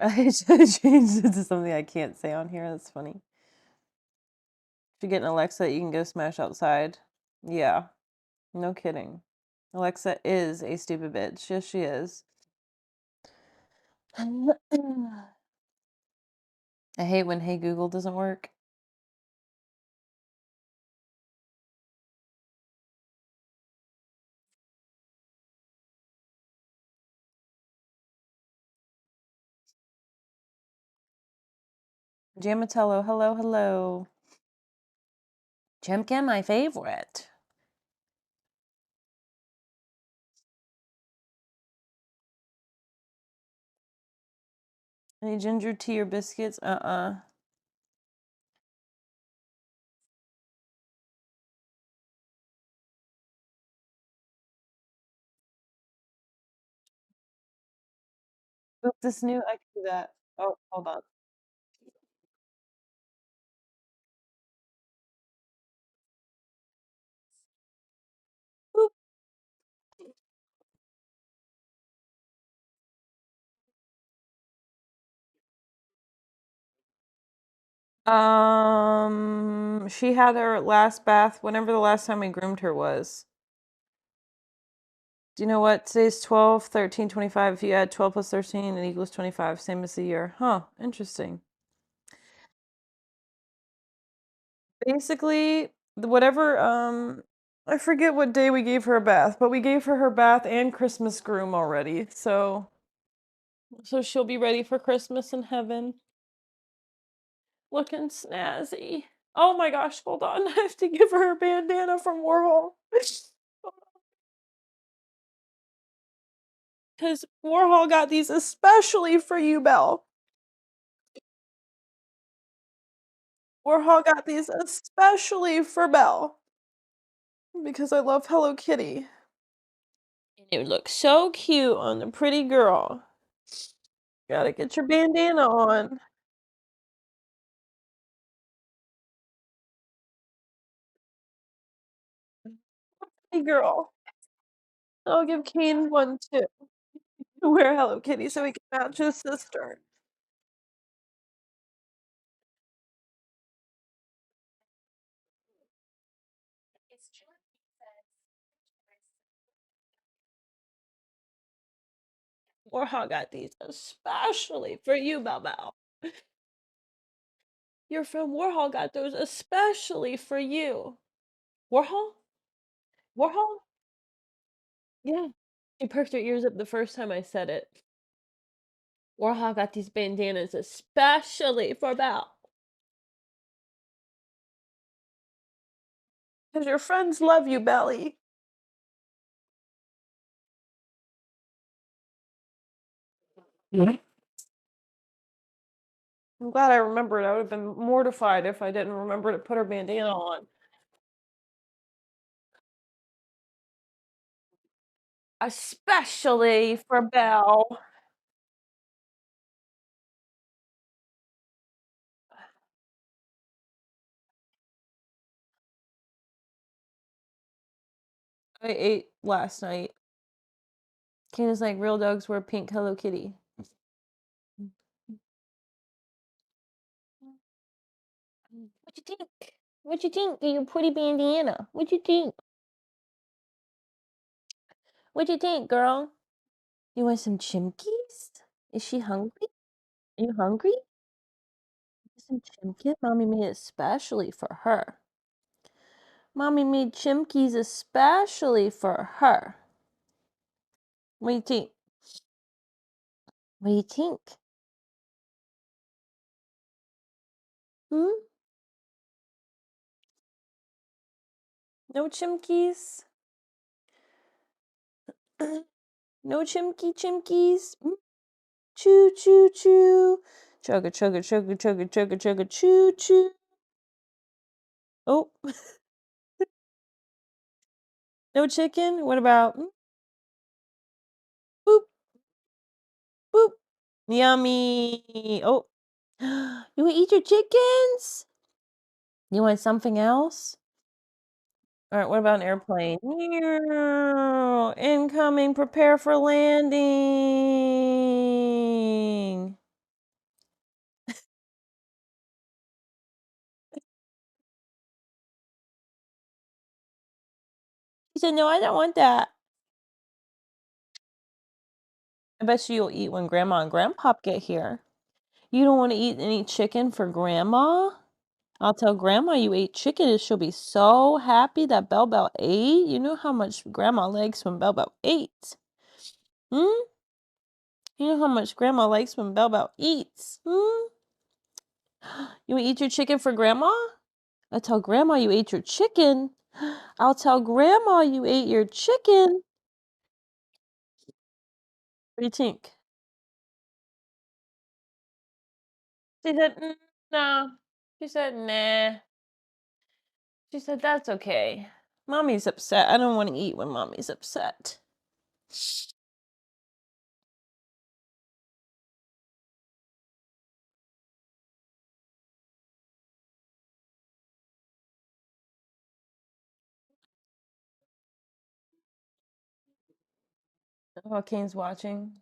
I should change it to something I can't say on here. That's funny. If you get an Alexa, you can go smash outside. Yeah, no kidding. Alexa is a stupid bitch. Yes, she is. I hate when Hey Google doesn't work. Jamatello, hello, hello. Chimkin, my favorite. Any ginger tea or biscuits? Oop, this new, I can do that. Oh, hold on. Oop. She had her last bath whenever the last time we groomed her was. Do you know what? Today's 12, 13, 25. If you add 12 plus 13, it equals 25, same as the year. Huh, interesting. Basically, whatever, I forget what day we gave her a bath, but we gave her bath and Christmas groom already, so she'll be ready for Christmas in heaven. Looking snazzy. Oh my gosh, hold on. I have to give her a bandana from Warhol. Because Warhol got these especially for you, Belle. Warhol got these especially for Belle. Because I love Hello Kitty. And it looks so cute on the pretty girl. Gotta get your bandana on. Hey girl. I'll give Kane one too. Wear Hello Kitty so he can match his sister. Warhol got these especially for you, Belle. Your friend Warhol got those especially for you. Warhol? Warhol? Yeah. She perked her ears up the first time I said it. Warhol got these bandanas especially for Belle. Because your friends love you, Belly. I'm glad I remembered. I would have been mortified if I didn't remember to put her bandana on. Especially for Belle. I ate last night. Kana's like, real dogs wear pink Hello Kitty. What you think? What you think of your pretty bandana? What you think? What you think, girl? You want some chimkies? Is she hungry? Are you hungry? Some chimkis? Mommy made it especially for her. Mommy made chimkies especially for her. What do you think? What do you think? Hmm? No chimkies? No chimkies? Mm? Choo choo choo. Chugga chugga chugga chugga chugga chugga choo choo. Oh, no chicken? What about boop boop? Yummy. Oh, you want to eat your chickens? You want something else? All right, what about an airplane? Meow. Incoming, prepare for landing. He said, no, I don't want that. I bet you'll eat when Grandma and Grandpa get here. You don't want to eat any chicken for Grandma? I'll tell Grandma you ate chicken and she'll be so happy that Belle ate. You know how much Grandma likes when Belle ate. Hmm? You know how much Grandma likes when Belle eats. Hmm? You eat your chicken for Grandma? I'll tell Grandma you ate your chicken. I'll tell Grandma you ate your chicken. What do you think? She said, no. She said, nah. She said, that's okay. Mommy's upset. I don't want to eat when Mommy's upset. Joaquin's watching.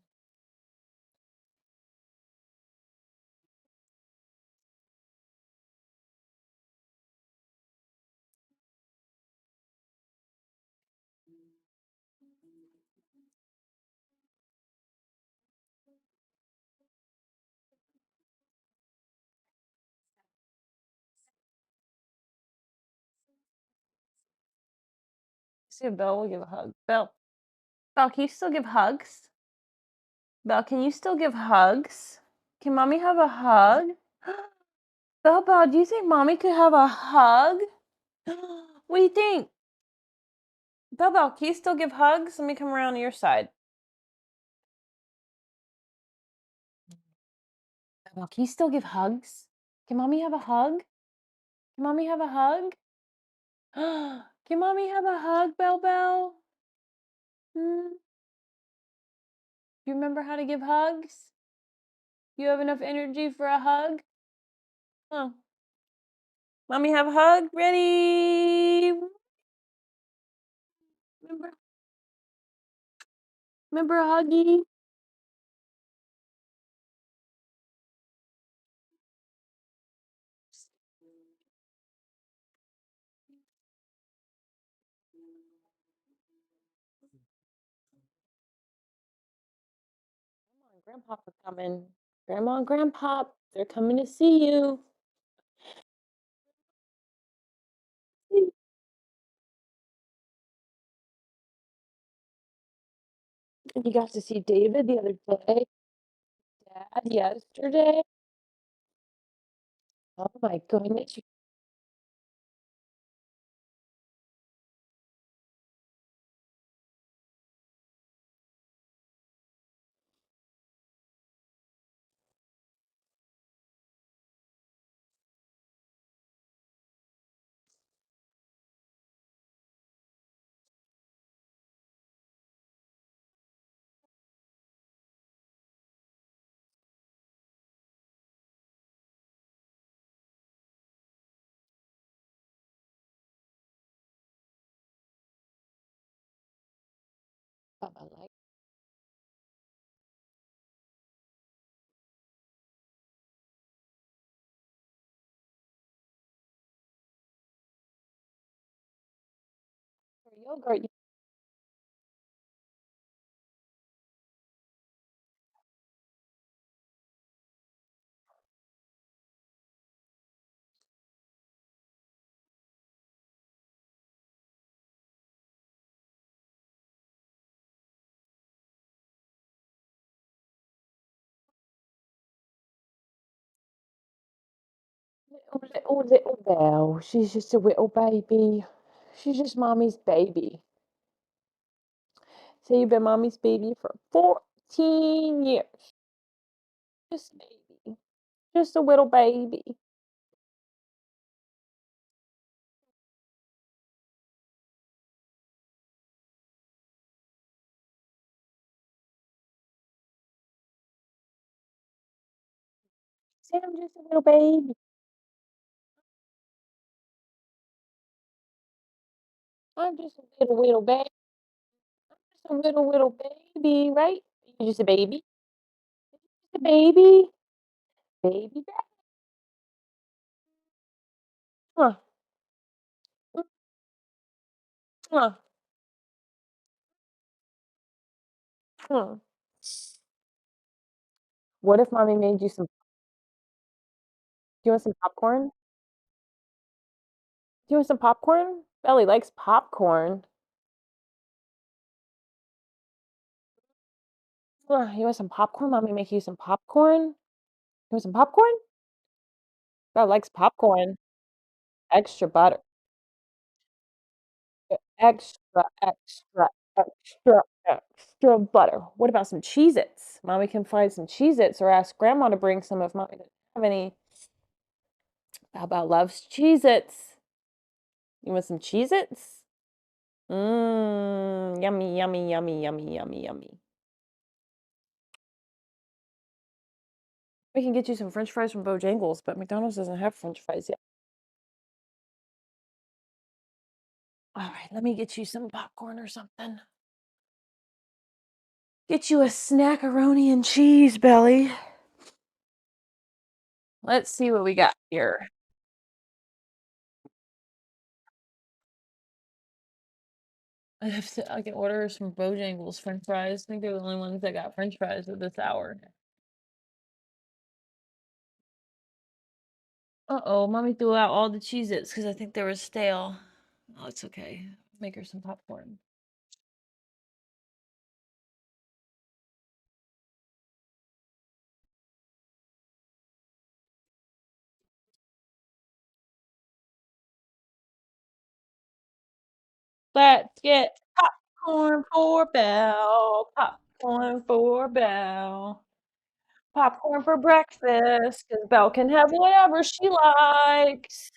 See if Belle will give a hug. Belle, can you still give hugs? Belle, can you still give hugs? Can Mommy have a hug? Belle, do you think Mommy could have a hug? What do you think? Belle, can you still give hugs? Let me come around to your side. Belle, can you still give hugs? Can Mommy have a hug? Can Mommy have a hug? Can Mommy have a hug, Belle? Hmm? You remember how to give hugs? You have enough energy for a hug? Oh. Mommy have a hug? Ready? Remember a huggy? Grandma and Grandpa are coming. Grandma and Grandpa, they're coming to see you. You got to see David the other day. Dad yesterday. Oh my goodness. Papa like Yogurt. Little Belle. She's just a little baby. She's just mommy's baby. So you've been mommy's baby for 14 years. Just a baby. Just a little baby. Say I'm just a little baby. I'm just a little baby. Just a little baby, right? You're just a baby. Just a baby. Baby. Huh. Huh. Huh. What if mommy made you some? Do you want some popcorn? Do you want some popcorn? Belly likes popcorn. You want some popcorn? Mommy make you some popcorn? You want some popcorn? Belle likes popcorn. Extra butter. Extra, extra, extra, extra butter. What about some Cheez-Its? Mommy can find some Cheez-Its or ask Grandma to bring some if Mommy doesn't have any. How about loves Cheez-Its? You want some Cheez-Its? Mmm, yummy, yummy, yummy, yummy, yummy, yummy. We can get you some French fries from Bojangles, but McDonald's doesn't have French fries yet. All right, let me get you some popcorn or something. Get you a snackaroni and cheese, Belly. Let's see what we got here. I can order some Bojangles French fries. I think they're the only ones that got French fries at this hour. Uh-oh, mommy threw out all the Cheez-Its because I think they were stale. Oh, it's okay. Make her some popcorn. Let's get popcorn for Belle. Popcorn for Belle. Popcorn for breakfast, because Belle can have whatever she likes.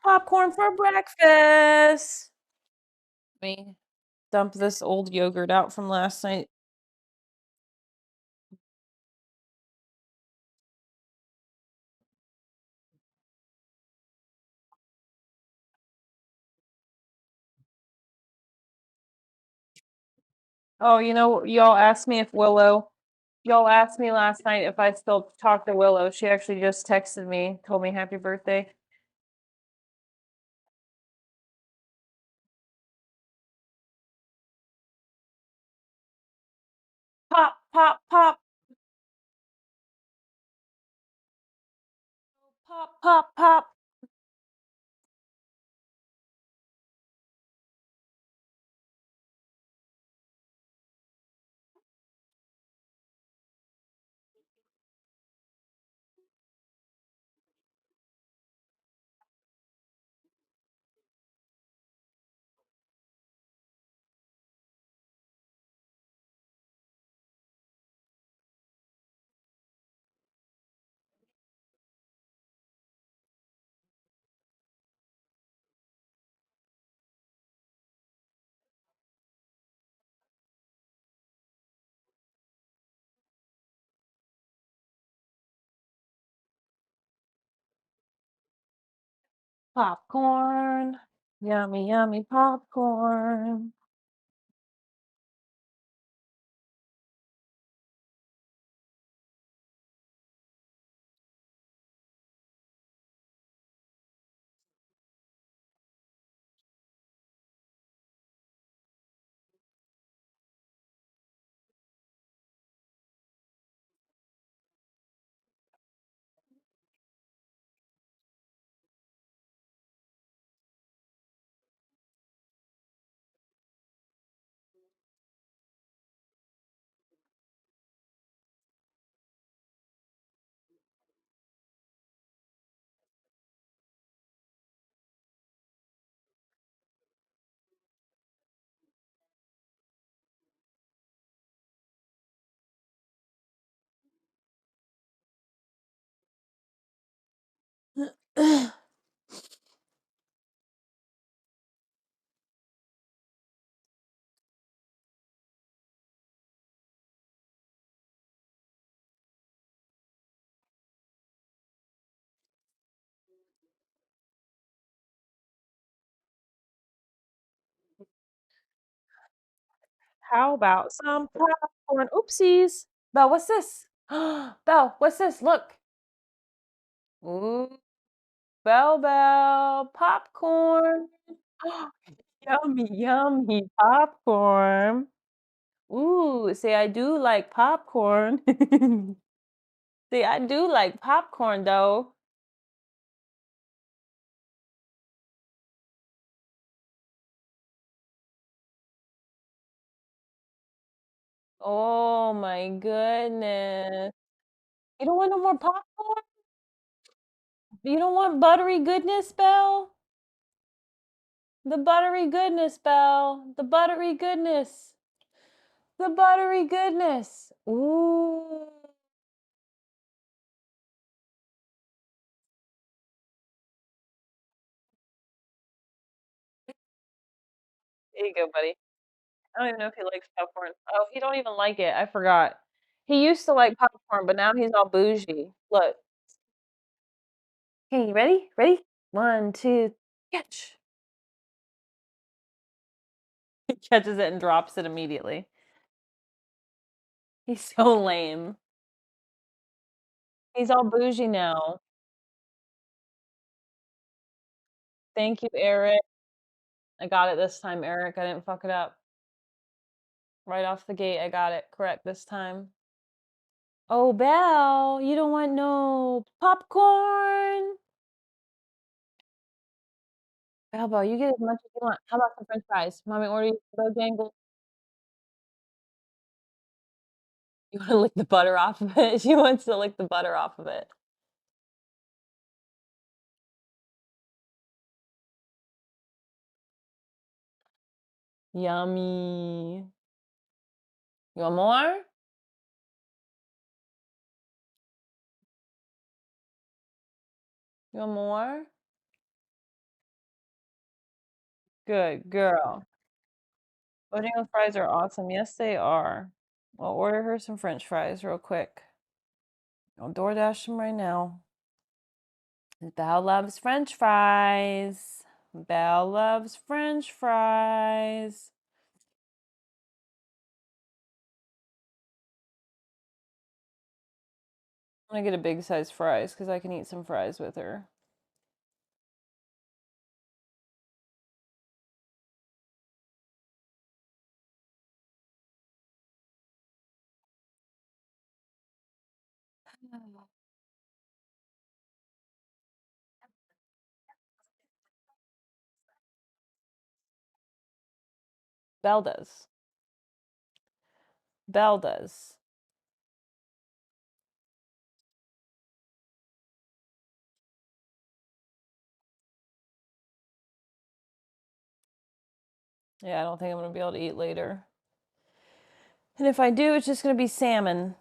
Popcorn for breakfast. Let me dump this old yogurt out from last night. Oh, y'all asked me last night if I still talk to Willow. She actually just texted me, told me happy birthday. Pop, pop, pop. Pop, pop, pop. Popcorn. Yummy, yummy popcorn. How about some popcorn? Oopsies. Belle, what's this? Belle, what's this? Look. Ooh, Belle, popcorn. Yummy, yummy popcorn. Ooh, see, I do like popcorn. See, I do like popcorn though. Oh my goodness. You don't want no more popcorn? You don't want buttery goodness, Belle? The buttery goodness, Belle. The buttery goodness. The buttery goodness. Ooh. There you go, buddy. I don't even know if he likes popcorn. Oh, he don't even like it. I forgot. He used to like popcorn, but now he's all bougie. Look. Okay, you ready? Ready? One, two, catch. He catches it and drops it immediately. He's so lame. He's all bougie now. Thank you, Eric. I got it this time, Eric. I didn't fuck it up. Right off the gate, I got it correct this time. Oh, Belle, you don't want no popcorn? Belle, you get as much as you want. How about some french fries? Mommy order you some Bojangles. You wanna lick the butter off of it? She wants to lick the butter off of it. Yummy. You want more? You want more? Good girl. Bojangles fries are awesome. Yes, they are. I'll order her some french fries real quick. I'll DoorDash them right now. Belle loves french fries. Belle loves french fries. I'm gonna get a big size fries because I can eat some fries with her. Belle does. Belle does. Yeah, I don't think I'm gonna be able to eat later. And if I do, it's just gonna be salmon.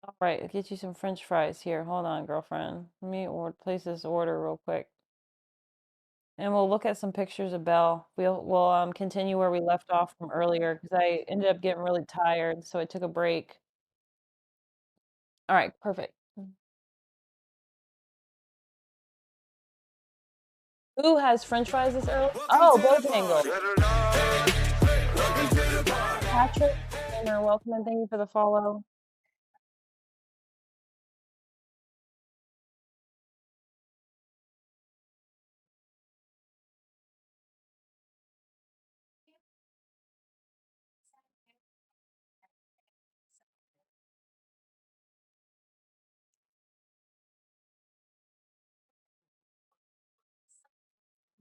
All right, I'll get you some french fries here. Hold on, girlfriend. Let me place this order real quick. And we'll look at some pictures of Belle. We'll continue where we left off from earlier because I ended up getting really tired, so I took a break. All right, perfect. Who has french fries this early? Oh, Bojangles. Patrick, Gamer, welcome and thank you for the follow.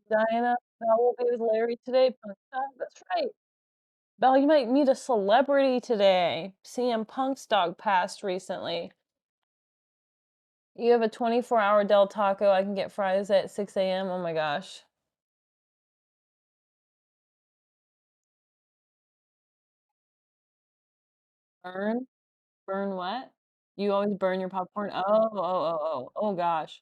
Diana, Belle will be with Larry today. That's right. Belle, you might meet a celebrity today. CM Punk's dog passed recently. You have a 24-hour Del Taco. I can get fries at 6 a.m. Oh my gosh. Burn? Burn what? You always burn your popcorn? Oh, oh, oh, oh. Oh gosh.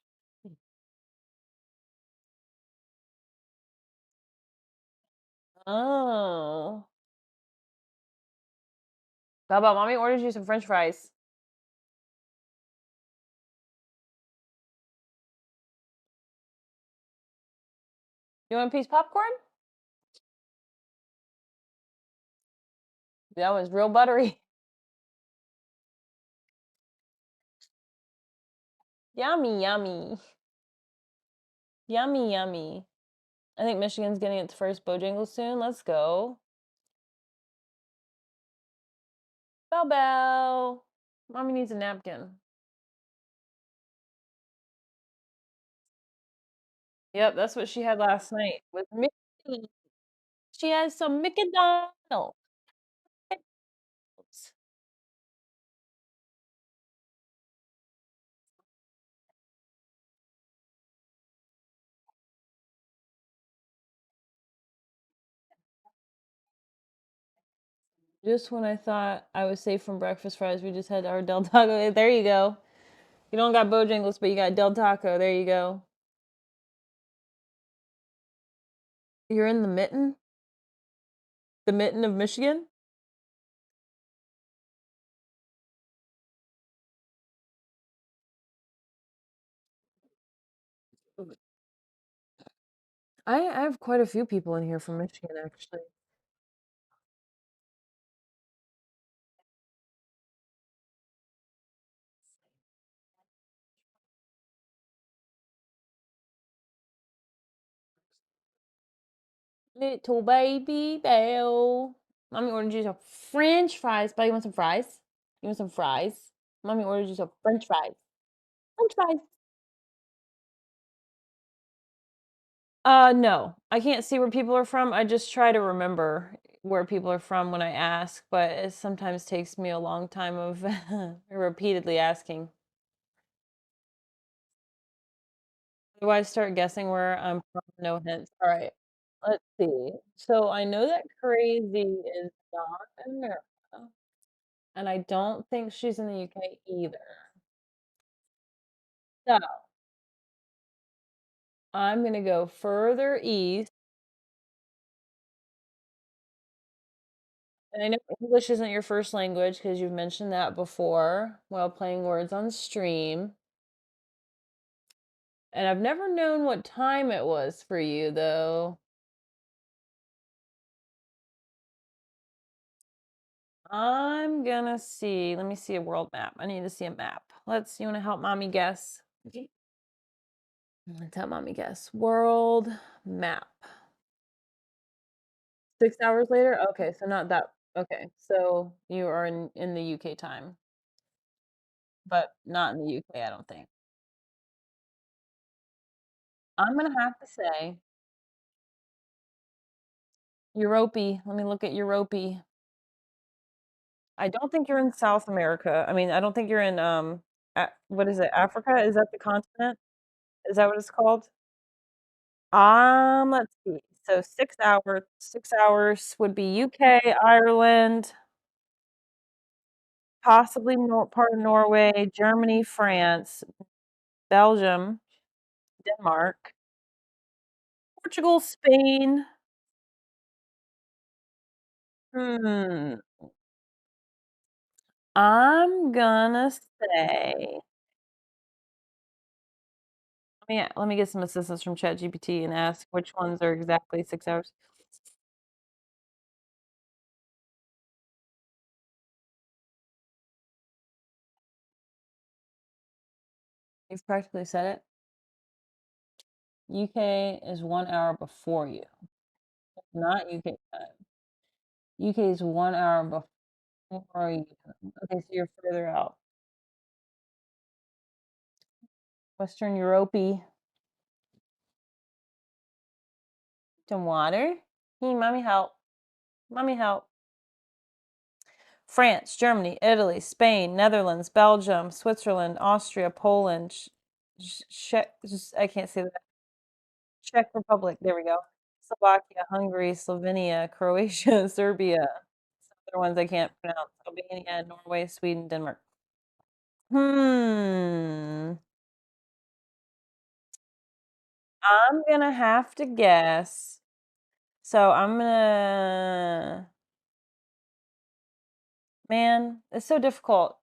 Oh. How about mommy orders you some French fries? You want a piece of popcorn? That was real buttery. Yummy, yummy. Yummy, yummy. I think Michigan's getting its first Bojangles soon. Let's go. Belle Belle. Mommy needs a napkin. Yep, that's what she had last night with Mickey. She has some Mickey Donald. Just when I thought I was safe from breakfast fries, we just had our Del Taco. There you go. You don't got Bojangles, but you got Del Taco. There you go. You're in the mitten? The mitten of Michigan? I have quite a few people in here from Michigan, actually. Little baby Belle. Mommy ordered you some French fries. But you want some fries? You want some fries? Mommy ordered you some French fries. French fries. No. I can't see where people are from. I just try to remember where people are from when I ask, but it sometimes takes me a long time of repeatedly asking. Otherwise, start guessing where I'm from. No hints. All right. Let's see. So I know that Crazy is not in America, and I don't think she's in the UK either. So I'm gonna go further east. And I know English isn't your first language because you've mentioned that before while playing words on stream. And I've never known what time it was for you, though. I'm gonna see. Let me see a world map. I need to see a map. You wanna help mommy guess? Okay. Let's help mommy guess. World map. 6 hours later? Okay, so not that. Okay, so you are in the UK time, but not in the UK, I don't think. I'm gonna have to say Europe. Let me look at Europe. I don't think you're in South America. I mean, I don't think you're in, what is it, Africa? Is that the continent? Is that what it's called? Let's see. So 6 hours would be UK, Ireland, possibly part of Norway, Germany, France, Belgium, Denmark, Portugal, Spain. Hmm. I'm gonna say, let me get some assistance from ChatGPT and ask which ones are exactly 6 hours. You've practically said it. UK is 1 hour before you, not UK time. UK is 1 hour before you. Okay, so you're further out. Western Europe. Some water? Hey, mommy help. Mommy help. France, Germany, Italy, Spain, Netherlands, Belgium, Switzerland, Austria, Poland, I can't say that. Czech Republic, there we go. Slovakia, Hungary, Slovenia, Croatia, Serbia, other ones I can't pronounce. Albania, Norway, Sweden, Denmark. Hmm. I'm gonna have to guess. So I'm gonna. Man, it's so difficult.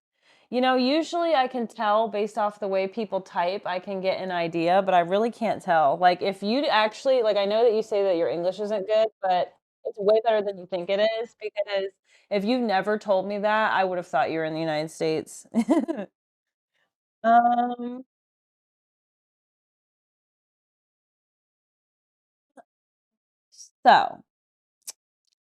You know, usually I can tell based off the way people type, I can get an idea, but I really can't tell. Like, if you actually, like, I know that you say that your English isn't good, but it's way better than you think it is because if you've never told me that, I would have thought you were in the United States. Um, so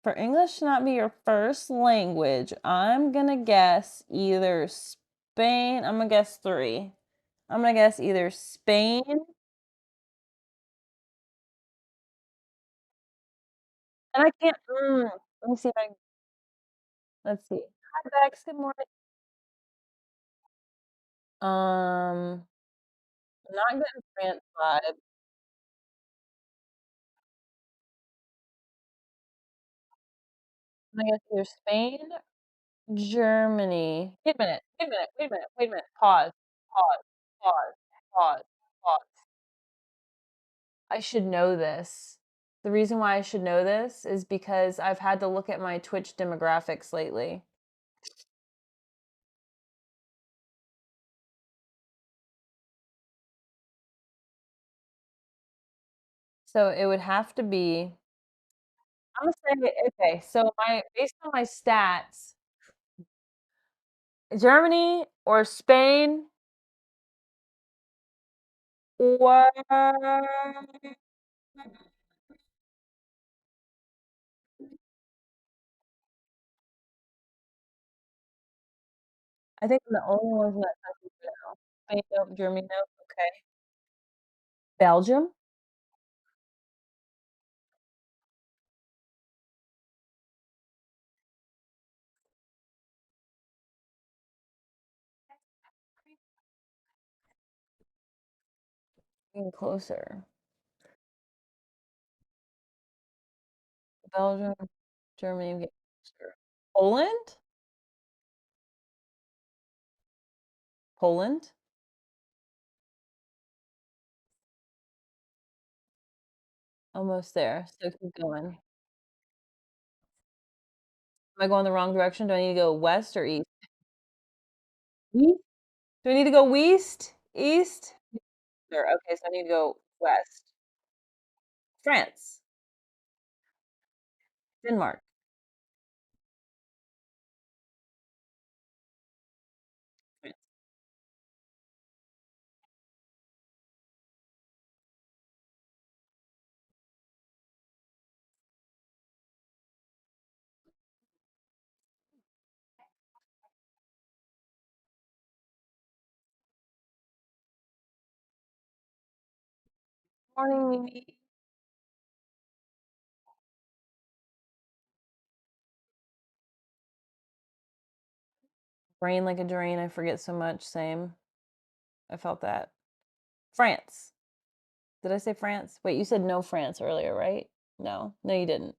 for English to not be your first language, I'm gonna guess either Spain. I'm gonna guess three. I'm gonna guess either Spain. And I can't let me see if I let's see. Hi, Bex, good morning. I'm not getting France vibe. I guess either Spain, Germany. Wait a minute, wait a minute, wait a minute, wait a minute. Pause, pause, pause, pause, pause. I should know this. The reason why I should know this is because I've had to look at my Twitch demographics lately. So it would have to be I'm gonna say okay, so my based on my stats, Germany or Spain or I think I'm the only ones in that country now. Spain, no, Germany, no, okay. Belgium? Getting closer. Belgium, Germany, I'm getting closer. Poland? Poland? Almost there, so keep going. Am I going the wrong direction? Do I need to go west or east? East? Do I need to go west? East? Or okay, so I need to go west. France, Denmark. France. Morning, Mimi. Brain like a drain, I forget so much, same. I felt that. France. Did I say France? Wait, you said no France earlier, right? No. No, you didn't.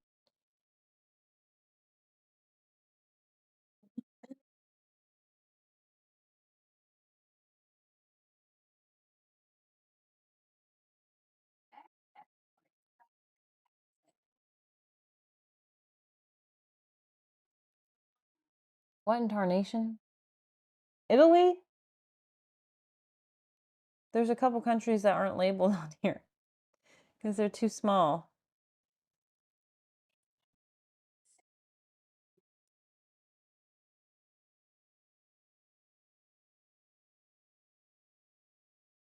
What in tarnation? Italy? There's a couple countries that aren't labeled on here because they're too small.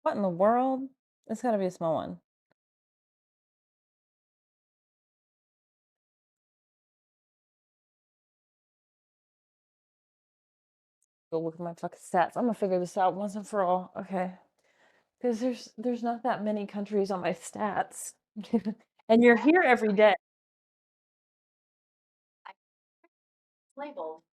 What in the world? It's got to be a small one. Go look at my fucking stats. I'm gonna figure this out once and for all. Okay. Because there's not that many countries on my stats. And you're here every day. Labeled.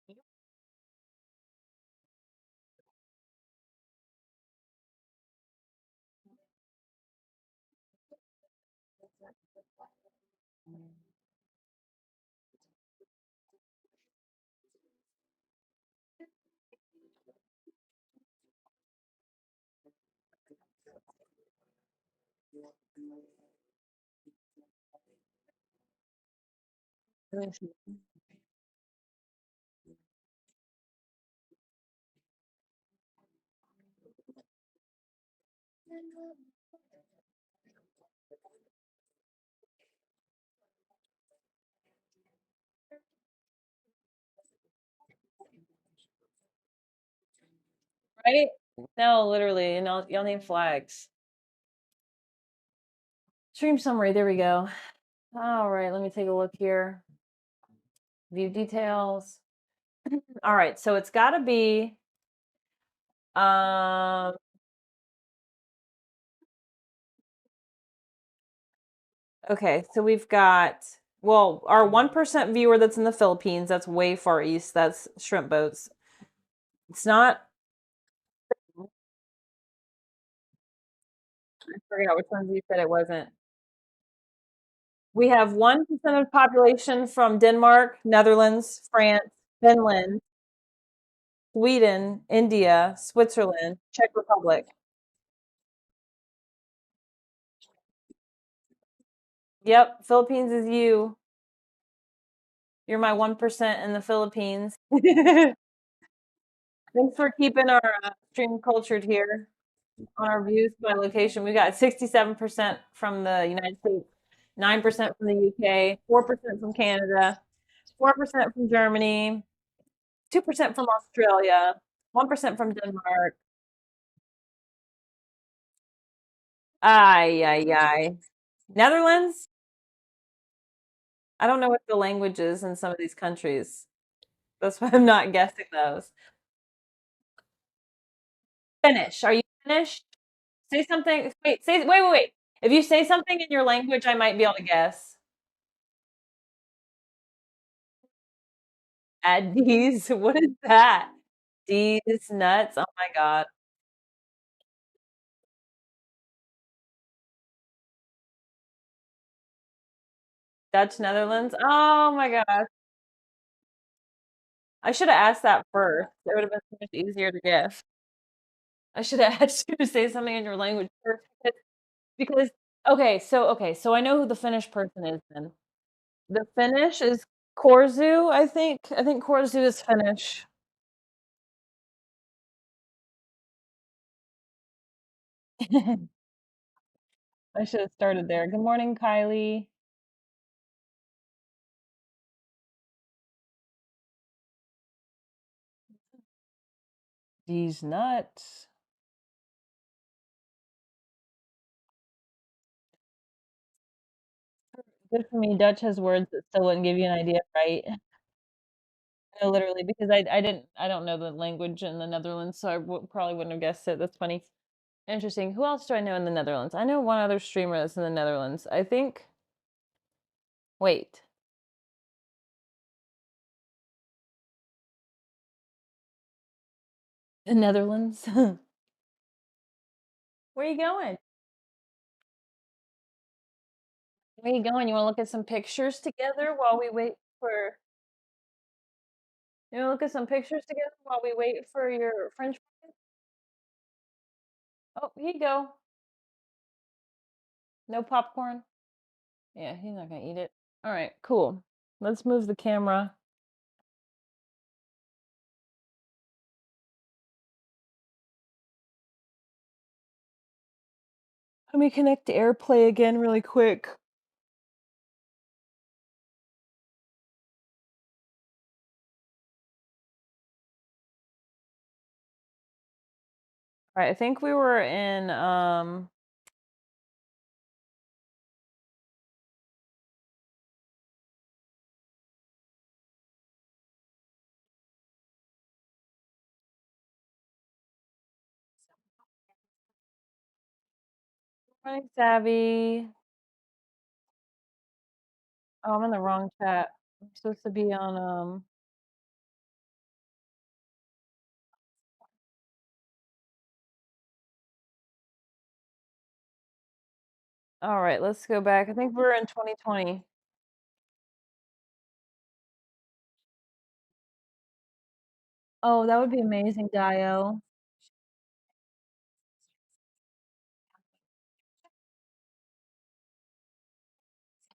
Right? No, literally, and y'all need flags. Stream summary, there we go. All right, let me take a look here. View details. All right, so it's got to be um okay, so we've got well, our 1% viewer that's in the Philippines, that's way far east, that's shrimp boats. It's not I forgot which ones you said it wasn't. We have 1% of population from Denmark, Netherlands, France, Finland, Sweden, India, Switzerland, Czech Republic. Yep, Philippines is you. You're my 1% in the Philippines. Thanks for keeping our stream cultured here on our views by location. We got 67% from the United States, 9% from the UK, 4% from Canada, 4% from Germany, 2% from Australia, 1% from Denmark. Ay, ay, ay. Netherlands? I don't know what the language is in some of these countries. That's why I'm not guessing those. Finnish. Are you Finnish? Say something. Wait. If you say something in your language, I might be able to guess. Add D's. What is that? D's nuts. Oh my God. Dutch Netherlands. Oh my God. I should have asked that first. It would have been so much easier to guess. I should have asked you to say something in your language first because okay, so I know who the Finnish person is then. The Finnish is Korzu, I think. I think Korzu is Finnish. I should have started there. Good morning, Kylie. These nuts. Good for me. Dutch has words that still wouldn't give you an idea, right? No, literally, because I don't know the language in the Netherlands, so probably wouldn't have guessed it. That's funny. Interesting. Who else do I know in the Netherlands? I know one other streamer that's in the Netherlands. I think. Wait. The Netherlands? Where are you going? Where are you going? You want to look at some pictures together while we wait for. You want to look at some pictures together while we wait for your French fries? Oh, here you go. No popcorn? Yeah, he's not gonna eat it. All right, cool. Let's move the camera. Let me connect to AirPlay again really quick. All right, I think we were in Morning Savvy. Oh, I'm in the wrong chat. I'm supposed to be on all right, let's go back. I think we're in 2020. Oh, that would be amazing, Dio.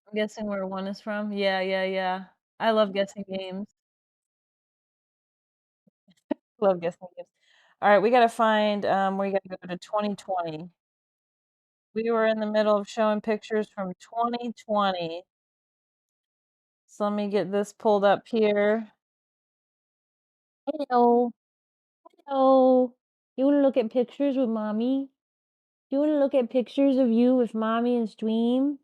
I'm guessing where one is from? Yeah, yeah, yeah. I love guessing games. Love guessing games. Alright, we gotta find, we gotta go to 2020. We were in the middle of showing pictures from 2020. So let me get this pulled up here. Hello. Hello. You wanna look at pictures with mommy? You wanna look at pictures of you with mommy and stream?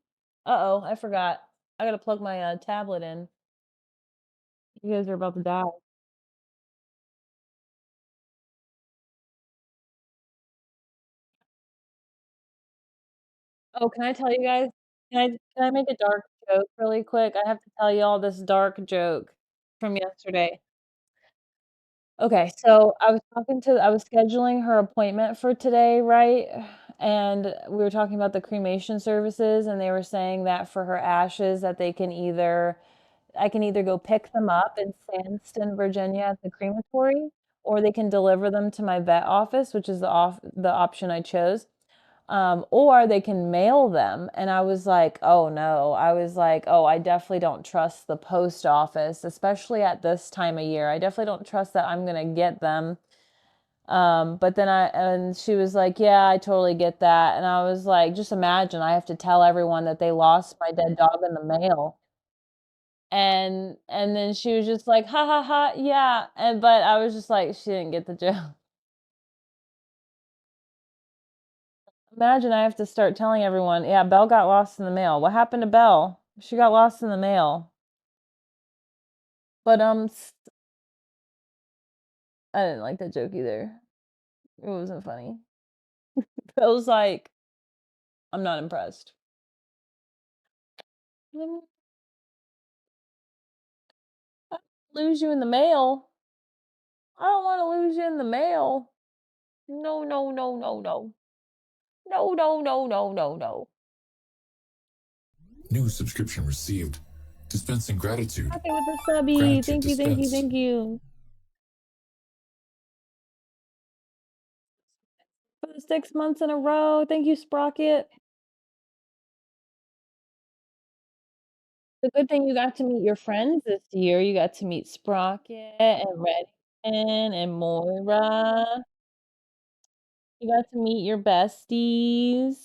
Uh-oh, I forgot. I gotta plug my, tablet in. You guys are about to die. Oh, can I tell you guys? Can I make a dark joke really quick? I have to tell y'all this dark joke from yesterday. Okay, so I was scheduling her appointment for today, right? And we were talking about the cremation services, and they were saying that for her ashes that I can either go pick them up in Sandston, Virginia at the crematory, or they can deliver them to my vet office, which is the option I chose. Or they can mail them. And I was like, oh no. I was like, oh, I definitely don't trust the post office, especially at this time of year. I definitely don't trust that I'm gonna get them. But then and she was like, yeah, I totally get that. And I was like, just imagine I have to tell everyone that they lost my dead dog in the mail. And then she was just like, ha ha ha, yeah. And but I was just like, she didn't get the joke. Imagine I have to start telling everyone, yeah, Belle got lost in the mail. What happened to Belle? She got lost in the mail. But I didn't like that joke either. It wasn't funny. I was like, I'm not impressed. "Mm, I don't lose you in the mail. I don't want to lose you in the mail. No, no, no, no, no. No, no, no, no, no, no. New subscription received. Dispensing gratitude. Happy with the subby. Gratitude Thank you, thank you, dispensed. thank you. For the 6 months in a row. Thank you, Sprocket. The good thing you got to meet your friends this year. You got to meet Sprocket and Redden and Moira. You got to meet your besties.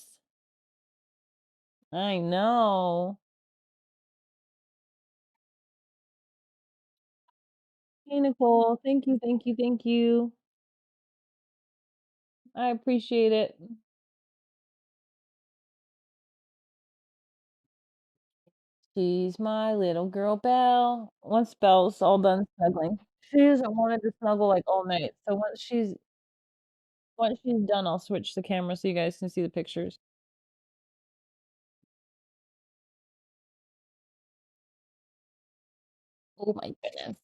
I know. Hey, Nicole. Thank you, thank you, thank you. I appreciate it. She's my little girl, Belle. Once Belle's all done snuggling, she doesn't want to snuggle like all night. So once she's done, I'll switch the camera so you guys can see the pictures. Oh my goodness.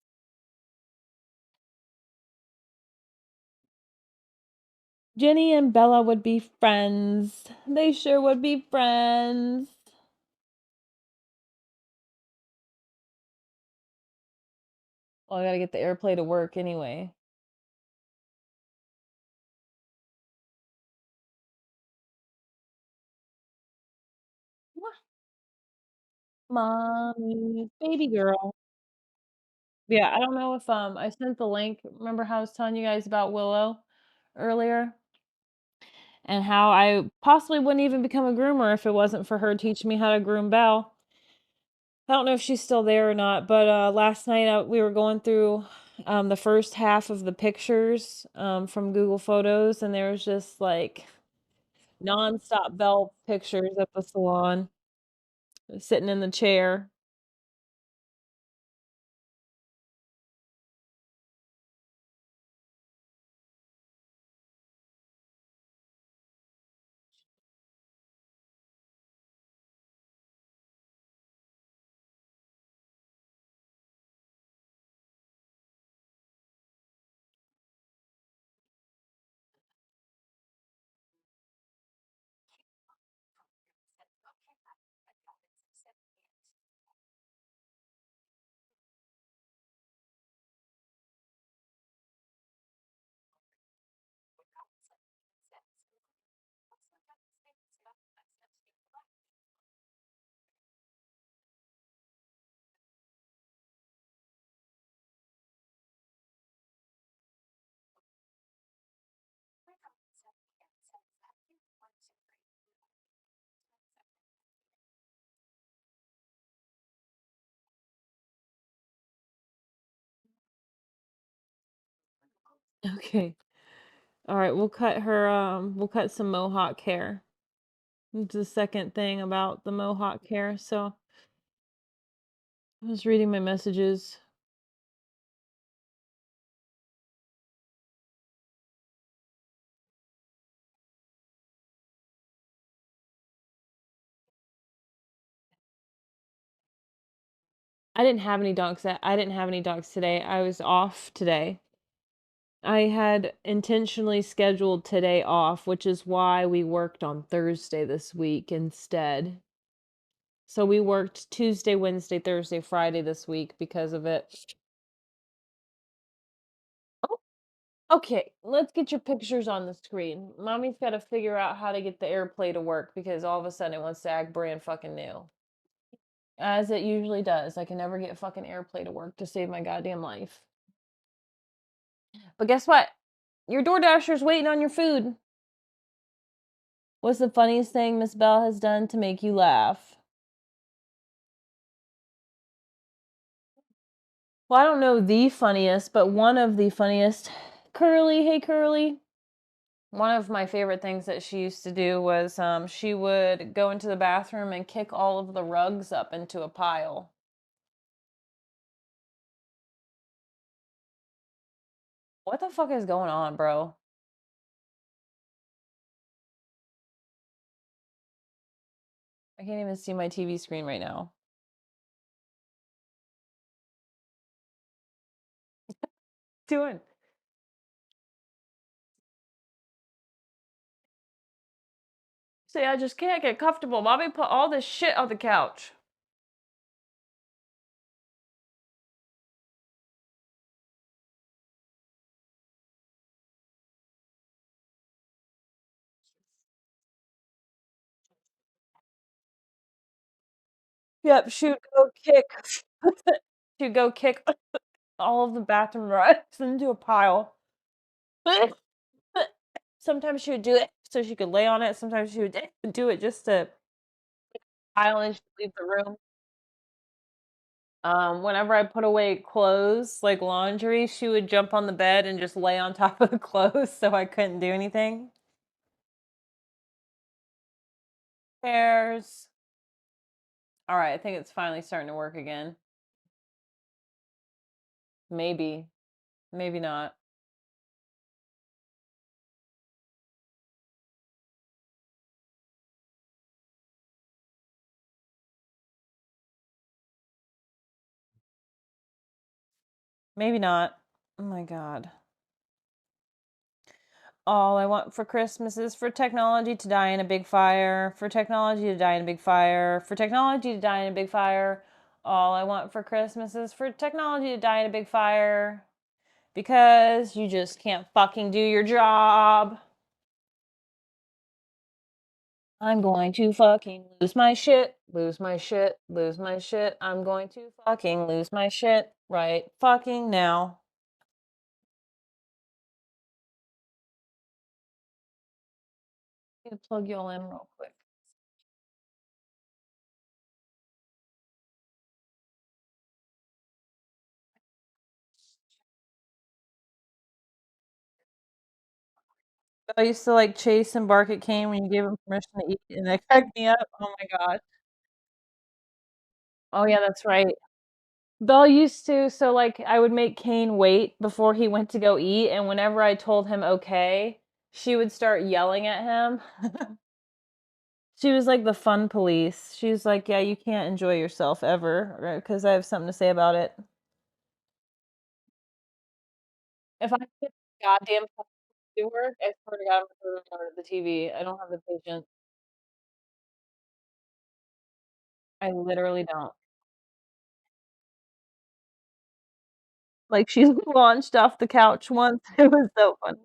Jenny and Bella would be friends. They sure would be friends. Well, I gotta get the AirPlay to work anyway. Mwah. Mommy, baby girl. Yeah, I don't know if I sent the link. Remember how I was telling you guys about Willow earlier? And how I possibly wouldn't even become a groomer if it wasn't for her teaching me how to groom Belle. I don't know if she's still there or not, but last night we were going through the first half of the pictures from Google Photos, and there was just like nonstop Belle pictures at the salon, sitting in the chair. Okay. All right, we'll cut some mohawk hair. It's the second thing about the mohawk hair. So I was reading my messages. I didn't have any dogs today. I was off today. I had intentionally scheduled today off, which is why we worked on Thursday this week instead. So we worked Tuesday, Wednesday, Thursday, Friday this week because of it. Oh, okay, let's get your pictures on the screen. Mommy's got to figure out how to get the AirPlay to work because all of a sudden it wants to act brand fucking new. As it usually does. I can never get fucking AirPlay to work to save my goddamn life. But guess what? Your DoorDasher's waiting on your food. What's the funniest thing Miss Belle has done to make you laugh? Well, I don't know the funniest, but one of the funniest. Curly, hey Curly. One of my favorite things that she used to do was she would go into the bathroom and kick all of the rugs up into a pile. What the fuck is going on, bro? I can't even see my TV screen right now. Doing. See, I just can't get comfortable. Mommy put all this shit on the couch. Yep, she'd go kick all of the bathroom rugs into a pile. Sometimes she would do it so she could lay on it. Sometimes she would do it just to pile and she'd leave the room. Whenever I put away clothes, like laundry, she would jump on the bed and just lay on top of the clothes so I couldn't do anything. Chairs. All right, I think it's finally starting to work again. Maybe. Maybe not. Maybe not. Oh my God. All I want for Christmas is for technology to die in a big fire, for technology to die in a big fire, for technology to die in a big fire. All I want for Christmas is for technology to die in a big fire because you just can't fucking do your job. I'm going to fucking lose my shit, lose my shit, lose my shit. I'm going to fucking lose my shit right fucking now. I'm gonna plug y'all in real quick. I used to like chase and bark at Kane when you gave him permission to eat, and that cracked me up. Oh my god. Oh yeah, that's right. Belle used to, so like I would make Kane wait before he went to go eat, and whenever I told him okay, she would start yelling at him. She was like the fun police. She was like, "Yeah, you can't enjoy yourself ever because I have something to say about it." If I get goddamn to work, I swear to God, I'm gonna throw it at the TV. I don't have the patience. I literally don't. Like she's launched off the couch once. It was so funny.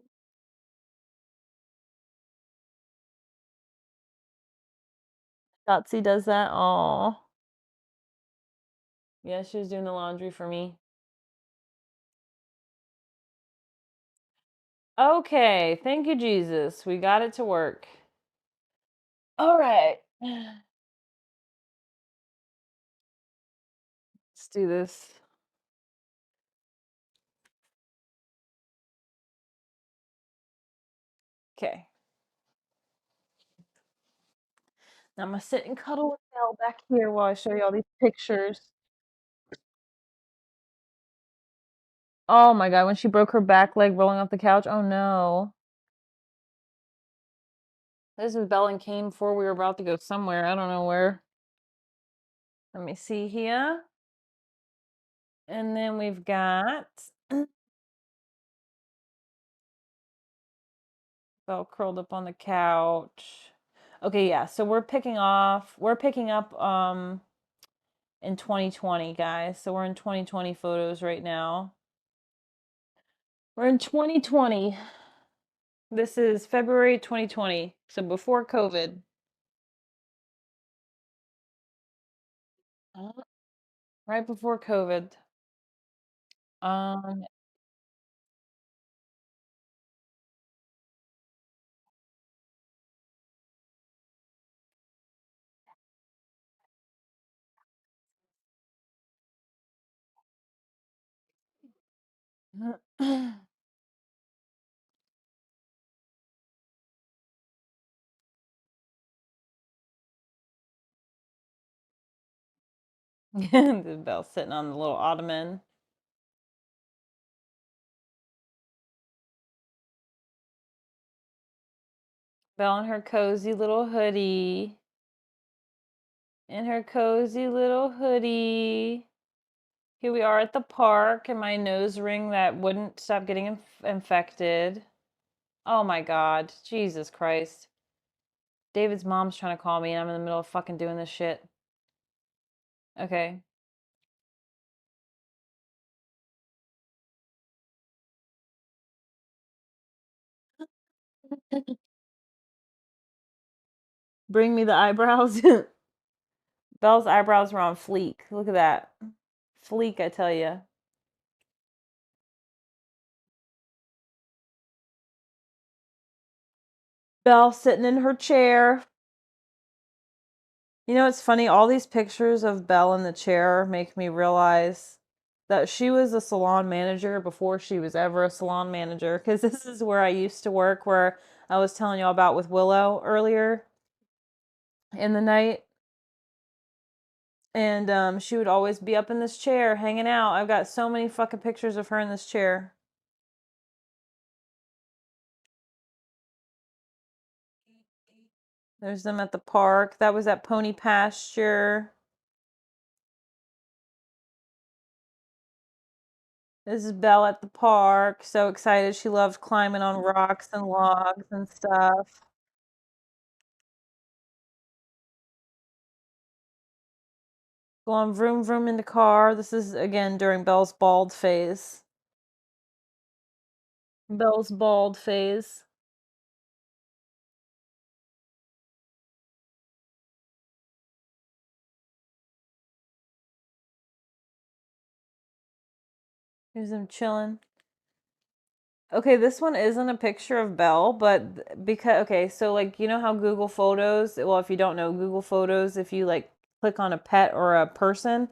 Shotzi does that. Oh, yeah, she was doing the laundry for me. Okay, thank you, Jesus. We got it to work. All right. Let's do this. Okay. Now I'm gonna sit and cuddle with Belle back here while I show you all these pictures. Oh my god, when she broke her back leg rolling off the couch. Oh no. This is Belle and Kane before we were about to go somewhere. I don't know where. Let me see here. And then we've got Belle curled up on the couch. Okay, yeah. So we're picking up in 2020, guys. So we're in 2020 photos right now. We're in 2020. This is February 2020. So before COVID. Right before COVID. Um the Belle sitting on the little ottoman. Belle in her cozy little hoodie. In her cozy little hoodie. Here we are at the park and my nose ring that wouldn't stop getting infected. Oh my god. Jesus Christ. David's mom's trying to call me and I'm in the middle of fucking doing this shit. Okay. Bring me the eyebrows. Belle's eyebrows were on fleek. Look at that. Fleek, I tell you. Belle sitting in her chair. You know, it's funny. All these pictures of Belle in the chair make me realize that she was a salon manager before she was ever a salon manager. Because this is where I used to work, where I was telling y'all about with Willow earlier in the night. And she would always be up in this chair hanging out. I've got so many fucking pictures of her in this chair. There's them at the park. That was at Pony Pasture. This is Belle at the park. So excited. She loved climbing on rocks and logs and stuff. Going vroom vroom in the car. This is again during Belle's bald phase. Belle's bald phase. Here's him chilling. Okay, this one isn't a picture of Belle, but because, okay, so like, you know how Google Photos, well, if you don't know Google Photos, if you like click on a pet or a person,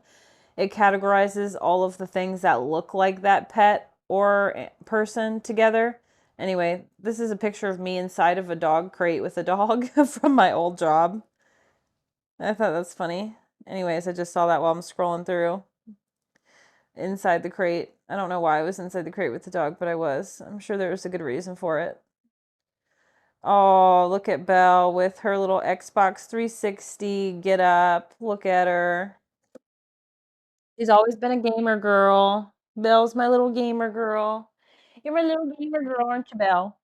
it categorizes all of the things that look like that pet or person together. Anyway, this is a picture of me inside of a dog crate with a dog from my old job. I thought that's funny. Anyways, I just saw that while I'm scrolling through. Inside the crate. I don't know why I was inside the crate with the dog, but I was. I'm sure there was a good reason for it. Oh, look at Belle with her little Xbox 360 get up. Look at her. She's always been a gamer girl. Belle's my little gamer girl. You're my little gamer girl, aren't you, Belle?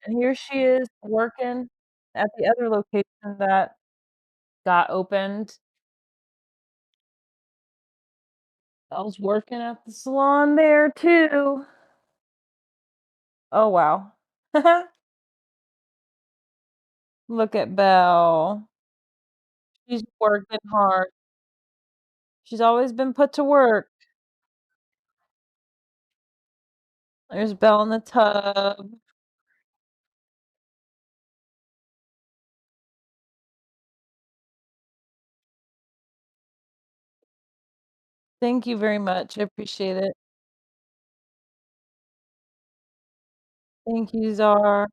And here she is working at the other location that got opened. Belle's working at the salon there too. Oh wow. Look at Belle. She's working hard. She's always been put to work. There's Belle in the tub. Thank you very much. I appreciate it. Thank you, Czar.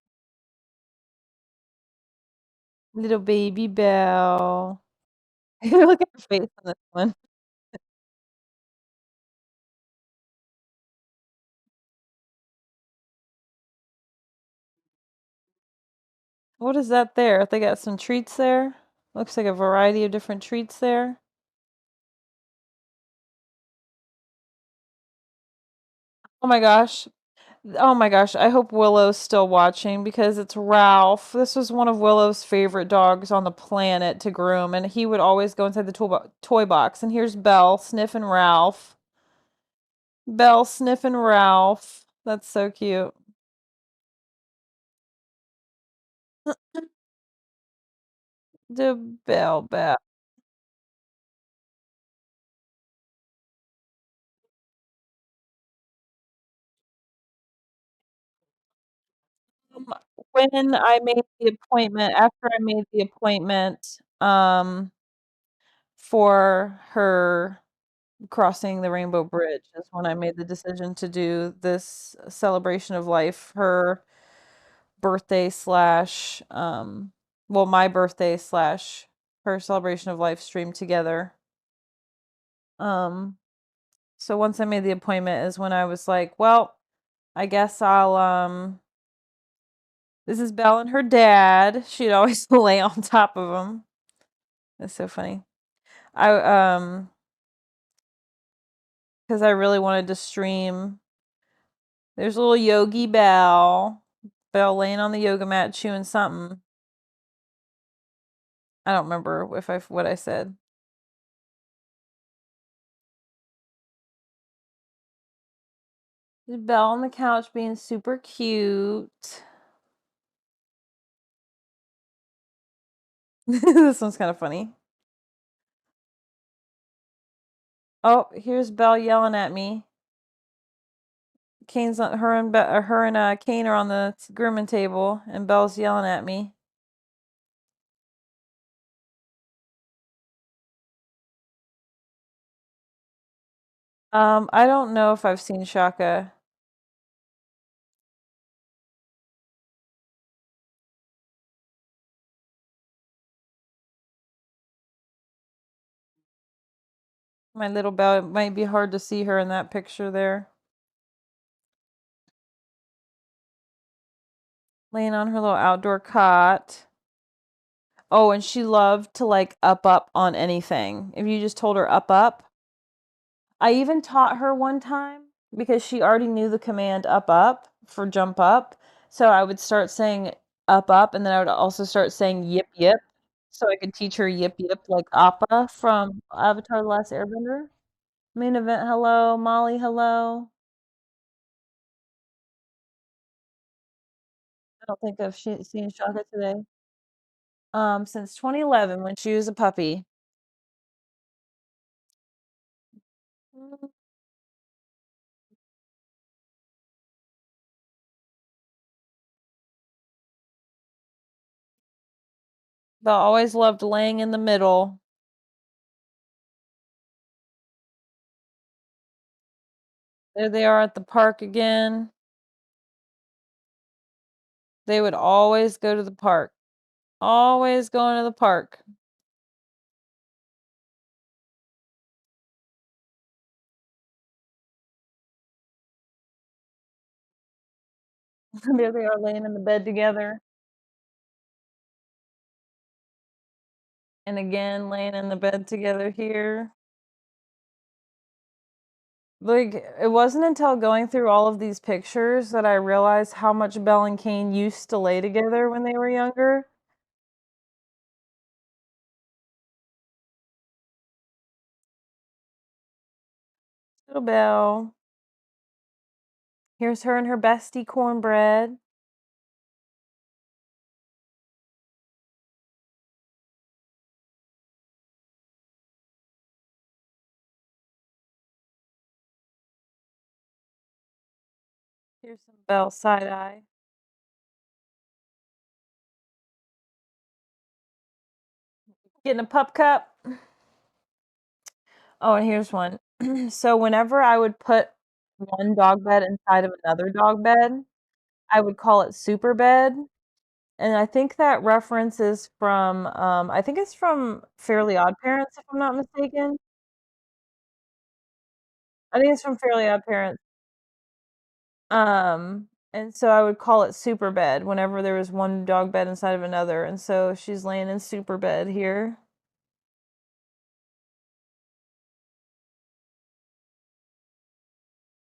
Little baby Belle. Look at her face on this one. What is that there? They got some treats there. Looks like a variety of different treats there. Oh my gosh. Oh my gosh. I hope Willow's still watching because it's Ralph. This was one of Willow's favorite dogs on the planet to groom, and he would always go inside the toy box. And here's Belle sniffing Ralph. Belle sniffing Ralph. That's so cute. The Belle. Um, when I made the appointment, after I made the appointment, for her crossing the Rainbow Bridge is when I made the decision to do this celebration of life, her birthday slash, well, my birthday slash her celebration of life stream together. Um, so once I made the appointment is when I was like, well, I guess I'll, this is Belle and her dad. She'd always lay on top of him. That's so funny. Because I really wanted to stream. There's a little Yogi Belle. Belle laying on the yoga mat chewing something. I don't remember what I said. There's Belle on the couch being super cute. This one's kind of funny. Oh, here's Belle yelling at me. Kane's on her and Kane are on the grooming table, and Belle's yelling at me. I don't know if I've seen Shaka. My little Belle, it might be hard to see her in that picture there. Laying on her little outdoor cot. Oh, and she loved to like up on anything. If you just told her up. I even taught her one time because she already knew the command up for jump up. So I would start saying up, and then I would also start saying yip, so I could teach her yip like Appa from Avatar: The Last Airbender. Main event, hello. Molly, hello. I don't think I've seen Shaka today. Since 2011 when she was a puppy. Mm. Belle always loved laying in the middle. There they are at the park again. They would always go to the park. Always going to the park. There they are laying in the bed together. And again, laying in the bed together here. Like, it wasn't until going through all of these pictures that I realized how much Belle and Kane used to lay together when they were younger. Little Belle. Here's her and her bestie cornbread. Here's some Belle side eye. Getting a pup cup. Oh, and here's one. So whenever I would put one dog bed inside of another dog bed, I would call it super bed. And I think that reference is from, I think it's from Fairly Odd Parents, if I'm not mistaken. I think it's from Fairly Odd Parents. And so I would call it super bed whenever there was one dog bed inside of another. And so she's laying in super bed here.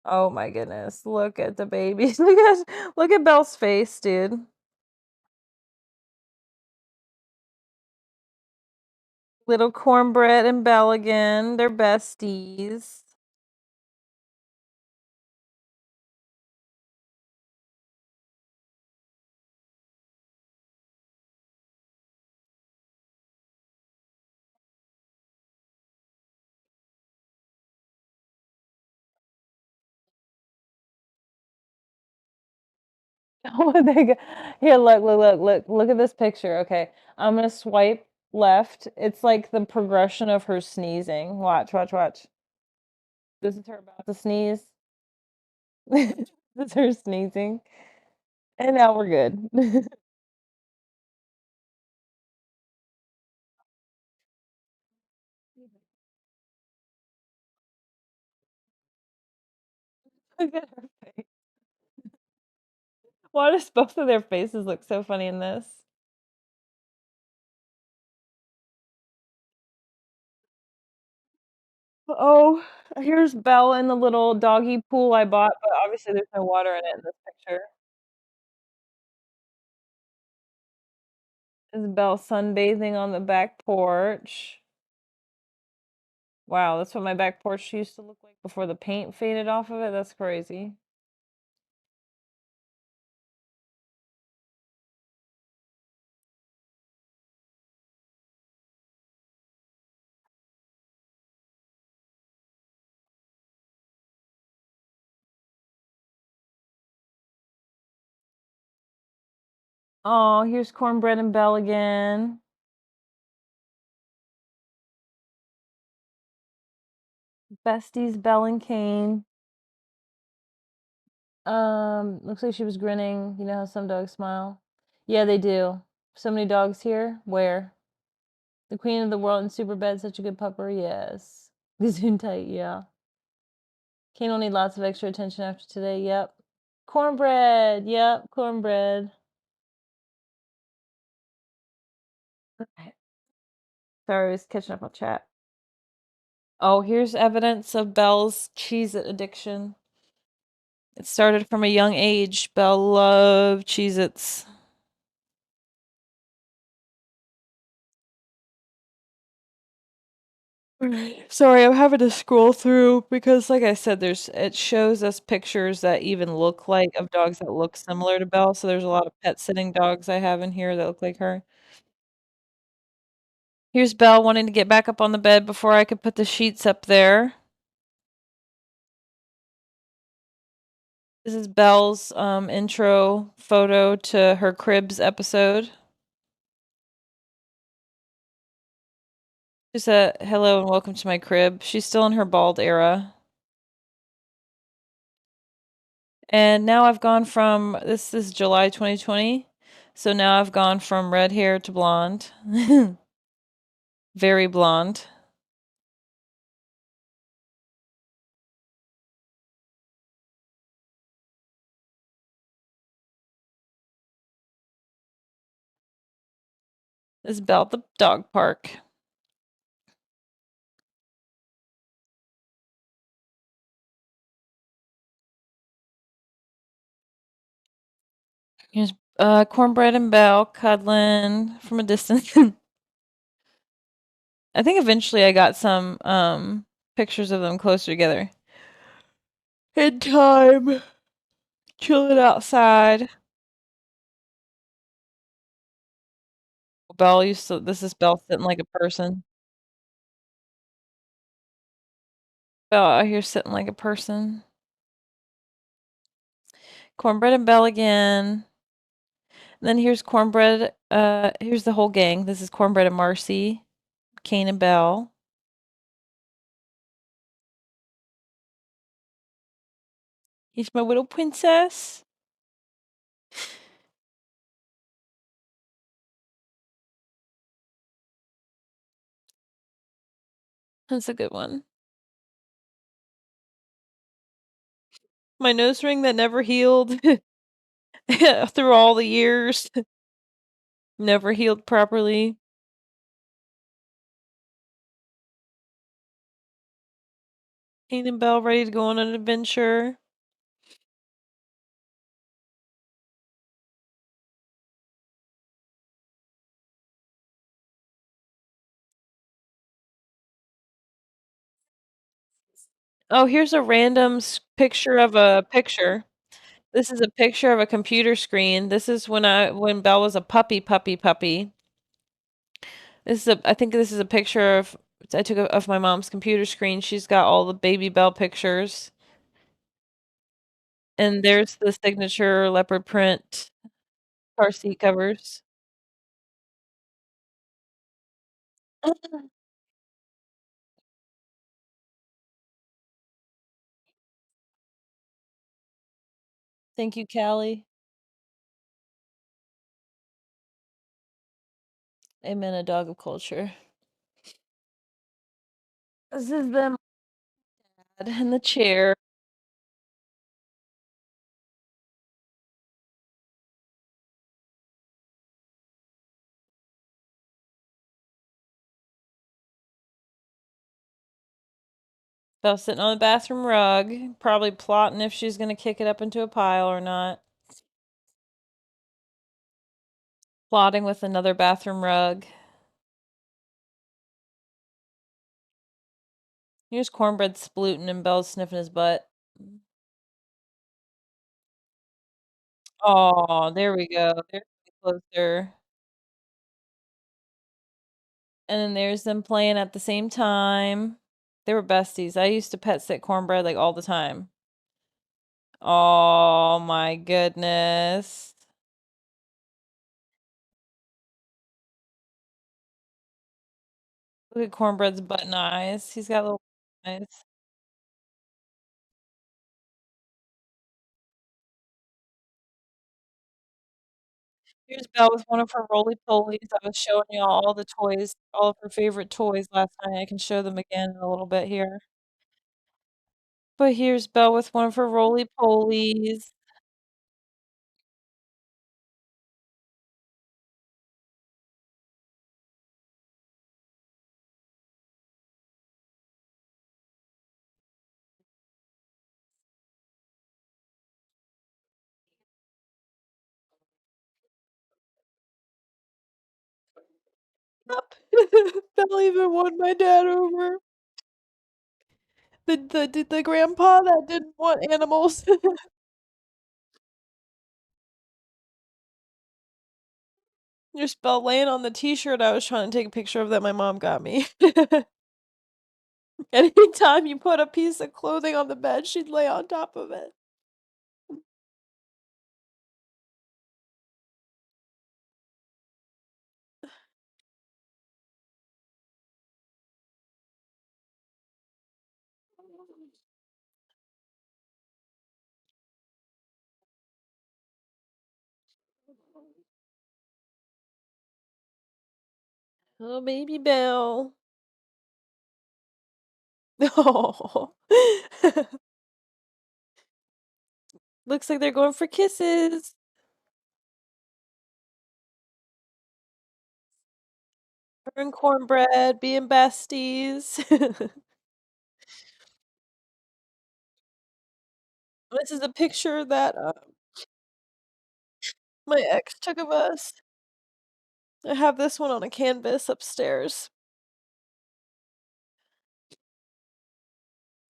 Oh my goodness. Look at the babies. Look at Belle's face, dude. Little cornbread and Belle again. They're besties. Oh, here, look at this picture. Okay, I'm gonna swipe left. It's like the progression of her sneezing. Watch. This is her about to sneeze. This is her sneezing. And now we're good. Look at her face. Why does both of their faces look so funny in this? Oh, here's Belle in the little doggy pool I bought, but obviously there's no water in it in this picture. Is Belle sunbathing on the back porch. Wow, that's what my back porch used to look like before the paint faded off of it. That's crazy. Oh, here's Cornbread and Belle again. Besties, Belle and Kane. Looks like she was grinning. You know how some dogs smile? Yeah, they do. So many dogs here. Where? The queen of the world in super bed, such a good pupper. Yes. Gesundheit, yeah. Kane will need lots of extra attention after today. Yep. Cornbread. Yep, cornbread. Okay. Sorry, I was catching up on chat. Oh, here's evidence of Belle's Cheez-It addiction. It started from a young age. Belle loved Cheez-Its. Sorry, I'm having to scroll through because, like I said, it shows us pictures that even look like of dogs that look similar to Belle. So there's a lot of pet sitting dogs I have in here that look like her. Here's Belle wanting to get back up on the bed before I could put the sheets up there. This is Belle's intro photo to her Cribs episode. Just a hello and welcome to my crib. She's still in her bald era. And now I've gone from this is July 2020. So now I've gone from red hair to blonde. Very blonde. This is Belle at the dog park. Here's Cornbread and Belle cuddling from a distance. I think eventually I got some pictures of them closer together. In time. Chilling outside. Belle used to this is Belle sitting like a person. Belle out here sitting like a person. Cornbread and Belle again. And then here's Cornbread. Here's the whole gang. This is Cornbread and Marcy, Kane and Belle. He's my little princess. That's a good one. My nose ring that never healed through all the years. Never healed properly. Kane and Belle ready to go on an adventure. Oh, here's a random picture of a picture. This is a picture of a computer screen. This is when Belle was a puppy. I think this is a picture of I took of my mom's computer screen. She's got all the baby Belle pictures. And there's the signature leopard print car seat covers. Thank you, Callie. Amen, a dog of culture. This is them in the chair. Belle sitting on the bathroom rug, probably plotting if she's gonna kick it up into a pile or not. Plotting with another bathroom rug. Here's Cornbread splooting and Belle's sniffing his butt. Oh, there we go. They're closer. And then there's them playing at the same time. They were besties. I used to pet sit Cornbread like all the time. Oh my goodness. Look at Cornbread's button eyes. He's got little eyes. Here's Belle with one of her roly-polies. I was showing y'all all the toys, all of her favorite toys last night. I can show them again in a little bit here. But here's Belle with one of her roly-polies. Yep. Belle even won my dad over. The grandpa that didn't want animals. There's Belle laying on the t-shirt I was trying to take a picture of that my mom got me. Anytime you put a piece of clothing on the bed, she'd lay on top of it. Oh, baby Belle. Oh. Looks like they're going for kisses. Her and Cornbread being besties. This is a picture that my ex took of us. I have this one on a canvas upstairs.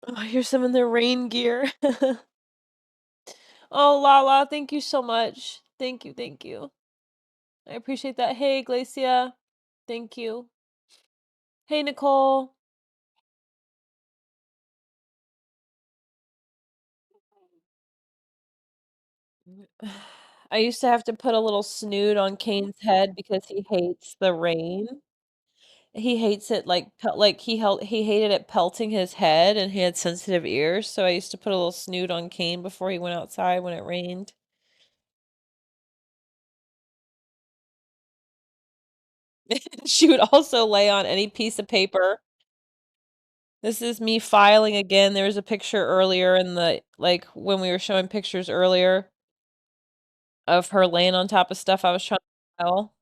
Oh, here's some in their rain gear. Oh, Lala, thank you so much. Thank you, thank you. I appreciate that. Hey, Glacia. Thank you. Hey, Nicole. I used to have to put a little snoot on Kane's head because he hates the rain. He hates it like he hated it pelting his head and he had sensitive ears, so I used to put a little snoot on Kane before he went outside when it rained. She would also lay on any piece of paper. This is me filing again. There was a picture earlier in the like when we were showing pictures earlier of her laying on top of stuff I was trying to file.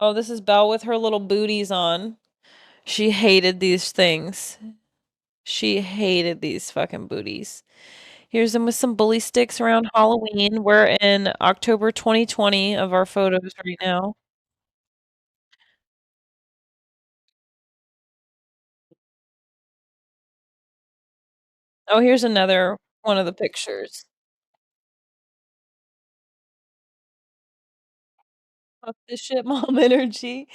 Oh, this is Belle with her little booties on. She hated these things. She hated these fucking booties. Here's them with some bully sticks around Halloween. We're in October 2020 of our photos right now. Oh, here's another one of the pictures. Fuck this shit, mom energy.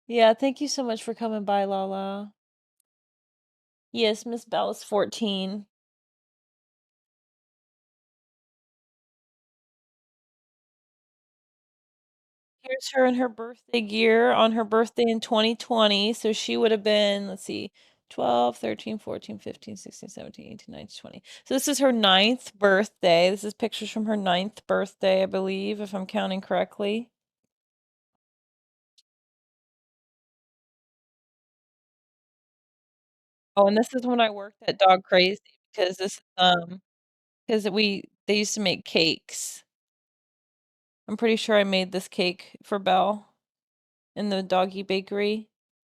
Yeah, thank you so much for coming by, Lala. Yes, Miss Bell is 14. Here's her in her birthday gear on her birthday in 2020. So she would have been, let's see, 12, 13, 14, 15, 16, 17, 18, 19, 20. So this is her ninth birthday. This is pictures from her ninth birthday, I believe, if I'm counting correctly. Oh, and this is when I worked at Dog Crazy because because they used to make cakes. I'm pretty sure I made this cake for Belle in the doggy bakery,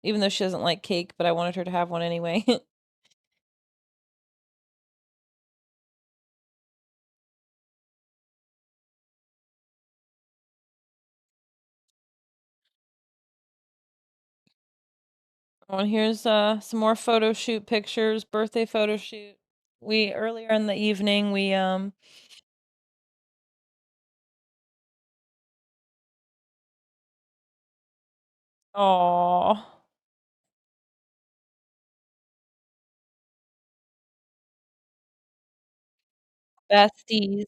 even though she doesn't like cake, but I wanted her to have one anyway. Oh, and here's some more photo shoot pictures, birthday photo shoot. We earlier in the evening we aw besties.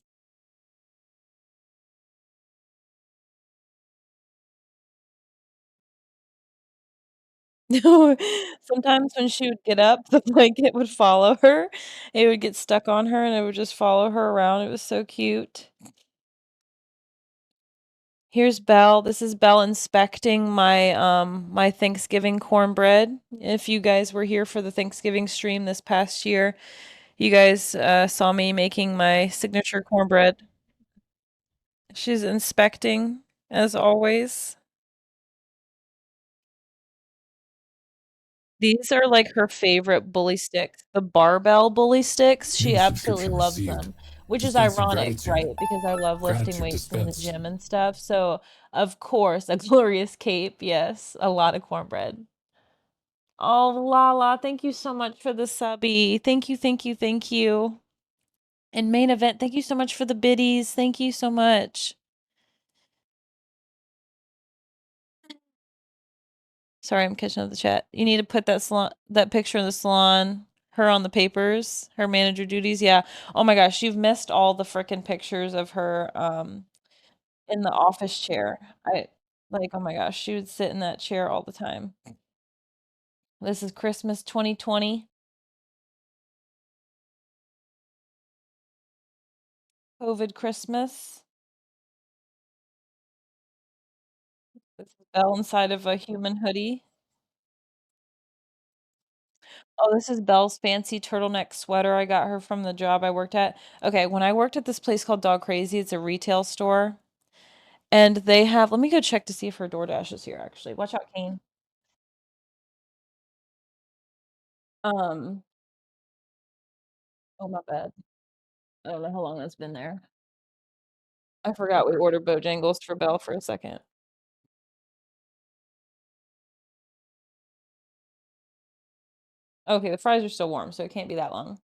No, sometimes when she would get up, the blanket would follow her. It would get stuck on her and it would just follow her around. It was so cute. Here's Belle. This is Belle inspecting my Thanksgiving cornbread. If you guys were here for the Thanksgiving stream this past year, you guys saw me making my signature cornbread. She's inspecting as always. These are like her favorite bully sticks. The barbell bully sticks, she New absolutely subscription loves received. them, which is Dispensing ironic, gratitude. right? Because I love lifting Gratitude weights in the dispensed. gym and stuff. So, of course, a glorious cape, yes, a lot of cornbread. Oh, Lala, thank you so much for the subby. Thank you, thank you, thank you. And main event, thank you so much for the biddies. Thank you so much. Sorry, I'm catching up the chat. You need to put that picture in the salon, her on the papers, her manager duties. Yeah. Oh my gosh, you've missed all the frickin' pictures of her in the office chair. I like, oh my gosh, she would sit in that chair all the time. This is Christmas 2020, COVID Christmas. This is Belle inside of a human hoodie. Oh, this is Belle's fancy turtleneck sweater I got her from the job I worked at. Okay, when I worked at this place called Dog Crazy, it's a retail store. And they have let me go check to see if her DoorDash is here actually. Watch out, Kane. Um, oh my bad. I don't know how long that's been there. I forgot we ordered Bojangles for Belle for a second. Okay, the fries are still warm, so it can't be that long.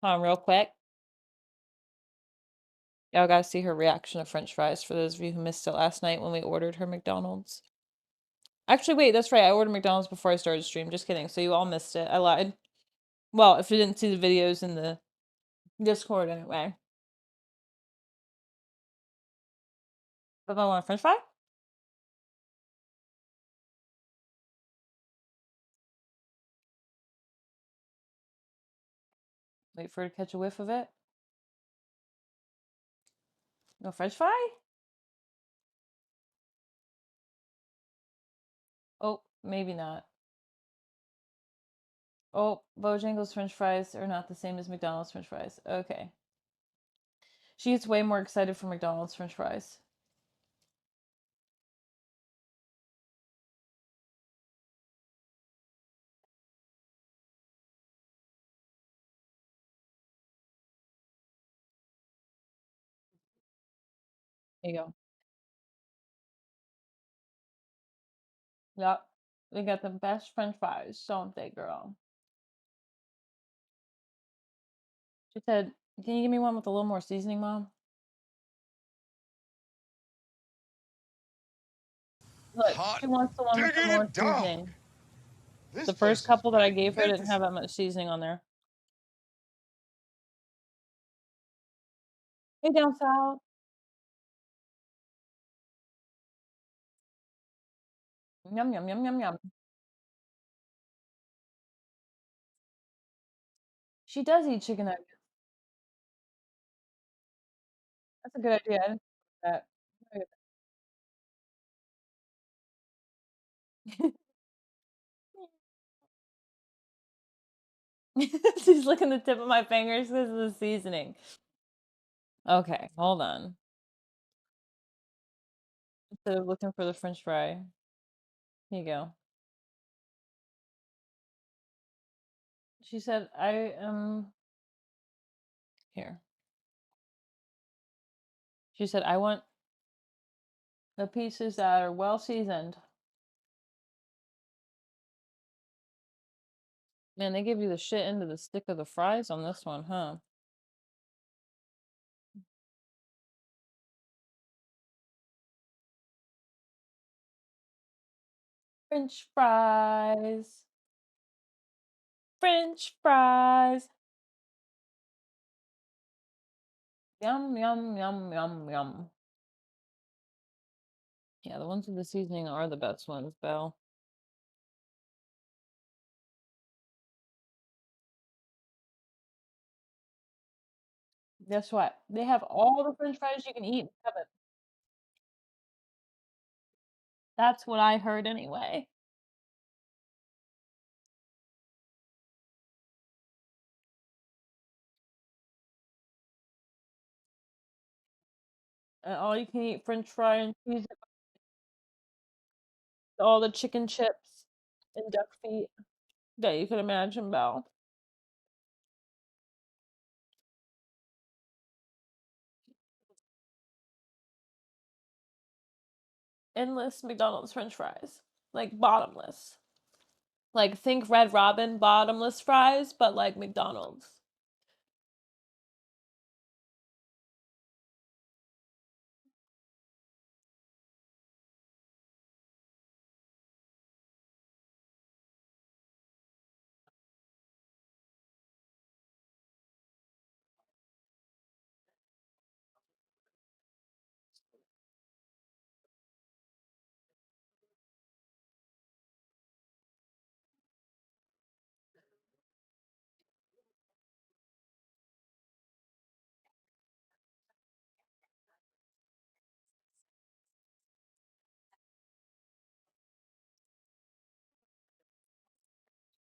Real quick. Y'all gotta see her reaction to French fries for those of you who missed it last night when we ordered her McDonald's. Actually, wait, that's right. I ordered McDonald's before I started stream. Just kidding. So you all missed it. I lied. Well, if you didn't see the videos in the Discord anyway. But I want a french fry? Wait for her to catch a whiff of it. No french fry? Oh, maybe not. Oh, Bojangles french fries are not the same as McDonald's french fries. Okay. She gets way more excited for McDonald's french fries. There you go. Yep. They got the best french fries, don't they, girl? She said, "Can you give me one with a little more seasoning, Mom?" Look, Hot she wants the one with the more diggity dog. seasoning. This The place first is couple that I gave her didn't have magnificent. that much seasoning on there. Hey, down south. Yum, yum, yum, yum, yum. She does eat chicken nuggets. That's a good idea. I didn't think of that. She's licking the tip of my fingers because of the seasoning. Okay, hold on. Instead of looking for the french fry. Here you go. She said, I am here. She said, I want the pieces that are well seasoned. Man, they give you the shit into the stick of the fries on this one, huh? French fries. French fries. Yum, yum, yum, yum, yum. Yeah, the ones with the seasoning are the best ones, Belle. Guess what? They have all the french fries you can eat in heaven. That's what I heard anyway. And all you can eat french fry and cheese, all the chicken chips and duck feet that you could imagine, Belle. Endless McDonald's french fries. Like bottomless. Like think Red Robin bottomless fries, but like McDonald's.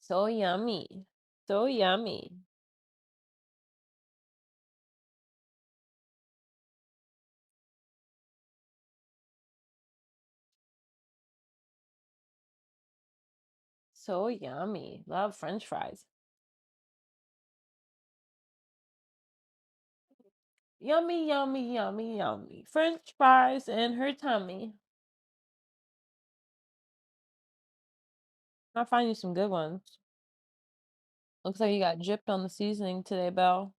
So yummy. So yummy. So yummy. Love french fries. Yummy, yummy, yummy, yummy. French fries in her tummy. I'll find you some good ones. Looks like you got gypped on the seasoning today, Belle.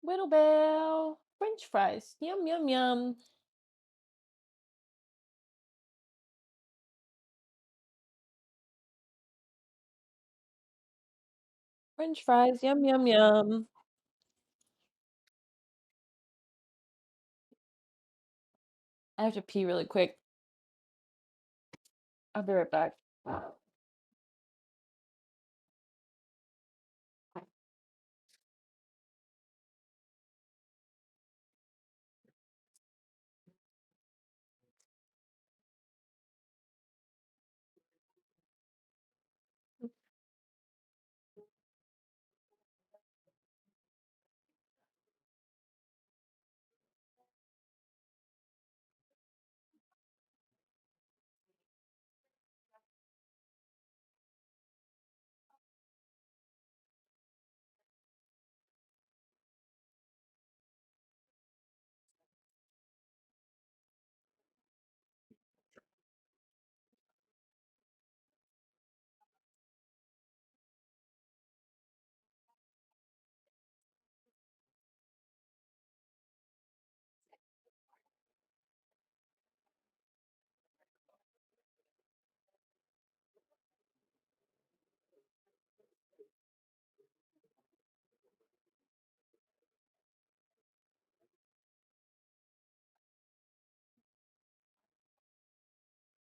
Little Belle. French fries. Yum, yum, yum. French fries. Yum, yum, yum. I have to pee really quick. I'll be right back.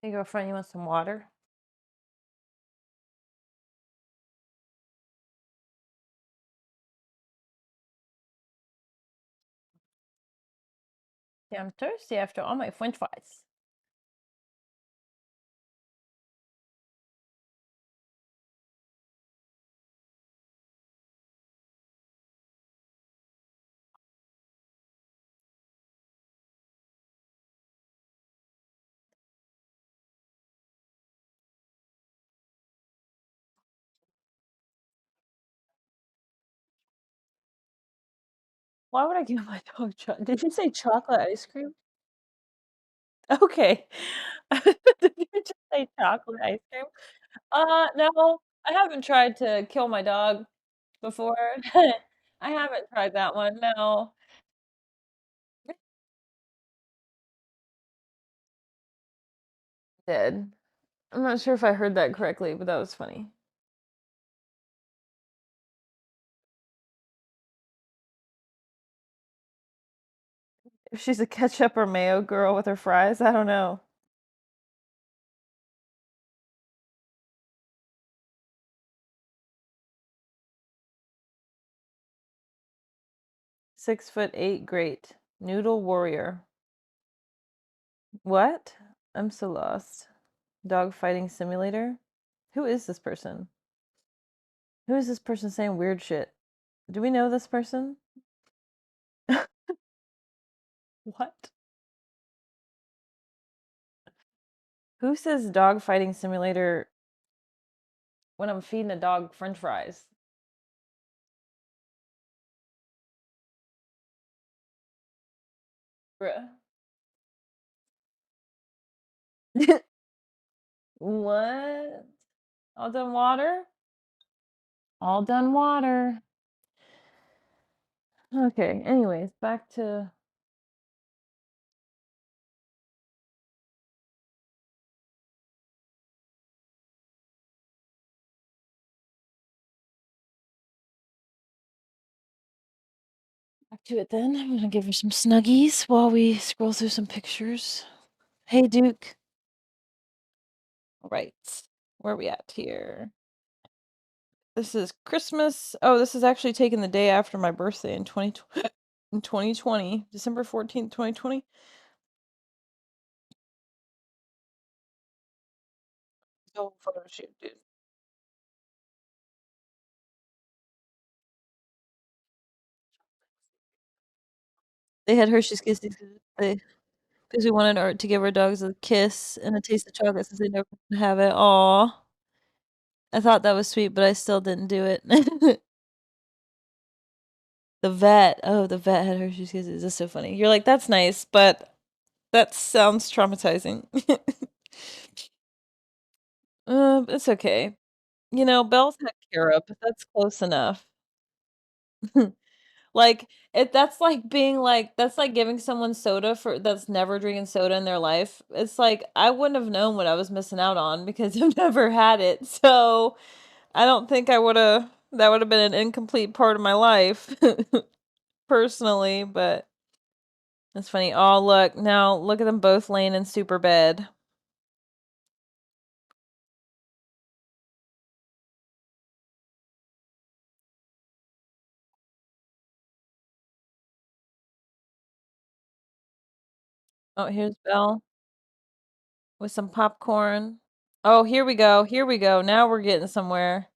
Hey, girlfriend, you want some water? Yeah, I'm thirsty after all my French fries. Why would I give my dog chocolate? Did you say chocolate ice cream? Okay. Did you just say chocolate ice cream? No, I haven't tried to kill my dog before. I haven't tried that one, no. Did. I'm not sure if I heard that correctly, but that was funny. If she's a ketchup or mayo girl with her fries, I don't know. "6'8" great. Noodle warrior. What? I'm so lost. Dog fighting simulator? Who is this person? Who is this person saying weird shit? Do we know this person? What? Who says dog fighting simulator when I'm feeding a dog french fries? Bruh. What? All done water? All done water. Okay, anyways, back to it then. I'm gonna give her some snuggies while we scroll through some pictures. Hey, Duke. All right. Where are we at here? This is Christmas. Oh, this is actually taken the day after my birthday in 2020, December 14th, 2020. Go photo shoot, dude. They had Hershey's Kisses because we wanted our to give our dogs a kiss and a taste of chocolate since they never have it. Aw. I thought that was sweet, but I still didn't do it. The vet. Oh, the vet had Hershey's Kisses. That's so funny. You're like, that's nice, but that sounds traumatizing. It's okay. You know, Belle's had carob. That's close enough. Like, that's like being like that's like giving someone soda for that's never drinking soda in their life. It's like, I wouldn't have known what I was missing out on because I've never had it. So, I don't think I woulda that would have been an incomplete part of my life personally, but it's funny. Oh, look, now look at them both laying in super bed. Oh, here's Belle with some popcorn. Oh, here we go. Here we go. Now we're getting somewhere.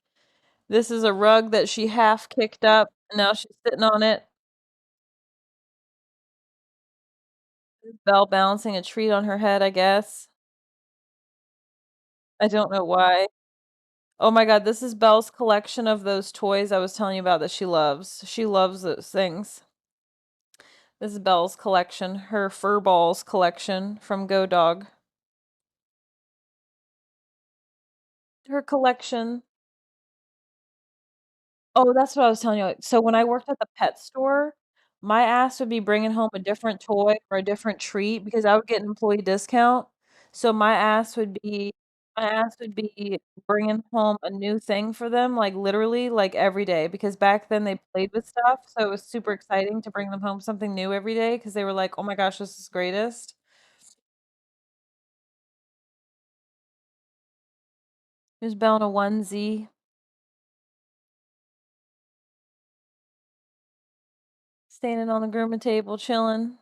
This is a rug that she half kicked up, and now she's sitting on it. Belle balancing a treat on her head, I guess. I don't know why. Oh my god, this is Belle's collection of those toys I was telling you about that she loves. She loves those things. This is Belle's collection, her fur balls collection from Go Dog. Her collection. Oh, that's what I was telling you. So when I worked at the pet store, my ass would be bringing home a different toy or a different treat because I would get an employee discount. So my ass would be bringing home a new thing for them, like literally like every day because back then they played with stuff, so it was super exciting to bring them home something new every day because they were like, "Oh my gosh, this is greatest." Here's Belle in a onesie, standing on the grooming table, chilling.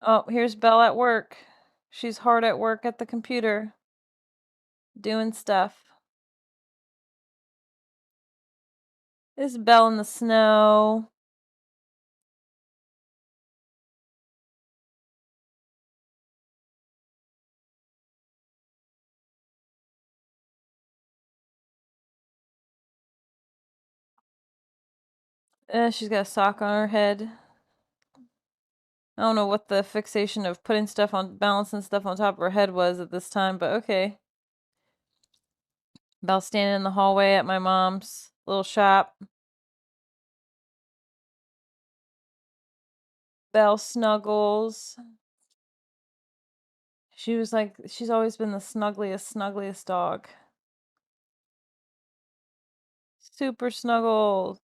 Oh, here's Belle at work. She's hard at work at the computer, doing stuff. This is Belle in the snow. She's got a sock on her head. I don't know what the fixation of putting stuff on, balancing stuff on top of her head was at this time, but okay. Belle standing in the hallway at my mom's little shop. Belle snuggles. She's always been the snuggliest dog. Super snuggles.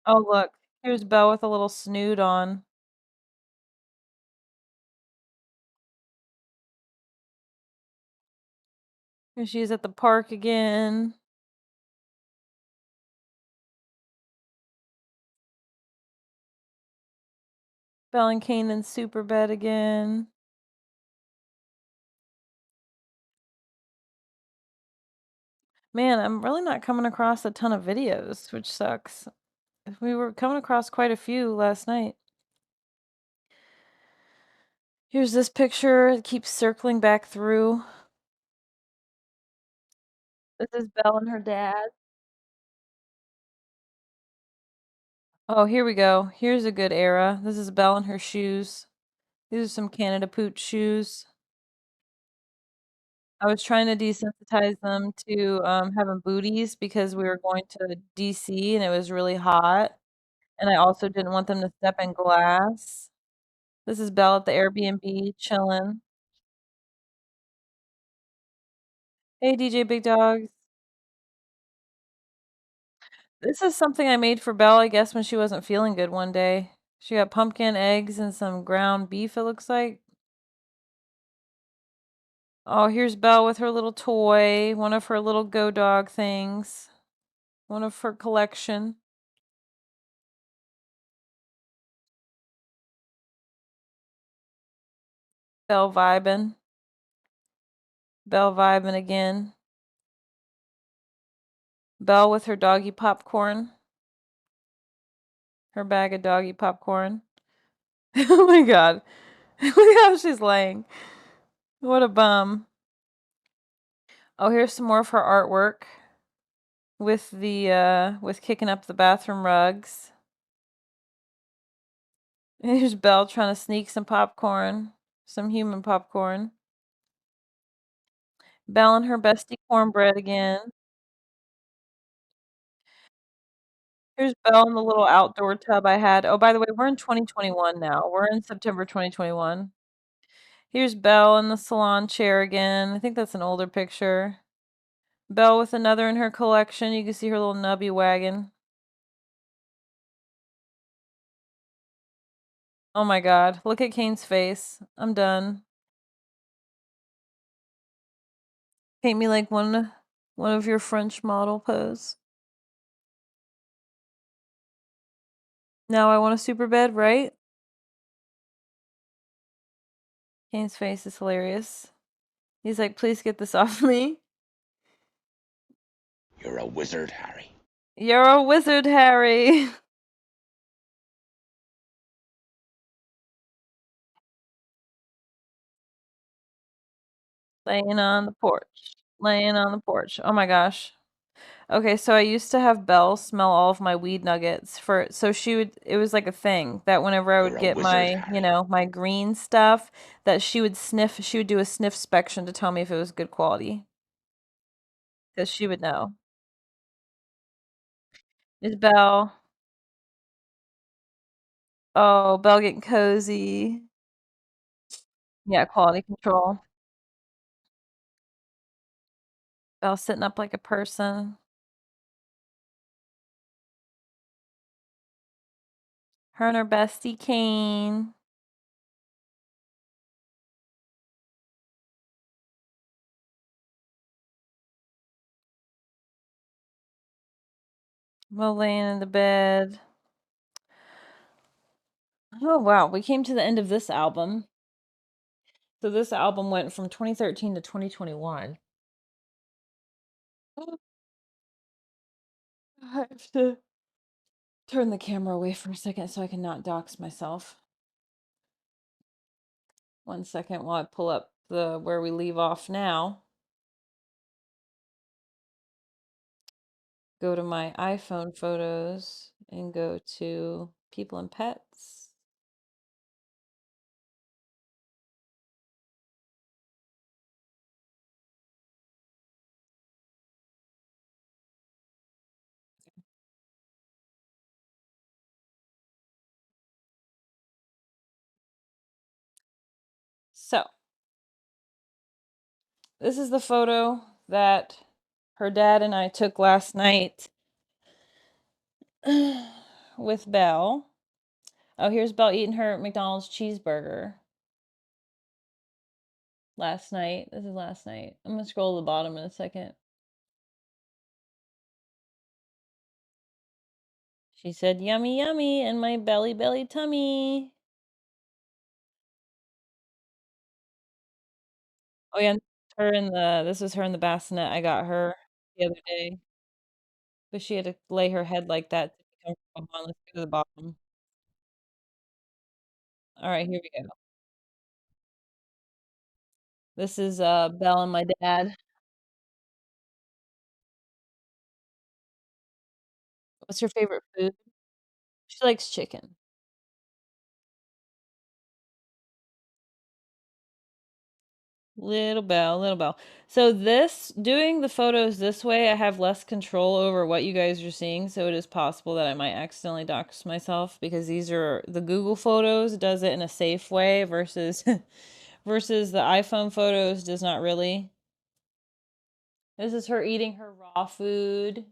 Oh, look. Here's Belle with a little snoot on. Here she is at the park again. Belle and Kane in super bed again. Man, I'm really not coming across a ton of videos, which sucks. We were coming across quite a few last night. Here's this picture. It keeps circling back through. This is Belle and her dad. Oh, here we go. Here's a good era. This is Belle and her shoes. These are some Canada Pooch shoes. I was trying to desensitize them to having booties because we were going to DC and it was really hot. And I also didn't want them to step in glass. This is Belle at the Airbnb chilling. Hey, DJ Big Dogs. This is something I made for Belle, I guess, when she wasn't feeling good one day. She got pumpkin, eggs, and some ground beef, it looks like. Oh, here's Belle with her little toy, one of her little Go Dog things, one of her collection. Belle vibing. Belle vibing again. Belle with her doggy popcorn. Her bag of doggy popcorn. Oh my god. Look how she's laying. What a bum. Oh, here's some more of her artwork with with kicking up the bathroom rugs. Here's Belle trying to sneak some popcorn, some human popcorn. Belle and her bestie cornbread again. Here's Belle in the little outdoor tub I had. Oh, by the way, we're in 2021 now. We're in September 2021. Here's Belle in the salon chair again. I think that's an older picture. Belle with another in her collection. You can see her little nubby wagon. Oh my god. Look at Kane's face. I'm done. Paint me like one of your French model pose. Now I want a super bed, right? Kane's face is hilarious. He's like, please get this off me. You're a wizard, Harry. You're a wizard, Harry. Laying on the porch. Laying on the porch. Oh my gosh. Okay, so I used to have Belle smell all of my weed nuggets for so she would it was like a thing that whenever I You're would a get wizard, my, Harry. my green stuff, that she would do a sniff inspection to tell me if it was good quality. Because she would know. Is Belle? Oh, Belle getting cozy. Yeah, quality control. Belle sitting up like a person. Her and her bestie Kane. Well, laying in the bed. Oh wow, we came to the end of this album. So this album went from 2013 to 2021. I have to turn the camera away for a second so I can not dox myself. 1 second while I pull up the where we leave off now. Go to my iPhone photos and go to people and pets. So, this is the photo that her dad and I took last night with Belle. Oh, here's Belle eating her McDonald's cheeseburger last night. This is last night. I'm gonna scroll to the bottom in a second. She said, yummy, yummy, in my belly tummy. Oh, yeah, this was her in the bassinet I got her the other day. But she had to lay her head like that to be comfortable. Hold on, let's go to the bottom. All right, here we go. This is Belle and my dad. What's her favorite food? She likes chicken. Little Belle, little Belle. So doing the photos this way, I have less control over what you guys are seeing. So it is possible that I might accidentally dox myself because these are the Google photos does it in a safe way versus versus the iPhone photos does not really. This is her eating her raw food.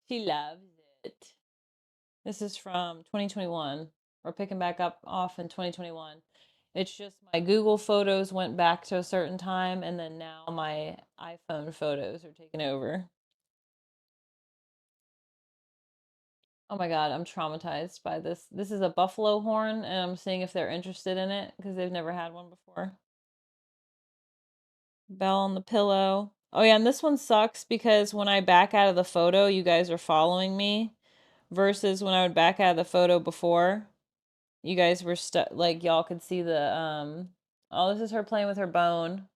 She loves it. This is from 2021. We're picking back up off in 2021. It's just my Google photos went back to a certain time, and then now my iPhone photos are taking over. Oh my God, I'm traumatized by this. This is a buffalo horn, and I'm seeing if they're interested in it because they've never had one before. Bell on the pillow. Oh yeah, and this one sucks because when I back out of the photo, you guys are following me versus when I would back out of the photo before. You guys were stuck, like y'all could see the oh, this is her playing with her bone.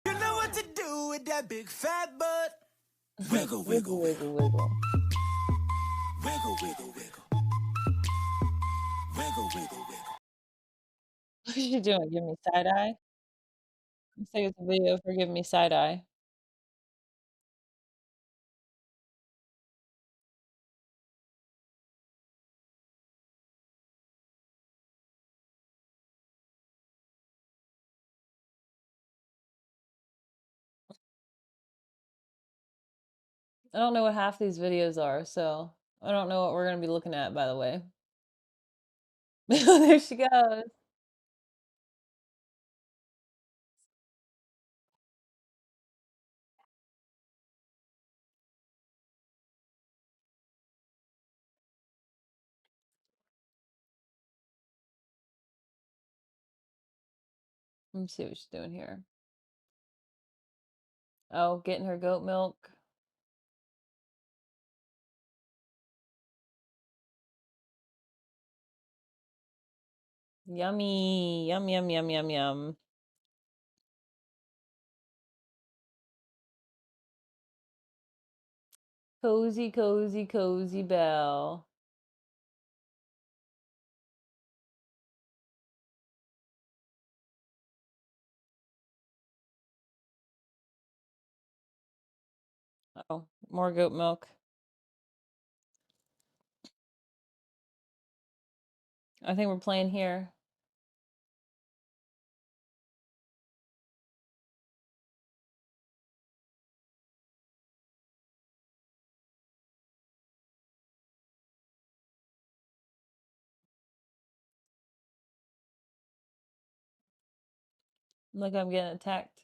You know what to do with that big fat butt. Wiggle, Wiggle, wiggle, wiggle. wiggle, wiggle, wiggle. Wiggle, wiggle, wiggle. What is she doing? Give me side eye? Looks like it's a video for giving me side eye. I don't know what half these videos are, so I don't know what we're gonna be looking at, by the way. There she goes. Let me see what she's doing here. Oh, getting her goat milk. Yummy. Yum, yum, yum, yum, yum. Cozy, cozy, cozy Belle. Oh, more goat milk. I think we're playing here. Look, I'm getting attacked.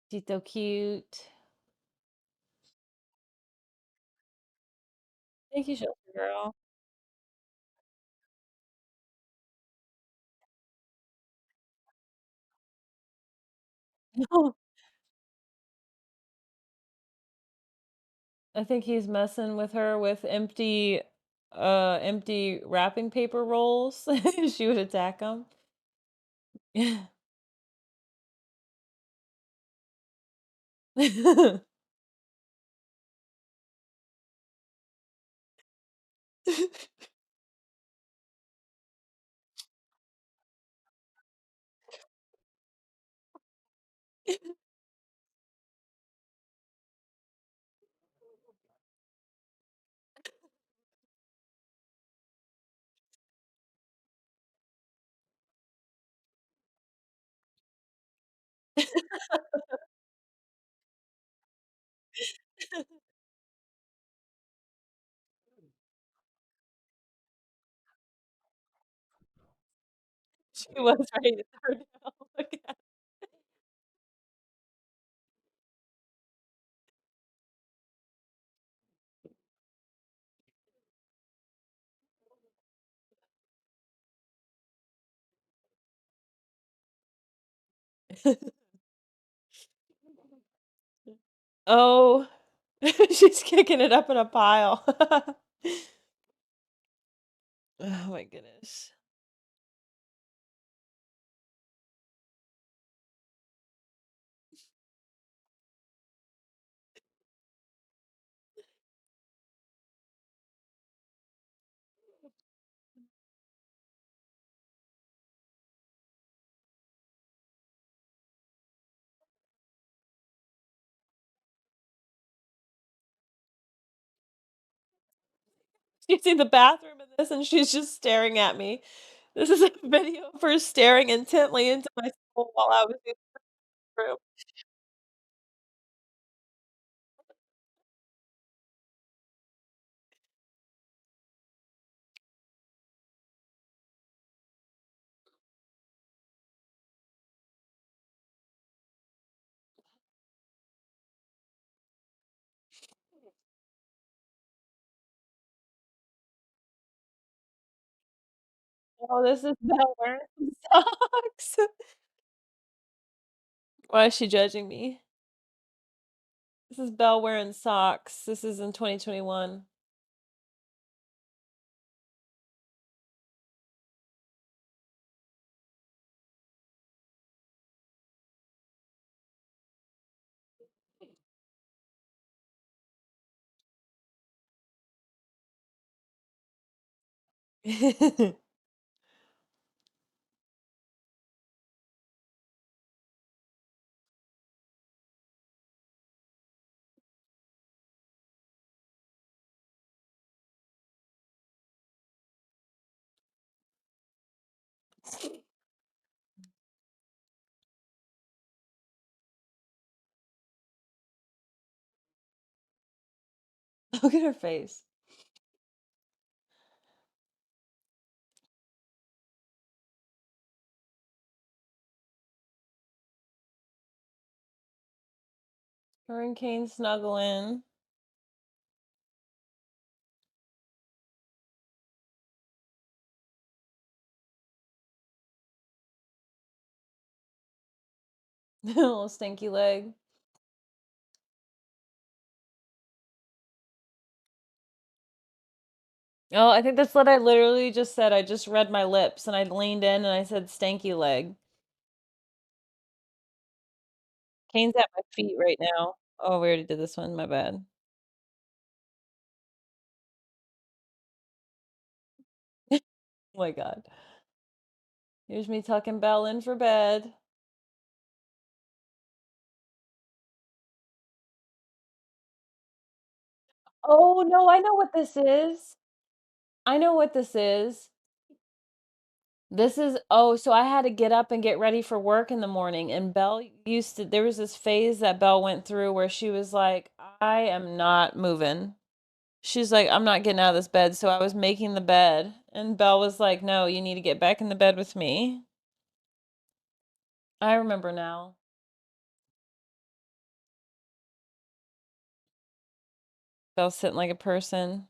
She's so cute. Thank you, Shelter Girl. I think he's messing with her with empty wrapping paper rolls. She would attack him. She was ready to throw down. Look at Oh, she's kicking it up in a pile. Oh my goodness. She's in the bathroom in this and she's just staring at me. This is a video of her staring intently into my soul while I was in the room. Oh, this is Belle wearing some socks. Why is she judging me? This is Belle wearing socks. This is in 2021. Look at her face. Her and Kane snuggling. Little stinky leg. Oh, I think that's what I literally just said. I just read my lips and I leaned in and I said stanky leg. Kane's at my feet right now. Oh, we already did this one. My bad. Oh my God. Here's me tucking Belle in for bed. Oh, no, I know what this is. I know what this is. This is, oh, so I had to get up and get ready for work in the morning. And Belle used to, there was this phase that Belle went through where she was like, I am not moving. She's like, I'm not getting out of this bed. So I was making the bed. And Belle was like, no, you need to get back in the bed with me. I remember now. Belle sitting like a person.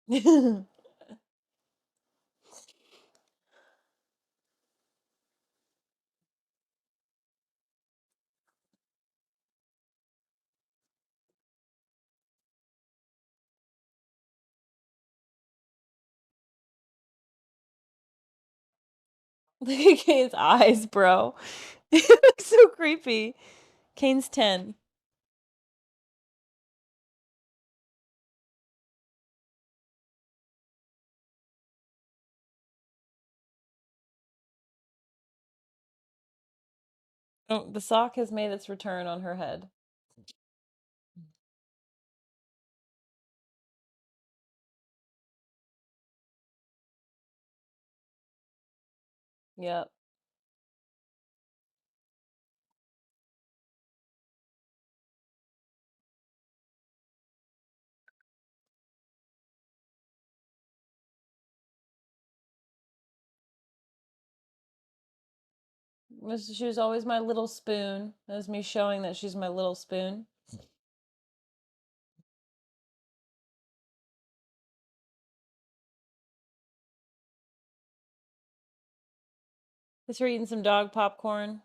Look at Kane's eyes, bro. It looks so creepy. Kane's 10. Oh, the sock has made its return on her head. Yep. She was always my little spoon. That was me showing that she's my little spoon. Is her eating some dog popcorn?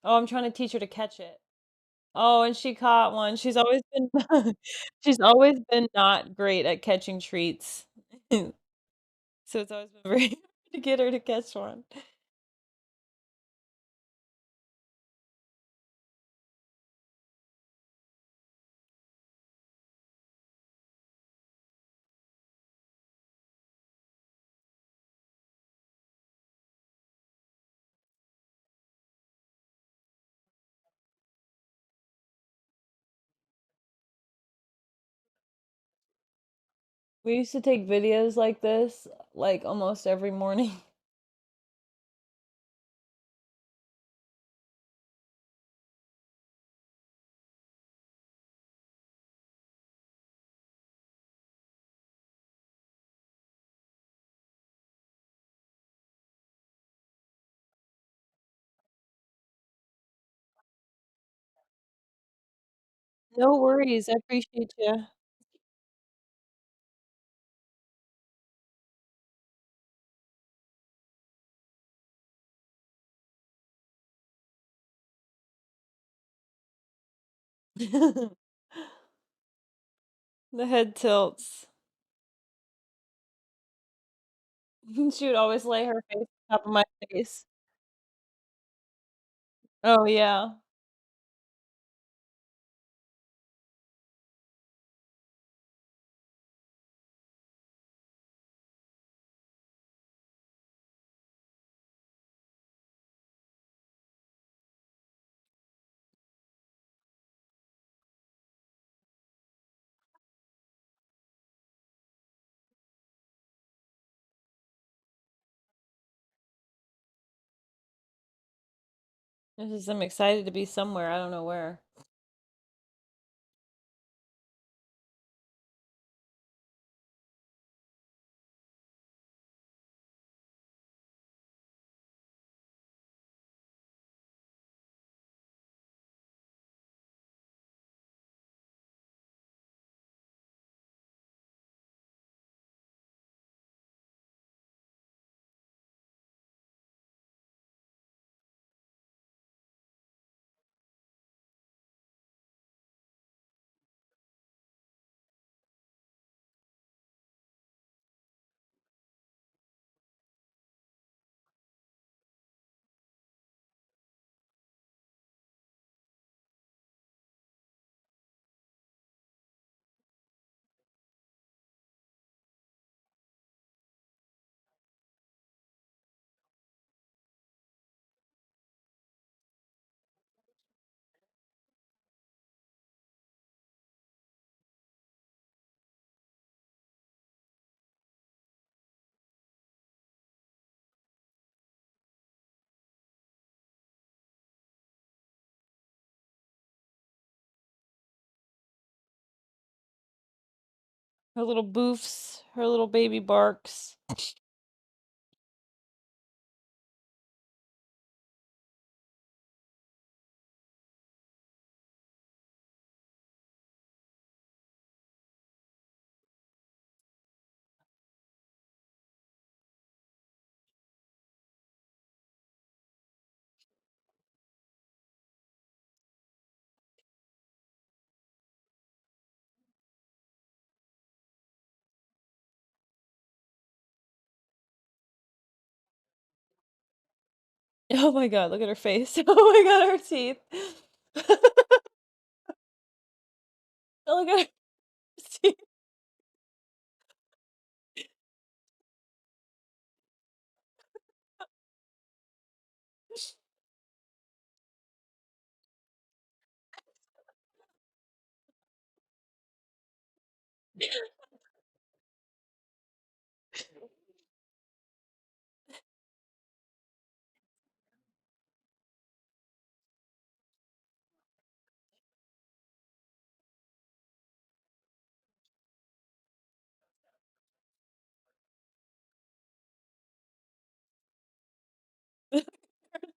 Oh, I'm trying to teach her to catch it. Oh, and she caught one. She's always been she's always been not great at catching treats. So it's always been very hard to get her to catch one. We used to take videos like this, like almost every morning. No worries. I appreciate you. The head tilts. She would always lay her face on top of my face. Oh, yeah. I'm excited to be somewhere. I don't know where. Her little boofs, her little baby barks. Oh my god, look at her face. Oh my god, her teeth. Oh, look at her teeth.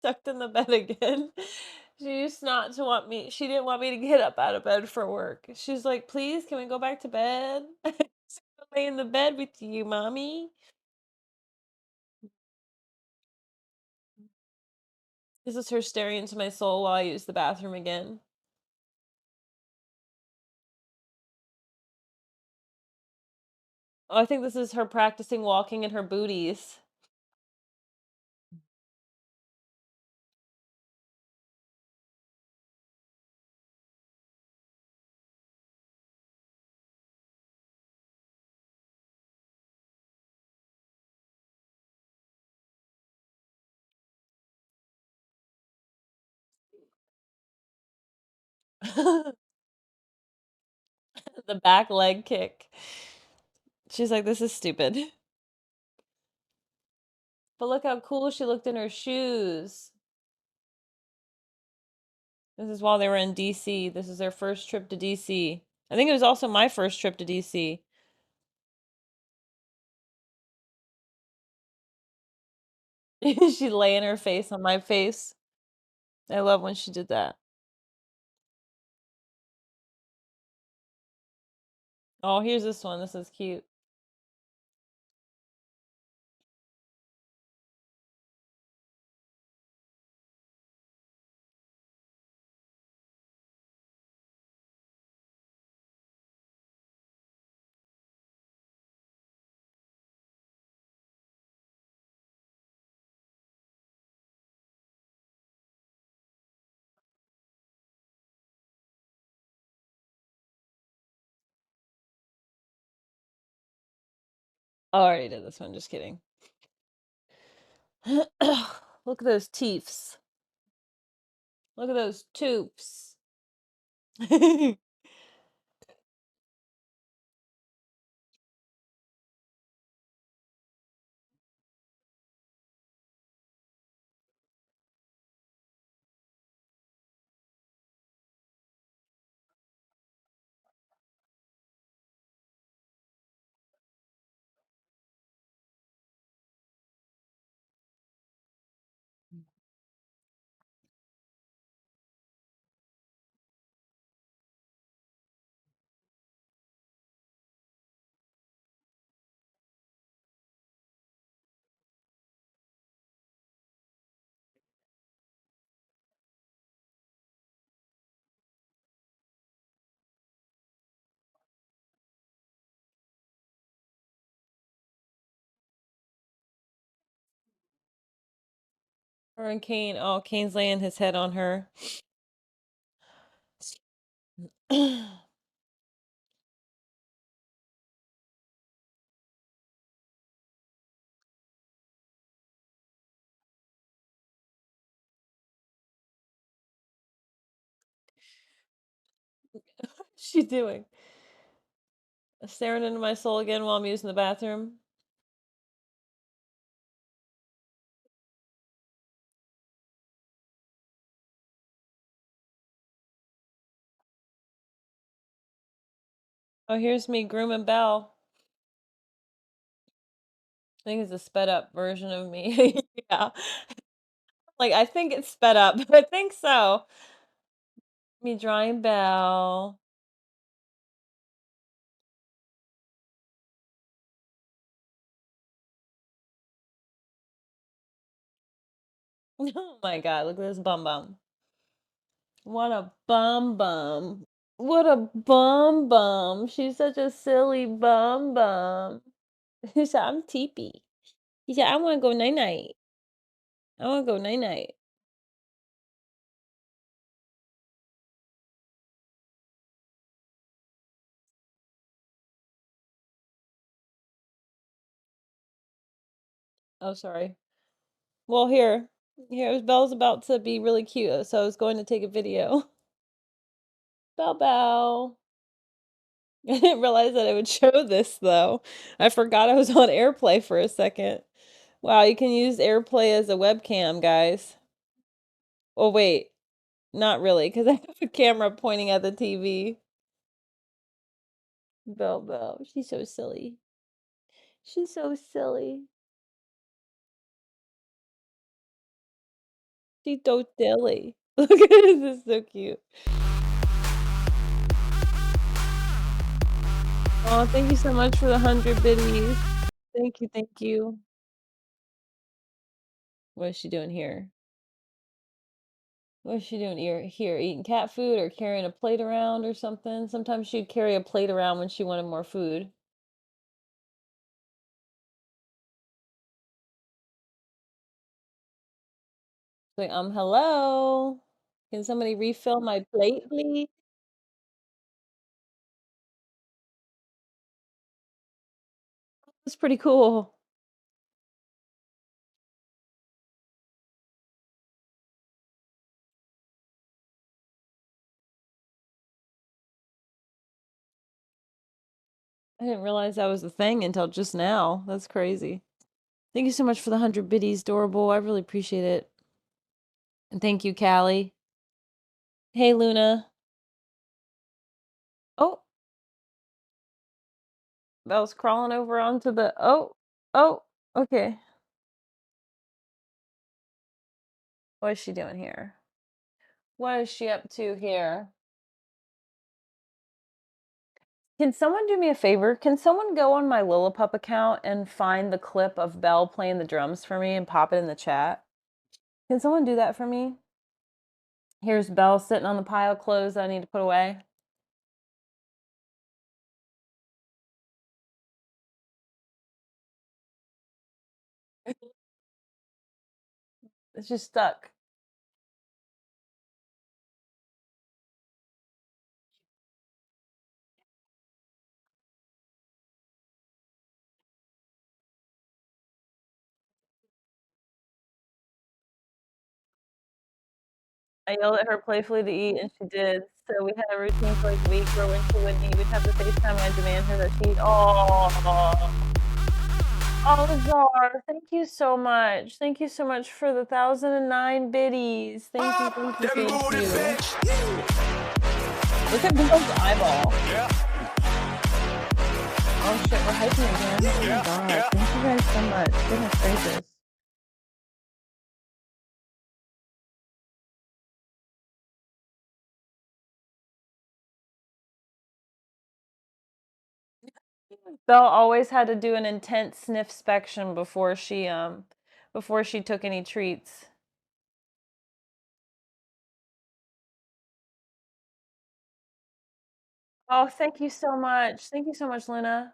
Tucked in the bed again. She used not to want me she didn't want me to get up out of bed for work. She's like, "Please, can we go back to bed?" I just wanna lay in the bed with you, mommy. This is her staring into my soul while I use the bathroom again. Oh, I think this is her practicing walking in her booties. The back leg kick. She's like, "This is stupid." But look how cool she looked in her shoes. This is while they were in DC. This is their first trip to DC. I think it was also my first trip to DC. She laying her face on my face. I love when she did that. Oh, here's this one. This is cute. Oh, I already did this one. Just kidding. Look at those teeths. Look at those tubes. Her and Kane. Oh, Kane's laying his head on her. What's she doing? Staring into my soul again while I'm using the bathroom. Oh, here's me grooming Belle. I think it's a sped up version of me. Yeah. Like, I think it's sped up. I think so. Me drawing Belle. Oh my God, look at this bum bum. What a bum bum. What a bum bum. She's such a silly bum bum. He said, I'm teepee. He said, I want to go night night. I want to go night night. Oh, sorry. Well, here's Belle's about to be really cute, so I was going to take a video. Belle Belle. I didn't realize that it would show this though. I forgot I was on AirPlay for a second. Wow, you can use AirPlay as a webcam, guys. Oh, wait. Not really, because I have a camera pointing at the TV. Belle Belle. She's so silly. She's so silly. She's so silly. Look at this. This is so cute. Oh, thank you so much for the 100 biddies. Thank you, thank you. What is she doing here? What is she doing here? Eating cat food or carrying a plate around or something? Sometimes she'd carry a plate around when she wanted more food. Like, hello. Can somebody refill my plate, please? That's pretty cool. I didn't realize that was a thing until just now. That's crazy. Thank you so much for the 100 biddies, Dorable. I really appreciate it. And thank you, Callie. Hey, Luna. Oh, Belle's crawling over onto the. Oh, okay. What is she doing here? What is she up to here? Can someone do me a favor? Can someone go on my Lillipup account and find the clip of Belle playing the drums for me and pop it in the chat? Can someone do that for me? Here's Belle sitting on the pile of clothes I need to put away. It's just stuck. I yelled at her playfully to eat, and she did. So we had a routine for like a week where when she wouldn't eat, we'd have to FaceTime and I'd demand her that she eat. Oh, Czar, thank you so much. Thank you so much for the 1,009 biddies. Thank you, thank you, thank you. Look at Bill's eyeball. Oh shit, we're hiking again. Oh my god, thank you guys so much. Goodness gracious. Belle always had to do an intense sniff spection before she took any treats. Oh, thank you so much. Thank you so much, Luna.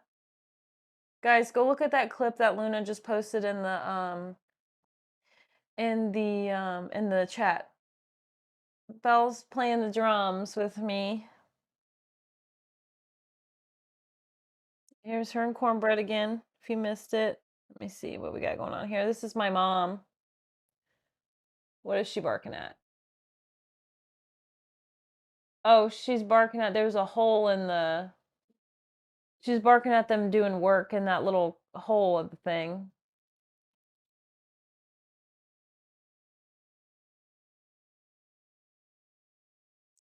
Guys, go look at that clip that Luna just posted in the chat. Belle's playing the drums with me. Here's her and cornbread again, if you missed it. Let me see what we got going on here. This is my mom. What is she barking at? Oh, she's barking at, there's a hole in the, she's barking at them doing work in that little hole of the thing.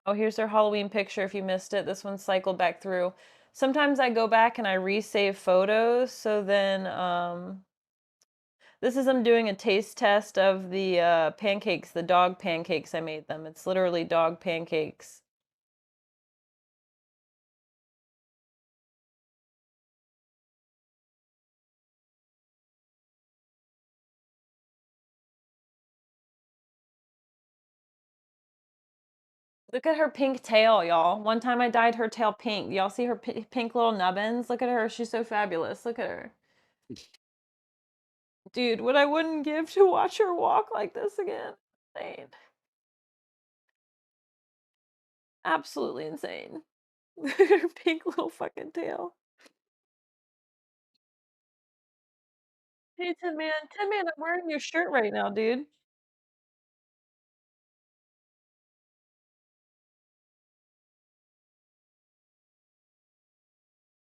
Oh, here's their Halloween picture if you missed it. This one cycled back through. Sometimes I go back and I resave photos, so then this is them doing a taste test of the pancakes, the dog pancakes I made them. It's literally dog pancakes. Look at her pink tail, y'all. One time I dyed her tail pink. Y'all see her pink little nubbins? Look at her. She's so fabulous. Look at her. Dude, what I wouldn't give to watch her walk like this again. Insane. Absolutely insane. Look at her pink little fucking tail. Hey, Tin Man. Tin Man, I'm wearing your shirt right now, dude.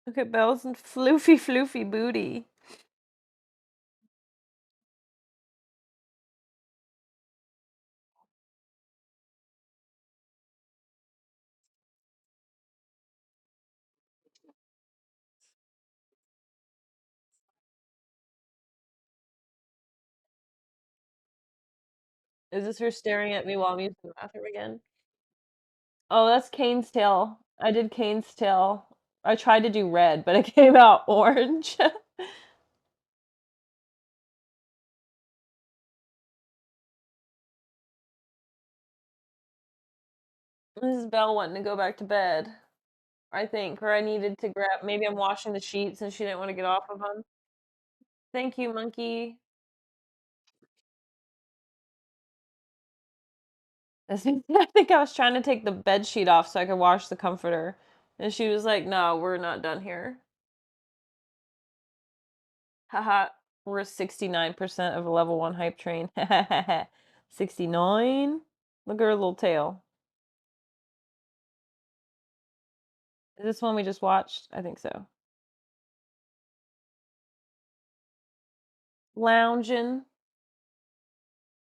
Look at Belle's and floofy booty. Is this her staring at me while I'm using the bathroom again? Oh, that's Kane's tail. I did Kane's tail. I tried to do red, but it came out orange. This is Belle wanting to go back to bed, I think, or I needed to grab. Maybe I'm washing the sheets and she didn't want to get off of them. Thank you, monkey. I think I was trying to take the bed sheet off so I could wash the comforter, and she was like, "No, we're not done here." Haha, we're 69% of a level 1 hype train. 69? Look at her little tail. Is this one we just watched? I think so. Lounging.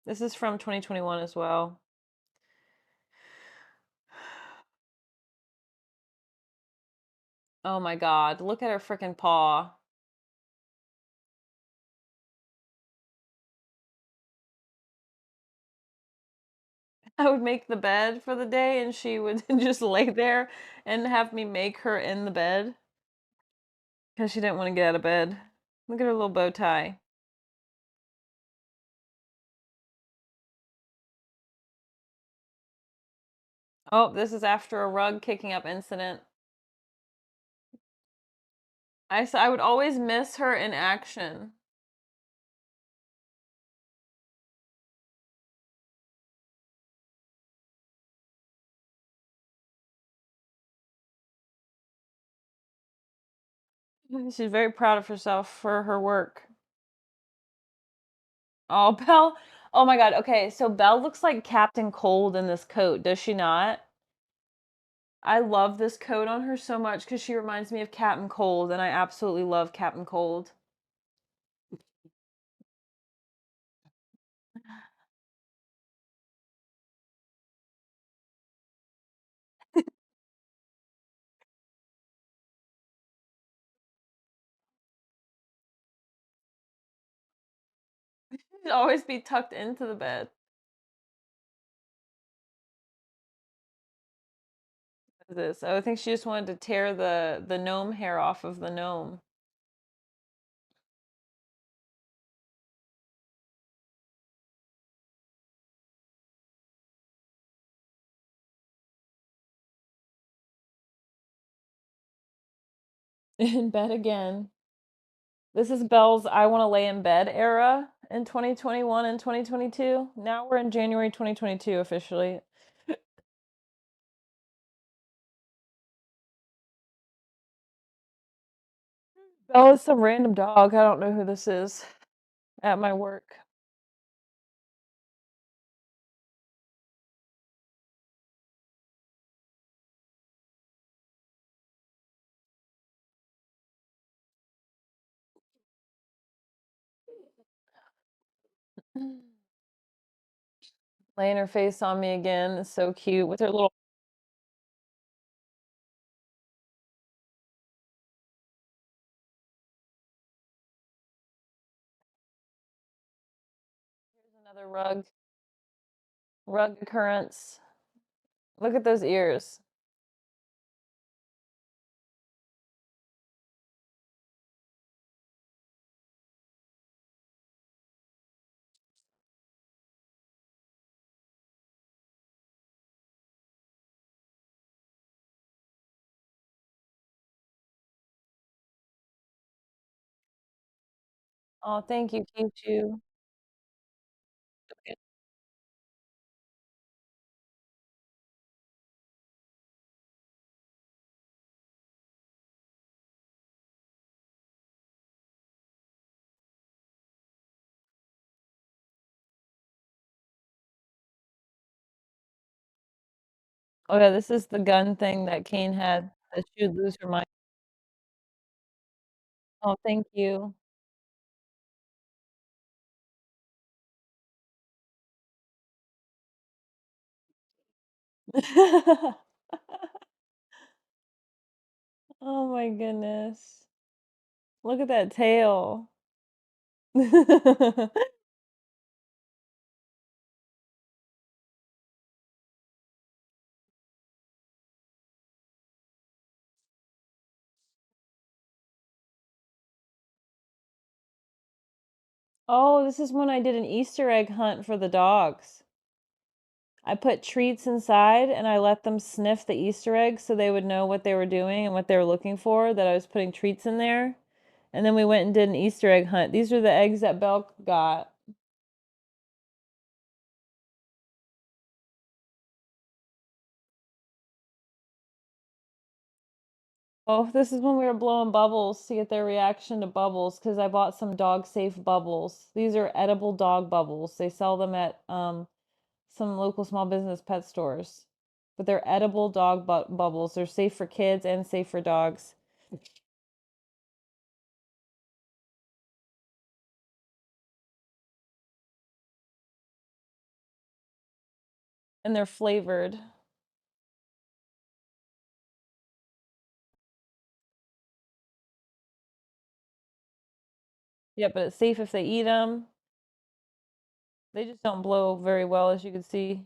This is from 2021 as well. Oh my god, look at her freaking paw. I would make the bed for the day and she would just lay there and have me make her in the bed because she didn't want to get out of bed. Look at her little bow tie. Oh, this is after a rug kicking up incident. I would always miss her in action. She's very proud of herself for her work. Oh, Belle. Oh my God. Okay, so Belle looks like Captain Cold in this coat, does she not? I love this coat on her so much because she reminds me of Captain Cold, and I absolutely love Captain Cold. She'd always be tucked into the bed. What is this? Oh, I think she just wanted to tear the gnome hair off of the gnome. In bed again. This is Belle's I Want to Lay in Bed era in 2021 and 2022. Now we're in January 2022 officially. Belle is some random dog. I don't know who this is at my work. Laying her face on me again is so cute with her little. Here's another rug occurrence. Look at those ears. Oh, thank you, Pichu. Oh yeah, this is the gun thing that Kane had that she would lose her mind. Oh, thank you. Oh my goodness. Look at that tail. Oh, this is when I did an Easter egg hunt for the dogs. I put treats inside and I let them sniff the Easter eggs so they would know what they were doing and what they were looking for, that I was putting treats in there. And then we went and did an Easter egg hunt. These are the eggs that Belle got. Oh, this is when we were blowing bubbles to get their reaction to bubbles because I bought some dog safe bubbles. These are edible dog bubbles. They sell them at some local small business pet stores. But they're edible dog bubbles. They're safe for kids and safe for dogs. And they're flavored. Yeah, but it's safe if they eat them. They just don't blow very well, as you can see.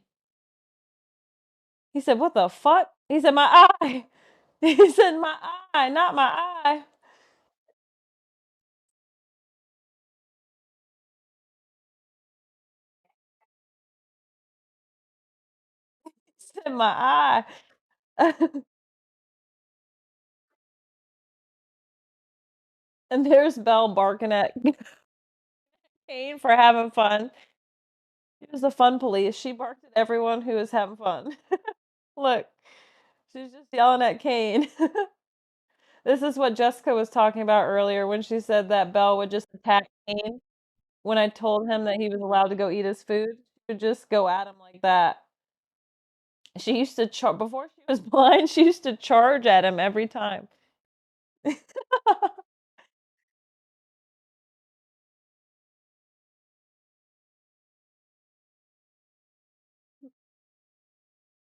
He said, "What the fuck?" He said, "My eye." He said, "My eye, not my eye." He said, "My eye." And there's Belle barking at Kane for having fun. She was the fun police. She barked at everyone who was having fun. Look, she's just yelling at Kane. This is what Jessica was talking about earlier when she said that Belle would just attack Kane when I told him that he was allowed to go eat his food, she would just go at him like that. She used to before she was blind, she used to charge at him every time.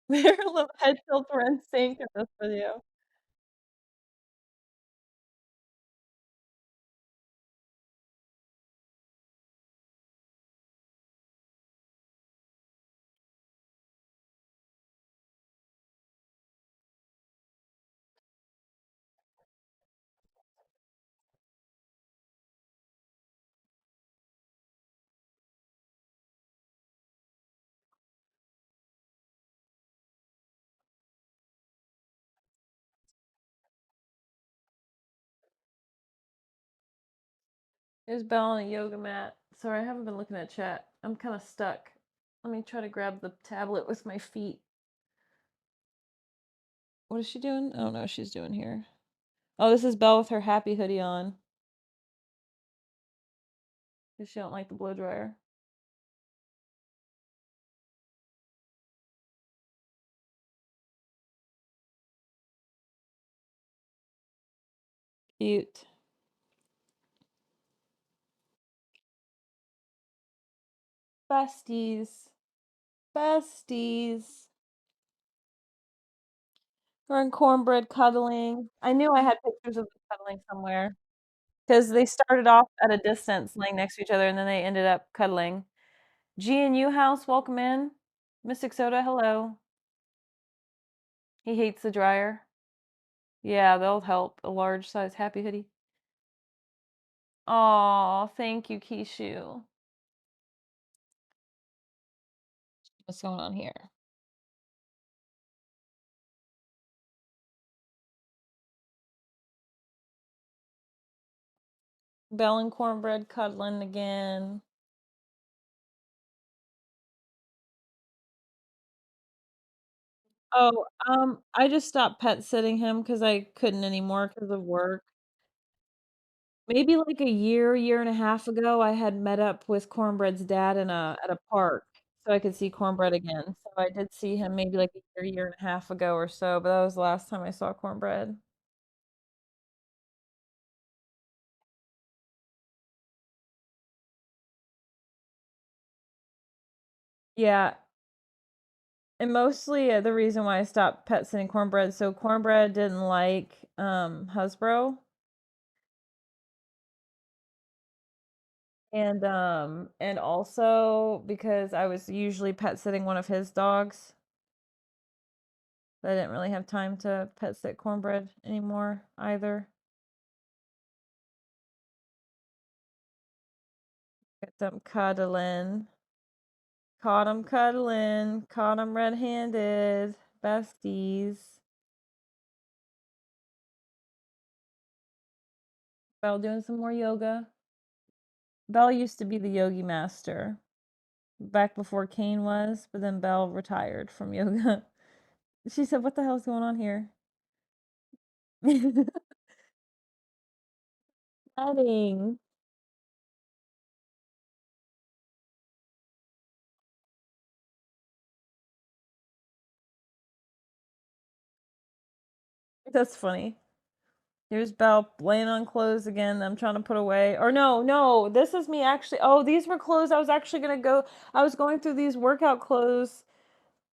Marilyn head tilts were in sync in this video. There's Belle on a yoga mat. Sorry, I haven't been looking at chat. I'm kind of stuck. Let me try to grab the tablet with my feet. What is she doing? I don't know what she's doing here. Oh, this is Belle with her happy hoodie on. Because she don't like the blow dryer. Cute. Besties. Besties. We're in cornbread cuddling. I knew I had pictures of them cuddling somewhere. Because they started off at a distance, laying next to each other, and then they ended up cuddling. G and U House, welcome in. Mystic Soda, hello. He hates the dryer. Yeah, they'll help. A large size happy hoodie. Aw, thank you, Kishu. What's going on here? Belle and cornbread cuddling again. Oh, I just stopped pet sitting him because I couldn't anymore because of work. Maybe like a year and a half ago, I had met up with Cornbread's dad in at a park so I could see Cornbread again. So I did see him maybe like a year and a half ago or so, but that was the last time I saw Cornbread. Yeah, and mostly the reason why I stopped pet sitting Cornbread, so Cornbread didn't like Hasbro. And also because I was usually pet sitting one of his dogs. But I didn't really have time to pet sit Cornbread anymore either. Get them cuddling. Caught him cuddling. Caught him red-handed. Besties. Belle doing some more yoga. Belle used to be the yogi master back before Kane was, but then Belle retired from yoga. She said, "What the hell's going on here?" Petting. That's funny. Here's Belle laying on clothes again. I'm trying to put away. Or no, this is me actually. Oh, these were clothes. I was actually gonna go. I was going through these workout clothes,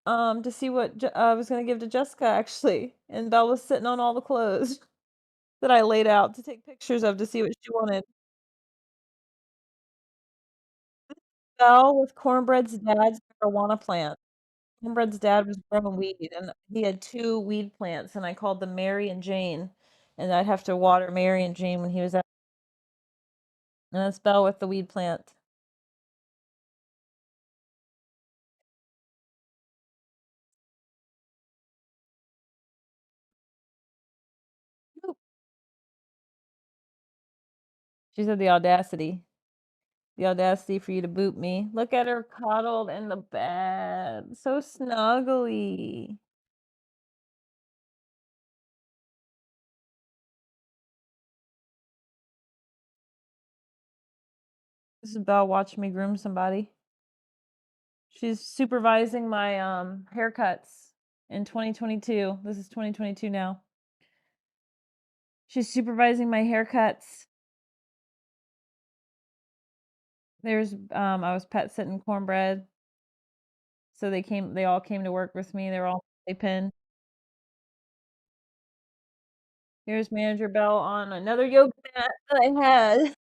to see what I was gonna give to Jessica actually, and Belle was sitting on all the clothes that I laid out to take pictures of to see what she wanted. Belle with Cornbread's dad's marijuana plant. Cornbread's dad was growing weed, and he had two weed plants, and I called them Mary and Jane, and I'd have to water Mary and Jane when he was out. And that's Belle with the weed plant. She said the audacity. The audacity for you to boot me. Look at her cuddled in the bed. So snuggly. This is Belle watching me groom somebody. She's supervising my haircuts in 2022. This is 2022 now. She's supervising my haircuts. There's I was pet sitting Cornbread. So they all came to work with me. They were all playpen. Here's Manager Bell on another yoga mat that I had.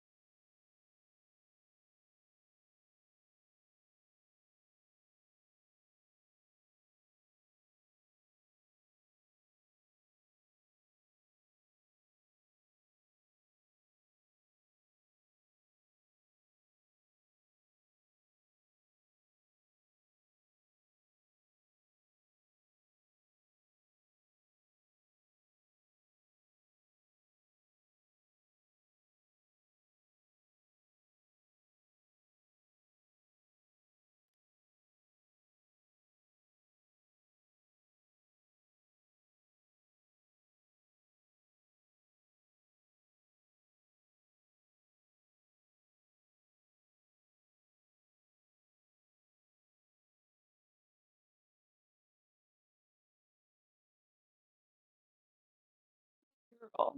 Girl.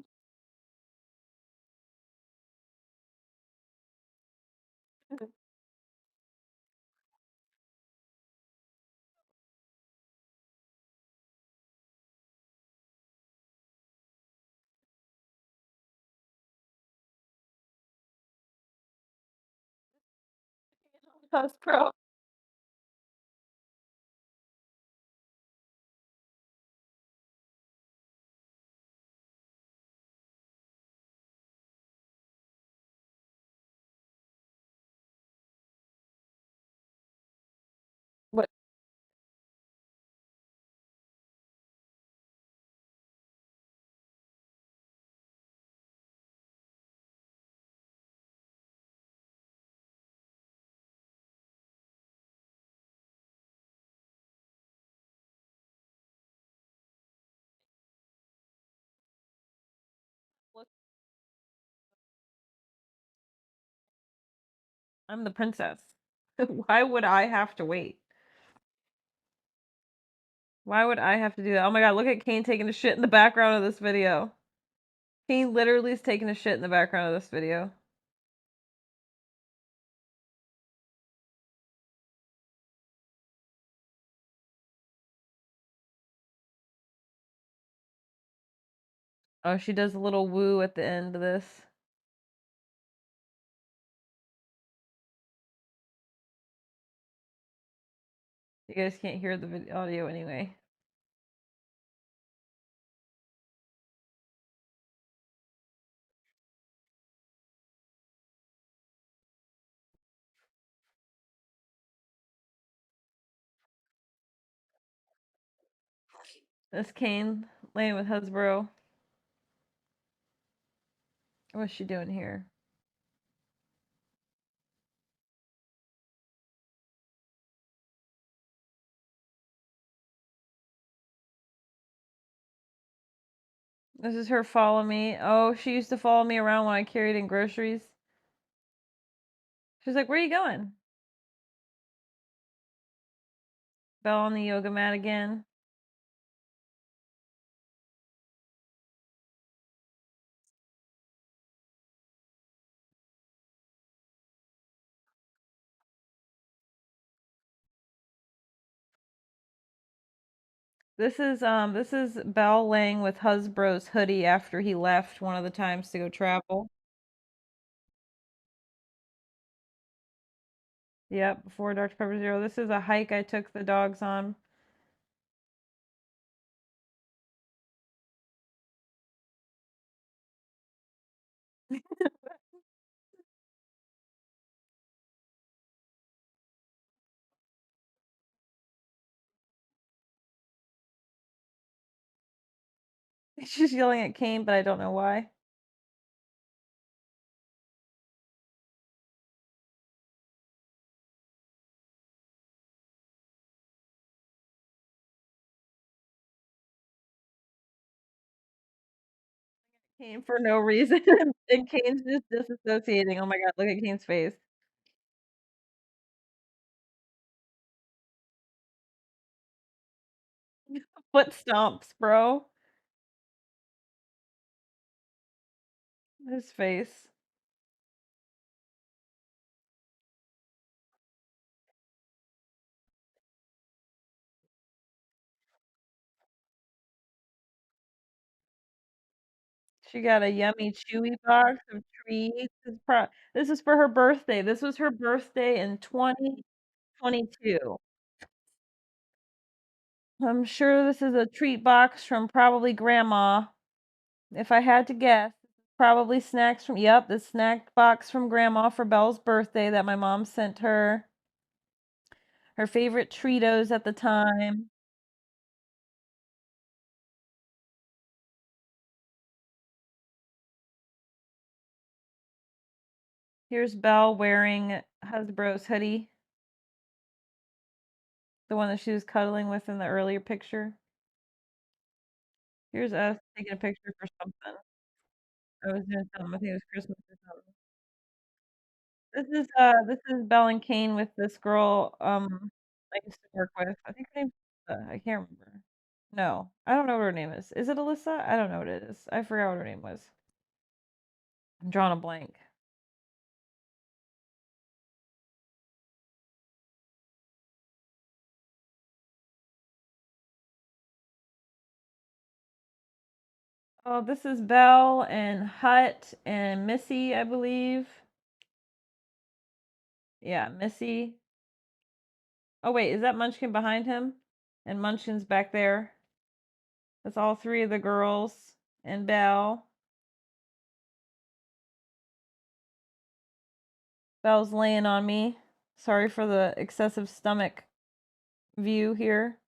That's pro. What look, I'm the princess. Why would I have to wait? Why would I have to do that? Oh my god, look at Kane taking a shit in the background of this video. Kane literally is taking a shit in the background of this video. Oh, she does a little woo at the end of this. You guys can't hear the audio anyway. This Kane laying with Hasbro. What's she doing here? This is her follow me. Oh, she used to follow me around when I carried in groceries. She's like, where are you going? Belle on the yoga mat again. This is Belle laying with Hasbro's hoodie after he left one of the times to go travel. Yep, before Dr. Pepper Zero. This is a hike I took the dogs on. She's yelling at Kane, but I don't know why. Kane for no reason. And Kane's just disassociating. Oh my god, look at Kane's face. Foot stomps, bro. His face. She got a yummy chewy box of treats. This is for her birthday. This was her birthday in 2022. I'm sure this is a treat box from probably grandma. If I had to guess, probably snacks from, yep, the snack box from grandma for Belle's birthday that my mom sent her. Her favorite Treatos at the time. Here's Belle wearing Hasbro's hoodie. The one that she was cuddling with in the earlier picture. Here's us taking a picture for something. I was doing something. I think it was Christmas or something. This is Belle and Kane with this girl I used to work with. I think her name's Alyssa. I can't remember. No, I don't know what her name is. Is it Alyssa? I don't know what it is. I forgot what her name was. I'm drawing a blank. Oh, this is Belle and Hut and Missy, I believe. Yeah, Missy. Oh wait, is that Munchkin behind him? And Munchkin's back there. That's all three of the girls and Belle. Belle's laying on me. Sorry for the excessive stomach view here.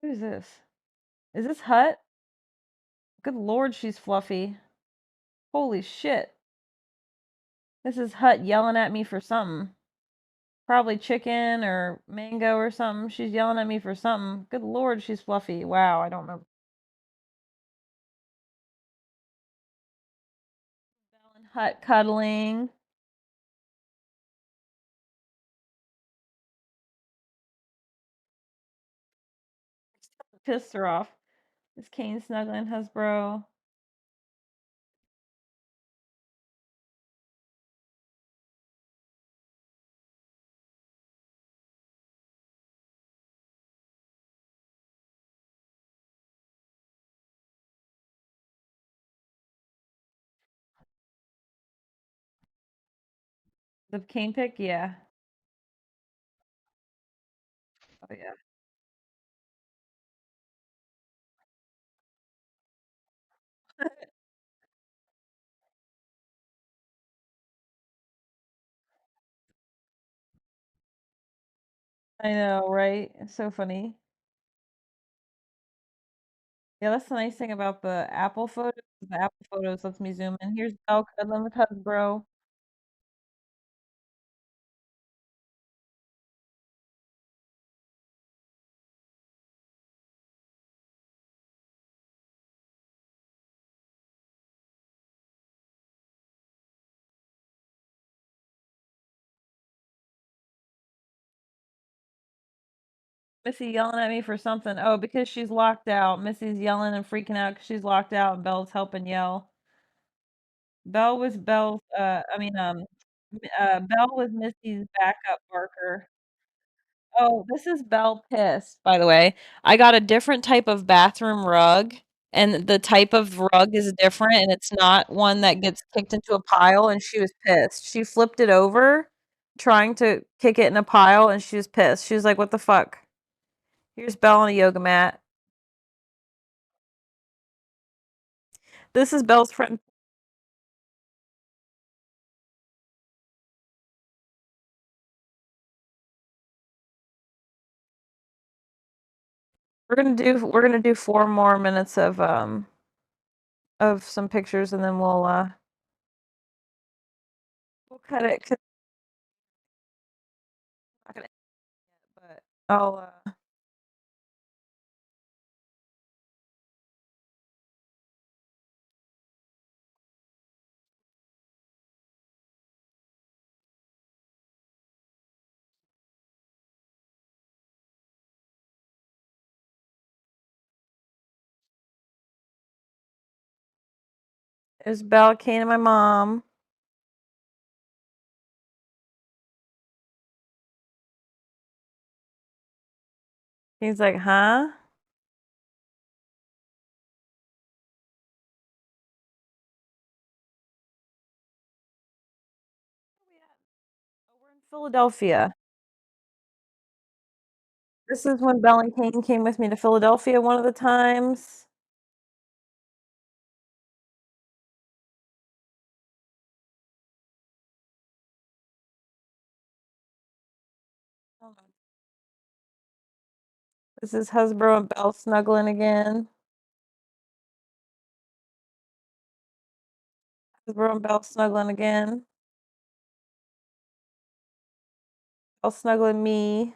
Who's this? Is this Hut? Good lord, she's fluffy. Holy shit. This is Hut yelling at me for something. Probably chicken or mango or something. She's yelling at me for something. Good lord, she's fluffy. Wow, I don't remember. Belle and Hut cuddling. Pissed her off. Is Kane snuggling Hasbro? The Kane pick? Yeah. Oh yeah. I know, right? It's so funny. Yeah, that's the nice thing about the Apple photos. The Apple photos lets me zoom in. Here's Belle cuddling with Hasbro. Missy yelling at me for something. Oh, because she's locked out. Missy's yelling and freaking out because she's locked out, and Belle's helping yell. Belle was Missy's backup barker. Oh, this is Belle pissed, by the way. I got a different type of bathroom rug, and the type of rug is different, and it's not one that gets kicked into a pile, and she was pissed. She flipped it over, trying to kick it in a pile, and she was pissed. She was like, "What the fuck?" Here's Belle on a yoga mat. This is Belle's friend. We're gonna do 4 more minutes of some pictures, and then we'll cut it. 'Cause I'm not gonna, but I'll. There's Belle, Kane, and my mom. He's like, huh? Oh, we're in Philadelphia. This is when Belle and Kane came with me to Philadelphia one of the times. This is Hasbro and Belle snuggling again. Hasbro and Belle snuggling again. Belle snuggling me.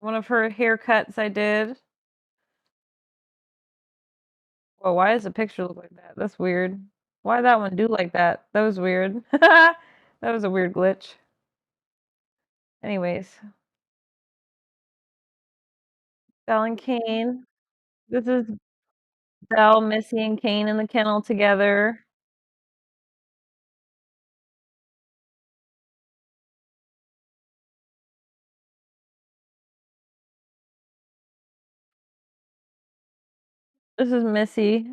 One of her haircuts I did. Well, why does the picture look like that? That's weird. Why did that one do like that? That was weird. That was a weird glitch. Anyways, Belle and Kane. This is Belle, Missy, and Kane in the kennel together. This is Missy.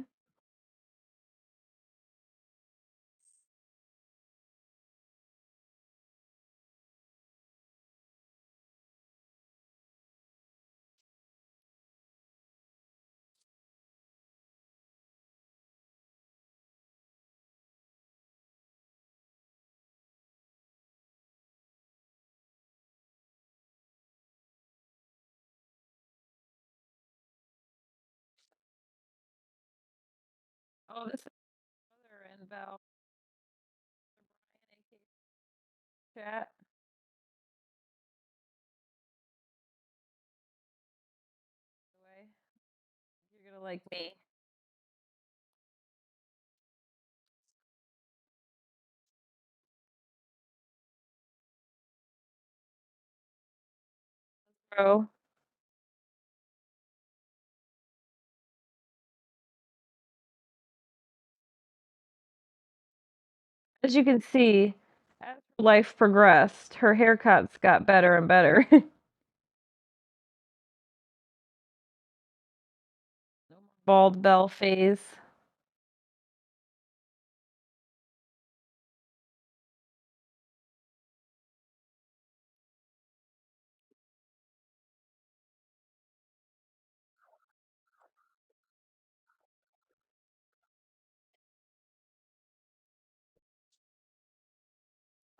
Oh, this is Mother and Belle. Chat. You're gonna like me. Bro. As you can see, as her life progressed, her haircuts got better and better. Bald Belle phase.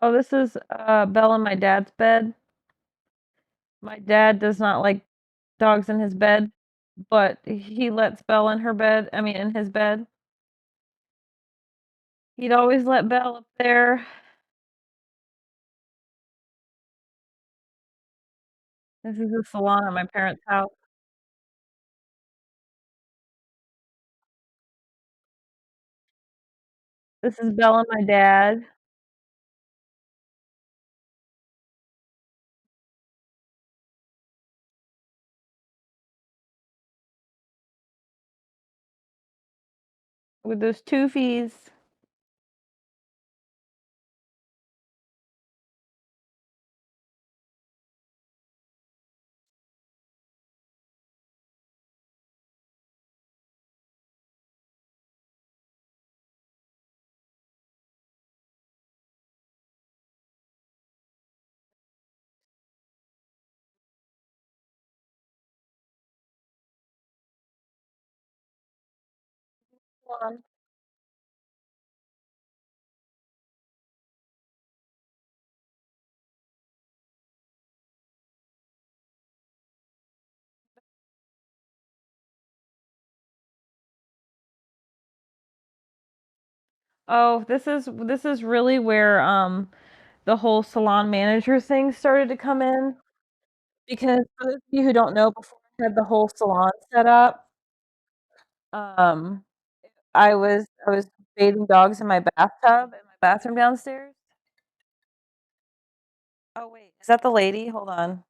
Oh, this is Belle in my dad's bed. My dad does not like dogs in his bed, but he lets Belle in her bed. I mean, in his bed. He'd always let Belle up there. This is the salon at my parents' house. This is Belle and my dad. With those toofies. Oh, this is really where the whole salon manager thing started to come in. Because for those of you who don't know, before I had the whole salon set up, um, I was bathing dogs in my bathtub in my bathroom downstairs. Oh wait, is that the lady? Hold on.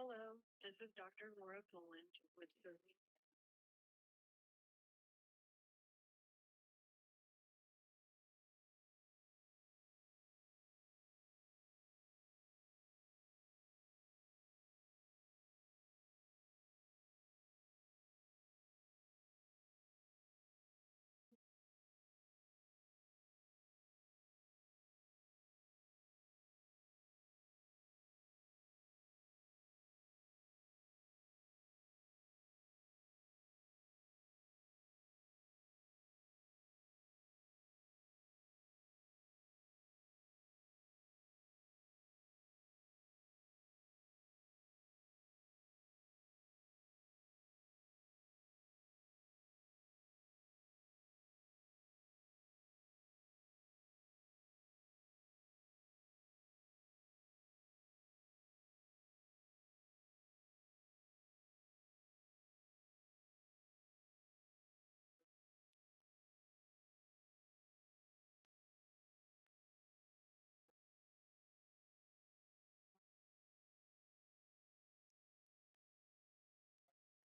Hello, this is Dr. Laura Poland with Serving.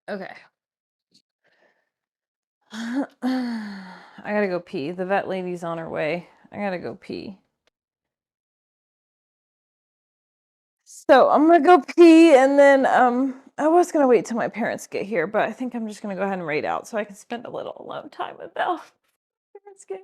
Okay. I gotta go pee. The vet lady's on her way. I gotta go pee. So I'm gonna go pee and then I was gonna wait till my parents get here, but I think I'm just gonna go ahead and raid out so I can spend a little alone time with Belle. Parents get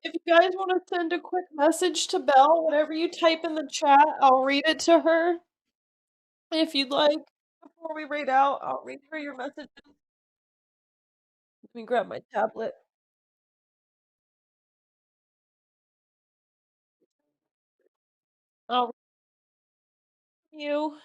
If you guys want to send a quick message to Belle, whatever you type in the chat, I'll read it to her. If you'd like, before we raid out, I'll read her your messages. Let me grab my tablet. I'll read you.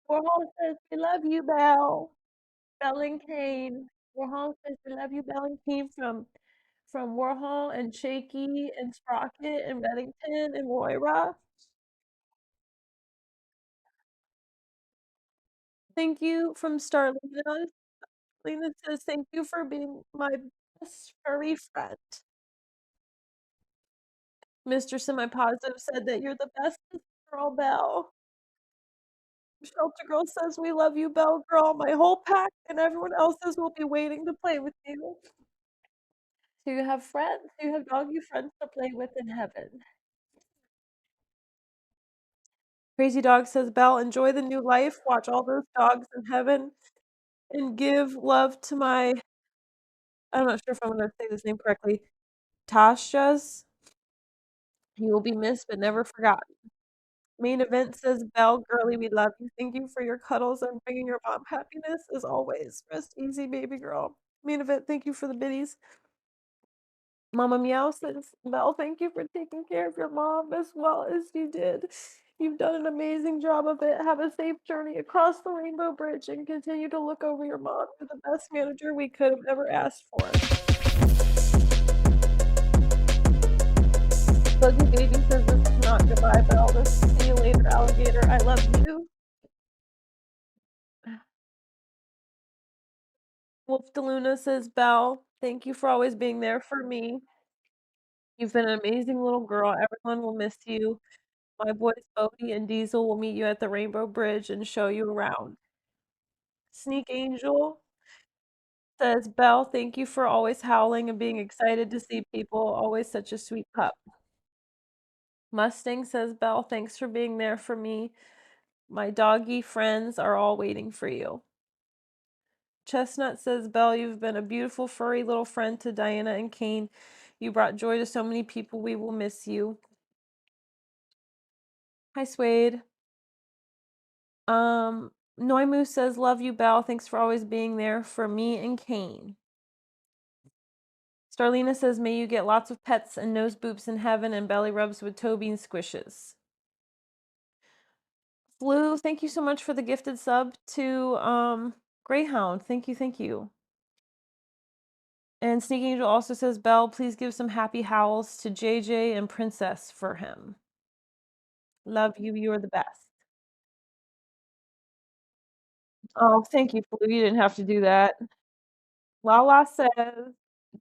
Warhol says we love you, Belle. Belle and Kane. Warhol says we love you, Belle and Kane from Warhol and Shaky and Sprocket and Reddington and Moira. Thank you from Starlina. Lena says thank you for being my best furry friend. Mr. Semi-Positive said that you're the best girl, Belle. Shelter Girl says we love you, Belle Girl. My whole pack and everyone else's will be waiting to play with you. So you have friends. You have doggy friends to play with in heaven. Crazy Dog says, Belle, enjoy the new life. Watch all those dogs in heaven. And give love to my, I'm not sure if I'm going to say this name correctly, Tasha's. You will be missed but never forgotten. Main Event says, Belle, girly, we love you. Thank you for your cuddles and bringing your mom happiness as always. Rest easy, baby girl. Main Event, thank you for the biddies. Mama Meow says, Belle, thank you for taking care of your mom as well as you did. You've done an amazing job of it. Have a safe journey across the Rainbow Bridge and continue to look over your mom. You're the best manager we could have ever asked for. Buggy Baby says this is not goodbye, Belle. This is see you later, alligator. I love you. Wolf DeLuna says, Belle, thank you for always being there for me. You've been an amazing little girl. Everyone will miss you. My boys Bodie and Diesel will meet you at the Rainbow Bridge and show you around. Sneak Angel says, Belle, thank you for always howling and being excited to see people. Always such a sweet pup. Mustang says, Belle, thanks for being there for me. My doggy friends are all waiting for you. Chestnut says, Belle, you've been a beautiful furry little friend to Diana and Kane. You brought joy to so many people. We will miss you. Hi, Suede. Noimu says, love you, Belle. Thanks for always being there for me and Kane. Starlina says, may you get lots of pets and nose boops in heaven and belly rubs with Toby and squishes. Flu, thank you so much for the gifted sub to Greyhound. Thank you, thank you. And Sneak Angel also says, Belle, please give some happy howls to JJ and Princess for him. Love you, you're the best. Oh, thank you, Flu. You didn't have to do that. Lala says,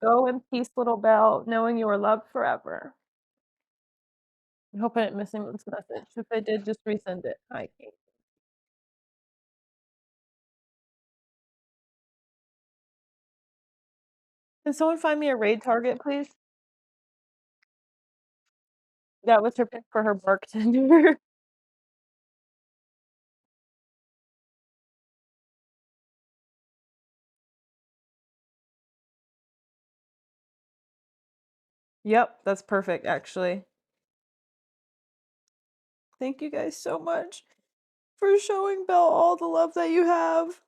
go in peace, little Belle, knowing you are loved forever. I hope I didn't miss anyone's message. If I did, just resend it. Hi, Kate. Can someone find me a raid target, please? That was her pick for her bartender. Yep, that's perfect, actually. Thank you guys so much for showing Belle all the love that you have.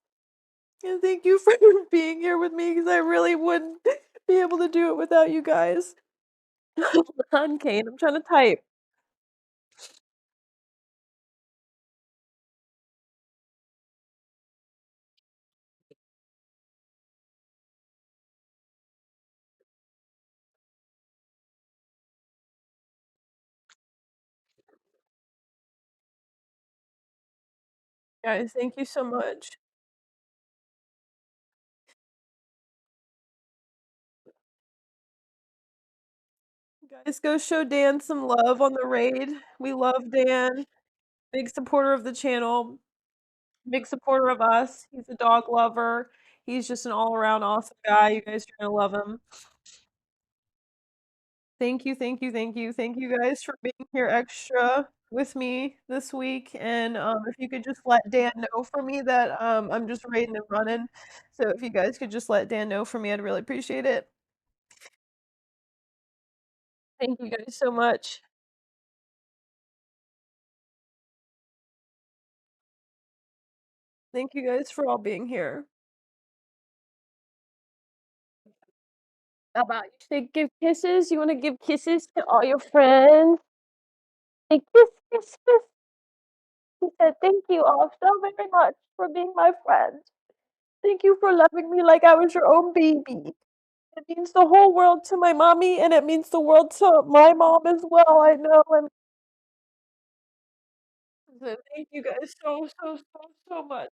And thank you for being here with me because I really wouldn't be able to do it without you guys. Hold on, Kane. I'm trying to type. Guys, thank you so much. Guys, go show Dan some love on the raid. We love Dan. Big supporter of the channel. Big supporter of us. He's a dog lover. He's just an all-around awesome guy. You guys are gonna love him. Thank you, thank you, thank you. Thank you guys for being here extra with me this week. And if you could just let Dan know for me that I'm just raiding and running. So if you guys could just let Dan know for me, I'd really appreciate it. Thank you guys so much. Thank you guys for all being here. How about you say give kisses? You want to give kisses to all your friends? Say kiss, kiss, kiss. He said, thank you all so very much for being my friend. Thank you for loving me like I was your own baby. It means the whole world to my mommy, and it means the world to my mom as well. I know. And so thank you guys so, so, so, so much.